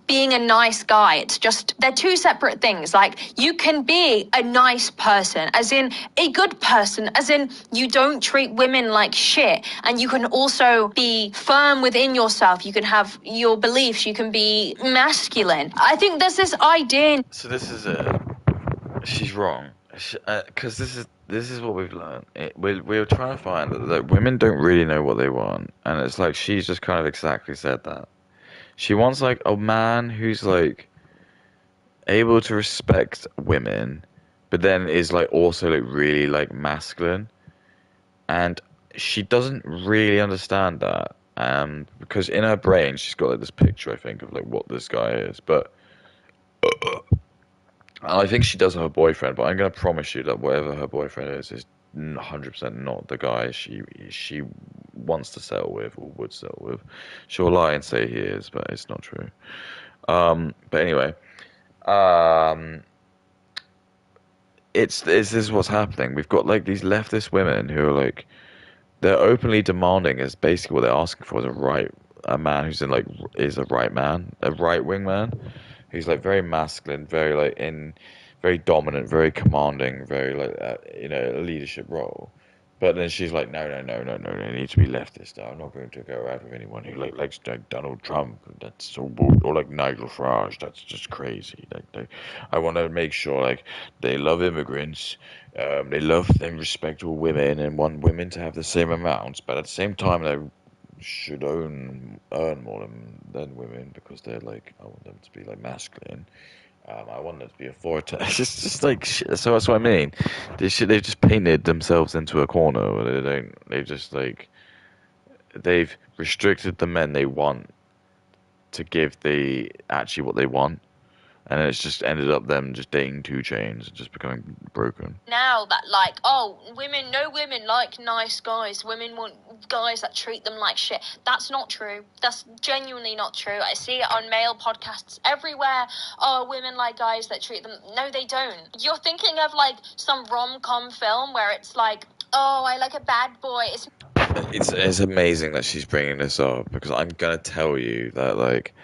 Speaker 3: being a nice guy. It's just, they're two separate things. Like, you can be a nice person, as in a good person, as in you don't treat women like shit, and you can also be firm within yourself. You can have your beliefs. You can be masculine. I think there's this idea.
Speaker 1: So this is she's wrong. Because this is what we've learned. We're trying to find that women don't really know what they want, and it's like she's just kind of exactly said that. She wants like a man who's like able to respect women, but then is like also like really like masculine, and she doesn't really understand that. Because in her brain she's got like this picture, I think, of like what this guy is, but I think she does have a boyfriend, but I'm gonna promise you that whatever her boyfriend is 100% not the guy she wants to settle with or would settle with. She'll lie and say he is, but it's not true. But anyway, um, it's this is what's happening. We've got like these leftist women who are like they're openly demanding is basically what they're asking for is a man who's in like is a right man, a right wing man who's like very masculine, very like in very dominant, very commanding, very like a leadership role. But then she's like, no, no, no, no, no, they need to be leftist. I'm not going to go out with anyone who like likes like Donald Trump. That's so or like Nigel Farage. That's just crazy. I want to make sure like they love immigrants, they love and respect all women and want women to have the same amounts, but at the same time they should earn more than women because they're like I want them to be like masculine. I want them to be authoritative. It's just like shit. So that's what I mean. They've just painted themselves into a corner. Where they don't. They just like they've restricted the men they want to give the actually what they want, and it's just ended up them just dating 2 Chainz and just becoming broken.
Speaker 3: Now that no women like nice guys. Women want guys that treat them like shit. That's not true. That's genuinely not true. I see it on male podcasts everywhere. Oh, women like guys that treat them. No, they don't. You're thinking of like some rom-com film where it's like, oh, I like a bad boy.
Speaker 1: It's amazing that she's bringing this up because I'm gonna tell you that like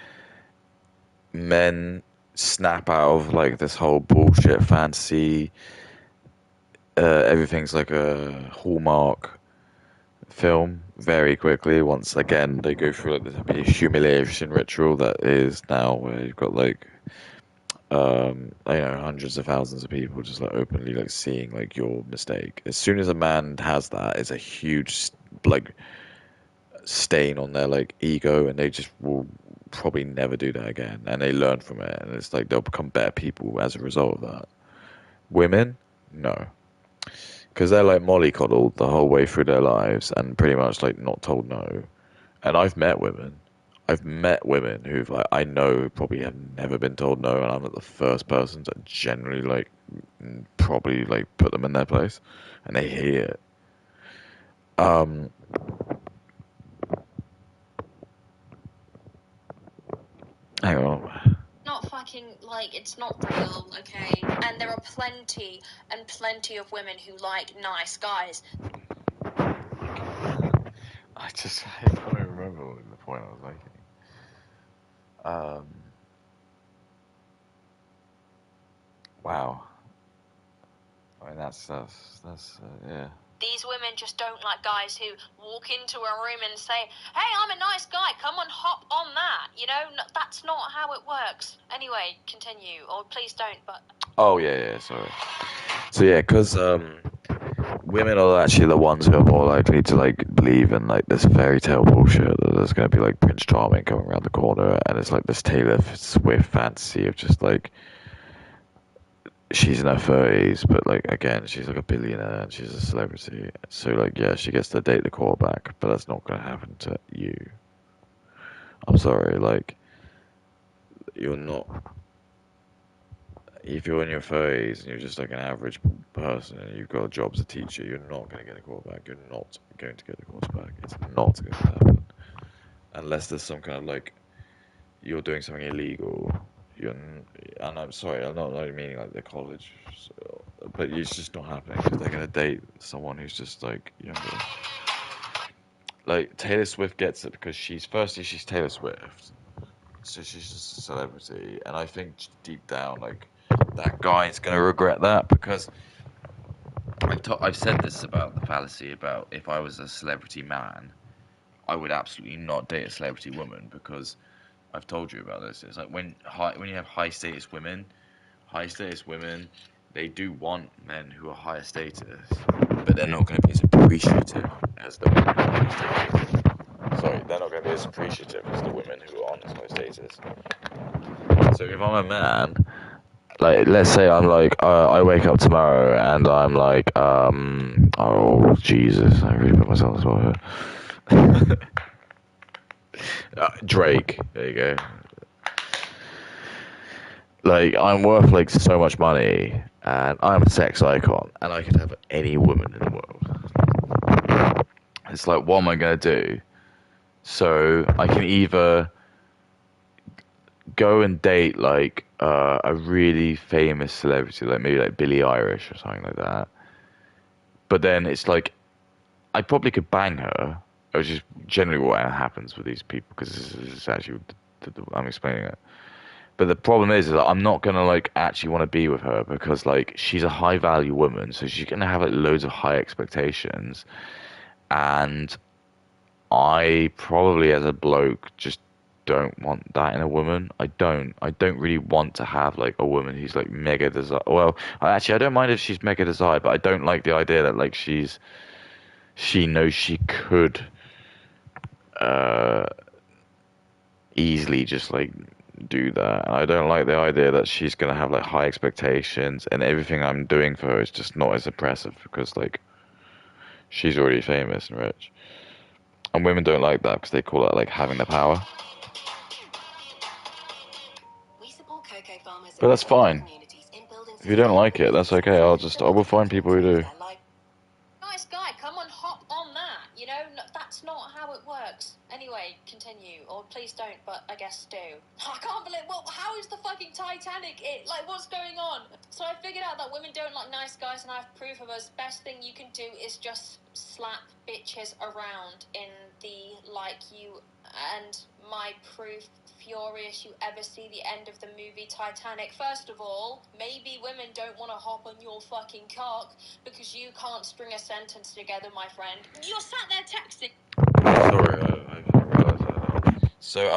Speaker 1: men snap out of like this whole bullshit fantasy. Everything's like a Hallmark film very quickly. Once again, they go through like this humiliation ritual that is now where you've got like hundreds of thousands of people just like openly like seeing like your mistake. As soon as a man has that, it's a huge like stain on their like ego, and they just will probably never do that again. And they learn from it, and it's like they'll become better people as a result of that. Women, no, because they're like mollycoddled the whole way through their lives and pretty much like not told no. And I've met women who've like I know probably have never been told no, and I'm like the first person to generally like probably like put them in their place, and they hate it. Um, hang on.
Speaker 3: Not fucking like it's not real, okay? And there are plenty and plenty of women who like nice guys.
Speaker 1: I can't remember what the point I was making. Wow. I mean, that's yeah.
Speaker 3: These women just don't like guys who walk into a room and say, hey, I'm a nice guy, come and hop on that. You know, that's not how it works. Anyway, continue, or please don't, but...
Speaker 1: Oh, yeah, sorry. So, yeah, because women are actually the ones who are more likely to, like, believe in, like, this fairy tale bullshit that there's going to be, like, Prince Charming coming around the corner, and it's, like, this Taylor Swift fantasy of just, like, she's in her 30s, but, like, again, she's, like, a billionaire, and she's a celebrity. So, like, yeah, she gets to date the quarterback, but that's not going to happen to you. I'm sorry, like, you're not... If you're in your 30s and you're just like an average person and you've got a job as a teacher, you're not going to get a quarterback. You're not going to get the quarterback. It's not going to happen. Unless there's some kind of like, you're doing something illegal. And I'm sorry, I'm not only meaning like the college, but it's just not happening because they're going to date someone who's just like younger. Like Taylor Swift gets it because she's Taylor Swift. So she's just a celebrity. And I think deep down, like, that guy's going to regret that because I've said this about the fallacy about if I was a celebrity man, I would absolutely not date a celebrity woman because I've told you about this. It's like when you have high status women, they do want men who are higher status, but they're not going to be as appreciative as the women who are high status. Sorry, they're not going to be as appreciative as the women who aren't as high status. So if I'm a man, like, let's say I'm like, I wake up tomorrow and I'm like, oh, Jesus, I really put myself as well. Drake, there you go. Like, I'm worth, like, so much money, and I'm a sex icon, and I could have any woman in the world. It's like, what am I going to do? So, I can either go and date, like, a really famous celebrity, like maybe like Billie Eilish or something like that. But then it's like, I probably could bang her, which is generally what happens with these people, because this is actually, I'm explaining it. But the problem is that I'm not gonna like actually want to be with her because like she's a high value woman, so she's gonna have like loads of high expectations, and I probably as a bloke just don't want that in a woman. I don't really want to have like a woman who's like mega desire. Well, I don't mind if she's mega desire, but I don't like the idea that like she knows she could easily just like do that. And I don't like the idea that she's gonna have like high expectations and everything I'm doing for her is just not as impressive because like she's already famous and rich. And women don't like that because they call it like having the power. But that's fine. If you don't like it, that's okay. I will find people who do.
Speaker 3: Nice guy, come and hop on that. You know, that's not how it works. Anyway, continue, or please don't, but I guess do. I can't believe, how is the fucking Titanic it? Like, what's going on? So I figured out that women don't like nice guys, and I have proof of us. Best thing you can do is just slap bitches around in the, like, you and my proof furious you ever see the end of the movie Titanic. First of all, maybe women don't want to hop on your fucking cock because you can't string a sentence together, my friend. You're sat there texting.
Speaker 1: Sorry, I didn't realize that. So,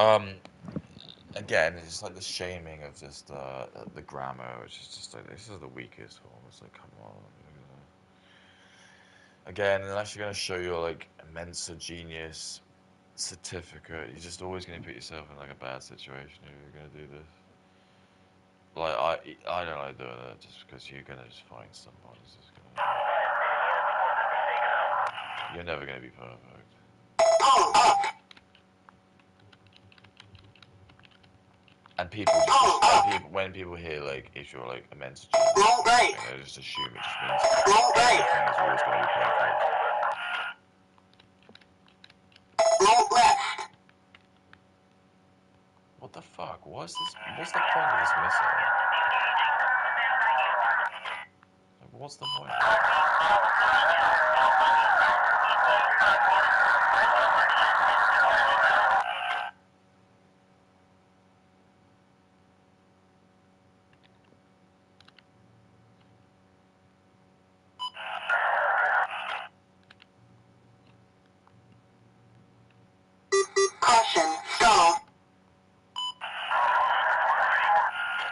Speaker 1: again, it's like the shaming of just the grammar, which is just like, this is the weakest form. It's like, come on. Again, unless you're going to show your like Mensa genius certificate, you're just always going to put yourself in like a bad situation if you're going to do this. Like, I don't like doing that just because you're going to just find someone who's just going to... You're never going to be perfect. And when people hear like if you're like a Mensa genius, they just assume it just means everything is always going to be perfect. What the fuck? What's the point of this missile? Like, what's the point?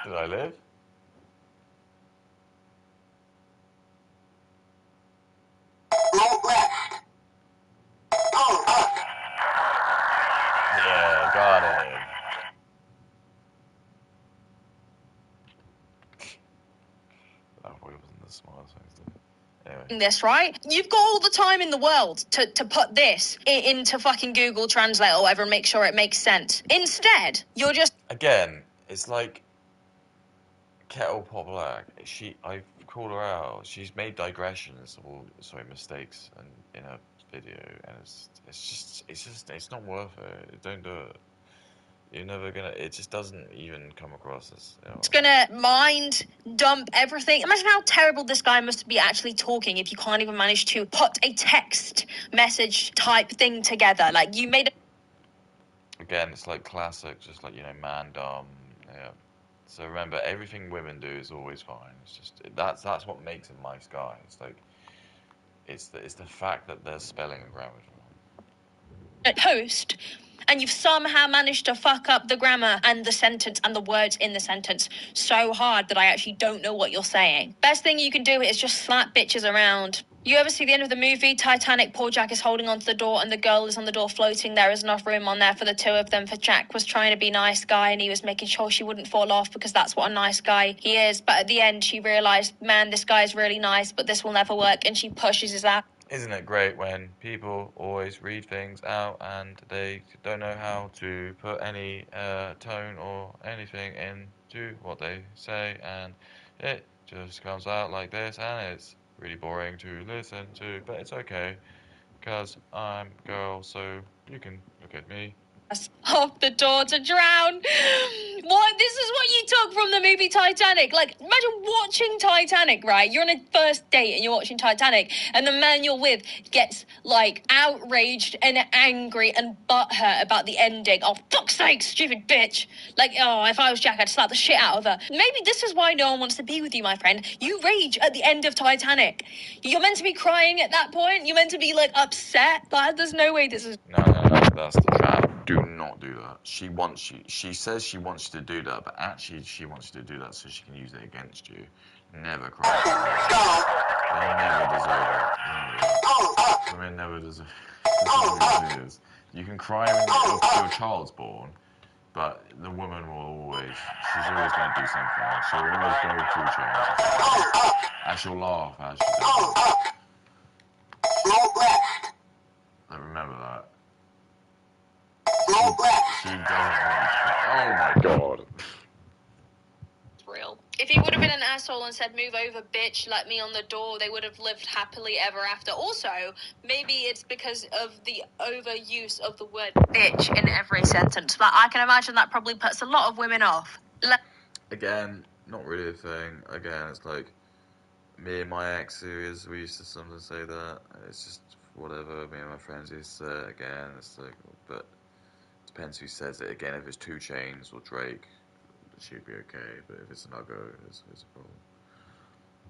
Speaker 4: Did I live? Yeah, got it. That probably wasn't the smartest thing to do. Anyway.
Speaker 3: This, right? You've got all the time in the world to put this into fucking Google Translate or whatever and make sure it makes sense. Instead, you're just...
Speaker 4: Again, it's like Kettle Pot Black. I've called her out. She's made digressions or mistakes in a video, and it's not worth it. Don't do it. You're never gonna. It just doesn't even come across as.
Speaker 3: It's gonna mind dump everything. Imagine how terrible this guy must be actually talking if you can't even manage to put a text message type thing together. Like, you made a...
Speaker 4: Again, it's like classic, just like, man dumb. Yeah. So remember, everything women do is always fine. It's just that's what makes a nice guy. It's like it's the fact that there's spelling and grammar wrong.
Speaker 3: post, and you've somehow managed to fuck up the grammar and the sentence and the words in the sentence so hard that I actually don't know what you're saying. Best thing you can do is just slap bitches around. You ever see the end of the movie Titanic? Poor Jack is holding onto the door and the girl is on the door floating. There is enough room on there for the two of them, for Jack was trying to be nice guy and he was making sure she wouldn't fall off because that's what a nice guy he is. But at the end she realised, man, this guy is really nice, but this will never work, and she pushes his ass.
Speaker 4: Isn't it great when people always read things out and they don't know how to put any tone or anything into what they say, and it just comes out like this, and it's really boring to listen to, but it's okay, because I'm a girl, so you can look at me.
Speaker 3: Off the door to drown. What? This is what you took from the movie Titanic. Like, imagine watching Titanic, right? You're on a first date and you're watching Titanic, and the man you're with gets, like, outraged and angry and butthurt about the ending. Oh, fuck's sake, stupid bitch. Like, oh, if I was Jack, I'd slap the shit out of her. Maybe this is why no one wants to be with you, my friend. You rage at the end of Titanic. You're meant to be crying at that point. You're meant to be, like, upset. But there's no way this is...
Speaker 4: No, that's the trap. Do not do that. She says she wants you to do that, but actually she wants you to do that so she can use it against you. Never cry. They never deserve it. Women never deserve it. You can cry when your child's born, but the woman she's always going to do something. She'll always go through change. And she'll laugh as she does it. I remember that. She doesn't want to. Oh my god.
Speaker 3: Real. If he would have been an asshole and said, "Move over, bitch, let me on the door," they would have lived happily ever after. Also, maybe it's because of the overuse of the word bitch in every sentence. Like, I can imagine that probably puts a lot of women off.
Speaker 4: Again, not really a thing. Again, it's like me and my ex series, we used to sometimes say that. It's just whatever. Me and my friends used to say it. Again, it's like, but depends who says it. Again, if it's 2 Chainz or Drake, she'd be okay. But if it's an Uggo, it's a problem.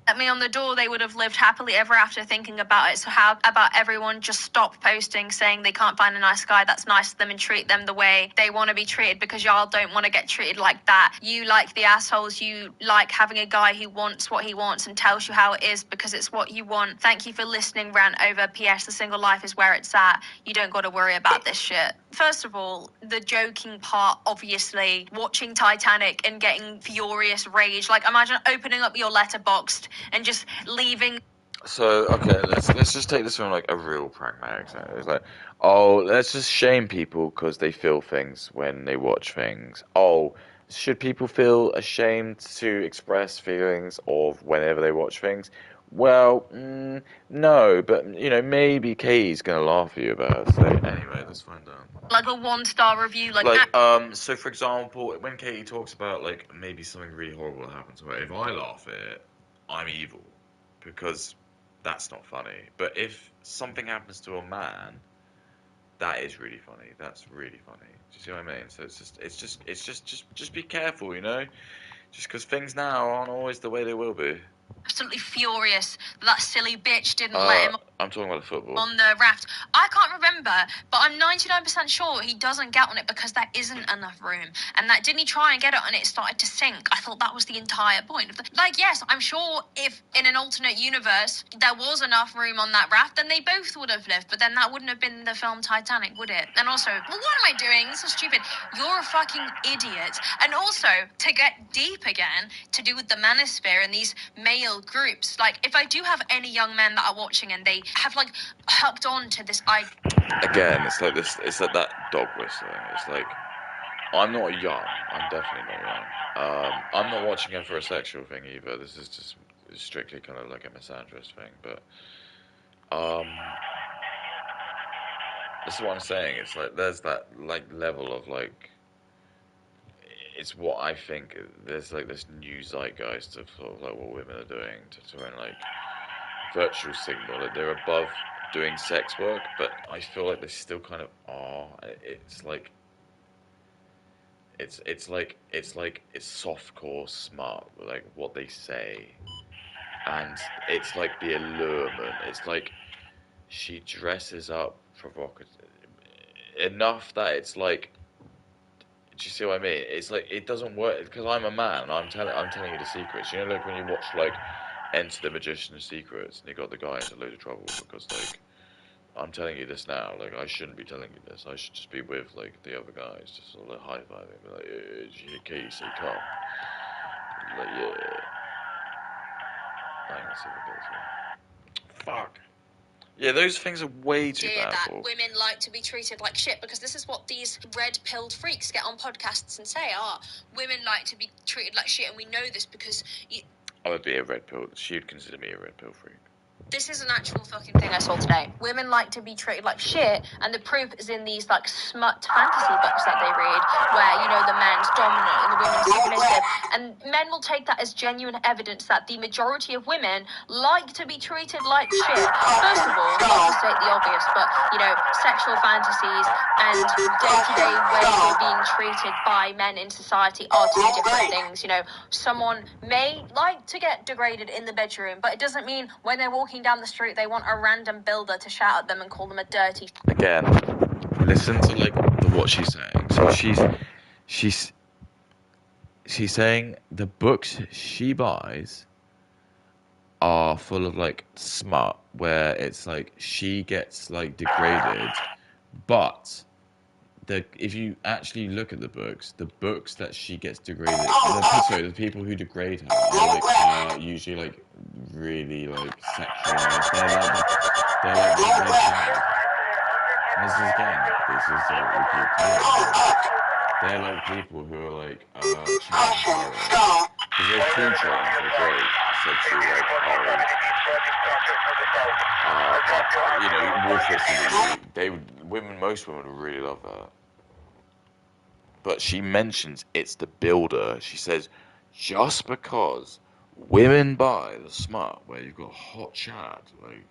Speaker 3: Let me on the door, they would have lived happily ever after thinking about it. So how about everyone just stop posting saying they can't find a nice guy that's nice to them and treat them the way they want to be treated, because y'all don't want to get treated like that. You like the assholes. You like having a guy who wants what he wants and tells you how it is because it's what you want. Thank you for listening. Rant over. PS, the single life is where it's at. You don't got to worry about this shit. First of all, the joking part, obviously, watching Titanic and getting furious rage. Like, imagine opening up your letterboxd and just leaving.
Speaker 4: So, okay, let's just take this from like a real pragmatic side. It's like, oh, let's just shame people because they feel things when they watch things. Oh, should people feel ashamed to express feelings of whenever they watch things? Well, no, but maybe Katie's gonna laugh at you about it. So anyway, let's find out.
Speaker 3: Like a 1-star review,
Speaker 4: So for example, when Katie talks about like maybe something really horrible happened to her, if I laugh at it, I'm evil, because that's not funny. But if something happens to a man, that is really funny. That's really funny. Do you see what I mean? So it's just be careful, Just because things now aren't always the way they will be.
Speaker 3: absolutely furious that silly bitch didn't let him
Speaker 4: I'm talking about the football.
Speaker 3: on the raft. I can't remember, but I'm 99% sure he doesn't get on it because there isn't enough room. And that didn't he try and get it and it started to sink? I thought that was the entire point of the, like, yes, I'm sure if in an alternate universe there was enough room on that raft, then they both would have lived. But then that wouldn't have been the film Titanic, would it? And also, well, what am I doing? This is stupid. You're a fucking idiot. And also, to get deep again, to do with the manosphere and these male groups, like, if I do have any young men that are watching and they have like hooked on to this
Speaker 4: Again, it's like this. It's like that dog whistling. It's like I'm not young. I'm definitely not young. I'm not watching it for a sexual thing either. This is just strictly kind of like a misandrist thing. But this is what I'm saying. It's like there's that like level of like. It's what I think. There's like this new zeitgeist of sort of like what women are doing to try and like virtual signal that they're above doing sex work, but I feel like they still kind of are. It's like it's softcore smart, like what they say, and it's like the allurement. It's like she dresses up provocative enough that it's like. Do you see what I mean? It's like it doesn't work because I'm a man. I'm telling you the secrets. You know, like when you watch like Enter the Magician's Secrets, and you got the guy into a load of trouble because like. I'm telling you this now, like, I shouldn't be telling you this. I should just be with, like, the other guys, just sort of like, high-fiving, be like, yeah, did you hear Katie say come? Like, yeah. Hang on, see if I get this one. Fuck. Yeah, those things are way too
Speaker 3: idea
Speaker 4: bad
Speaker 3: that
Speaker 4: for.
Speaker 3: women like to be treated like shit, because this is what these red-pilled freaks get on podcasts and say, women like to be treated like shit, and we know this because
Speaker 4: I would be a red pill. She would consider me a red pill freak.
Speaker 3: this is an actual fucking thing I saw today. Women like to be treated like shit, and the proof is in these, like, smut fantasy books that they read, where, you know, the man's dominant and the woman's submissive, and men will take that as genuine evidence that the majority of women like to be treated like shit. First of all, not to state the obvious, but, you know, sexual fantasies and day-to-day ways of being treated by men in society are two different things. You know, someone may like to get degraded in the bedroom, but it doesn't mean when they're walking down the street they want a random builder to shout at them and call them a dirty.
Speaker 4: Again, listen to, like, what she's saying. So she's saying the books she buys are full of, like, smut, where it's, like, she gets, like, degraded, but... if you actually look at the books that she gets degraded, the people who degrade her are usually like really like sexualized. They're like the red flag. And this is what we keep telling them. They're like people who are like child because they're true trans, they're great, sexually like but you know, Wolf most women would really love that. But she mentions it's the builder. She says, just because women buy the smut where you've got hot chat, like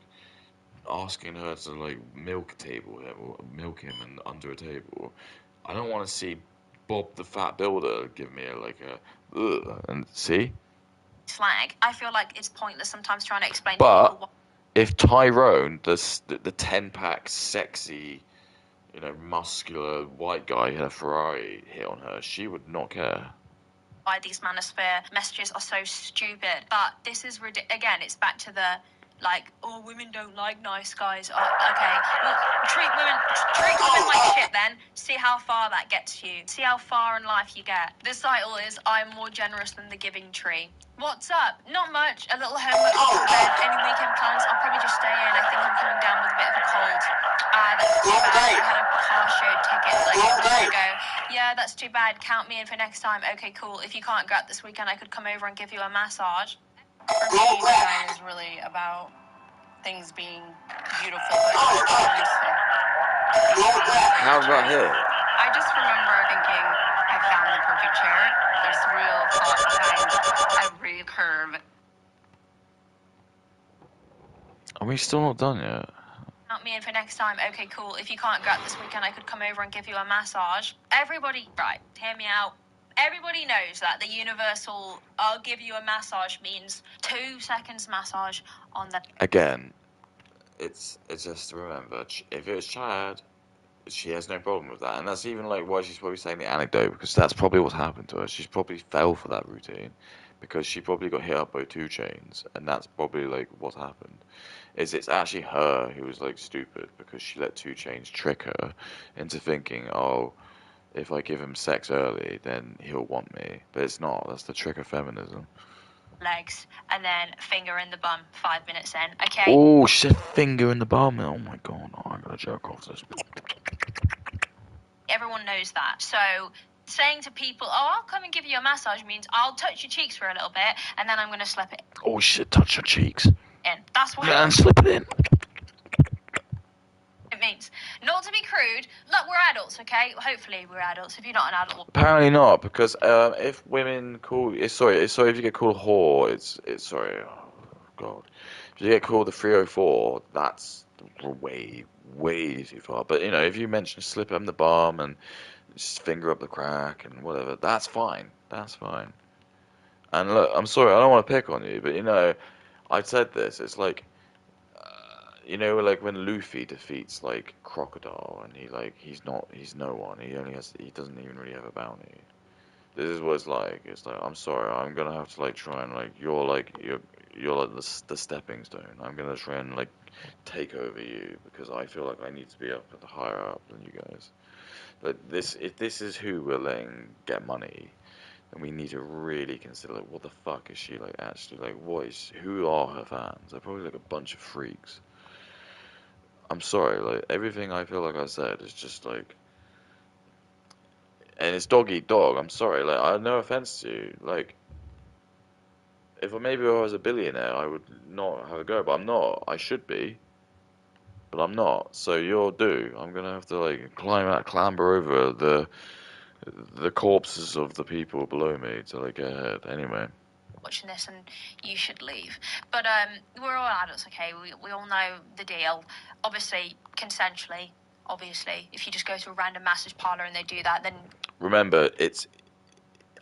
Speaker 4: asking her to like milk him and under a table, I don't want to see Bob the Fat Builder give me a ugh, and see.
Speaker 3: Slag. I feel like it's pointless sometimes trying to explain to
Speaker 4: But
Speaker 3: people
Speaker 4: if Tyrone, the 10-pack sexy, you know, muscular white guy had a Ferrari hit on her, she would not care.
Speaker 3: why these manosphere messages are so stupid. But this is again, it's back to the like, oh, women don't like nice guys. Oh, okay, well, treat women like shit then. See how far that gets you. See how far in life you get. This title is I'm more generous than the giving tree. What's up? Not much. A little homework before bed. Any weekend plans? I'll probably just stay in. I think I'm coming down with a bit of a cold. That's too bad. I had a car show ticket like a week ago. Yeah, that's too bad. Count me in for next time. Okay, cool. If you can't go out this weekend, I could come over and give you a massage.
Speaker 7: For me, design is really about things being beautiful, but useful.
Speaker 4: How about her?
Speaker 7: I just remember thinking, I found the perfect chair. There's real thought behind every curve.
Speaker 4: Are we still not done yet?
Speaker 3: Count me in for next time. Okay, cool. If you can't go out this weekend, I could come over and give you a massage. Everybody, right, hear me out. Everybody knows that the universal "I'll give you a massage" means 2 seconds massage on the.
Speaker 4: Again, it's just remember, if it was Chad, she has no problem with that, and that's even like why she's probably saying the anecdote, because that's probably what's happened to her. She's probably fell for that routine because she probably got hit up by 2 Chainz, and that's probably like what happened. Is it's actually her who was like stupid because she let 2 Chainz trick her into thinking, oh, if I give him sex early, then he'll want me. But it's not. That's the trick of feminism.
Speaker 3: Legs and then finger in the bum 5 minutes in. Okay.
Speaker 1: Oh, she said finger in the bum. Oh my god, oh, I'm gonna jerk off this.
Speaker 3: Everyone knows that. So saying to people, "Oh, I'll come and give you a massage," means I'll touch your cheeks for a little bit and then I'm going to slip it
Speaker 1: Oh shit, touch her cheeks.
Speaker 3: in. That's what
Speaker 1: Man, slip it in.
Speaker 3: it means. Not to be crude. Look, we're adults, okay? Hopefully we're adults. If you're not an adult,
Speaker 4: Apparently not, because if women call, sorry, if you get called a whore, it's sorry, oh god, if you get called the 304, that's way too far. But you know, if you mention slip up the bum and just finger up the crack and whatever, that's fine. That's fine. And look, I'm sorry, I don't want to pick on you, but you know, I said this. It's like, you know, like when Luffy defeats like Crocodile, and he's no one. He doesn't even really have a bounty. This is what it's like. It's like, I'm sorry, I'm gonna have to like try and like you're like the stepping stone. I'm gonna try and like take over you because I feel like I need to be up at the higher up than you guys. But if this is who we're letting get money, then we need to really consider like what the fuck is she like actually like? Who are her fans? They're probably like a bunch of freaks. I'm sorry, like everything I feel like I said is just like, and it's dog eat dog. I'm sorry, like I have no offense to you. Like, if maybe I was a billionaire, I would not have a go, but I'm not. I should be, but I'm not. So you're due. I'm gonna have to like clamber over the corpses of the people below me to like get ahead. Anyway.
Speaker 3: watching this and you should leave. But we're all adults, okay? We all know the deal. Obviously, consensually, obviously. If you just go to a random massage parlor and they do that, then...
Speaker 4: Remember,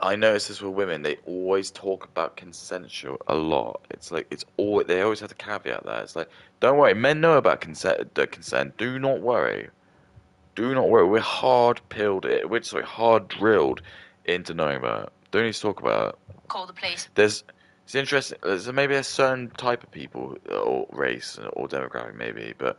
Speaker 4: I notice this with women, they always talk about consensual a lot. It's like, they always have to caveat that. It's like, don't worry, men know about consent. Do not worry. Do not worry. We're hard drilled into knowing about it. Don't need to talk about it.
Speaker 3: Call the police.
Speaker 4: It's interesting. There's maybe a certain type of people, or race, or demographic, maybe, but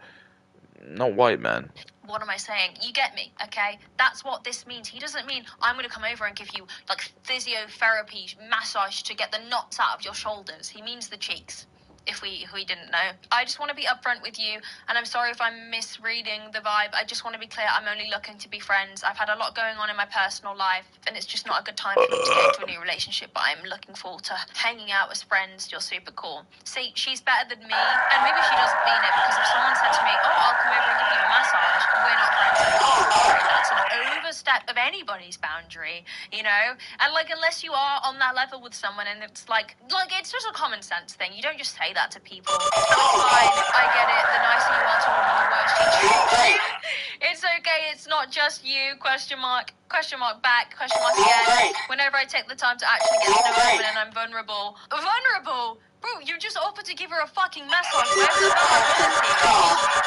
Speaker 4: not white men.
Speaker 3: What am I saying? You get me, okay? That's what this means. He doesn't mean I'm going to come over and give you, like, physiotherapy massage to get the knots out of your shoulders. He means the cheeks. If we didn't know. I just want to be upfront with you, and I'm sorry if I'm misreading the vibe. I just want to be clear, I'm only looking to be friends. I've had a lot going on in my personal life, and it's just not a good time for me to get into a new relationship, but I'm looking forward to hanging out as friends. You're super cool. See, she's better than me, and maybe she doesn't mean it, because if someone said to me, oh, I'll come over and give you a massage, we're not friends anymore. That's an overstep of anybody's boundary, you know? And, like, unless you are on that level with someone, and it's like it's just a common sense thing. You don't just say that to people. And it's fine. I get it. The nicer you are to a woman, the worse you treat. It's okay. It's not just you. Question mark back. Question mark again. Whenever I take the time to actually get to know a woman and I'm vulnerable. Vulnerable? Bro, you just offered to give her a fucking massage. Where's the vulnerability?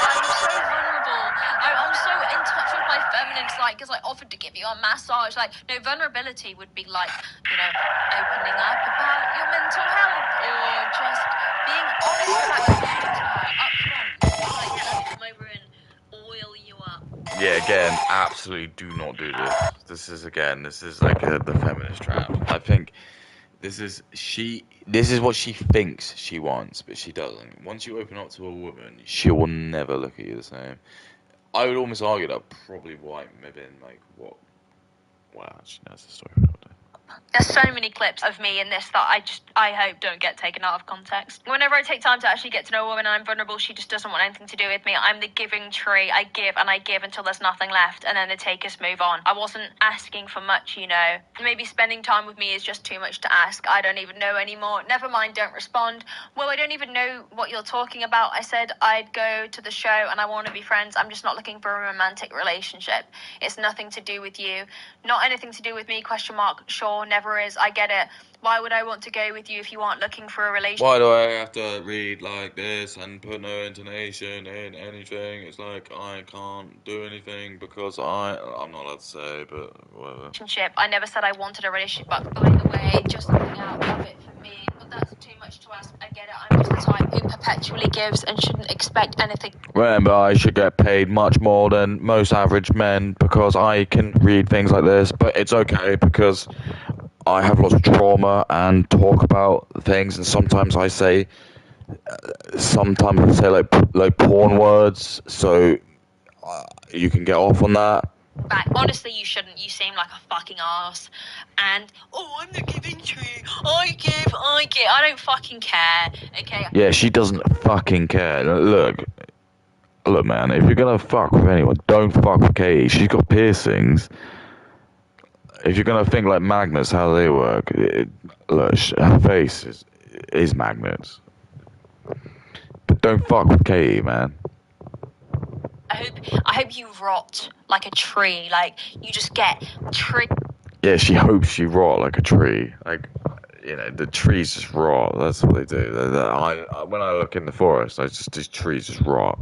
Speaker 3: I'm so vulnerable. I'm so in touch with my feminine side because I offered to give you a massage. Like, no, vulnerability would be like, you know, opening up about your mental health or just being honest about your feelings to her up front. Like, come over and oil you up.
Speaker 4: Yeah, again, absolutely do not do this. This is like the feminist trap. I think this is what she thinks she wants, but she doesn't. Once you open up to a woman, she will never look at you the same. I would almost argue that probably why maybe in like what. Wow, actually, that's the story.
Speaker 3: That's so so many clips of me in this that I hope don't get taken out of context. Whenever I take time to actually get to know a woman and I'm vulnerable, she just doesn't want anything to do with me. I'm the giving tree. I give and I give until there's nothing left, and then the takers move on. I wasn't asking for much, you know. Maybe spending time with me is just too much to ask. I don't even know anymore. Never mind, don't respond. Well, I don't even know what you're talking about. I said I'd go to the show and I want to be friends. I'm just not looking for a romantic relationship. It's nothing to do with you. Not anything to do with me, question mark. Sure, never is. I get it. Why would I want to go with you if you aren't looking for a relationship?
Speaker 4: Why do I have to read like this and put no intonation in anything? It's like I can't do anything because I'm not allowed to say, but whatever.
Speaker 3: Relationship. I never said I wanted a relationship, but by the way, just looking out of it for me. But that's too much to ask. I get it. I'm just the type who perpetually gives and shouldn't expect anything.
Speaker 1: Remember, I should get paid much more than most average men because I can read things like this, but it's okay because I have lots of trauma and talk about things, and sometimes I say like porn words, so you can get off on that.
Speaker 3: Back. Honestly, you shouldn't. You seem like a fucking ass. And I'm the giving tree. I give. I don't fucking care. Okay.
Speaker 1: Yeah, she doesn't fucking care. Look, man, if you're gonna fuck with anyone, don't fuck with Katie. She's got piercings. If you're gonna think like magnets, how they work, look, her face is magnets. But don't fuck with Katie, man.
Speaker 3: I hope you rot like a tree. Like you just get tree.
Speaker 1: Yeah, she hopes she rot like a tree. Like, you know, the trees just rot. That's what they do. When I look in the forest, these trees just rot.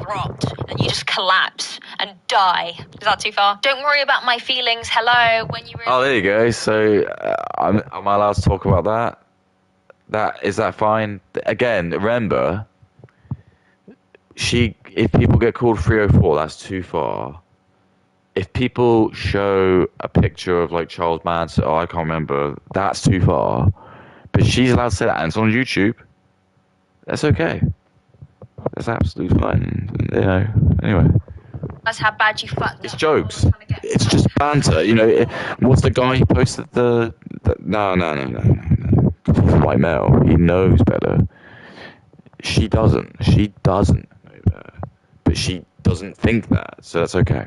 Speaker 3: Rot and you just collapse and die. Is that too far? Don't worry about my feelings. Hello, when you.
Speaker 1: Oh, there you go. So, am I allowed to talk about that? Is that fine? Again, remember, if people get called 304, that's too far. If people show a picture of like Charles Manson, I can't remember, that's too far. But she's allowed to say that, and it's on YouTube. That's okay. That's absolutely fine. You know. Anyway.
Speaker 3: That's how bad you fucked.
Speaker 1: It's jokes. It's just banter. You know, what's the guy who posted the no. He's a white male. He knows better. She doesn't know better. But she doesn't think that, so that's okay.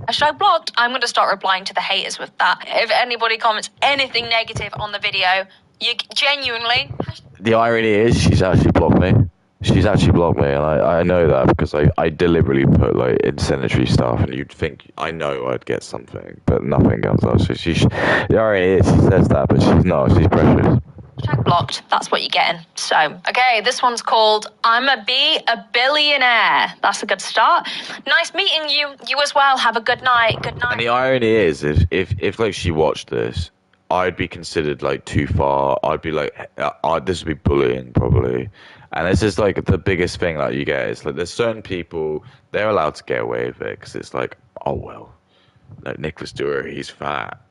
Speaker 3: Hashtag blocked. I'm going to start replying to the haters with that. If anybody comments anything negative on the video, you genuinely.
Speaker 1: The irony is, she's actually blocked me. And I know that because I deliberately put like incendiary stuff, and you'd think I know I'd get something, but nothing comes up. So the irony is, she says that, but she's not. She's precious.
Speaker 3: Hashtag blocked. That's what you're getting. So, okay, this one's called I'm a billionaire. That's a good start. Nice meeting you. You as well. Have a good night. Good night.
Speaker 1: And the irony is, if like she watched this, I'd be considered like too far. I'd be like, this would be bullying probably. And this is like the biggest thing that you get. It's like there's certain people, they're allowed to get away with it because it's like, oh well, like Nicholas Dewar, he's fat.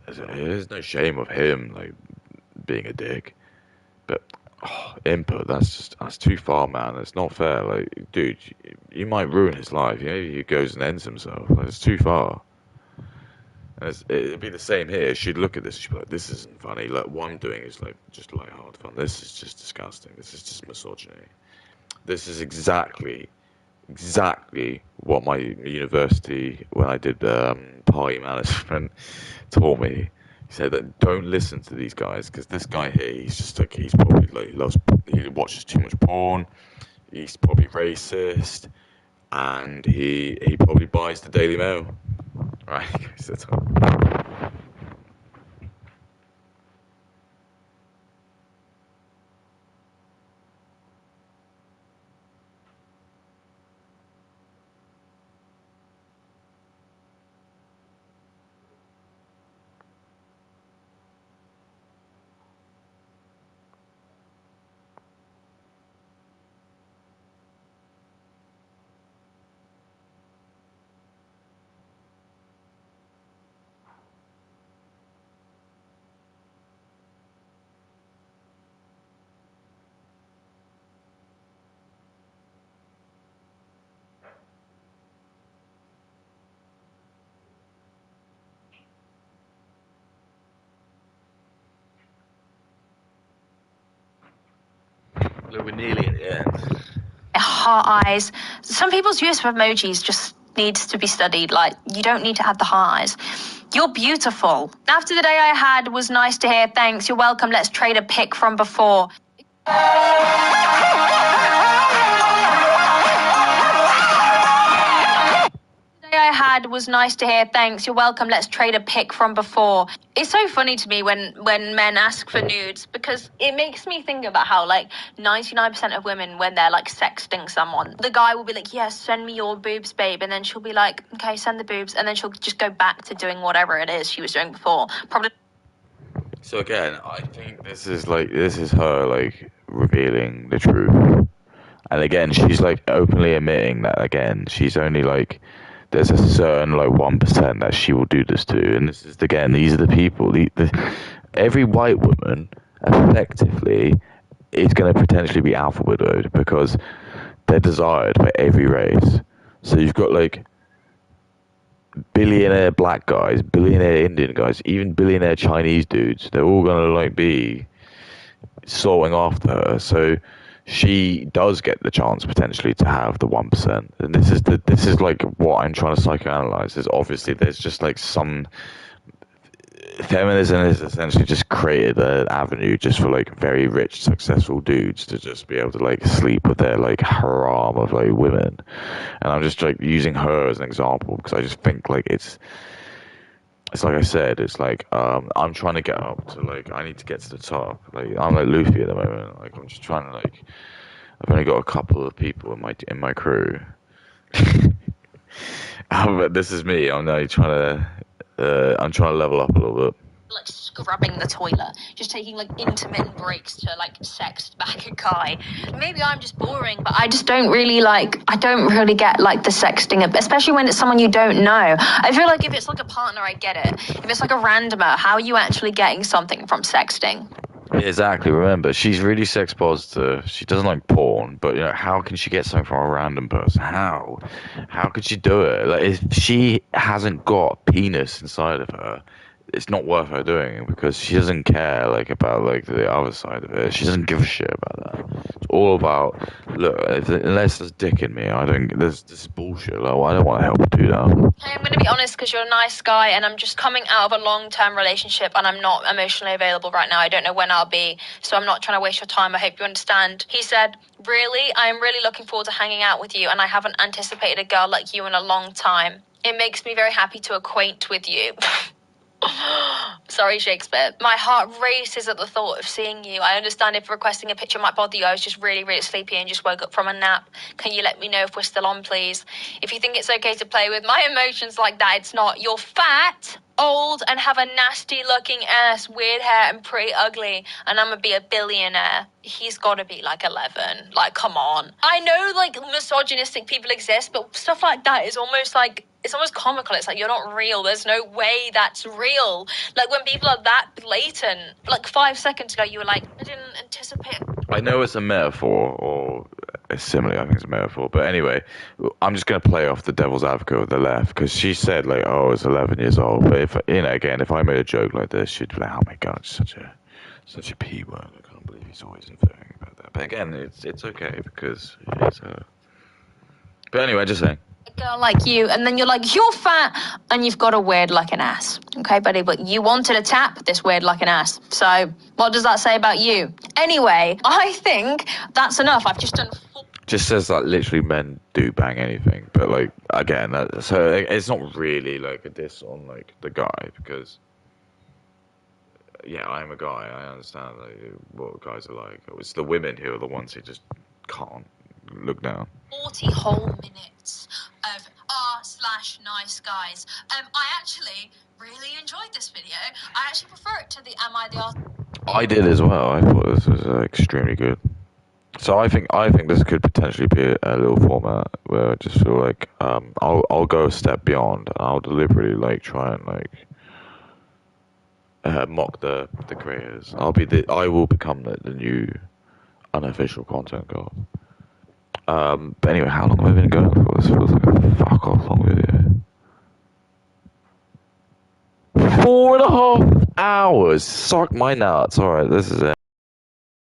Speaker 1: There's no shame of him like being a dick. But input, that's too far, man. It's not fair. Like, dude, you might ruin his life. You know, he goes and ends himself. Like, it's too far. And it'd be the same here. She'd look at this, she'd be like, this isn't funny. Like, what I'm doing is like just light-hearted fun. This is just disgusting. This is just misogyny. This is exactly what my university, when I did party management, taught me. He said that don't listen to these guys because this guy here, he's just like, he's probably like, he watches too much porn. He's probably racist, and he probably buys the Daily Mail. Right, so
Speaker 4: Look, we're nearly at the end.
Speaker 3: Heart eyes. Some people's use of emojis just needs to be studied. Like, you don't need to have the heart eyes. You're beautiful. After the day I had was nice to hear. Thanks. You're welcome. Let's trade a pic from before. I had was nice to hear. Thanks. You're welcome. Let's trade a pic from before. It's so funny to me when men ask for nudes, because it makes me think about how, like, 99% of women, when they're like sexting someone, the guy will be like, yes, send me your boobs, babe, and then she'll be like, okay, send the boobs, and then she'll just go back to doing whatever it is she was doing before. Probably.
Speaker 4: So again, I think this is her like revealing the truth, and again, she's like openly admitting that again she's only like. There's a certain like 1% that she will do this to, and this is again, these are the people. Every white woman effectively is going to potentially be alpha widowed because they're desired by every race. So you've got like billionaire black guys, billionaire Indian guys, even billionaire Chinese dudes. They're all going to like be sought after her. So she does get the chance potentially to have the 1%, and this is like what I'm trying to psychoanalyze. Is obviously there's just like some feminism has essentially just created an avenue just for like very rich, successful dudes to just be able to like sleep with their like harem of like women, and I'm just like using her as an example because I just think like it's like I said, it's like I'm trying to get up to like I need to get to the top. Like I'm like Luffy at the moment. Like I'm just trying to like I've only got a couple of people in my crew. But this is me. I'm now trying to level up a little bit.
Speaker 3: Like scrubbing the toilet, just taking like intermittent breaks to like sext back a guy. Maybe I'm just boring, but I just don't really get like the sexting, especially when it's someone you don't know. I feel like if it's like a partner, I get it. If it's like a randomer, how are you actually getting something from sexting?
Speaker 4: Exactly. Remember, she's really sex positive. She doesn't like porn, but you know, how can she get something from a random person? How could she do it? Like, if she hasn't got a penis inside of her, it's not worth her doing because she doesn't care like about like the other side of it. She doesn't give a shit about that. It's all about unless there's dick in me, I don't. This is bullshit. Like, I don't want to help do that.
Speaker 3: Hey, I'm going to be honest because you're a nice guy and I'm just coming out of a long-term relationship and I'm not emotionally available right now. I don't know when I'll be, so I'm not trying to waste your time. I hope you understand. He said, really, I'm really looking forward to hanging out with you and I haven't anticipated a girl like you in a long time. It makes me very happy to acquaint with you. Sorry, Shakespeare. My heart races at the thought of seeing you. I understand if requesting a picture might bother you. I was just really, really sleepy and just woke up from a nap. Can you let me know if we're still on, please? If you think it's okay to play with my emotions like that, it's not. You're fat, old, and have a nasty-looking ass, weird hair, and pretty ugly, and I'm gonna be a billionaire. He's gotta be like 11. Like, come on. I know, like, misogynistic people exist, but stuff like that is almost like... It's almost comical. It's like, you're not real. There's no way that's real. Like, when people are that blatant, like 5 seconds ago, you were like, I didn't anticipate.
Speaker 4: I know it's a metaphor, or a simile, I think it's a metaphor. But anyway, I'm just going to play off the devil's advocate with the left, because she said, like, oh, it's 11 years old. But if, you know, again, if I made a joke like this, she'd be like, oh my God, it's such a P word. I can't believe he's always inferring about that. But again, it's okay, because it's But anyway, just saying.
Speaker 3: A girl like you, and then you're like, you're fat, and you've got a weird looking ass. Okay, buddy, but you wanted to tap this weird looking ass. So what does that say about you? Anyway, I think that's enough. I've just done...
Speaker 4: Just says that literally men do bang anything, but like, again, so it's not really like a diss on like the guy, because yeah, I'm a guy, I understand like, what guys are like. It's the women who are the ones who just can't look down.
Speaker 3: 40 whole minutes of r/nice guys. I actually really enjoyed this video. I actually prefer it to the Am I the Arse?
Speaker 4: I did as well. I thought this was extremely good. So I think this could potentially be a little format where I just feel like I'll go a step beyond and I'll deliberately like try and like mock the creators. I will become the new unofficial content god. But anyway, how long have I been going for? This feels like a fuck off long video. 4.5 hours. Suck my nuts. Alright, this is it.